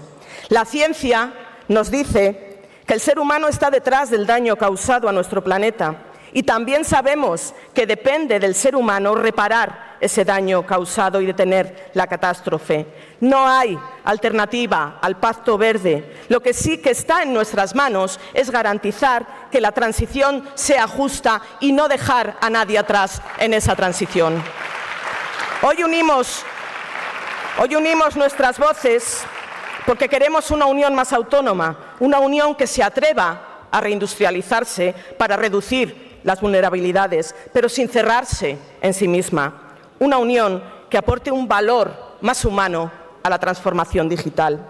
La ciencia nos dice que el ser humano está detrás del daño causado a nuestro planeta. Y también sabemos que depende del ser humano reparar ese daño causado y detener la catástrofe. No hay alternativa al Pacto Verde. Lo que sí que está en nuestras manos es garantizar que la transición sea justa y no dejar a nadie atrás en esa transición. Hoy unimos nuestras voces porque queremos una unión más autónoma, una unión que se atreva a reindustrializarse para reducir las vulnerabilidades, pero sin cerrarse en sí misma. Una unión que aporte un valor más humano a la transformación digital.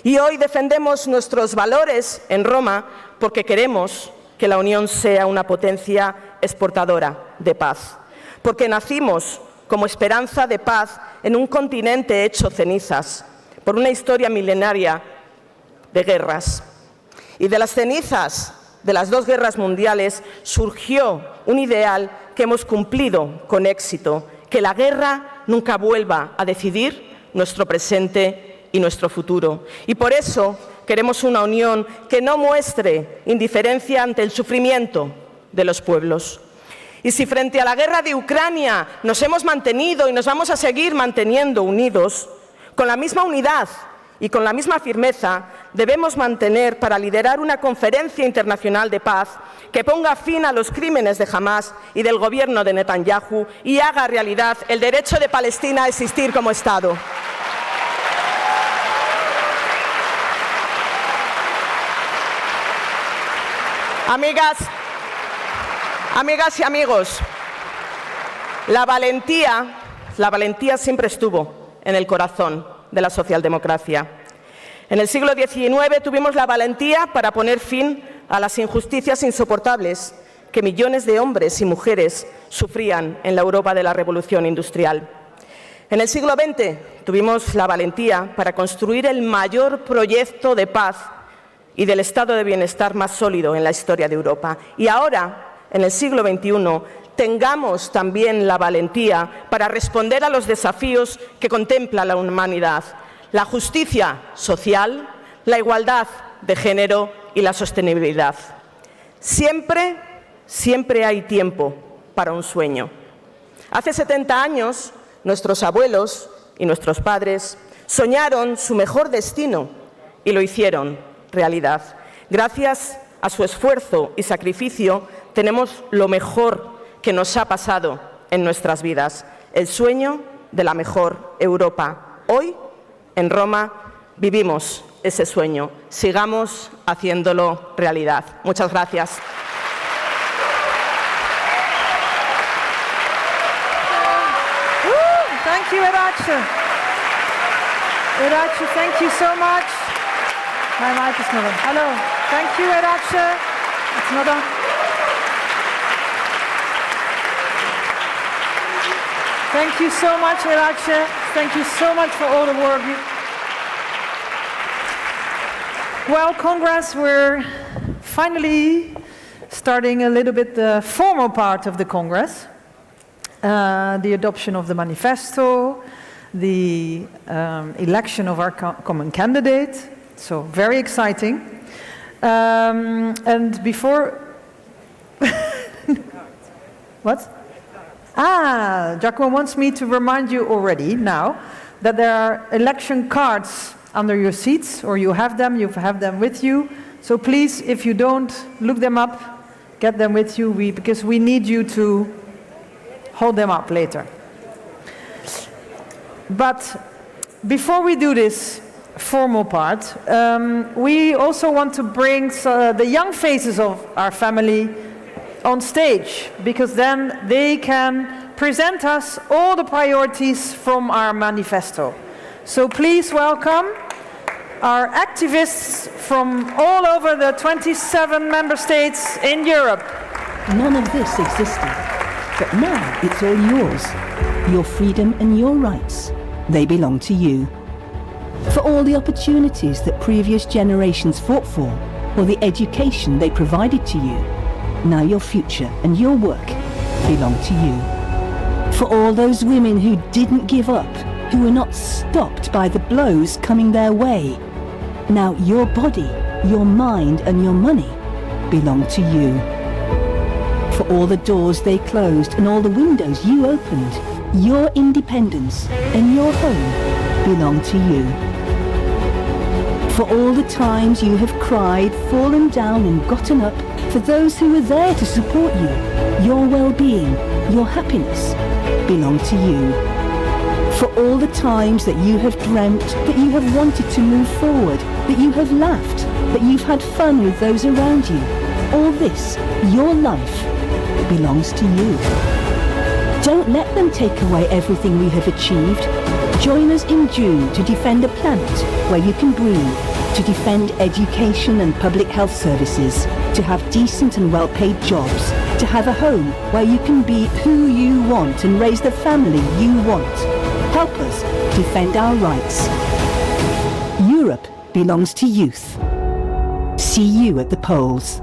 Y hoy defendemos nuestros valores en Roma porque queremos que la Unión sea una potencia exportadora de paz. Porque nacimos como esperanza de paz en un continente hecho cenizas por una historia milenaria de guerras. Y de las cenizas de las 2 guerras mundiales surgió un ideal que hemos cumplido con éxito, que la guerra nunca vuelva a decidir nuestro presente y nuestro futuro. Y por eso queremos una unión que no muestre indiferencia ante el sufrimiento de los pueblos. Y si frente a la guerra de Ucrania nos hemos mantenido y nos vamos a seguir manteniendo unidos, con la misma unidad y con la misma firmeza debemos mantener para liderar una conferencia internacional de paz que ponga fin a los crímenes de Hamás y del gobierno de Netanyahu y haga realidad el derecho de Palestina a existir como Estado. Amigas y amigos, la valentía siempre estuvo en el corazón de la socialdemocracia. En el siglo XIX tuvimos la valentía para poner fin a las injusticias insoportables que millones de hombres y mujeres sufrían en la Europa de la Revolución Industrial. En el siglo XX tuvimos la valentía para construir el mayor proyecto de paz y del estado de bienestar más sólido en la historia de Europa. Y ahora, en el siglo XXI, tengamos también la valentía para responder a los desafíos que contempla la humanidad: la justicia social, la igualdad de género y la sostenibilidad. Siempre hay tiempo para un sueño. Hace 70 años, nuestros abuelos y nuestros padres soñaron su mejor destino y lo hicieron realidad. Gracias a su esfuerzo y sacrificio, tenemos lo mejor que nos ha pasado en nuestras vidas: el sueño de la mejor Europa. Hoy, en Roma, vivimos ese sueño. Sigamos haciéndolo realidad. Muchas gracias. Thank you, Irache. Irache, thank you so much. My mic is not on. Hello. Thank you, Irache. It's not on. Thank you so much, Irache. Thank you so much for all the work. Well, Congress, we're finally starting a little bit the formal part of the Congress. the adoption of the Manifesto, the election of our common candidate. So very exciting. And before... What? Giacomo wants me to remind you already now that there are election cards under your seats, or you have them with you. So please, if you don't, look them up, get them with you, because we need you to hold them up later. But before we do this formal part, we also want to bring the young faces of our family on stage, because then they can present us all the priorities from our manifesto. So please welcome our activists from all over the 27 member states in Europe. None of this existed, but now it's all yours. Your freedom and your rights, they belong to you. For all the opportunities that previous generations fought for, or the education they provided to you, now your future and your work belong to you. For all those women who didn't give up, who were not stopped by the blows coming their way, now your body, your mind and your money belong to you. For all the doors they closed and all the windows you opened, your independence and your home belong to you. For all the times you have cried, fallen down and gotten up, for those who were there to support you, your well-being, your happiness belong to you. For all the times that you have dreamt, that you have wanted to move forward, that you have laughed, that you've had fun with those around you, all this, your life, belongs to you. Don't let them take away everything we have achieved. Join us in June to defend a planet where you can breathe, to defend education and public health services, to have decent and well-paid jobs, to have a home where you can be who you want and raise the family you want. Help us defend our rights. Europe belongs to youth. See you at the polls.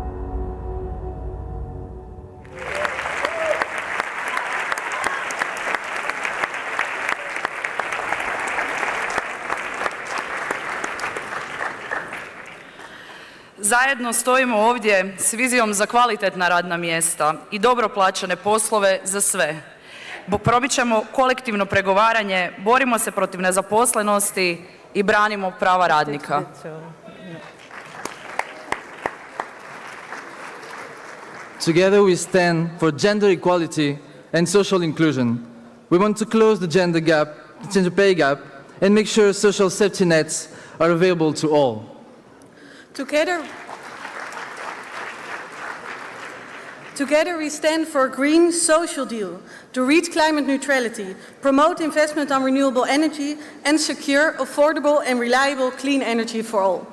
Zajedno stojimo ovdje s vizijom za kvalitetna radna mjesta i dobro plaćene poslove za sve. Promičemo kolektivno pregovaranje, borimo se protiv nezaposlenosti i branimo prava radnika. Together we stand for gender equality and social inclusion. We want to close the gender gap, the gender pay gap, and make sure social safety nets are available to all. Together we stand for a green social deal to reach climate neutrality, promote investment on renewable energy and secure affordable and reliable clean energy for all.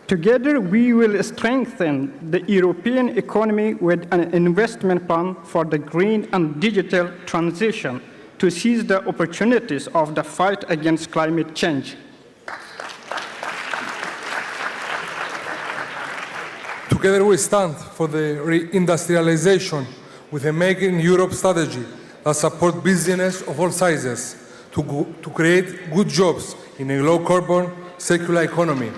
Together we will strengthen the European economy with an investment plan for the green and digital transition to seize the opportunities of the fight against climate change. Together we stand for the reindustrialization with a Make in Europe strategy that supports business of all sizes to create good jobs in a low-carbon, circular economy.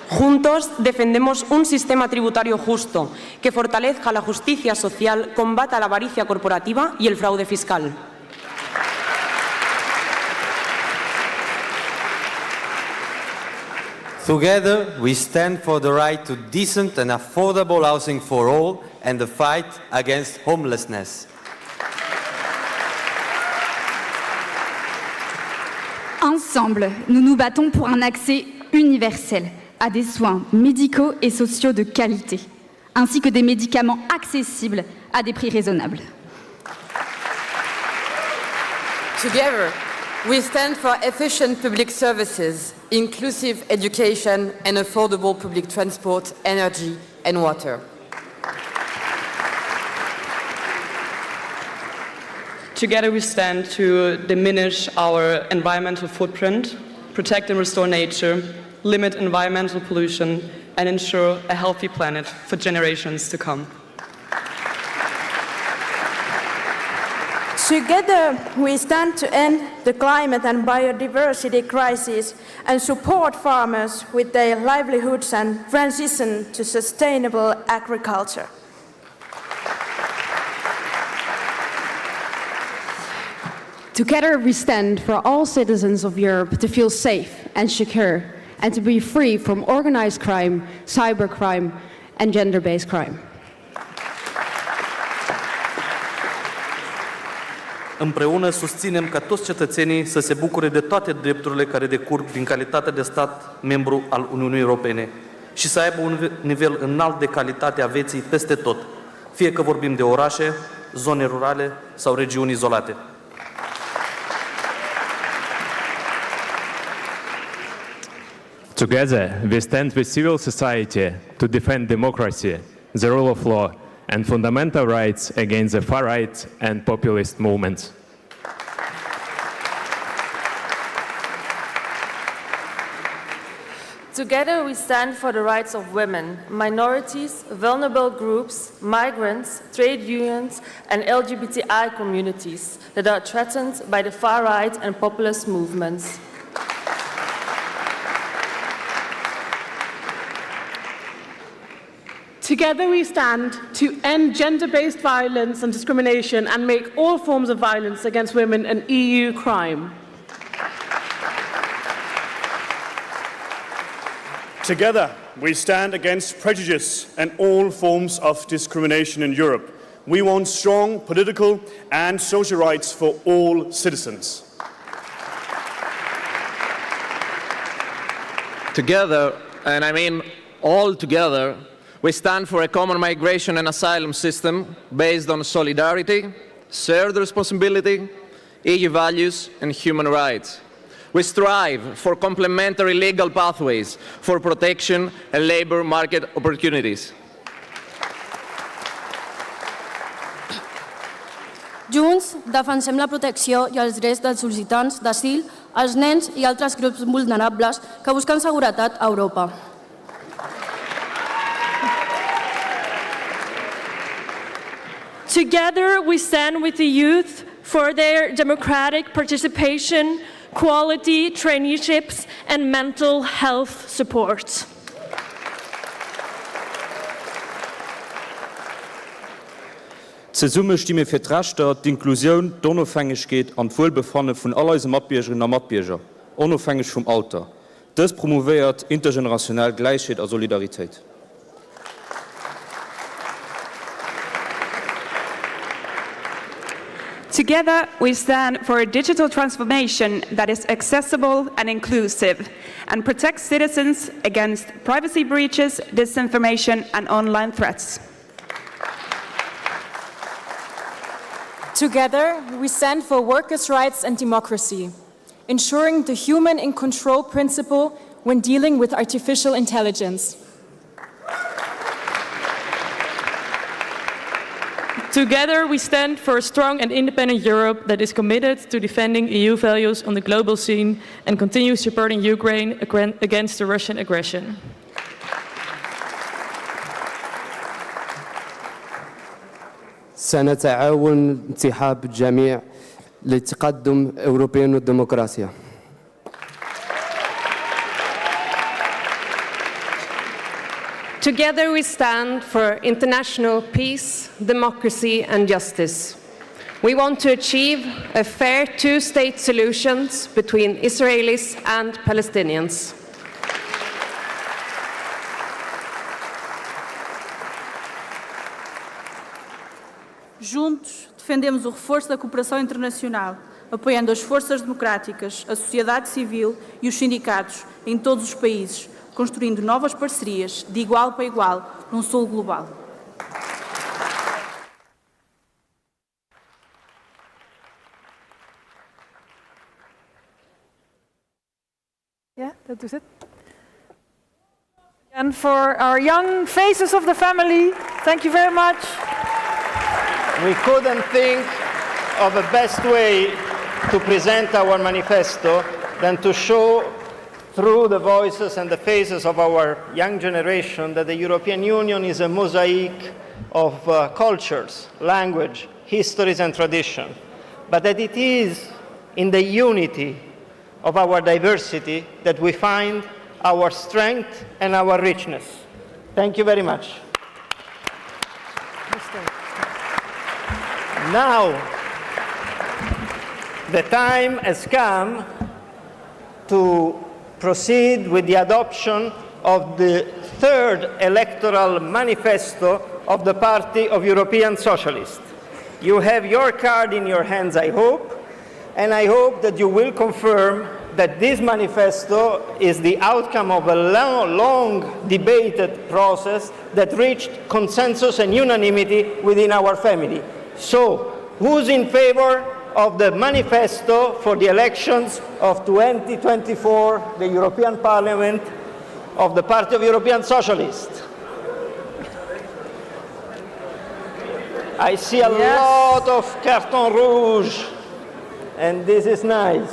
Juntos defendemos un sistema tributario justo que fortalezca la justicia social, combata la avaricia corporativa y el fraude fiscal. Together, we stand for the right to decent and affordable housing for all and the fight against homelessness. Ensemble, nous nous battons pour un accès universel à des soins médicaux et sociaux de qualité, ainsi que des médicaments accessibles à des prix raisonnables. Together, we stand for efficient public services, inclusive education and affordable public transport, energy and water. Together we stand to diminish our environmental footprint, protect and restore nature, limit environmental pollution, and ensure a healthy planet for generations to come. Together, we stand to end the climate and biodiversity crisis and support farmers with their livelihoods and transition to sustainable agriculture. Together, we stand for all citizens of Europe to feel safe and secure and to be free from organized crime, cybercrime, and gender-based crime. Împreună susținem ca toți cetățenii să se bucure de toate drepturile care decurg din calitatea de stat membru al Uniunii Europene și să aibă un nivel înalt de calitate a vieții peste tot, fie că vorbim de orașe, zone rurale sau regiuni izolate. Together, we stand with civil society to defend democracy, the rule of law, and fundamental rights against the far-right and populist movements. Together we stand for the rights of women, minorities, vulnerable groups, migrants, trade unions, and LGBTI communities that are threatened by the far-right and populist movements. Together we stand to end gender-based violence and discrimination and make all forms of violence against women an EU crime. Together we stand against prejudice and all forms of discrimination in Europe. We want strong political and social rights for all citizens. Together, and I mean all together, we stand for a common migration and asylum system based on solidarity, shared responsibility, EU values, and human rights. We strive for complementary legal pathways for protection and labor market opportunities. Junts defensem la protecció i els drets dels sol·licitants d'asil, els nens i altres grups vulnerables que busquen seguretat a Europa. Together we stand with the youth for their democratic participation, quality traineeships, and mental health support. Zusammen stimmen für die Rechte, die Inklusion, die Unabhängigkeit und das Wohlbefinden von all unseren Mitbürgerinnen und Mitbürgern, unabhängig vom Alter. Das promoviert intergenerationell Gleichheit und Solidarität. Together, we stand for a digital transformation that is accessible and inclusive and protects citizens against privacy breaches, disinformation, and online threats. Together, we stand for workers' rights and democracy, ensuring the human in control principle when dealing with artificial intelligence. Together we stand for a strong and independent Europe that is committed to defending EU values on the global scene and continues supporting Ukraine against the Russian aggression. سنتعاون انتخاب الجميع لتقدم أوروبيا والديمقراطية. Together we stand for international peace, democracy and justice. We want to achieve a fair two-state solution between Israelis and Palestinians. Juntos, defendemos o reforço da cooperação internacional, apoiando as forças democráticas, a sociedade civil e os sindicatos em todos os países, construindo novas parcerias de igual para igual num sul global. Yeah, that was it. And for our young faces of the family, thank you very much. We couldn't think of a best way to present our manifesto than to show through the voices and the faces of our young generation that the European Union is a mosaic of cultures, language, histories and tradition, but that it is in the unity of our diversity that we find our strength and our richness. Thank you very much. Now, the time has come to proceed with the adoption of the third electoral manifesto of the Party of European Socialists. You have your card in your hands, I hope, and I hope that you will confirm that this manifesto is the outcome of a long debated process that reached consensus and unanimity within our family. So, who's in favor of the manifesto for the elections of 2024, the European Parliament of the Party of European Socialists? I see a lot of carton rouge, and this is nice.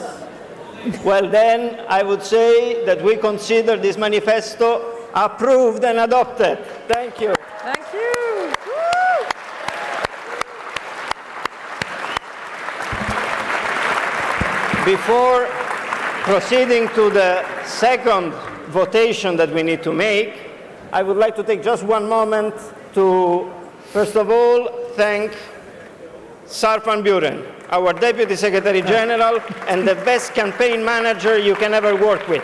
Well, then, I would say that we consider this manifesto approved and adopted. Thank you. Thank you. Before proceeding to the second votation that we need to make, I would like to take just one moment to, first of all, thank Sar van Buren, our Deputy Secretary General and the best campaign manager you can ever work with.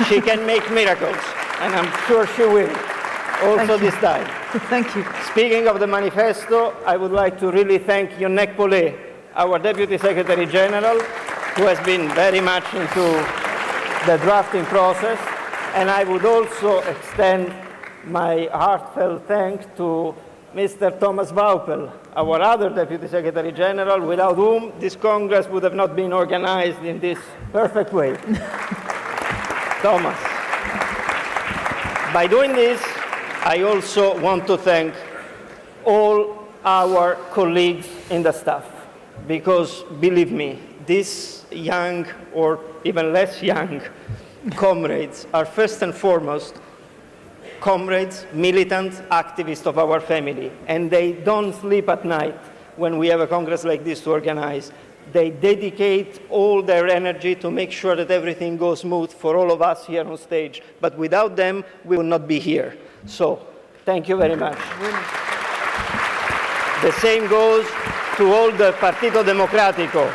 She can make miracles, and I'm sure she will, also this time. Thank you. Speaking of the manifesto, I would like to really thank Yonnek Pollet, our Deputy Secretary General, who has been very much into the drafting process, and I would also extend my heartfelt thanks to Mr. Thomas Vaupel, our other Deputy Secretary General, without whom this Congress would have not been organized in this perfect way. Thomas. By doing this, I also want to thank all our colleagues in the staff, because believe me, these young or even less young comrades are first and foremost comrades, militants, activists of our family, and they don't sleep at night when we have a Congress like this to organize. They dedicate all their energy to make sure that everything goes smooth for all of us here on stage, but without them, we will not be here. So, thank you very much. The same goes to all the Partito Democratico,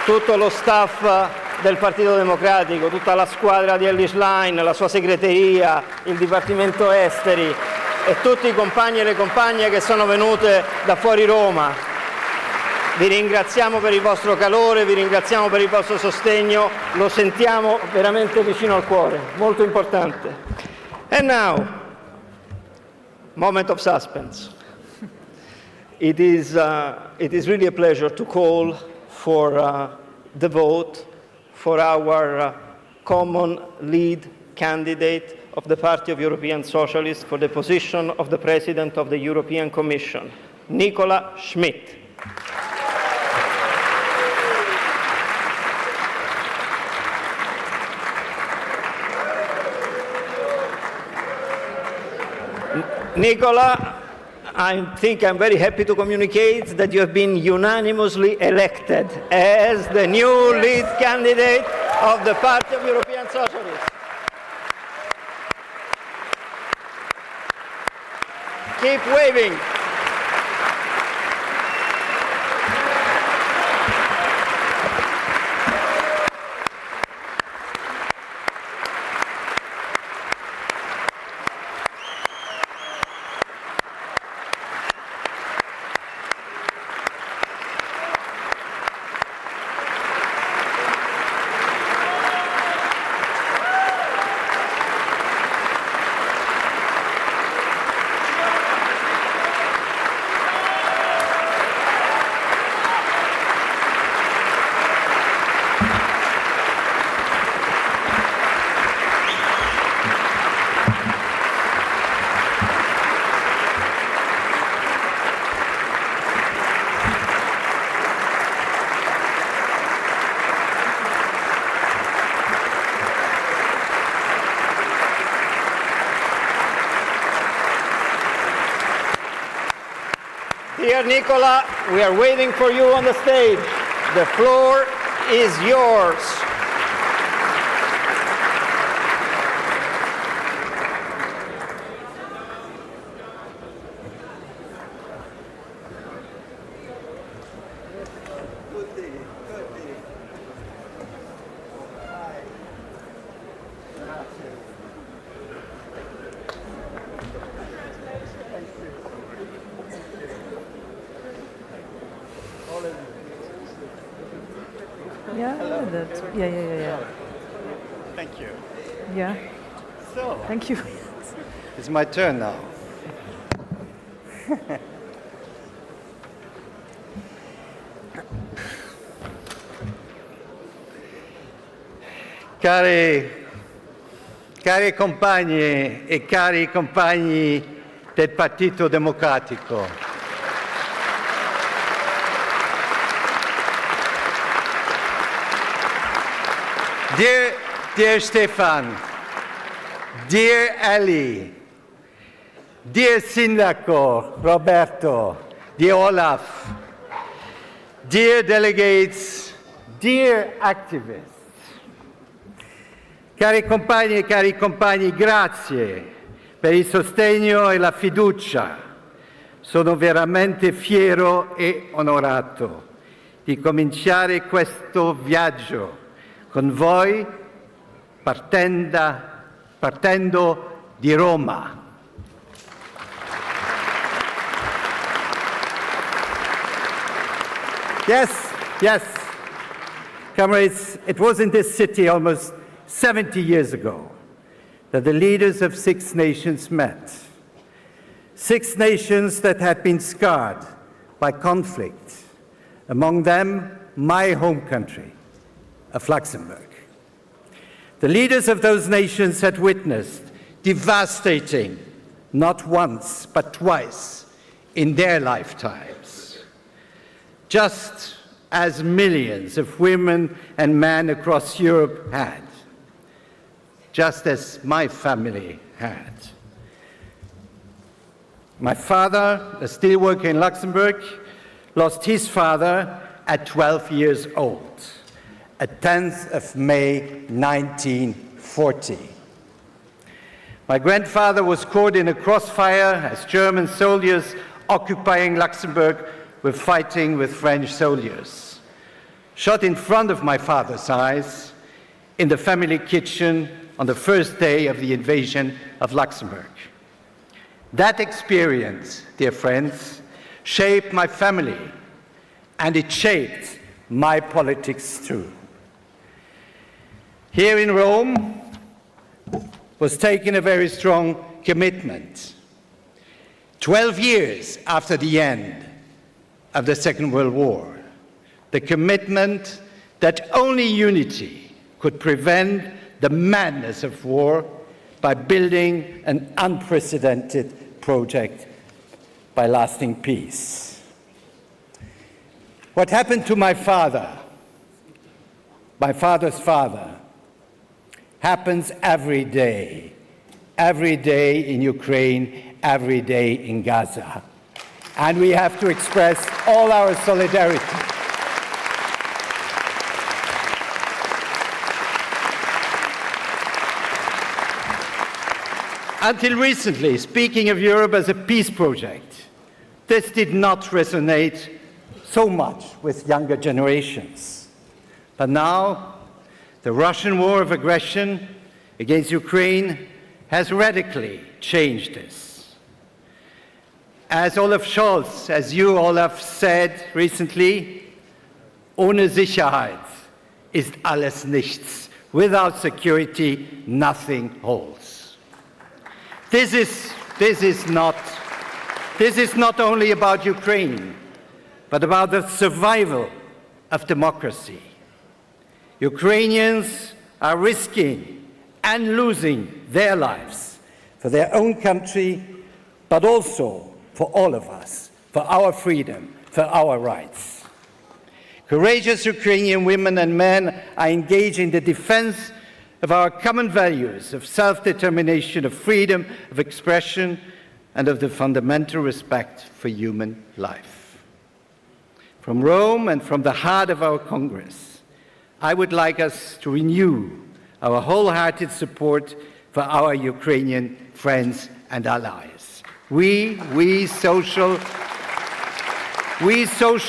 tutto lo staff del Partito Democratico, tutta la squadra di Ellis Line, la sua segreteria, il Dipartimento Esteri e tutti i compagni e le compagne che sono venute da fuori Roma. Vi ringraziamo per il vostro calore, vi ringraziamo per il vostro sostegno, lo sentiamo veramente vicino al cuore, molto importante. And now, moment of suspense. It is really a pleasure to call for the vote for our common lead candidate of the Party of European Socialists for the position of the President of the European Commission, Nicola Schmidt. Nicola, I think I'm very happy to communicate that you have been unanimously elected as the new lead candidate of the Party of European Socialists. Keep waving. Dear Nicola, we are waiting for you on the stage. The floor is yours. Yeah. Thank you. Yeah. So, Thank you. it's my turn now. Cari compagni e cari compagni del Partito Democratico, dear Stefan, dear Ali, dear Sindaco Roberto, dear Olaf, dear delegates, dear activists, cari compagni e cari compagni, grazie per il sostegno e la fiducia. Sono veramente fiero e onorato di cominciare questo viaggio con voi partendo di Roma. Yes, comrades, it was in this city almost 70 years ago that the leaders of 6 nations met. 6 nations that had been scarred by conflict, among them my home country of Luxembourg. The leaders of those nations had witnessed devastating, not once, but twice in their lifetimes, just as millions of women and men across Europe had, just as my family had. My father, a steelworker in Luxembourg, lost his father at 12 years old, a 10th of May 1940. My grandfather was caught in a crossfire as German soldiers occupying Luxembourg were fighting with French soldiers. Shot in front of my father's eyes in the family kitchen on the first day of the invasion of Luxembourg. That experience, dear friends, shaped my family, and it shaped my politics too. Here in Rome was taken a very strong commitment. 12 years after the end of the Second World War, the commitment that only unity could prevent the madness of war by building an unprecedented project by lasting peace. What happened to my father's father, happens every day in Ukraine, every day in Gaza. And we have to express all our solidarity. Until recently, speaking of Europe as a peace project, this did not resonate so much with younger generations. But now, the Russian war of aggression against Ukraine has radically changed this. As Olaf Scholz, as you, Olaf, said recently, ohne Sicherheit ist alles nichts. Without security, nothing holds. This is not only about Ukraine, but about the survival of democracy. Ukrainians are risking and losing their lives for their own country, but also for all of us, for our freedom, for our rights. Courageous Ukrainian women and men are engaged in the defense of our common values of self-determination, of freedom of expression, and of the fundamental respect for human life. From Rome and from the heart of our Congress, I would like us to renew our wholehearted support for our Ukrainian friends and allies. We social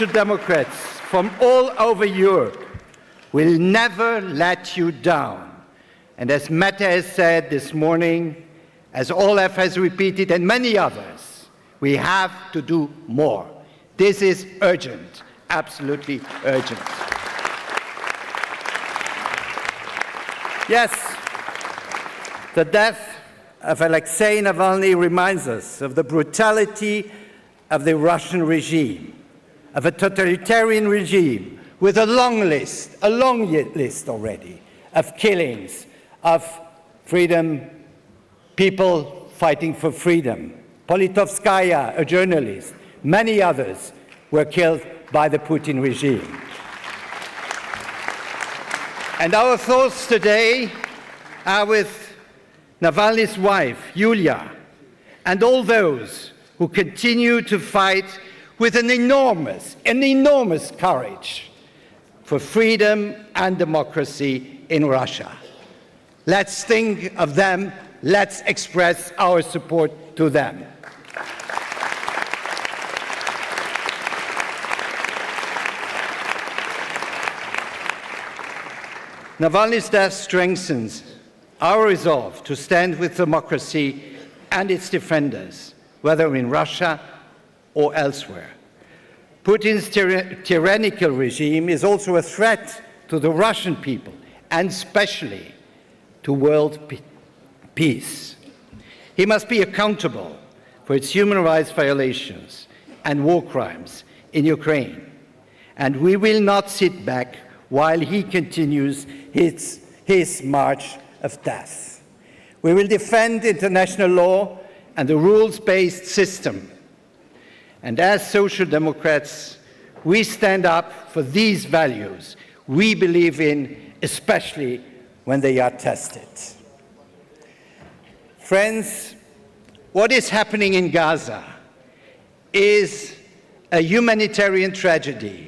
democrats from all over Europe will never let you down. And as Mette has said this morning, as Olaf has repeated and many others, we have to do more. This is urgent, absolutely urgent. Yes, the death of Alexei Navalny reminds us of the brutality of the Russian regime, of a totalitarian regime with a long list already of killings, of freedom, people fighting for freedom. Politovskaya, a journalist, many others were killed by the Putin regime. And our thoughts today are with Navalny's wife, Yulia, and all those who continue to fight with an enormous courage for freedom and democracy in Russia. Let's think of them. Let's express our support to them. Navalny's death strengthens our resolve to stand with democracy and its defenders, whether in Russia or elsewhere. Putin's tyrannical regime is also a threat to the Russian people and especially to world peace. He must be accountable for its human rights violations and war crimes in Ukraine. And we will not sit back while he continues his march of death. We will defend international law and the rules-based system. And as Social Democrats, we stand up for these values we believe in, especially when they are tested. Friends, what is happening in Gaza is a humanitarian tragedy.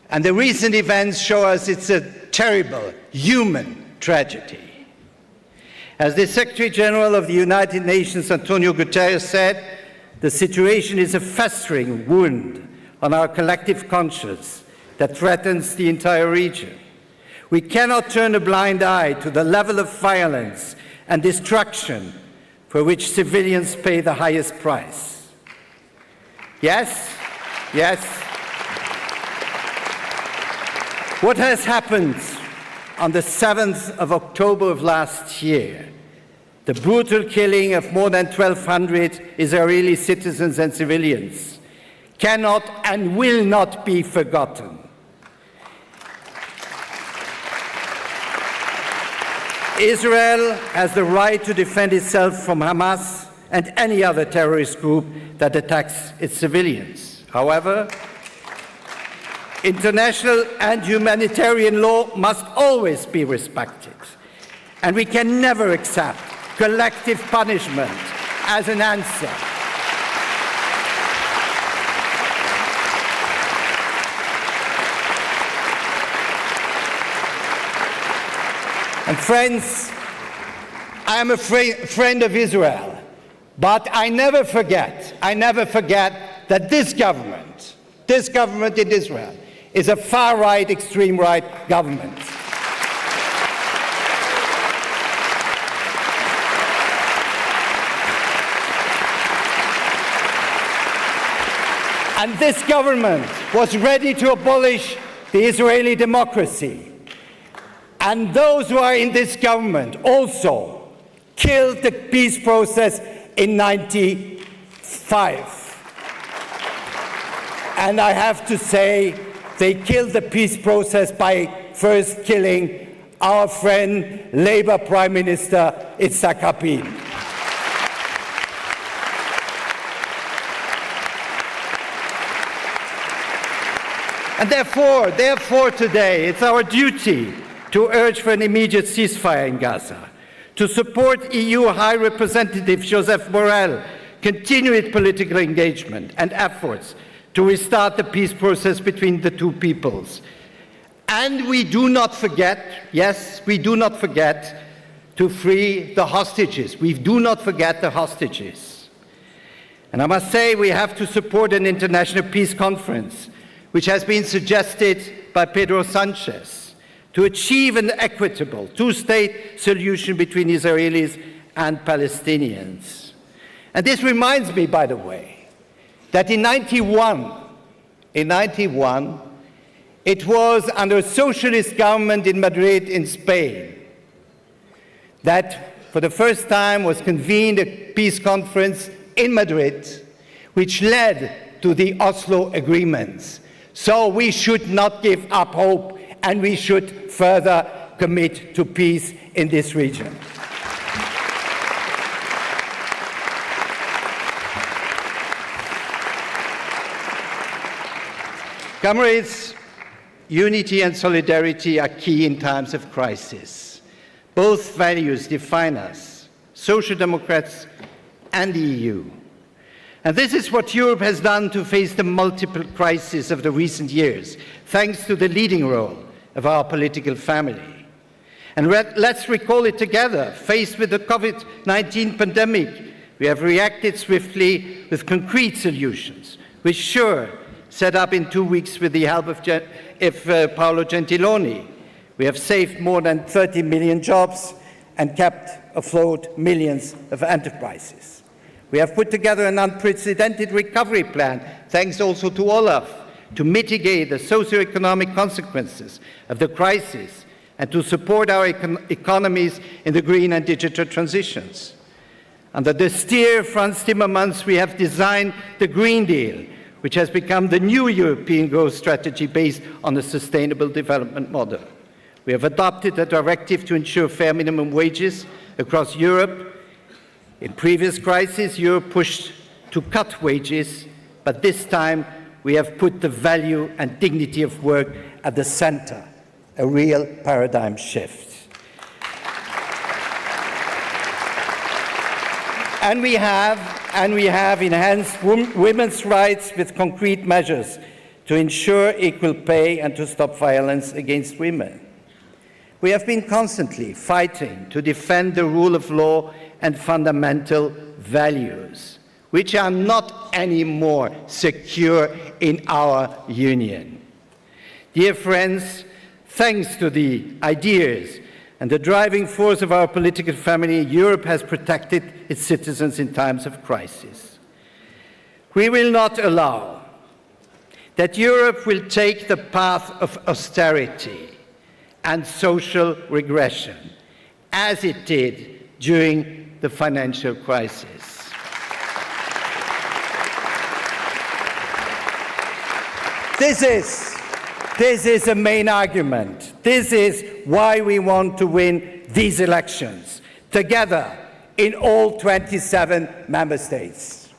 And the recent events show us it's a terrible human tragedy. As the Secretary General of the United Nations, António Guterres, said, the situation is a festering wound on our collective conscience that threatens the entire region. We cannot turn a blind eye to the level of violence and destruction for which civilians pay the highest price. Yes. What has happened on the 7th of October of last year, the brutal killing of more than 1,200 Israeli citizens and civilians, cannot and will not be forgotten. Israel has the right to defend itself from Hamas and any other terrorist group that attacks its civilians. However, international and humanitarian law must always be respected, and we can never accept collective punishment as an answer. And friends, I am a friend of Israel, but I never forget that this government in Israel is a far-right, extreme-right government. And this government was ready to abolish the Israeli democracy. And those who are in this government also killed the peace process in 1995. And I have to say, they killed the peace process by first killing our friend, Labour Prime Minister Yitzhak Rabin. And therefore today, it's our duty to urge for an immediate ceasefire in Gaza, to support EU High Representative Josep Borrell continue its political engagement and efforts to restart the peace process between the two peoples. And we do not forget, yes, we do not forget to free the hostages. We do not forget the hostages. And I must say we have to support an international peace conference, which has been suggested by Pedro Sánchez, to achieve an equitable two-state solution between Israelis and Palestinians. And this reminds me, by the way, that in 91, it was under a socialist government in Madrid in Spain that for the first time was convened a peace conference in Madrid, which led to the Oslo agreements. So we should not give up hope, and we should further commit to peace in this region. Comrades, unity and solidarity are key in times of crisis. Both values define us, Social Democrats and the EU. And this is what Europe has done to face the multiple crises of the recent years, thanks to the leading role of our political family. And let's recall it together. Faced with the COVID-19 pandemic, we have reacted swiftly with concrete solutions, which sure set up in 2 weeks with the help of Paolo Gentiloni. We have saved more than 30 million jobs and kept afloat millions of enterprises. We have put together an unprecedented recovery plan, thanks also to Olaf, to mitigate the socio-economic consequences of the crisis and to support our economies in the green and digital transitions. Under the steer of Frans Timmermans, we have designed the Green Deal, which has become the new European growth strategy based on a sustainable development model. We have adopted a directive to ensure fair minimum wages across Europe. In previous crises, Europe pushed to cut wages, but this time we have put the value and dignity of work at the center, a real paradigm shift. And we have enhanced women's rights with concrete measures to ensure equal pay and to stop violence against women. We have been constantly fighting to defend the rule of law and fundamental values, which are not anymore secure in our union. Dear friends, thanks to the ideas and the driving force of our political family, Europe has protected its citizens in times of crisis. We will not allow that Europe will take the path of austerity and social regression, as it did during the financial crisis. This is a main argument. This is why we want to win these elections, together in all 27 member states.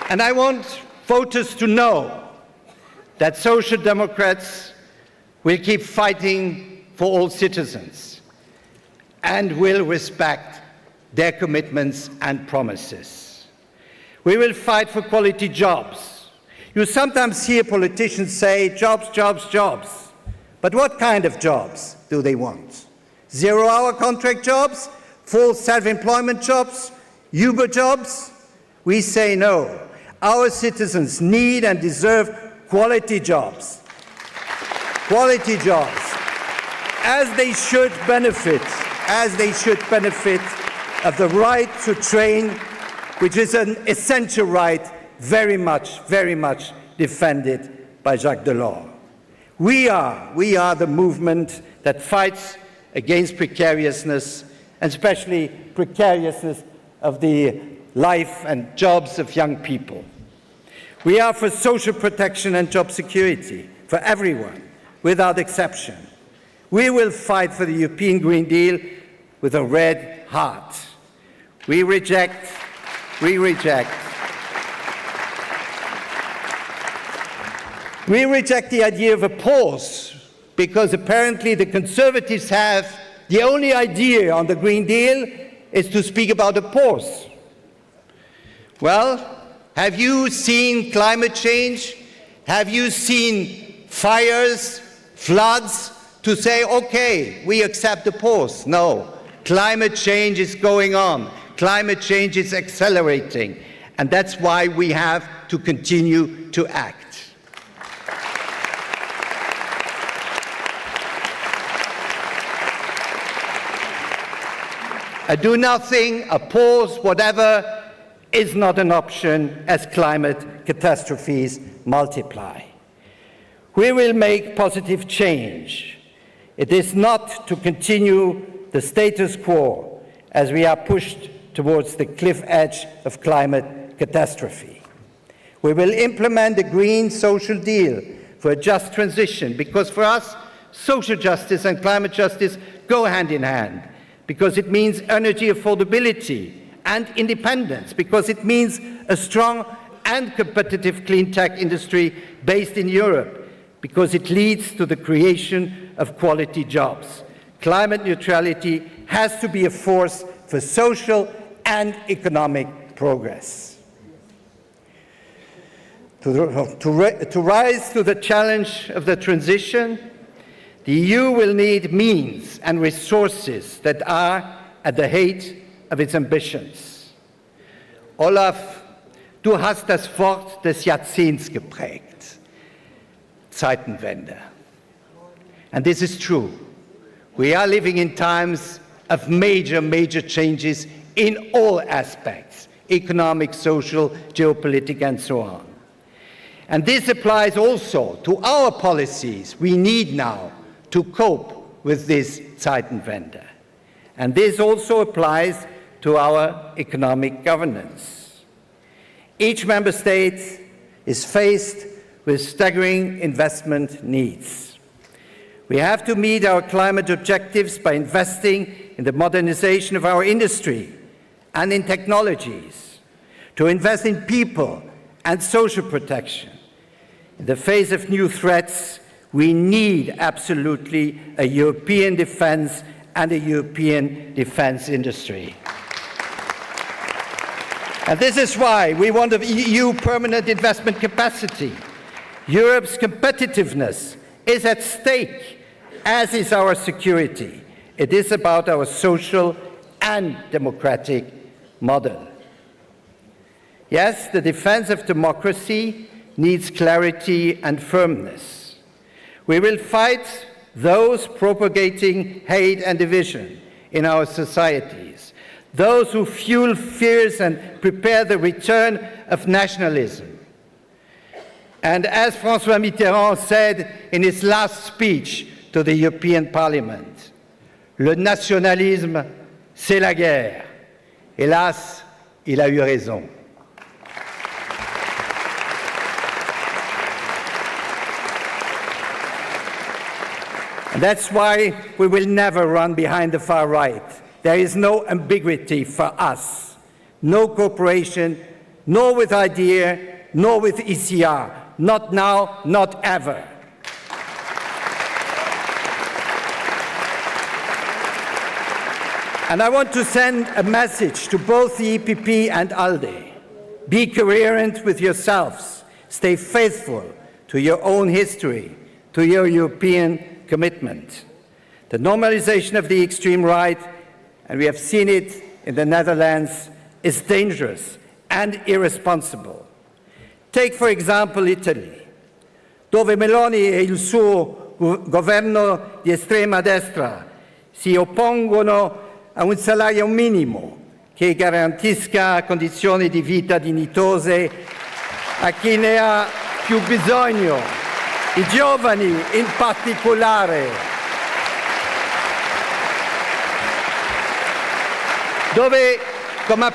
And I want voters to know that Social Democrats will keep fighting for all citizens and will respect their commitments and promises. We will fight for quality jobs. You sometimes hear politicians say, jobs, jobs, jobs. But what kind of jobs do they want? 0-hour contract jobs? Full self-employment jobs? Uber jobs? We say no. Our citizens need and deserve quality jobs. Quality jobs. As they should benefit of the right to train, which is an essential right very much defended by Jacques Delors. We are the movement that fights against precariousness, and especially precariousness of the life and jobs of young people. We are for social protection and job security for everyone, without exception. We will fight for the European Green Deal with a red heart. We reject the idea of a pause, because apparently the Conservatives have The only idea on the Green Deal is to speak about a pause. Well, have you seen climate change? Have you seen fires, floods, to say, okay, we accept the pause? No, climate change is going on. Climate change is accelerating. And that's why we have to continue to act. A do nothing, a pause, whatever, is not an option as climate catastrophes multiply. We will make positive change. It is not to continue the status quo as we are pushed towards the cliff edge of climate catastrophe. We will implement the Green Social Deal for a just transition, because for us, social justice and climate justice go hand in hand, because it means energy affordability and independence, because it means a strong and competitive clean tech industry based in Europe, because it leads to the creation of quality jobs. Climate neutrality has to be a force for social and economic progress. To rise to the challenge of the transition, the EU will need means and resources that are at the height of its ambitions. Olaf, du hast das Wort des Jahrzehnts geprägt. Zeitenwende. And this is true. We are living in times of major changes in all aspects, economic, social, geopolitical, and so on. And this applies also to our policies we need now to cope with this Zeitenwende. And this also applies to our economic governance. Each member state is faced with staggering investment needs. We have to meet our climate objectives by investing in the modernization of our industry and in technologies, to invest in people and social protection. In the face of new threats, we need absolutely a European defense and a European defense industry. And this is why we want an EU permanent investment capacity. Europe's competitiveness is at stake, as is our security. It is about our social and democratic model. Yes, the defense of democracy needs clarity and firmness. We will fight those propagating hate and division in our societies, those who fuel fears and prepare the return of nationalism. And as François Mitterrand said in his last speech to the European Parliament, le nationalisme, c'est la guerre. Hélas, il a eu raison. And that's why we will never run behind the far right. There is no ambiguity for us. No cooperation, nor with IDEA, nor with ECR. Not now, not ever. And I want to send a message to both the EPP and ALDE. Be coherent with yourselves. Stay faithful to your own history, to your European commitment. The normalization of the extreme right, and we have seen it in the Netherlands, is dangerous and irresponsible. Take, for example, Italy, dove Meloni e il suo governo di estrema destra si oppongono a un salario minimo che garantisca condizioni di vita dignitose a chi ne ha più bisogno, i giovani in particolare. Dove, come a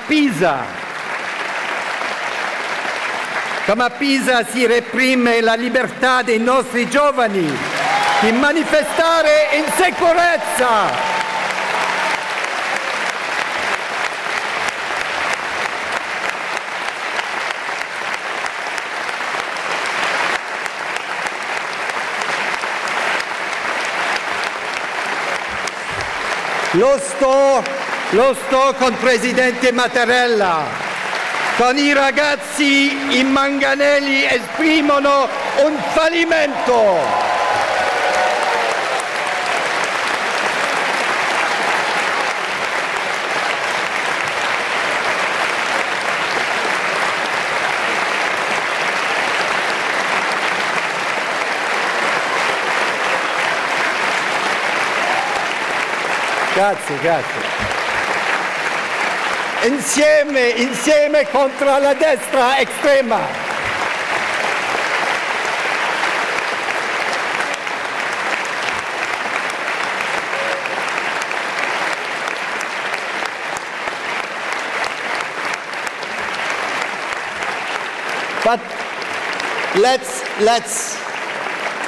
Pisa si reprime la libertà dei nostri giovani di manifestare in sicurezza. Lo sto con Presidente Mattarella. Con I ragazzi i manganelli esprimono un fallimento. Grazie. Insieme contro la destra estrema. But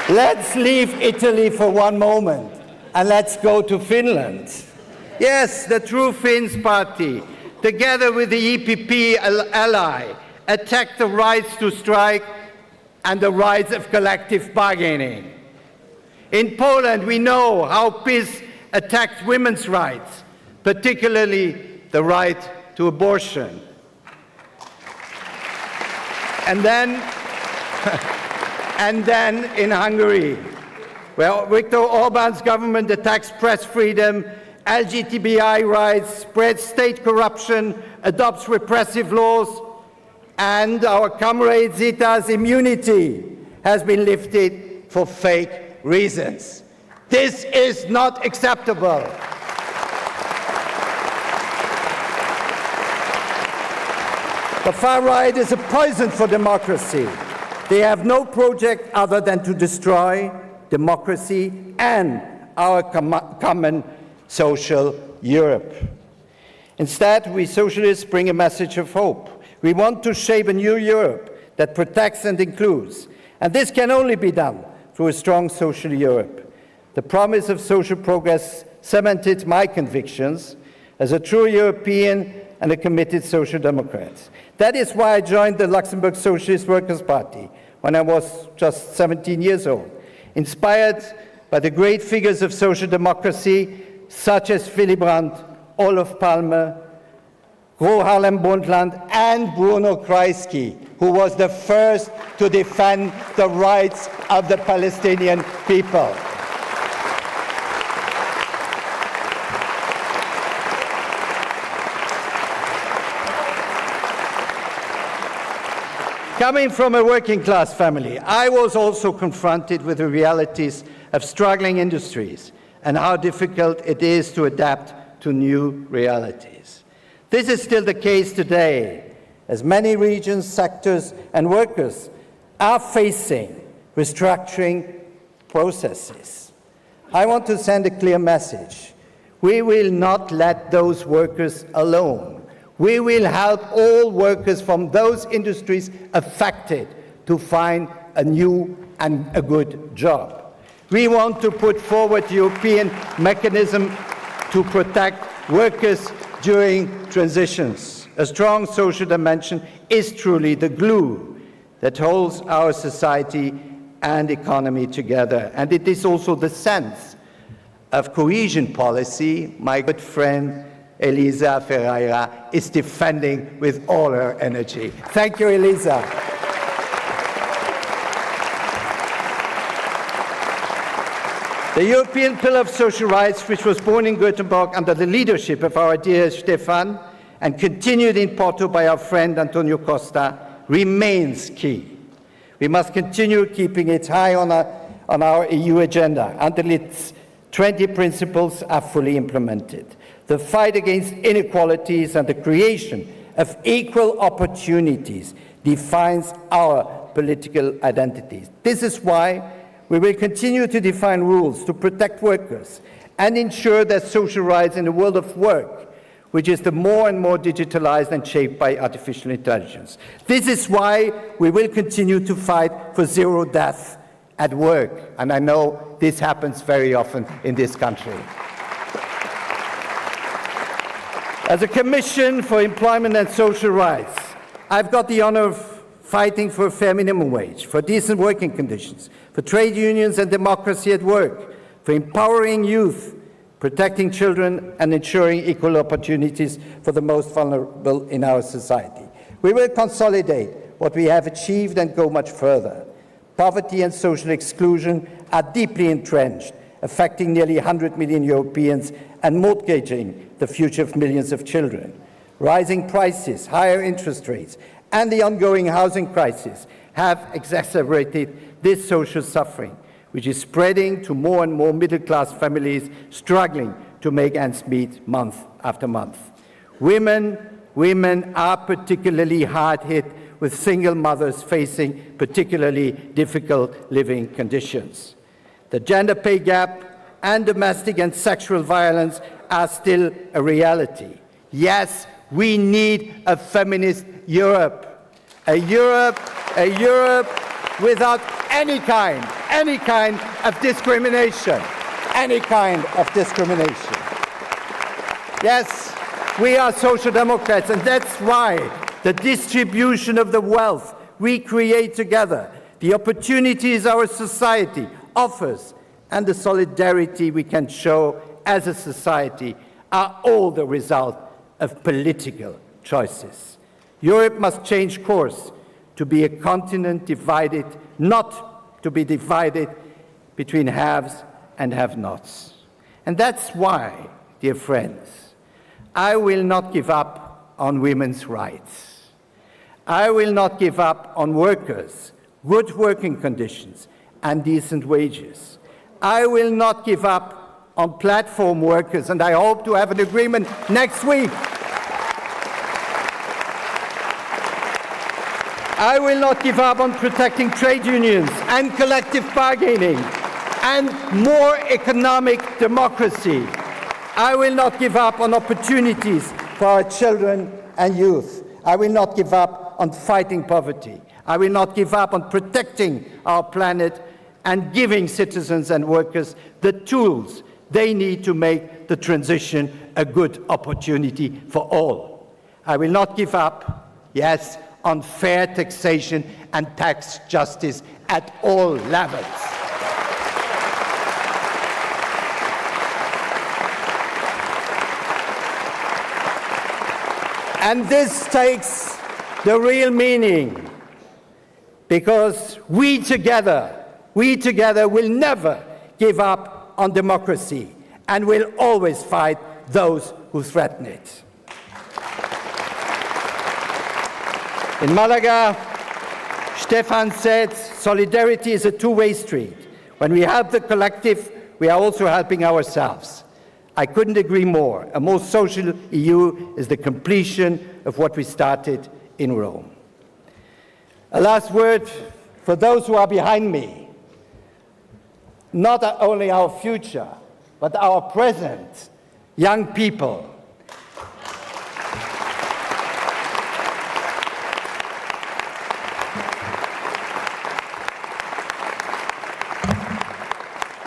let's leave Italy for one moment. And let's go to Finland. Yes, the True Finns party, together with the EPP ally, attacked the rights to strike and the rights of collective bargaining. In Poland, we know how PES attacked women's rights, particularly the right to abortion. And then in Hungary, well, Viktor Orban's government attacks press freedom, LGBTI rights, spreads state corruption, adopts repressive laws, and our comrade Zita's immunity has been lifted for fake reasons. This is not acceptable. The far right is a poison for democracy. They have no project other than to destroy democracy and our common social Europe. Instead, we socialists bring a message of hope. We want to shape a new Europe that protects and includes. And this can only be done through a strong social Europe. The promise of social progress cemented my convictions as a true European and a committed social democrat. That is why I joined the Luxembourg Socialist Workers' Party when I was just 17 years old. Inspired by the great figures of social democracy, such as Willy Brandt, Olaf Palme, Gro Harlem Brundtland, and Bruno Kreisky, who was the first to defend the rights of the Palestinian people. Coming from a working class family, I was also confronted with the realities of struggling industries and how difficult it is to adapt to new realities. This is still the case today, as many regions, sectors, and workers are facing restructuring processes. I want to send a clear message. We will not let those workers alone. We will help all workers from those industries affected to find a new and a good job. We want to put forward European mechanism to protect workers during transitions. A strong social dimension is truly the glue that holds our society and economy together. And it is also the sense of cohesion policy my good friend Elisa Ferreira is defending with all her energy. Thank you, Elisa. The European Pillar of Social Rights, which was born in Gothenburg under the leadership of our dear Stefan and continued in Porto by our friend António Costa, remains key. We must continue keeping it high on our EU agenda until its 20 principles are fully implemented. The fight against inequalities and the creation of equal opportunities defines our political identities. This is why we will continue to define rules to protect workers and ensure their social rights in the world of work, which is more and more digitalized and shaped by artificial intelligence. This is why we will continue to fight for zero death at work, and I know this happens very often in this country. As a Commission for Employment and Social Rights, I've got the honor of fighting for a fair minimum wage, for decent working conditions, for trade unions and democracy at work, for empowering youth protecting children and ensuring equal opportunities for the most vulnerable in our society. We will consolidate what we have achieved and go much further. Poverty and social exclusion are deeply entrenched, affecting nearly 100 million Europeans and mortgaging the future of millions of children. Rising prices, higher interest rates, and the ongoing housing crisis have exacerbated this social suffering, which is spreading to more and more middle-class families struggling to make ends meet month after month. Women are particularly hard hit, with single mothers facing particularly difficult living conditions. The gender pay gap and domestic and sexual violence are still a reality. Yes, we need a feminist Europe, a Europe without any kind of discrimination, Yes, we are social democrats, and that's why the distribution of the wealth we create together, the opportunities our society offers, and the solidarity we can show as a society are all the result of political choices. Europe must change course to be a continent divided, not to be divided between haves and have-nots. And that's why, dear friends, I will not give up on women's rights. I will not give up on workers, good working conditions, and decent wages. I will not give up on platform workers, and I hope to have an agreement next week. I will not give up on protecting trade unions and collective bargaining and more economic democracy. I will not give up on opportunities for our children and youth. I will not give up on fighting poverty. I will not give up on protecting our planet and giving citizens and workers the tools they need to make the transition a good opportunity for all. I will not give up, yes, on fair taxation and tax justice at all levels. And this takes the real meaning, because we together will never give up on democracy and will always fight those who threaten it. In Malaga, Stefan said, solidarity is a two-way street. When we help the collective, we are also helping ourselves. I couldn't agree more. A more social EU is the completion of what we started in Rome. A last word for those who are behind me. Not only our future, but our present, young people.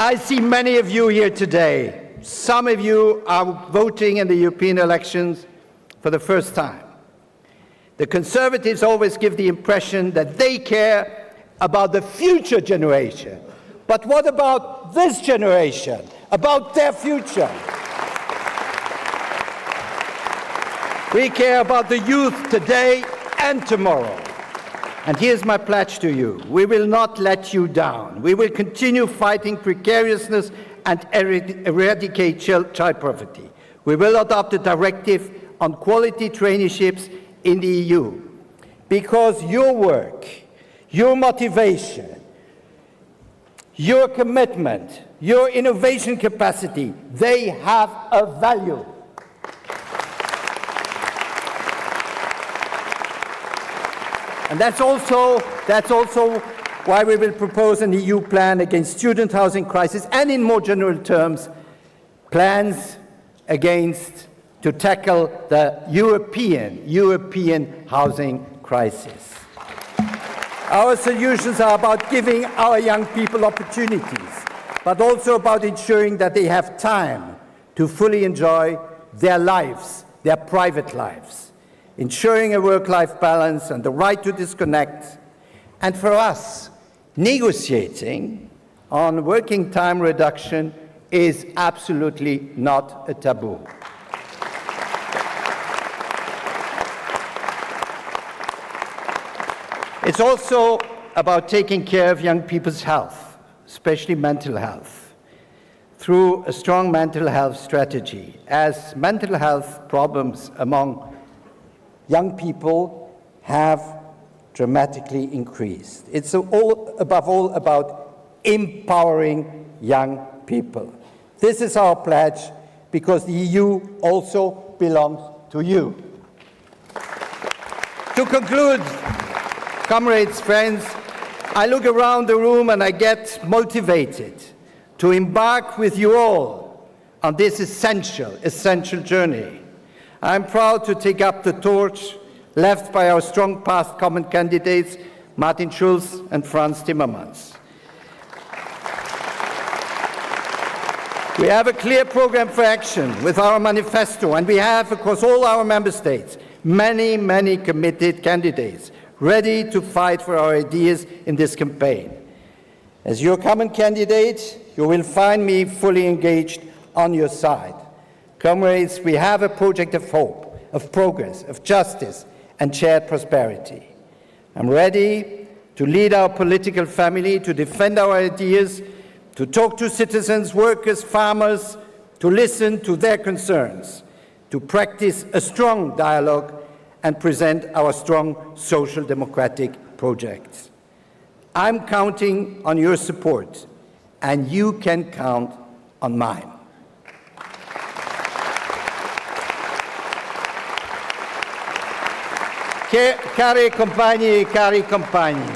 I see many of you here today. Some of you are voting in the European elections for the first time. The Conservatives always give the impression that they care about the future generation. But what about this generation? About their future? We care about the youth today and tomorrow. And here's my pledge to you. We will not let you down. We will continue fighting precariousness and eradicate child poverty. We will adopt a directive on quality traineeships in the EU, because your work, your motivation, your commitment, your innovation capacity, they have a value. And that's also why we will propose an EU plan against student housing crisis, and in more general terms, plans to tackle the European housing crisis. Our solutions are about giving our young people opportunities, but also about ensuring that they have time to fully enjoy their lives, their private lives, ensuring a work-life balance and the right to disconnect. And for us, negotiating on working time reduction is absolutely not a taboo. It's also about taking care of young people's health, especially mental health, through a strong mental health strategy, as mental health problems among young people have dramatically increased. It's above all about empowering young people. This is our pledge, because the EU also belongs to you. To conclude, comrades, friends, I look around the room and I get motivated to embark with you all on this essential journey. I'm proud to take up the torch left by our strong past common candidates, Martin Schulz and Franz Timmermans. We have a clear program for action with our manifesto, and we have, across all our member states, many committed candidates ready to fight for our ideas in this campaign. As your common candidate, you will find me fully engaged on your side. Comrades, we have a project of hope, of progress, of justice, and shared prosperity. I'm ready to lead our political family, to defend our ideas, to talk to citizens, workers, farmers, to listen to their concerns, to practice a strong dialogue and present our strong social democratic projects. I'm counting on your support, and you can count on mine. Care compagni e cari compagni,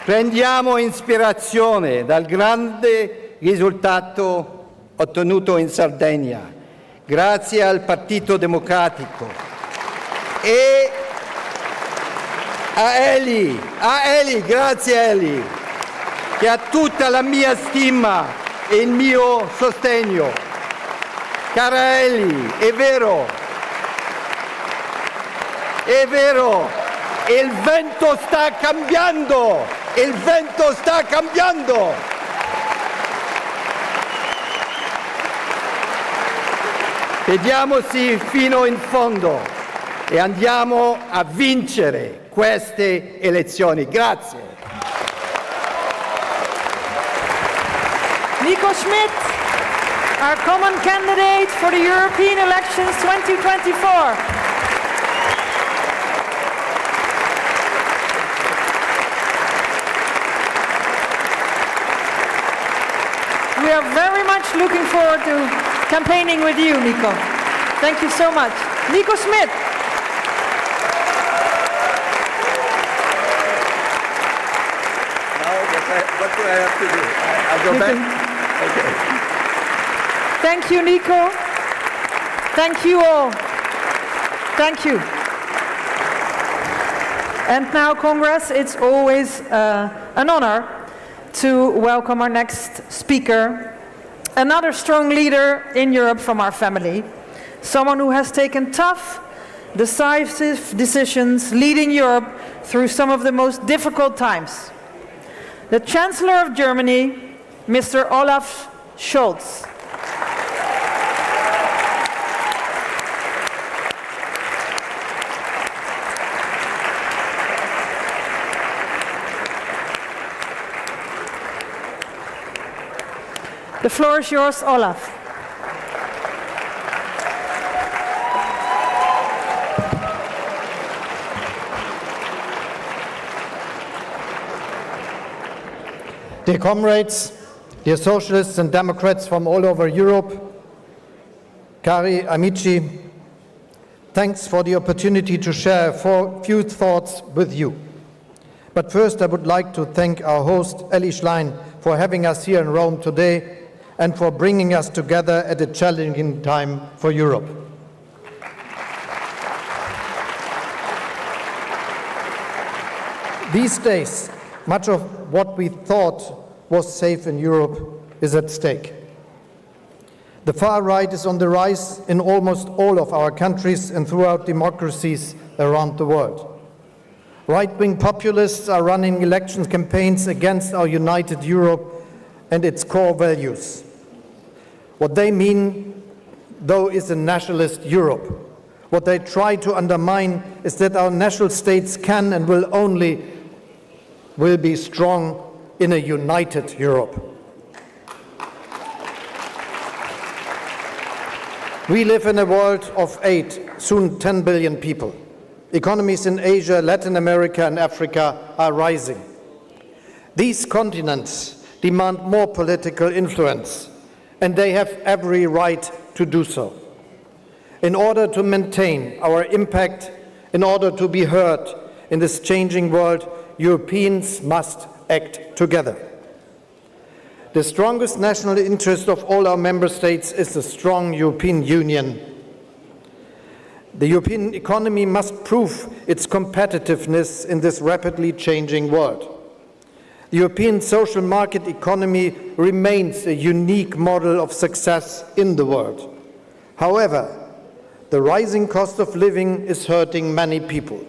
prendiamo ispirazione dal grande risultato ottenuto in Sardegna, grazie al Partito Democratico e a Eli, grazie a Eli, che ha tutta la mia stima e il mio sostegno. Cara Eli, è vero, il vento sta cambiando, Vediamoci fino in fondo e andiamo a vincere queste elezioni. Grazie. Nico Schmidt, our common candidate for the European elections 2024. We are very much looking forward to campaigning with you, Nico. Thank you so much. Nico Schmidt. What do I have to do? I go back? Okay. Thank you, Nico. Thank you all. Thank you. And now, Congress, it's always an honor to welcome our next speaker, another strong leader in Europe from our family, someone who has taken tough, decisive decisions, leading Europe through some of the most difficult times. The Chancellor of Germany, Mr. Olaf Scholz. The floor is yours, Olaf. Dear comrades, dear socialists and democrats from all over Europe, cari amici, thanks for the opportunity to share a few thoughts with you. But first I would like to thank our host, Elly Schlein, for having us here in Rome today and for bringing us together at a challenging time for Europe. These days, much of what we thought was safe in Europe is at stake. The far right is on the rise in almost all of our countries and throughout democracies around the world. Right-wing populists are running election campaigns against our united Europe and its core values. What they mean, though, is a nationalist Europe. What they try to undermine is that our national states can and will be strong in a united Europe. We live in a world of 8, soon 10 billion people. Economies in Asia, Latin America, and Africa are rising. These continents demand more political influence, and they have every right to do so. In order to maintain our impact, in order to be heard in this changing world, Europeans must act together. The strongest national interest of all our member states is a strong European Union. The European economy must prove its competitiveness in this rapidly changing world. The European social market economy remains a unique model of success in the world. However, the rising cost of living is hurting many people,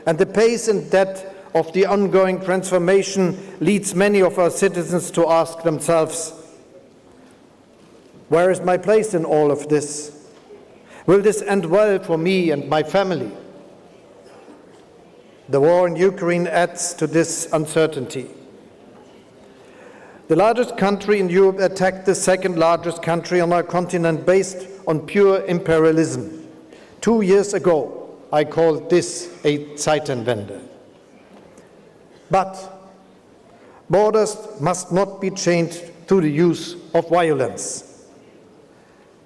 and the pace and depth of the ongoing transformation leads many of our citizens to ask themselves, where is my place in all of this? Will this end well for me and my family? The war in Ukraine adds to this uncertainty. The largest country in Europe attacked the second largest country on our continent based on pure imperialism. 2 years ago, I called this a Zeitenwende. But borders must not be changed through the use of violence.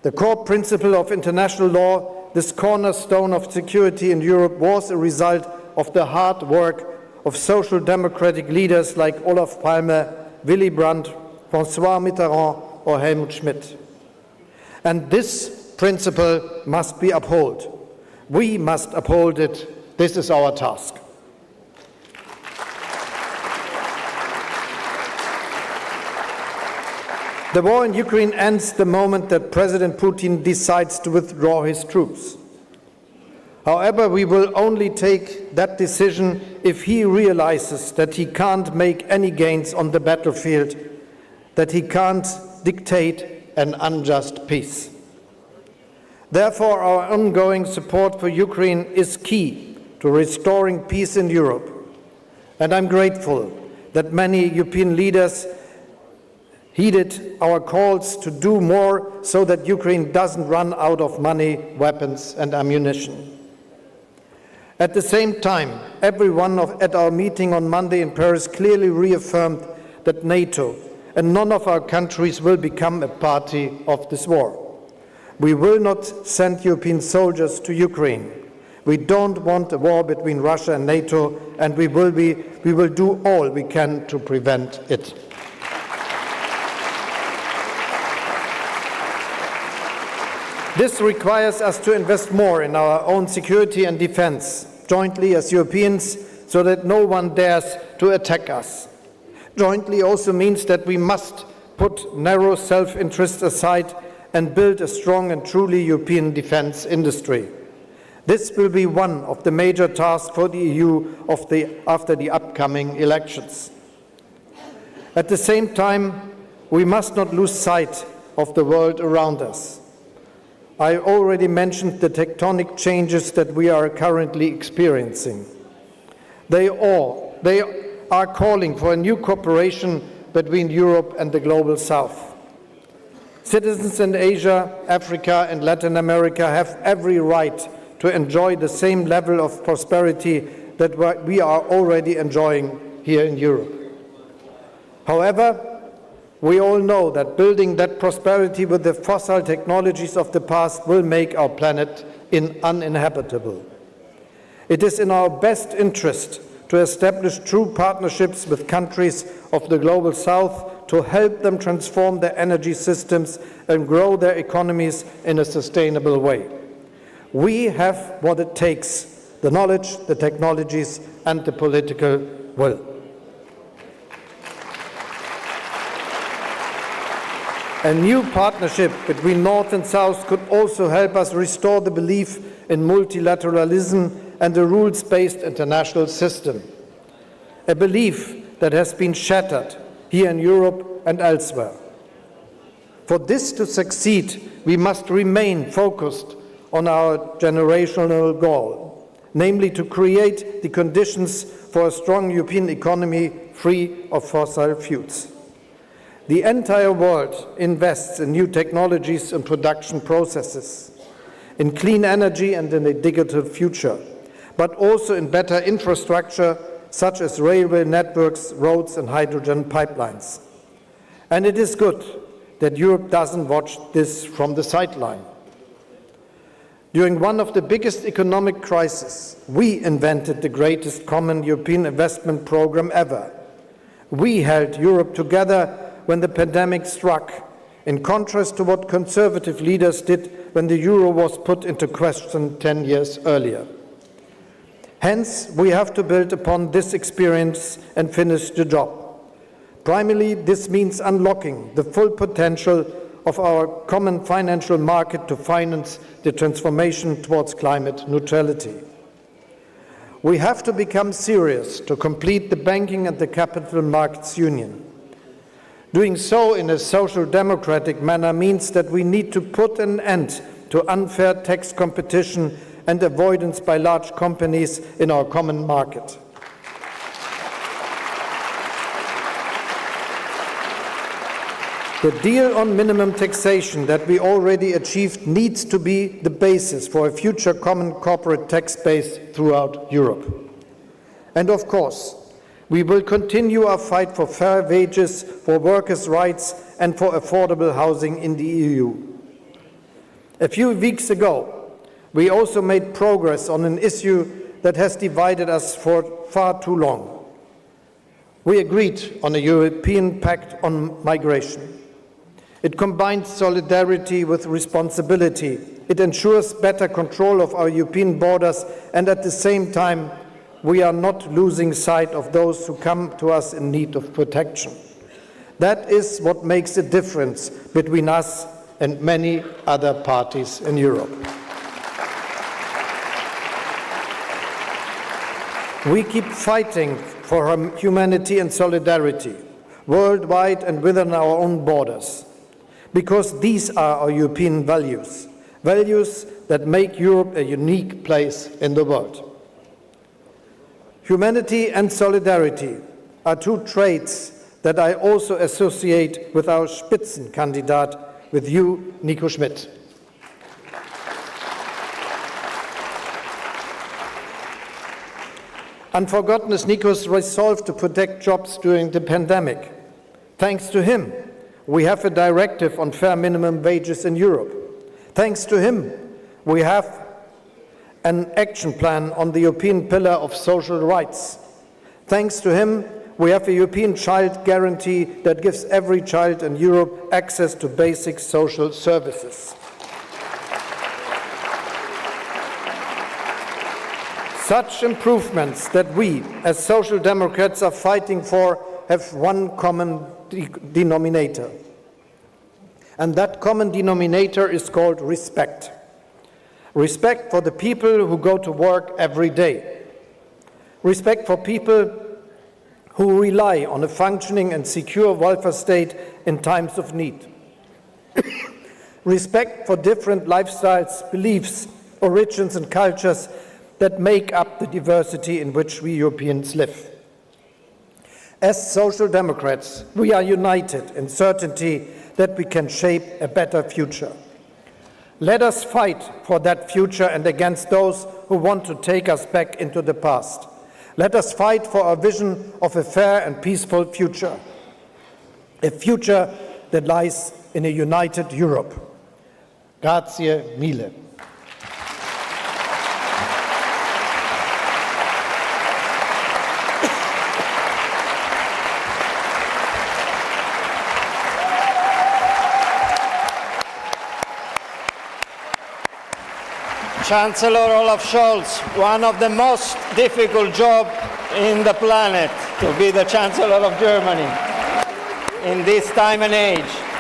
The core principle of international law, this cornerstone of security in Europe, was a result of the hard work of social democratic leaders like Olaf Palme, Willy Brandt, François Mitterrand, or Helmut Schmidt. And this principle must be upheld. We must uphold it. This is our task. The war in Ukraine ends the moment that President Putin decides to withdraw his troops. However, we will only take that decision if he realizes that he can't make any gains on the battlefield, that he can't dictate an unjust peace. Therefore, our ongoing support for Ukraine is key to restoring peace in Europe. And I'm grateful that many European leaders heeded our calls to do more so that Ukraine doesn't run out of money, weapons, and ammunition. At the same time, everyone at our meeting on Monday in Paris clearly reaffirmed that NATO and none of our countries will become a party of this war. We will not send European soldiers to Ukraine. We don't want a war between Russia and NATO, and we will do all we can to prevent it. This requires us to invest more in our own security and defense, jointly as Europeans, so that no one dares to attack us. Jointly also means that we must put narrow self-interest aside and build a strong and truly European defense industry. This will be one of the major tasks for the EU after the upcoming elections. At the same time, we must not lose sight of the world around us. I already mentioned the tectonic changes that we are currently experiencing. They are calling for a new cooperation between Europe and the global South. Citizens in Asia, Africa, and Latin America have every right to enjoy the same level of prosperity that we are already enjoying here in Europe. However, we all know that building that prosperity with the fossil technologies of the past will make our planet uninhabitable. It is in our best interest to establish true partnerships with countries of the global South to help them transform their energy systems and grow their economies in a sustainable way. We have what it takes: the knowledge, the technologies, and the political will. A new partnership between North and South could also help us restore the belief in multilateralism and the rules-based international system, a belief that has been shattered here in Europe and elsewhere. For this to succeed, we must remain focused on our generational goal, namely to create the conditions for a strong European economy free of fossil fuels. The entire world invests in new technologies and production processes, in clean energy and in a digital future, but also in better infrastructure such as railway networks, roads and hydrogen pipelines. And it is good that Europe doesn't watch this from the sideline. During one of the biggest economic crises, we invented the greatest common European investment program ever. We held Europe together when the pandemic struck, in contrast to what conservative leaders did when the euro was put into question 10 years earlier. Hence, we have to build upon this experience and finish the job. Primarily, this means unlocking the full potential of our common financial market to finance the transformation towards climate neutrality. We have to become serious to complete the banking and the capital markets union. Doing so in a social democratic manner means that we need to put an end to unfair tax competition and avoidance by large companies in our common market. The deal on minimum taxation that we already achieved needs to be the basis for a future common corporate tax base throughout Europe. And of course, we will continue our fight for fair wages, for workers' rights, and for affordable housing in the EU. A few weeks ago, we also made progress on an issue that has divided us for far too long. We agreed on a European Pact on Migration. It combines solidarity with responsibility. It ensures better control of our European borders, and at the same time, we are not losing sight of those who come to us in need of protection. That is what makes a difference between us and many other parties in Europe. We keep fighting for humanity and solidarity, worldwide and within our own borders, because these are our European values, values that make Europe a unique place in the world. Humanity and solidarity are two traits that I also associate with our Spitzenkandidat, with you, Nico Schmidt. Unforgotten is Nico's resolve to protect jobs during the pandemic. Thanks to him, we have a directive on fair minimum wages in Europe. Thanks to him, we have an action plan on the European Pillar of Social Rights. Thanks to him, we have a European Child Guarantee that gives every child in Europe access to basic social services. Such improvements that we, as Social Democrats, are fighting for have one common denominator. And that common denominator is called respect. Respect for the people who go to work every day. Respect for people who rely on a functioning and secure welfare state in times of need. Respect for different lifestyles, beliefs, origins and cultures that make up the diversity in which we Europeans live. As Social Democrats, we are united in certainty that we can shape a better future. Let us fight for that future and against those who want to take us back into the past. Let us fight for our vision of a fair and peaceful future. A future that lies in a united Europe. Grazie mille. Chancellor Olaf Scholz, one of the most difficult jobs in the planet, to be the Chancellor of Germany in this time and age.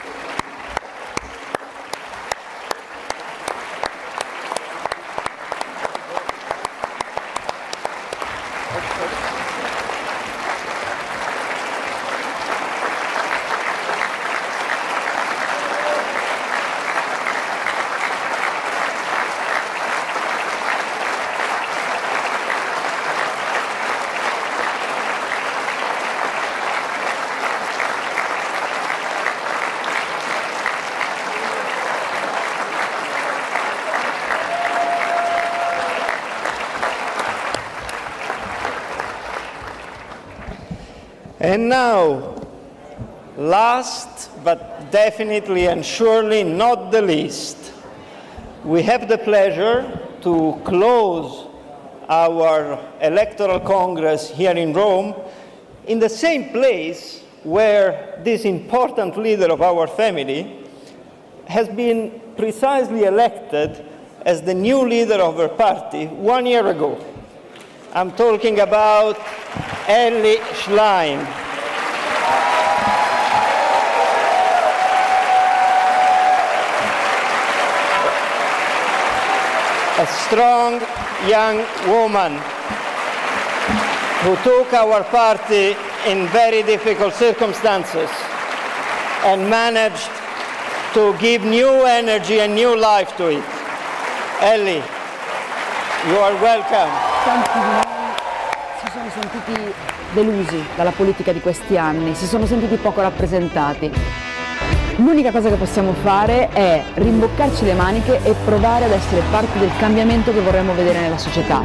And now, last but definitely and surely not the least, we have the pleasure to close our Electoral Congress here in Rome in the same place where this important leader of our family has been precisely elected as the new leader of her party 1 year ago. I'm talking about Elly Schlein. A strong young woman who took our party in very difficult circumstances and managed to give new energy and new life to it. Elly, you are welcome. Tanti di noi si sono sentiti delusi dalla politica di questi anni, si sono sentiti poco rappresentati. L'unica cosa che possiamo fare è rimboccarci le maniche e provare ad essere parte del cambiamento che vorremmo vedere nella società.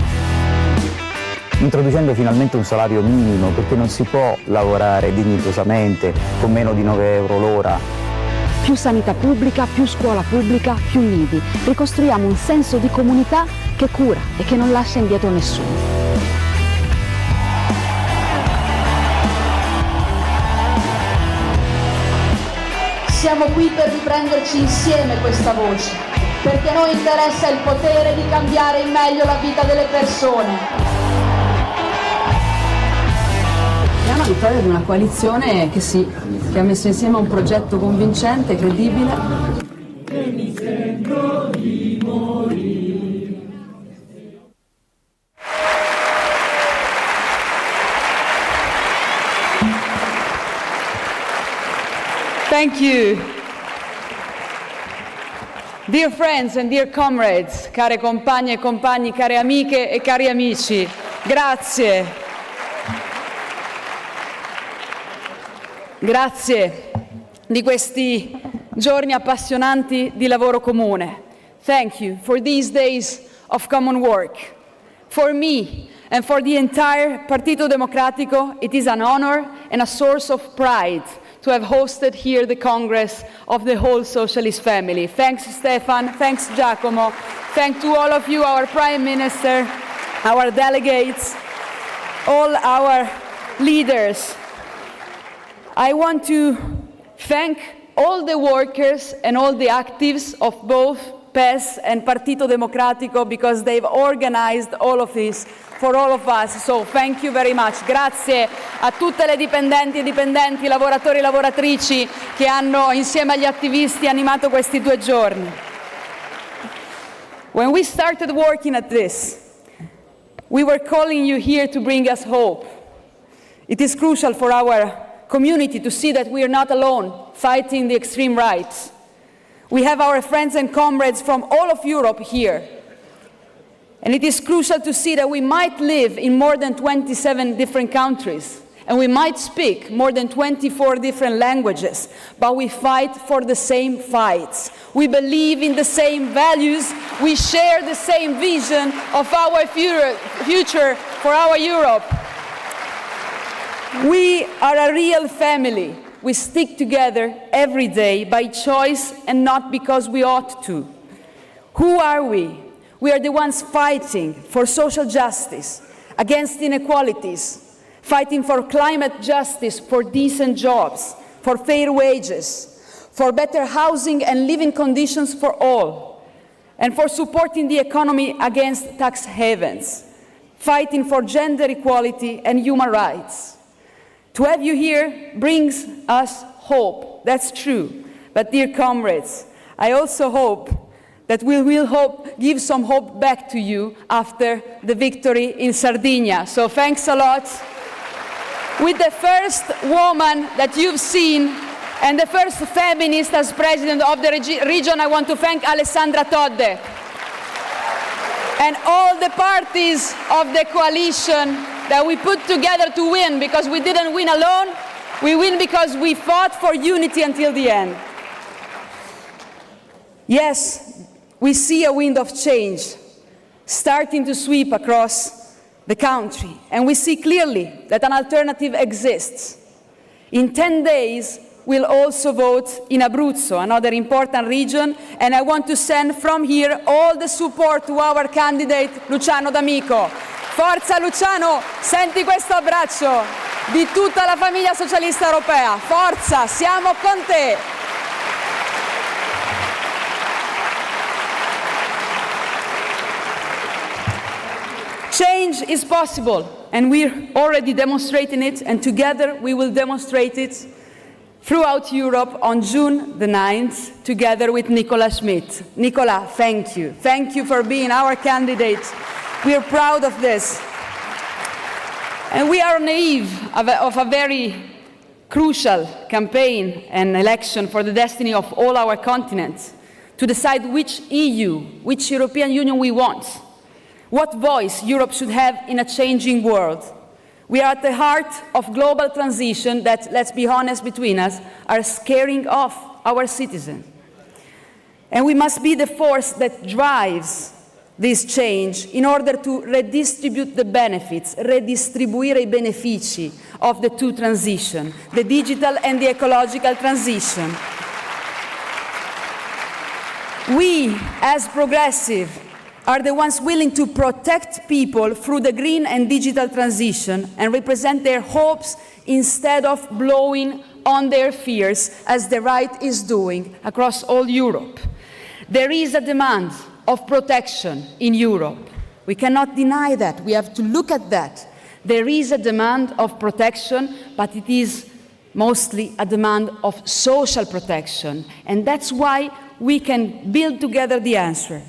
Introducendo finalmente un salario minimo, perché non si può lavorare dignitosamente con meno di 9 euro l'ora. Più sanità pubblica, più scuola pubblica, più nidi. Ricostruiamo un senso di comunità che cura e che non lascia indietro nessuno. Siamo qui per riprenderci insieme questa voce, perché a noi interessa il potere di cambiare in meglio la vita delle persone. È una vittoria di una coalizione che ha messo insieme un progetto convincente, credibile. E mi sento di morire. Thank you. Dear friends and dear comrades, care compagne e compagni, care amiche e cari amici, grazie. Grazie di questi giorni appassionanti di lavoro comune. Thank you for these days of common work. For me and for the entire Partito Democratico, it is an honor and a source of pride to have hosted here the Congress of the whole socialist family. Thanks, Stefan. Thanks, Giacomo. Thanks to all of you, our Prime Minister, our delegates, all our leaders. I want to thank all the workers and all the actives of both PES and Partito Democratico because they've organized all of this for all of us. So thank you very much. Grazie a tutte le dipendenti e dipendenti, lavoratori e lavoratrici che hanno insieme agli attivisti animato questi 2 giorni. When we started working at this, we were calling you here to bring us hope. It is crucial for our community to see that we are not alone fighting the extreme right. We have our friends and comrades from all of Europe here. And it is crucial to see that we might live in more than 27 different countries, and we might speak more than 24 different languages, but we fight for the same fights. We believe in the same values, we share the same vision of our future for our Europe. We are a real family. We stick together every day by choice and not because we ought to. Who are we? We are the ones fighting for social justice, against inequalities, fighting for climate justice, for decent jobs, for fair wages, for better housing and living conditions for all, and for supporting the economy against tax havens, fighting for gender equality and human rights. To have you here brings us hope, that's true. But dear comrades, I also hope that we will give some hope back to you after the victory in Sardinia. So thanks a lot. With the first woman that you've seen and the first feminist as president of the region, I want to thank Alessandra Todde. And all the parties of the coalition that we put together to win, because we didn't win alone, we win because we fought for unity until the end. Yes, we see a wind of change starting to sweep across the country, and we see clearly that an alternative exists. In 10 days, we'll also vote in Abruzzo, another important region, and I want to send from here all the support to our candidate Luciano D'Amico. Forza Luciano, senti questo abbraccio di tutta la famiglia socialista europea. Forza, siamo con te! Change is possible, and we're already demonstrating it, and together we will demonstrate it throughout Europe on June the 9th, together with Nicola Schmidt. Nicola, thank you. Thank you for being our candidate. We are proud of this. And we are on the eve of a very crucial campaign and election for the destiny of all our continents, to decide which EU, which European Union we want, what voice Europe should have in a changing world. We are at the heart of global transition that, let's be honest between us, are scaring off our citizens. And we must be the force that drives this change in order to redistribute the benefits, redistribuire I benefici of the two transitions, the digital and the ecological transition. We, as progressive, are the ones willing to protect people through the green and digital transition and represent their hopes instead of blowing on their fears, as the right is doing across all Europe. There is a demand of protection in Europe. We cannot deny that. We have to look at that. There is a demand of protection, but it is mostly a demand of social protection. And that's why we can build together the answer.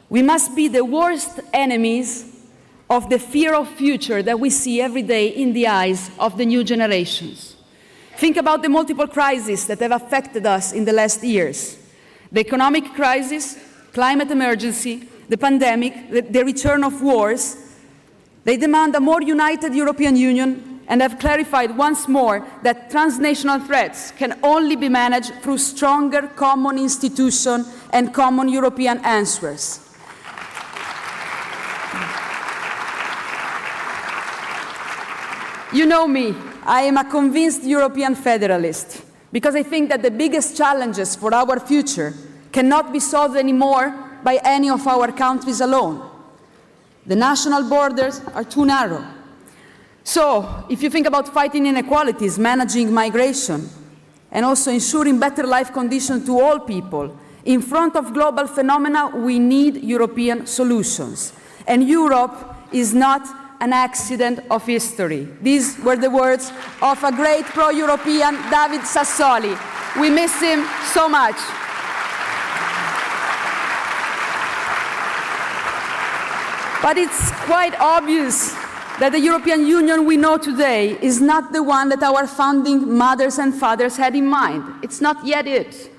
We must be the worst enemies of the fear of future that we see every day in the eyes of the new generations. Think about the multiple crises that have affected us in the last years. The economic crisis, climate emergency, the pandemic, the return of wars. They demand a more united European Union and have clarified once more that transnational threats can only be managed through stronger common institutions and common European answers. You know me, I am a convinced European federalist, because I think that the biggest challenges for our future cannot be solved anymore by any of our countries alone. The national borders are too narrow. So, if you think about fighting inequalities, managing migration, and also ensuring better life conditions to all people, in front of global phenomena, we need European solutions. And Europe is not an accident of history. These were the words of a great pro-European, David Sassoli. We miss him so much. But it's quite obvious that the European Union we know today is not the one that our founding mothers and fathers had in mind. It's not yet it.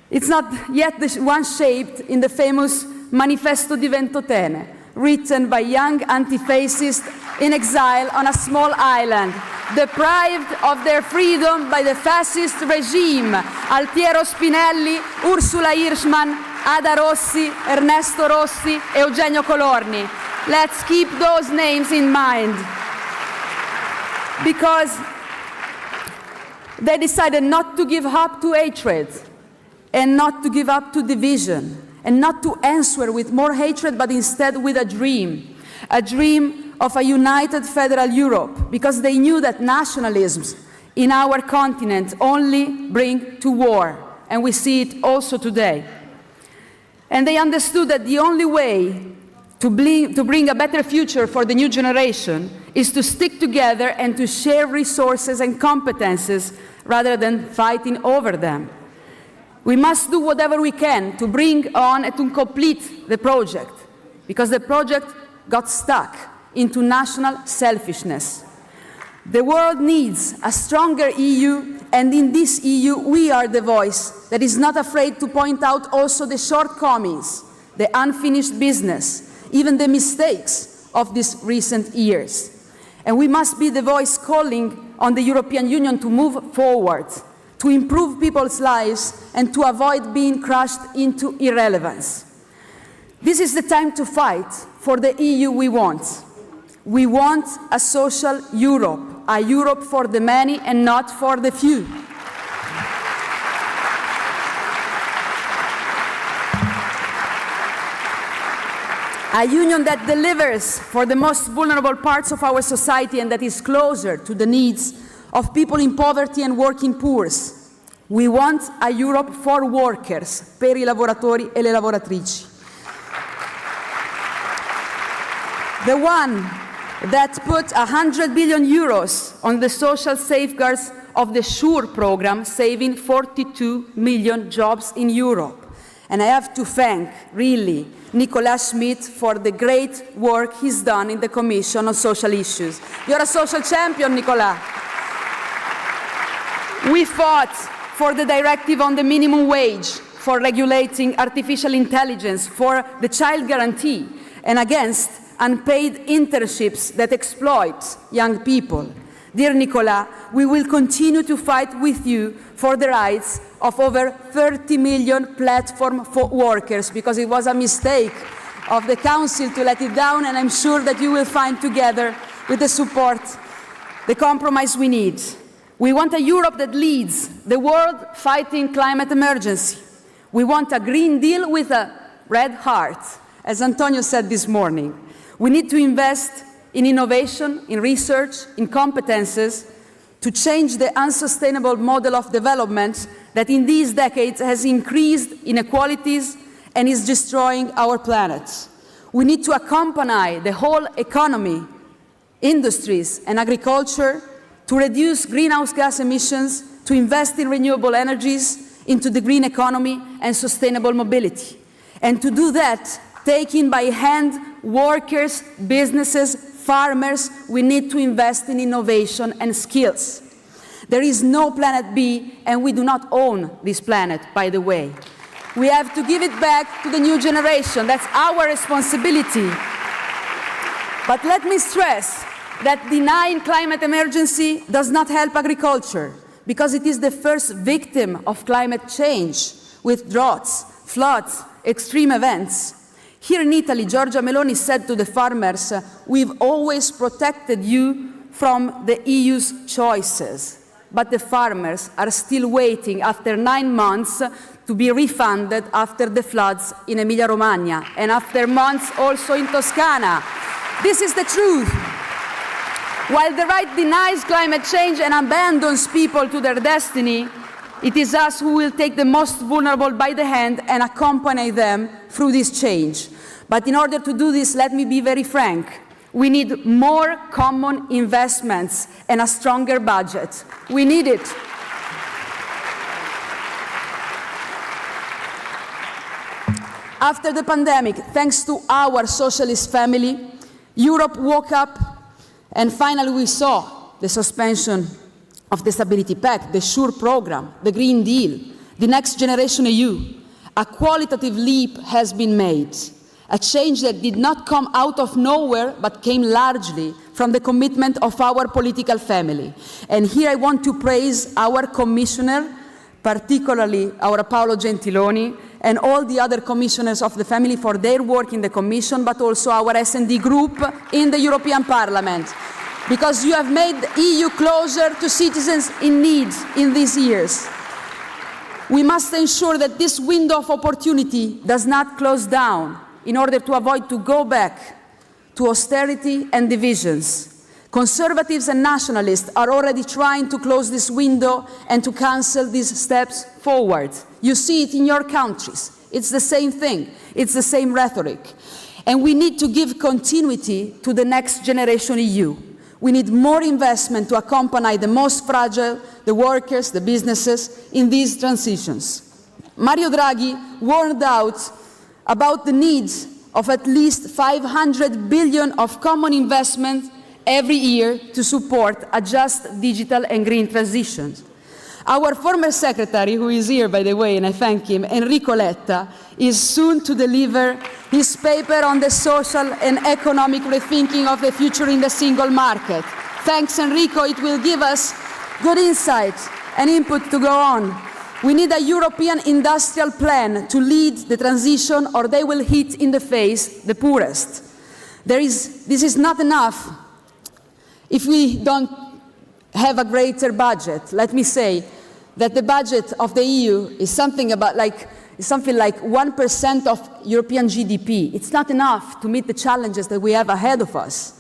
It's not yet the one shaped in the famous Manifesto di Ventotene, written by young anti-fascists in exile on a small island, deprived of their freedom by the fascist regime. Altiero Spinelli, Ursula Hirschman, Ada Rossi, Ernesto Rossi, Eugenio Colorni. Let's keep those names in mind. Because they decided not to give up to hatred, and not to give up to division, and not to answer with more hatred, but instead with a dream of a united federal Europe, because they knew that nationalisms in our continent only bring to war, and we see it also today. And they understood that the only way to bring a better future for the new generation is to stick together and to share resources and competences rather than fighting over them. We must do whatever we can to bring on and to complete the project, because the project got stuck into national selfishness. The world needs a stronger EU, and in this EU we are the voice that is not afraid to point out also the shortcomings, the unfinished business, even the mistakes of these recent years. And we must be the voice calling on the European Union to move forward, to improve people's lives and to avoid being crushed into irrelevance. This is the time to fight for the EU we want. We want a social Europe. a Europe for the many and not for the few. A union that delivers for the most vulnerable parts of our society and that is closer to the needs of people in poverty and working poor. We want a Europe for workers, per I lavoratori e le lavoratrici. The one that put 100 billion euros on the social safeguards of the SURE program, saving 42 million jobs in Europe. And I have to thank, really, Nicolas Schmidt for the great work he's done in the Commission on social issues. You're a social champion, Nicolas. We fought for the directive on the minimum wage, for regulating artificial intelligence, for the child guarantee, and against unpaid internships that exploit young people. Dear Nicolas, we will continue to fight with you for the rights of over 30 million platform for workers, because it was a mistake of the Council to let it down, and I'm sure that you will find together with the support the compromise we need. We want a Europe that leads the world fighting climate emergency. We want a Green Deal with a red heart, as António said this morning. We need to invest in innovation, in research, in competences, to change the unsustainable model of development that in these decades has increased inequalities and is destroying our planet. We need to accompany the whole economy, industries and agriculture to reduce greenhouse gas emissions, to invest in renewable energies, into the green economy and sustainable mobility. And to do that, taking by hand workers, businesses, farmers, we need to invest in innovation and skills. There is no planet B, and we do not own this planet, by the way. We have to give it back to the new generation. That's our responsibility. But let me stress that denying climate emergency does not help agriculture, because it is the first victim of climate change, with droughts, floods, extreme events. Here in Italy, Giorgia Meloni said to the farmers, "We've always protected you from the EU's choices." But the farmers are still waiting after 9 months to be refunded after the floods in Emilia-Romagna, and after months also in Toscana. This is the truth. While the right denies climate change and abandons people to their destiny, it is us who will take the most vulnerable by the hand and accompany them through this change. But in order to do this, let me be very frank. We need more common investments and a stronger budget. We need it. After the pandemic, thanks to our socialist family, Europe woke up, and finally we saw the suspension of the Stability Pact, the SURE program, the Green Deal, the Next Generation EU. A qualitative leap has been made, a change that did not come out of nowhere, but came largely from the commitment of our political family. And here I want to praise our commissioner, particularly our Paolo Gentiloni, and all the other commissioners of the family for their work in the Commission, but also our S&D group in the European Parliament, because you have made the EU closer to citizens in need in these years. We must ensure that this window of opportunity does not close down in order to avoid to go back to austerity and divisions. Conservatives and nationalists are already trying to close this window and to cancel these steps forward. You see it in your countries. It's the same thing. It's the same rhetoric. And we need to give continuity to the Next Generation EU. We need more investment to accompany the most fragile, the workers, the businesses, in these transitions. Mario Draghi warned out about the needs of at least 500 billion of common investment every year to support a just digital and green transition. Our former secretary, who is here, by the way, and I thank him, Enrico Letta, is soon to deliver his paper on the social and economic rethinking of the future in the single market. Thanks, Enrico. It will give us good insight and input to go on. We need a European industrial plan to lead the transition, or they will hit in the face the poorest. This is not enough if we don't have a greater budget. Let me say that the budget of the EU is something like 1% of European GDP. It's not enough to meet the challenges that we have ahead of us.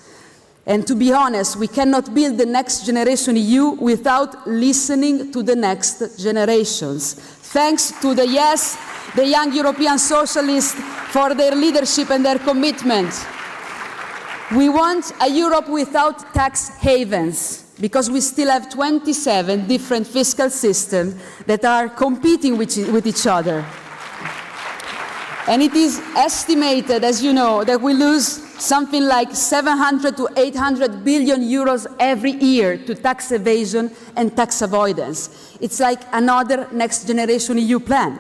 And to be honest, we cannot build the next generation EU without listening to the next generations. Thanks to the young European socialists for their leadership and their commitment. We want a Europe without tax havens, because we still have 27 different fiscal systems that are competing with each other. And it is estimated, as you know, that we lose something like 700 to 800 billion euros every year to tax evasion and tax avoidance. It's like another next generation EU plan.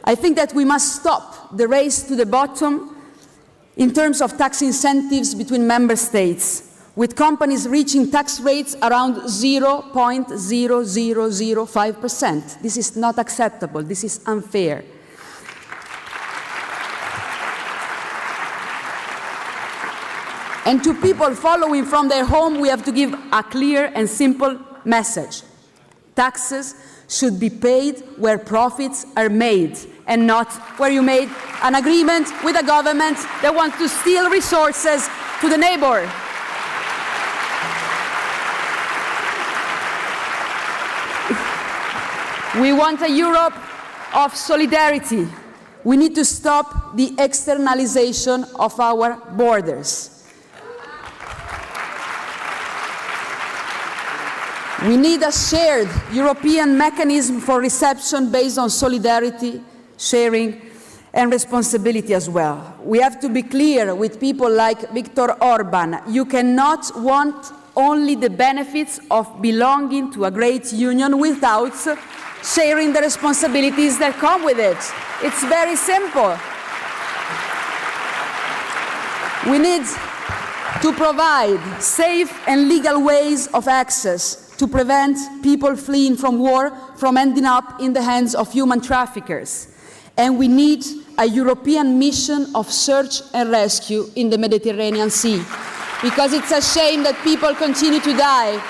I think that we must stop the race to the bottom in terms of tax incentives between member states, with companies reaching tax rates around 0.0005%. This is not acceptable. This is unfair. And to people following from their home, we have to give a clear and simple message. Taxes should be paid where profits are made, and not where you made an agreement with a government that wants to steal resources to the neighbor. We want a Europe of solidarity. We need to stop the externalization of our borders. We need a shared European mechanism for reception based on solidarity, sharing, and responsibility as well. We have to be clear with people like Viktor Orban. You cannot want only the benefits of belonging to a great union without sharing the responsibilities that come with it. It's very simple. We need to provide safe and legal ways of access to prevent people fleeing from war from ending up in the hands of human traffickers. And we need a European mission of search and rescue in the Mediterranean Sea, because it's a shame that people continue to die.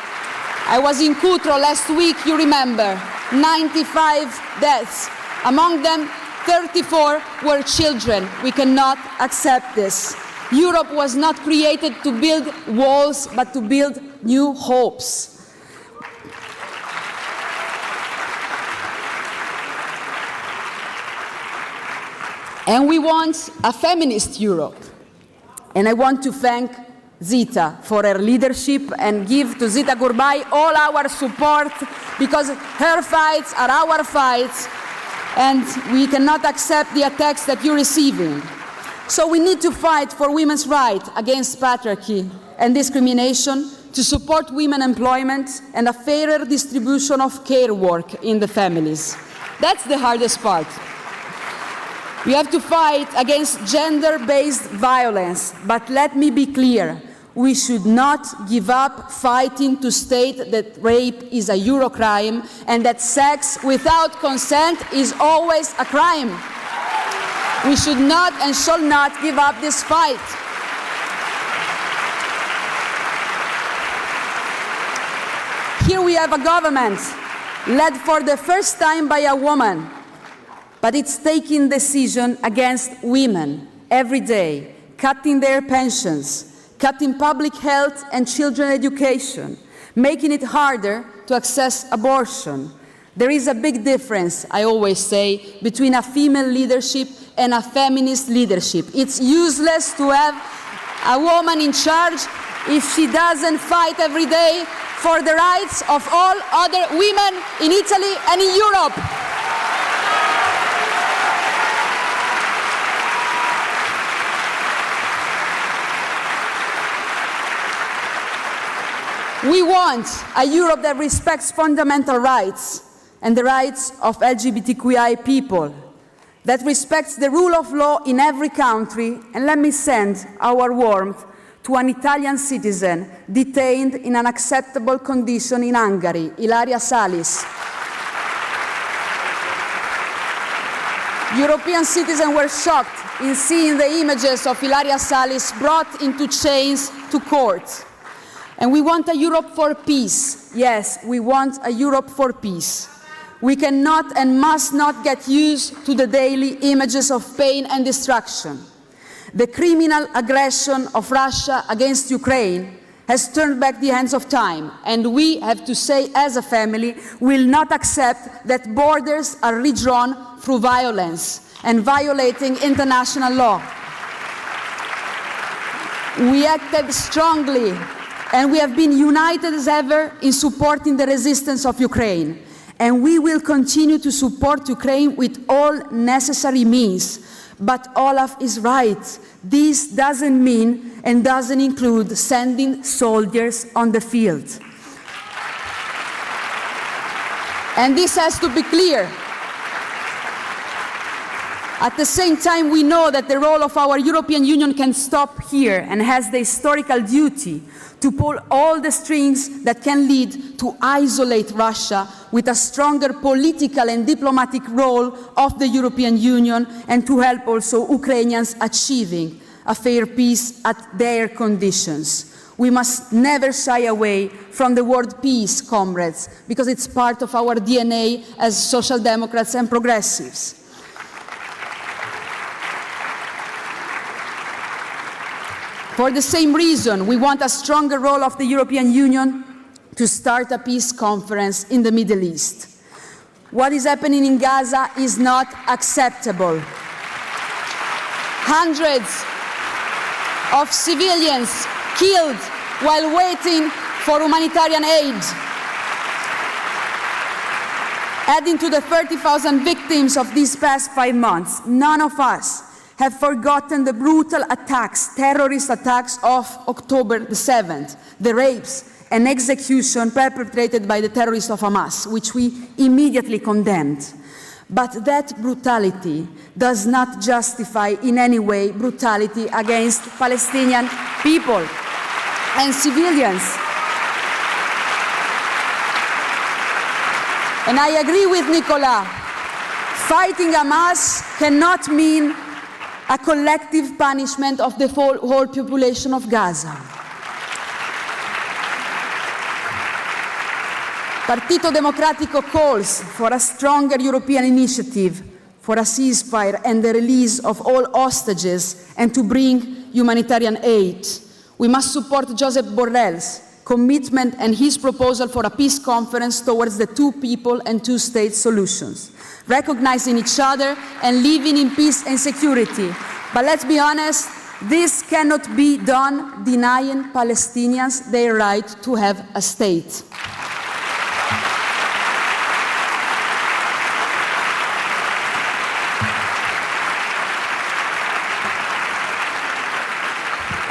I was in Cutro last week, you remember, 95 deaths. Among them, 34 were children. We cannot accept this. Europe was not created to build walls, but to build new hopes. And we want a feminist Europe. And I want to thank Zita for her leadership and give to Zita Gurmai all our support, because her fights are our fights, and we cannot accept the attacks that you're receiving. So we need to fight for women's rights against patriarchy and discrimination, to support women's employment and a fairer distribution of care work in the families. That's the hardest part. We have to fight against gender-based violence, but let me be clear, we should not give up fighting to state that rape is a Eurocrime and that sex without consent is always a crime. We should not and shall not give up this fight. Here we have a government led for the first time by a woman, but it's taking decisions against women every day, cutting their pensions, cutting public health and children's education, making it harder to access abortion. There is a big difference, I always say, between a female leadership and a feminist leadership. It's useless to have a woman in charge if she doesn't fight every day for the rights of all other women in Italy and in Europe. We want a Europe that respects fundamental rights and the rights of LGBTQI people, that respects the rule of law in every country. And let me send our warmth to an Italian citizen detained in unacceptable condition in Hungary, Ilaria Salis. European citizens were shocked in seeing the images of Ilaria Salis brought into chains to court. And we want a Europe for peace. Yes, we want a Europe for peace. We cannot and must not get used to the daily images of pain and destruction. The criminal aggression of Russia against Ukraine has turned back the hands of time, and we have to say as a family, will not accept that borders are redrawn through violence and violating international law. We acted strongly, and we have been united as ever in supporting the resistance of Ukraine. And we will continue to support Ukraine with all necessary means. But Olaf is right. This doesn't mean and doesn't include sending soldiers on the field. And this has to be clear. At the same time, we know that the role of our European Union can stop here and has the historical duty to pull all the strings that can lead to isolate Russia with a stronger political and diplomatic role of the European Union and to help also Ukrainians achieving a fair peace at their conditions. We must never shy away from the word peace, comrades, because it's part of our DNA as social democrats and progressives. For the same reason, we want a stronger role of the European Union to start a peace conference in the Middle East. What is happening in Gaza is not acceptable. Hundreds of civilians killed while waiting for humanitarian aid. Adding to the 30,000 victims of these past 5 months, none of us have forgotten the brutal attacks, terrorist attacks of October the 7th, the rapes and execution perpetrated by the terrorists of Hamas, which we immediately condemned. But that brutality does not justify in any way brutality against Palestinian people and civilians. And I agree with Nicola. Fighting Hamas cannot mean a collective punishment of the whole population of Gaza. Partito Democratico calls for a stronger European initiative for a ceasefire and the release of all hostages and to bring humanitarian aid. We must support Josep Borrell's commitment and his proposal for a peace conference towards the two people and two state solutions, recognizing each other and living in peace and security. But let's be honest, this cannot be done denying Palestinians their right to have a state.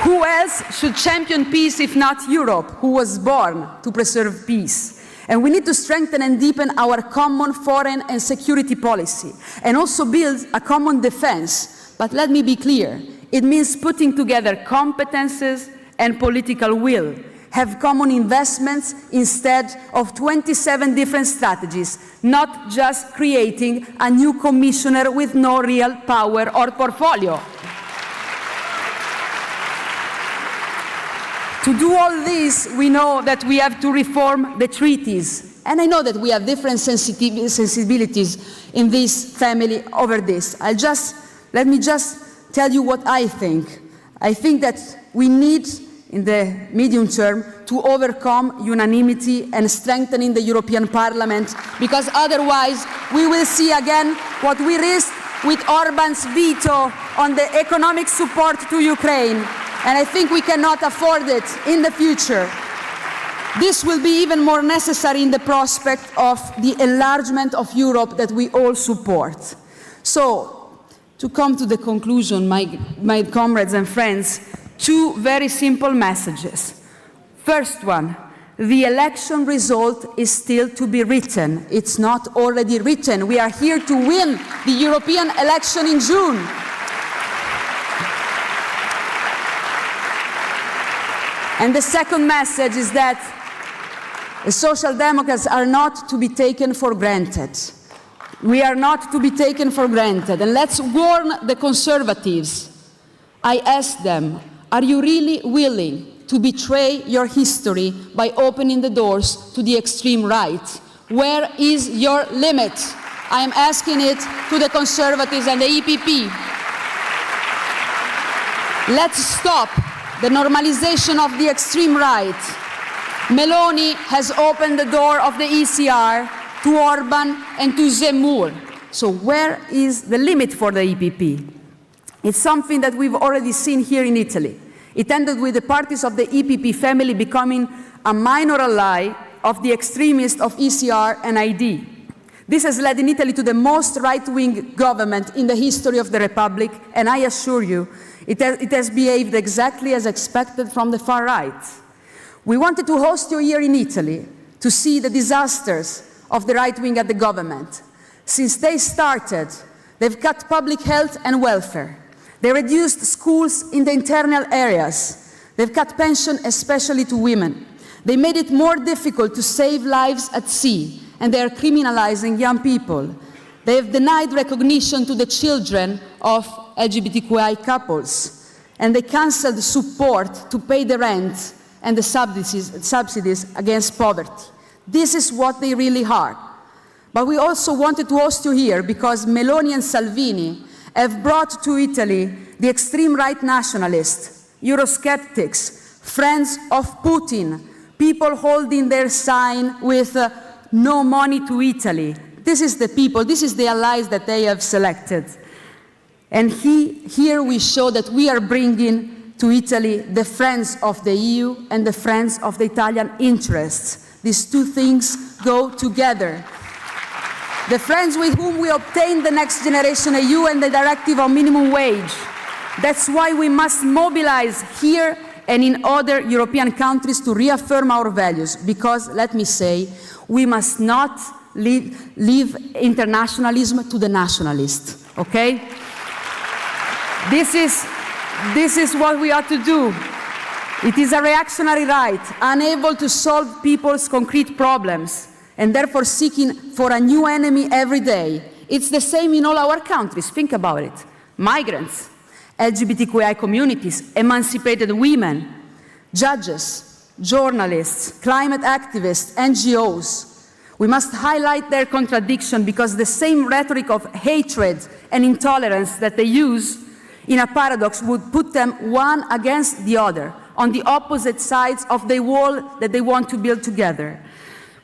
Who else should champion peace if not Europe, who was born to preserve peace? And we need to strengthen and deepen our common foreign and security policy, and also build a common defense. But let me be clear, it means putting together competences and political will, have common investments instead of 27 different strategies, not just creating a new commissioner with no real power or portfolio. To do all this, we know that we have to reform the treaties. And I know that we have different sensibilities in this family over this. Let me just tell you what I think. I think that we need, in the medium term, to overcome unanimity and strengthening the European Parliament, because otherwise we will see again what we risked with Orban's veto on the economic support to Ukraine. And I think we cannot afford it in the future. This will be even more necessary in the prospect of the enlargement of Europe that we all support. So, to come to the conclusion, my comrades and friends, two very simple messages. First one, the election result is still to be written. It's not already written. We are here to win the European election in June. And the second message is that the Social Democrats are not to be taken for granted. We are not to be taken for granted. And let's warn the Conservatives. I ask them, are you really willing to betray your history by opening the doors to the extreme right? Where is your limit? I am asking it to the Conservatives and the EPP. Let's stop the normalization of the extreme right. Meloni has opened the door of the ECR to Orban and to Zemmour. So where is the limit for the EPP? It's something that we've already seen here in Italy. It ended with the parties of the EPP family becoming a minor ally of the extremists of ECR and ID. This has led in Italy to the most right-wing government in the history of the Republic, and I assure you, it has behaved exactly as expected from the far right. We wanted to host you here in Italy to see the disasters of the right wing at the government. Since they started, they've cut public health and welfare. They reduced schools in the internal areas. They've cut pension, especially to women. They made it more difficult to save lives at sea, and they are criminalizing young people. They have denied recognition to the children of LGBTQI couples, and they cancelled support to pay the rent and the subsidies against poverty. This is what they really are. But we also wanted to host you here because Meloni and Salvini have brought to Italy the extreme right nationalists, Eurosceptics, friends of Putin, people holding their sign with no money to Italy. This is the people, this is the allies that they have selected. And here we show that we are bringing to Italy the friends of the EU and the friends of the Italian interests. These two things go together. The friends with whom we obtained the Next Generation EU and the Directive on Minimum Wage. That's why we must mobilize here and in other European countries to reaffirm our values, because, let me say, we must not leave internationalism to the nationalists, okay? This is what we ought to do. It is a reactionary right, unable to solve people's concrete problems, and therefore seeking for a new enemy every day. It's the same in all our countries, think about it. Migrants, LGBTQI communities, emancipated women, judges, journalists, climate activists, NGOs. We must highlight their contradiction because the same rhetoric of hatred and intolerance that they use in a paradox would put them one against the other, on the opposite sides of the wall that they want to build together.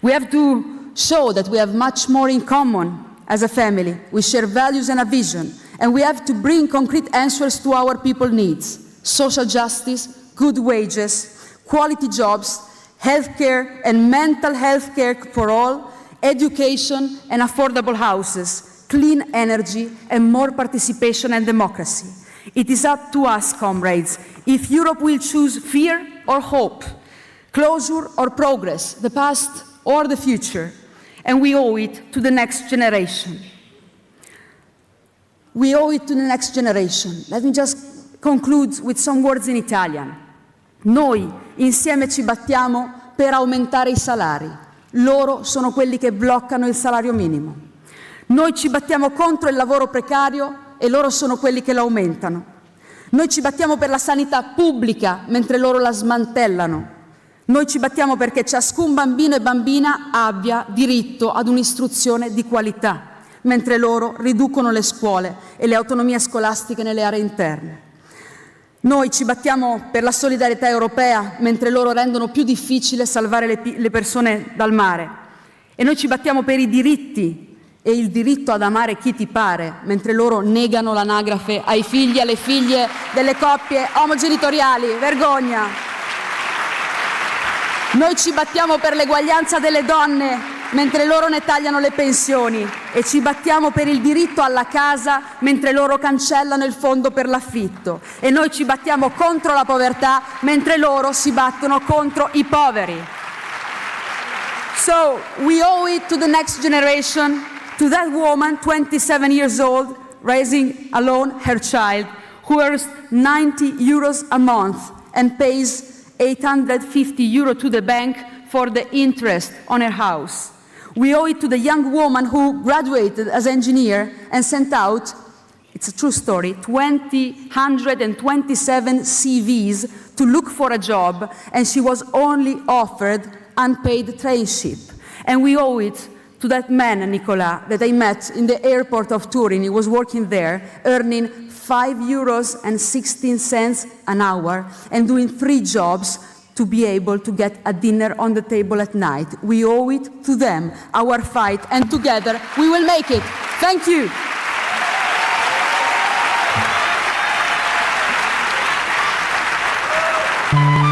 We have to show that we have much more in common as a family. We share values and a vision, and we have to bring concrete answers to our people's needs. Social justice, good wages, quality jobs, healthcare and mental health care for all, education and affordable houses, clean energy and more participation and democracy. It is up to us, comrades, if Europe will choose fear or hope, closure or progress, the past or the future, and we owe it to the next generation. We owe it to the next generation. Let me just conclude with some words in Italian. Noi insieme ci battiamo per aumentare i salari. Loro sono quelli che bloccano il salario minimo. Noi ci battiamo contro il lavoro precario e loro sono quelli che lo aumentano. Noi ci battiamo per la sanità pubblica mentre loro la smantellano. Noi ci battiamo perché ciascun bambino e bambina abbia diritto ad un'istruzione di qualità, mentre loro riducono le scuole e le autonomie scolastiche nelle aree interne. Noi ci battiamo per la solidarietà europea, mentre loro rendono più difficile salvare le persone dal mare. E noi ci battiamo per i diritti e il diritto ad amare chi ti pare, mentre loro negano l'anagrafe ai figli e alle figlie delle coppie omogenitoriali. Vergogna! Noi ci battiamo per l'eguaglianza delle donne, mentre loro ne tagliano le pensioni, e ci battiamo per il diritto alla casa, mentre loro cancellano il fondo per l'affitto. E noi ci battiamo contro la povertà, mentre loro si battono contro i poveri. So, we owe it to the next generation, to that woman, 27 years old, raising alone her child, who earns 90 euros a month and pays 850 euro to the bank for the interest on her house. We owe it to the young woman who graduated as engineer and sent out it's a true story, 127 CVs to look for a job, and she was only offered unpaid trainship. And we owe it to that man, Nicolas, that I met in the airport of Turin. He was working there, earning €5.16 an hour and doing 3 jobs to be able to get a dinner on the table at night. We owe it to them, our fight, and together we will make it. Thank you. Thank you.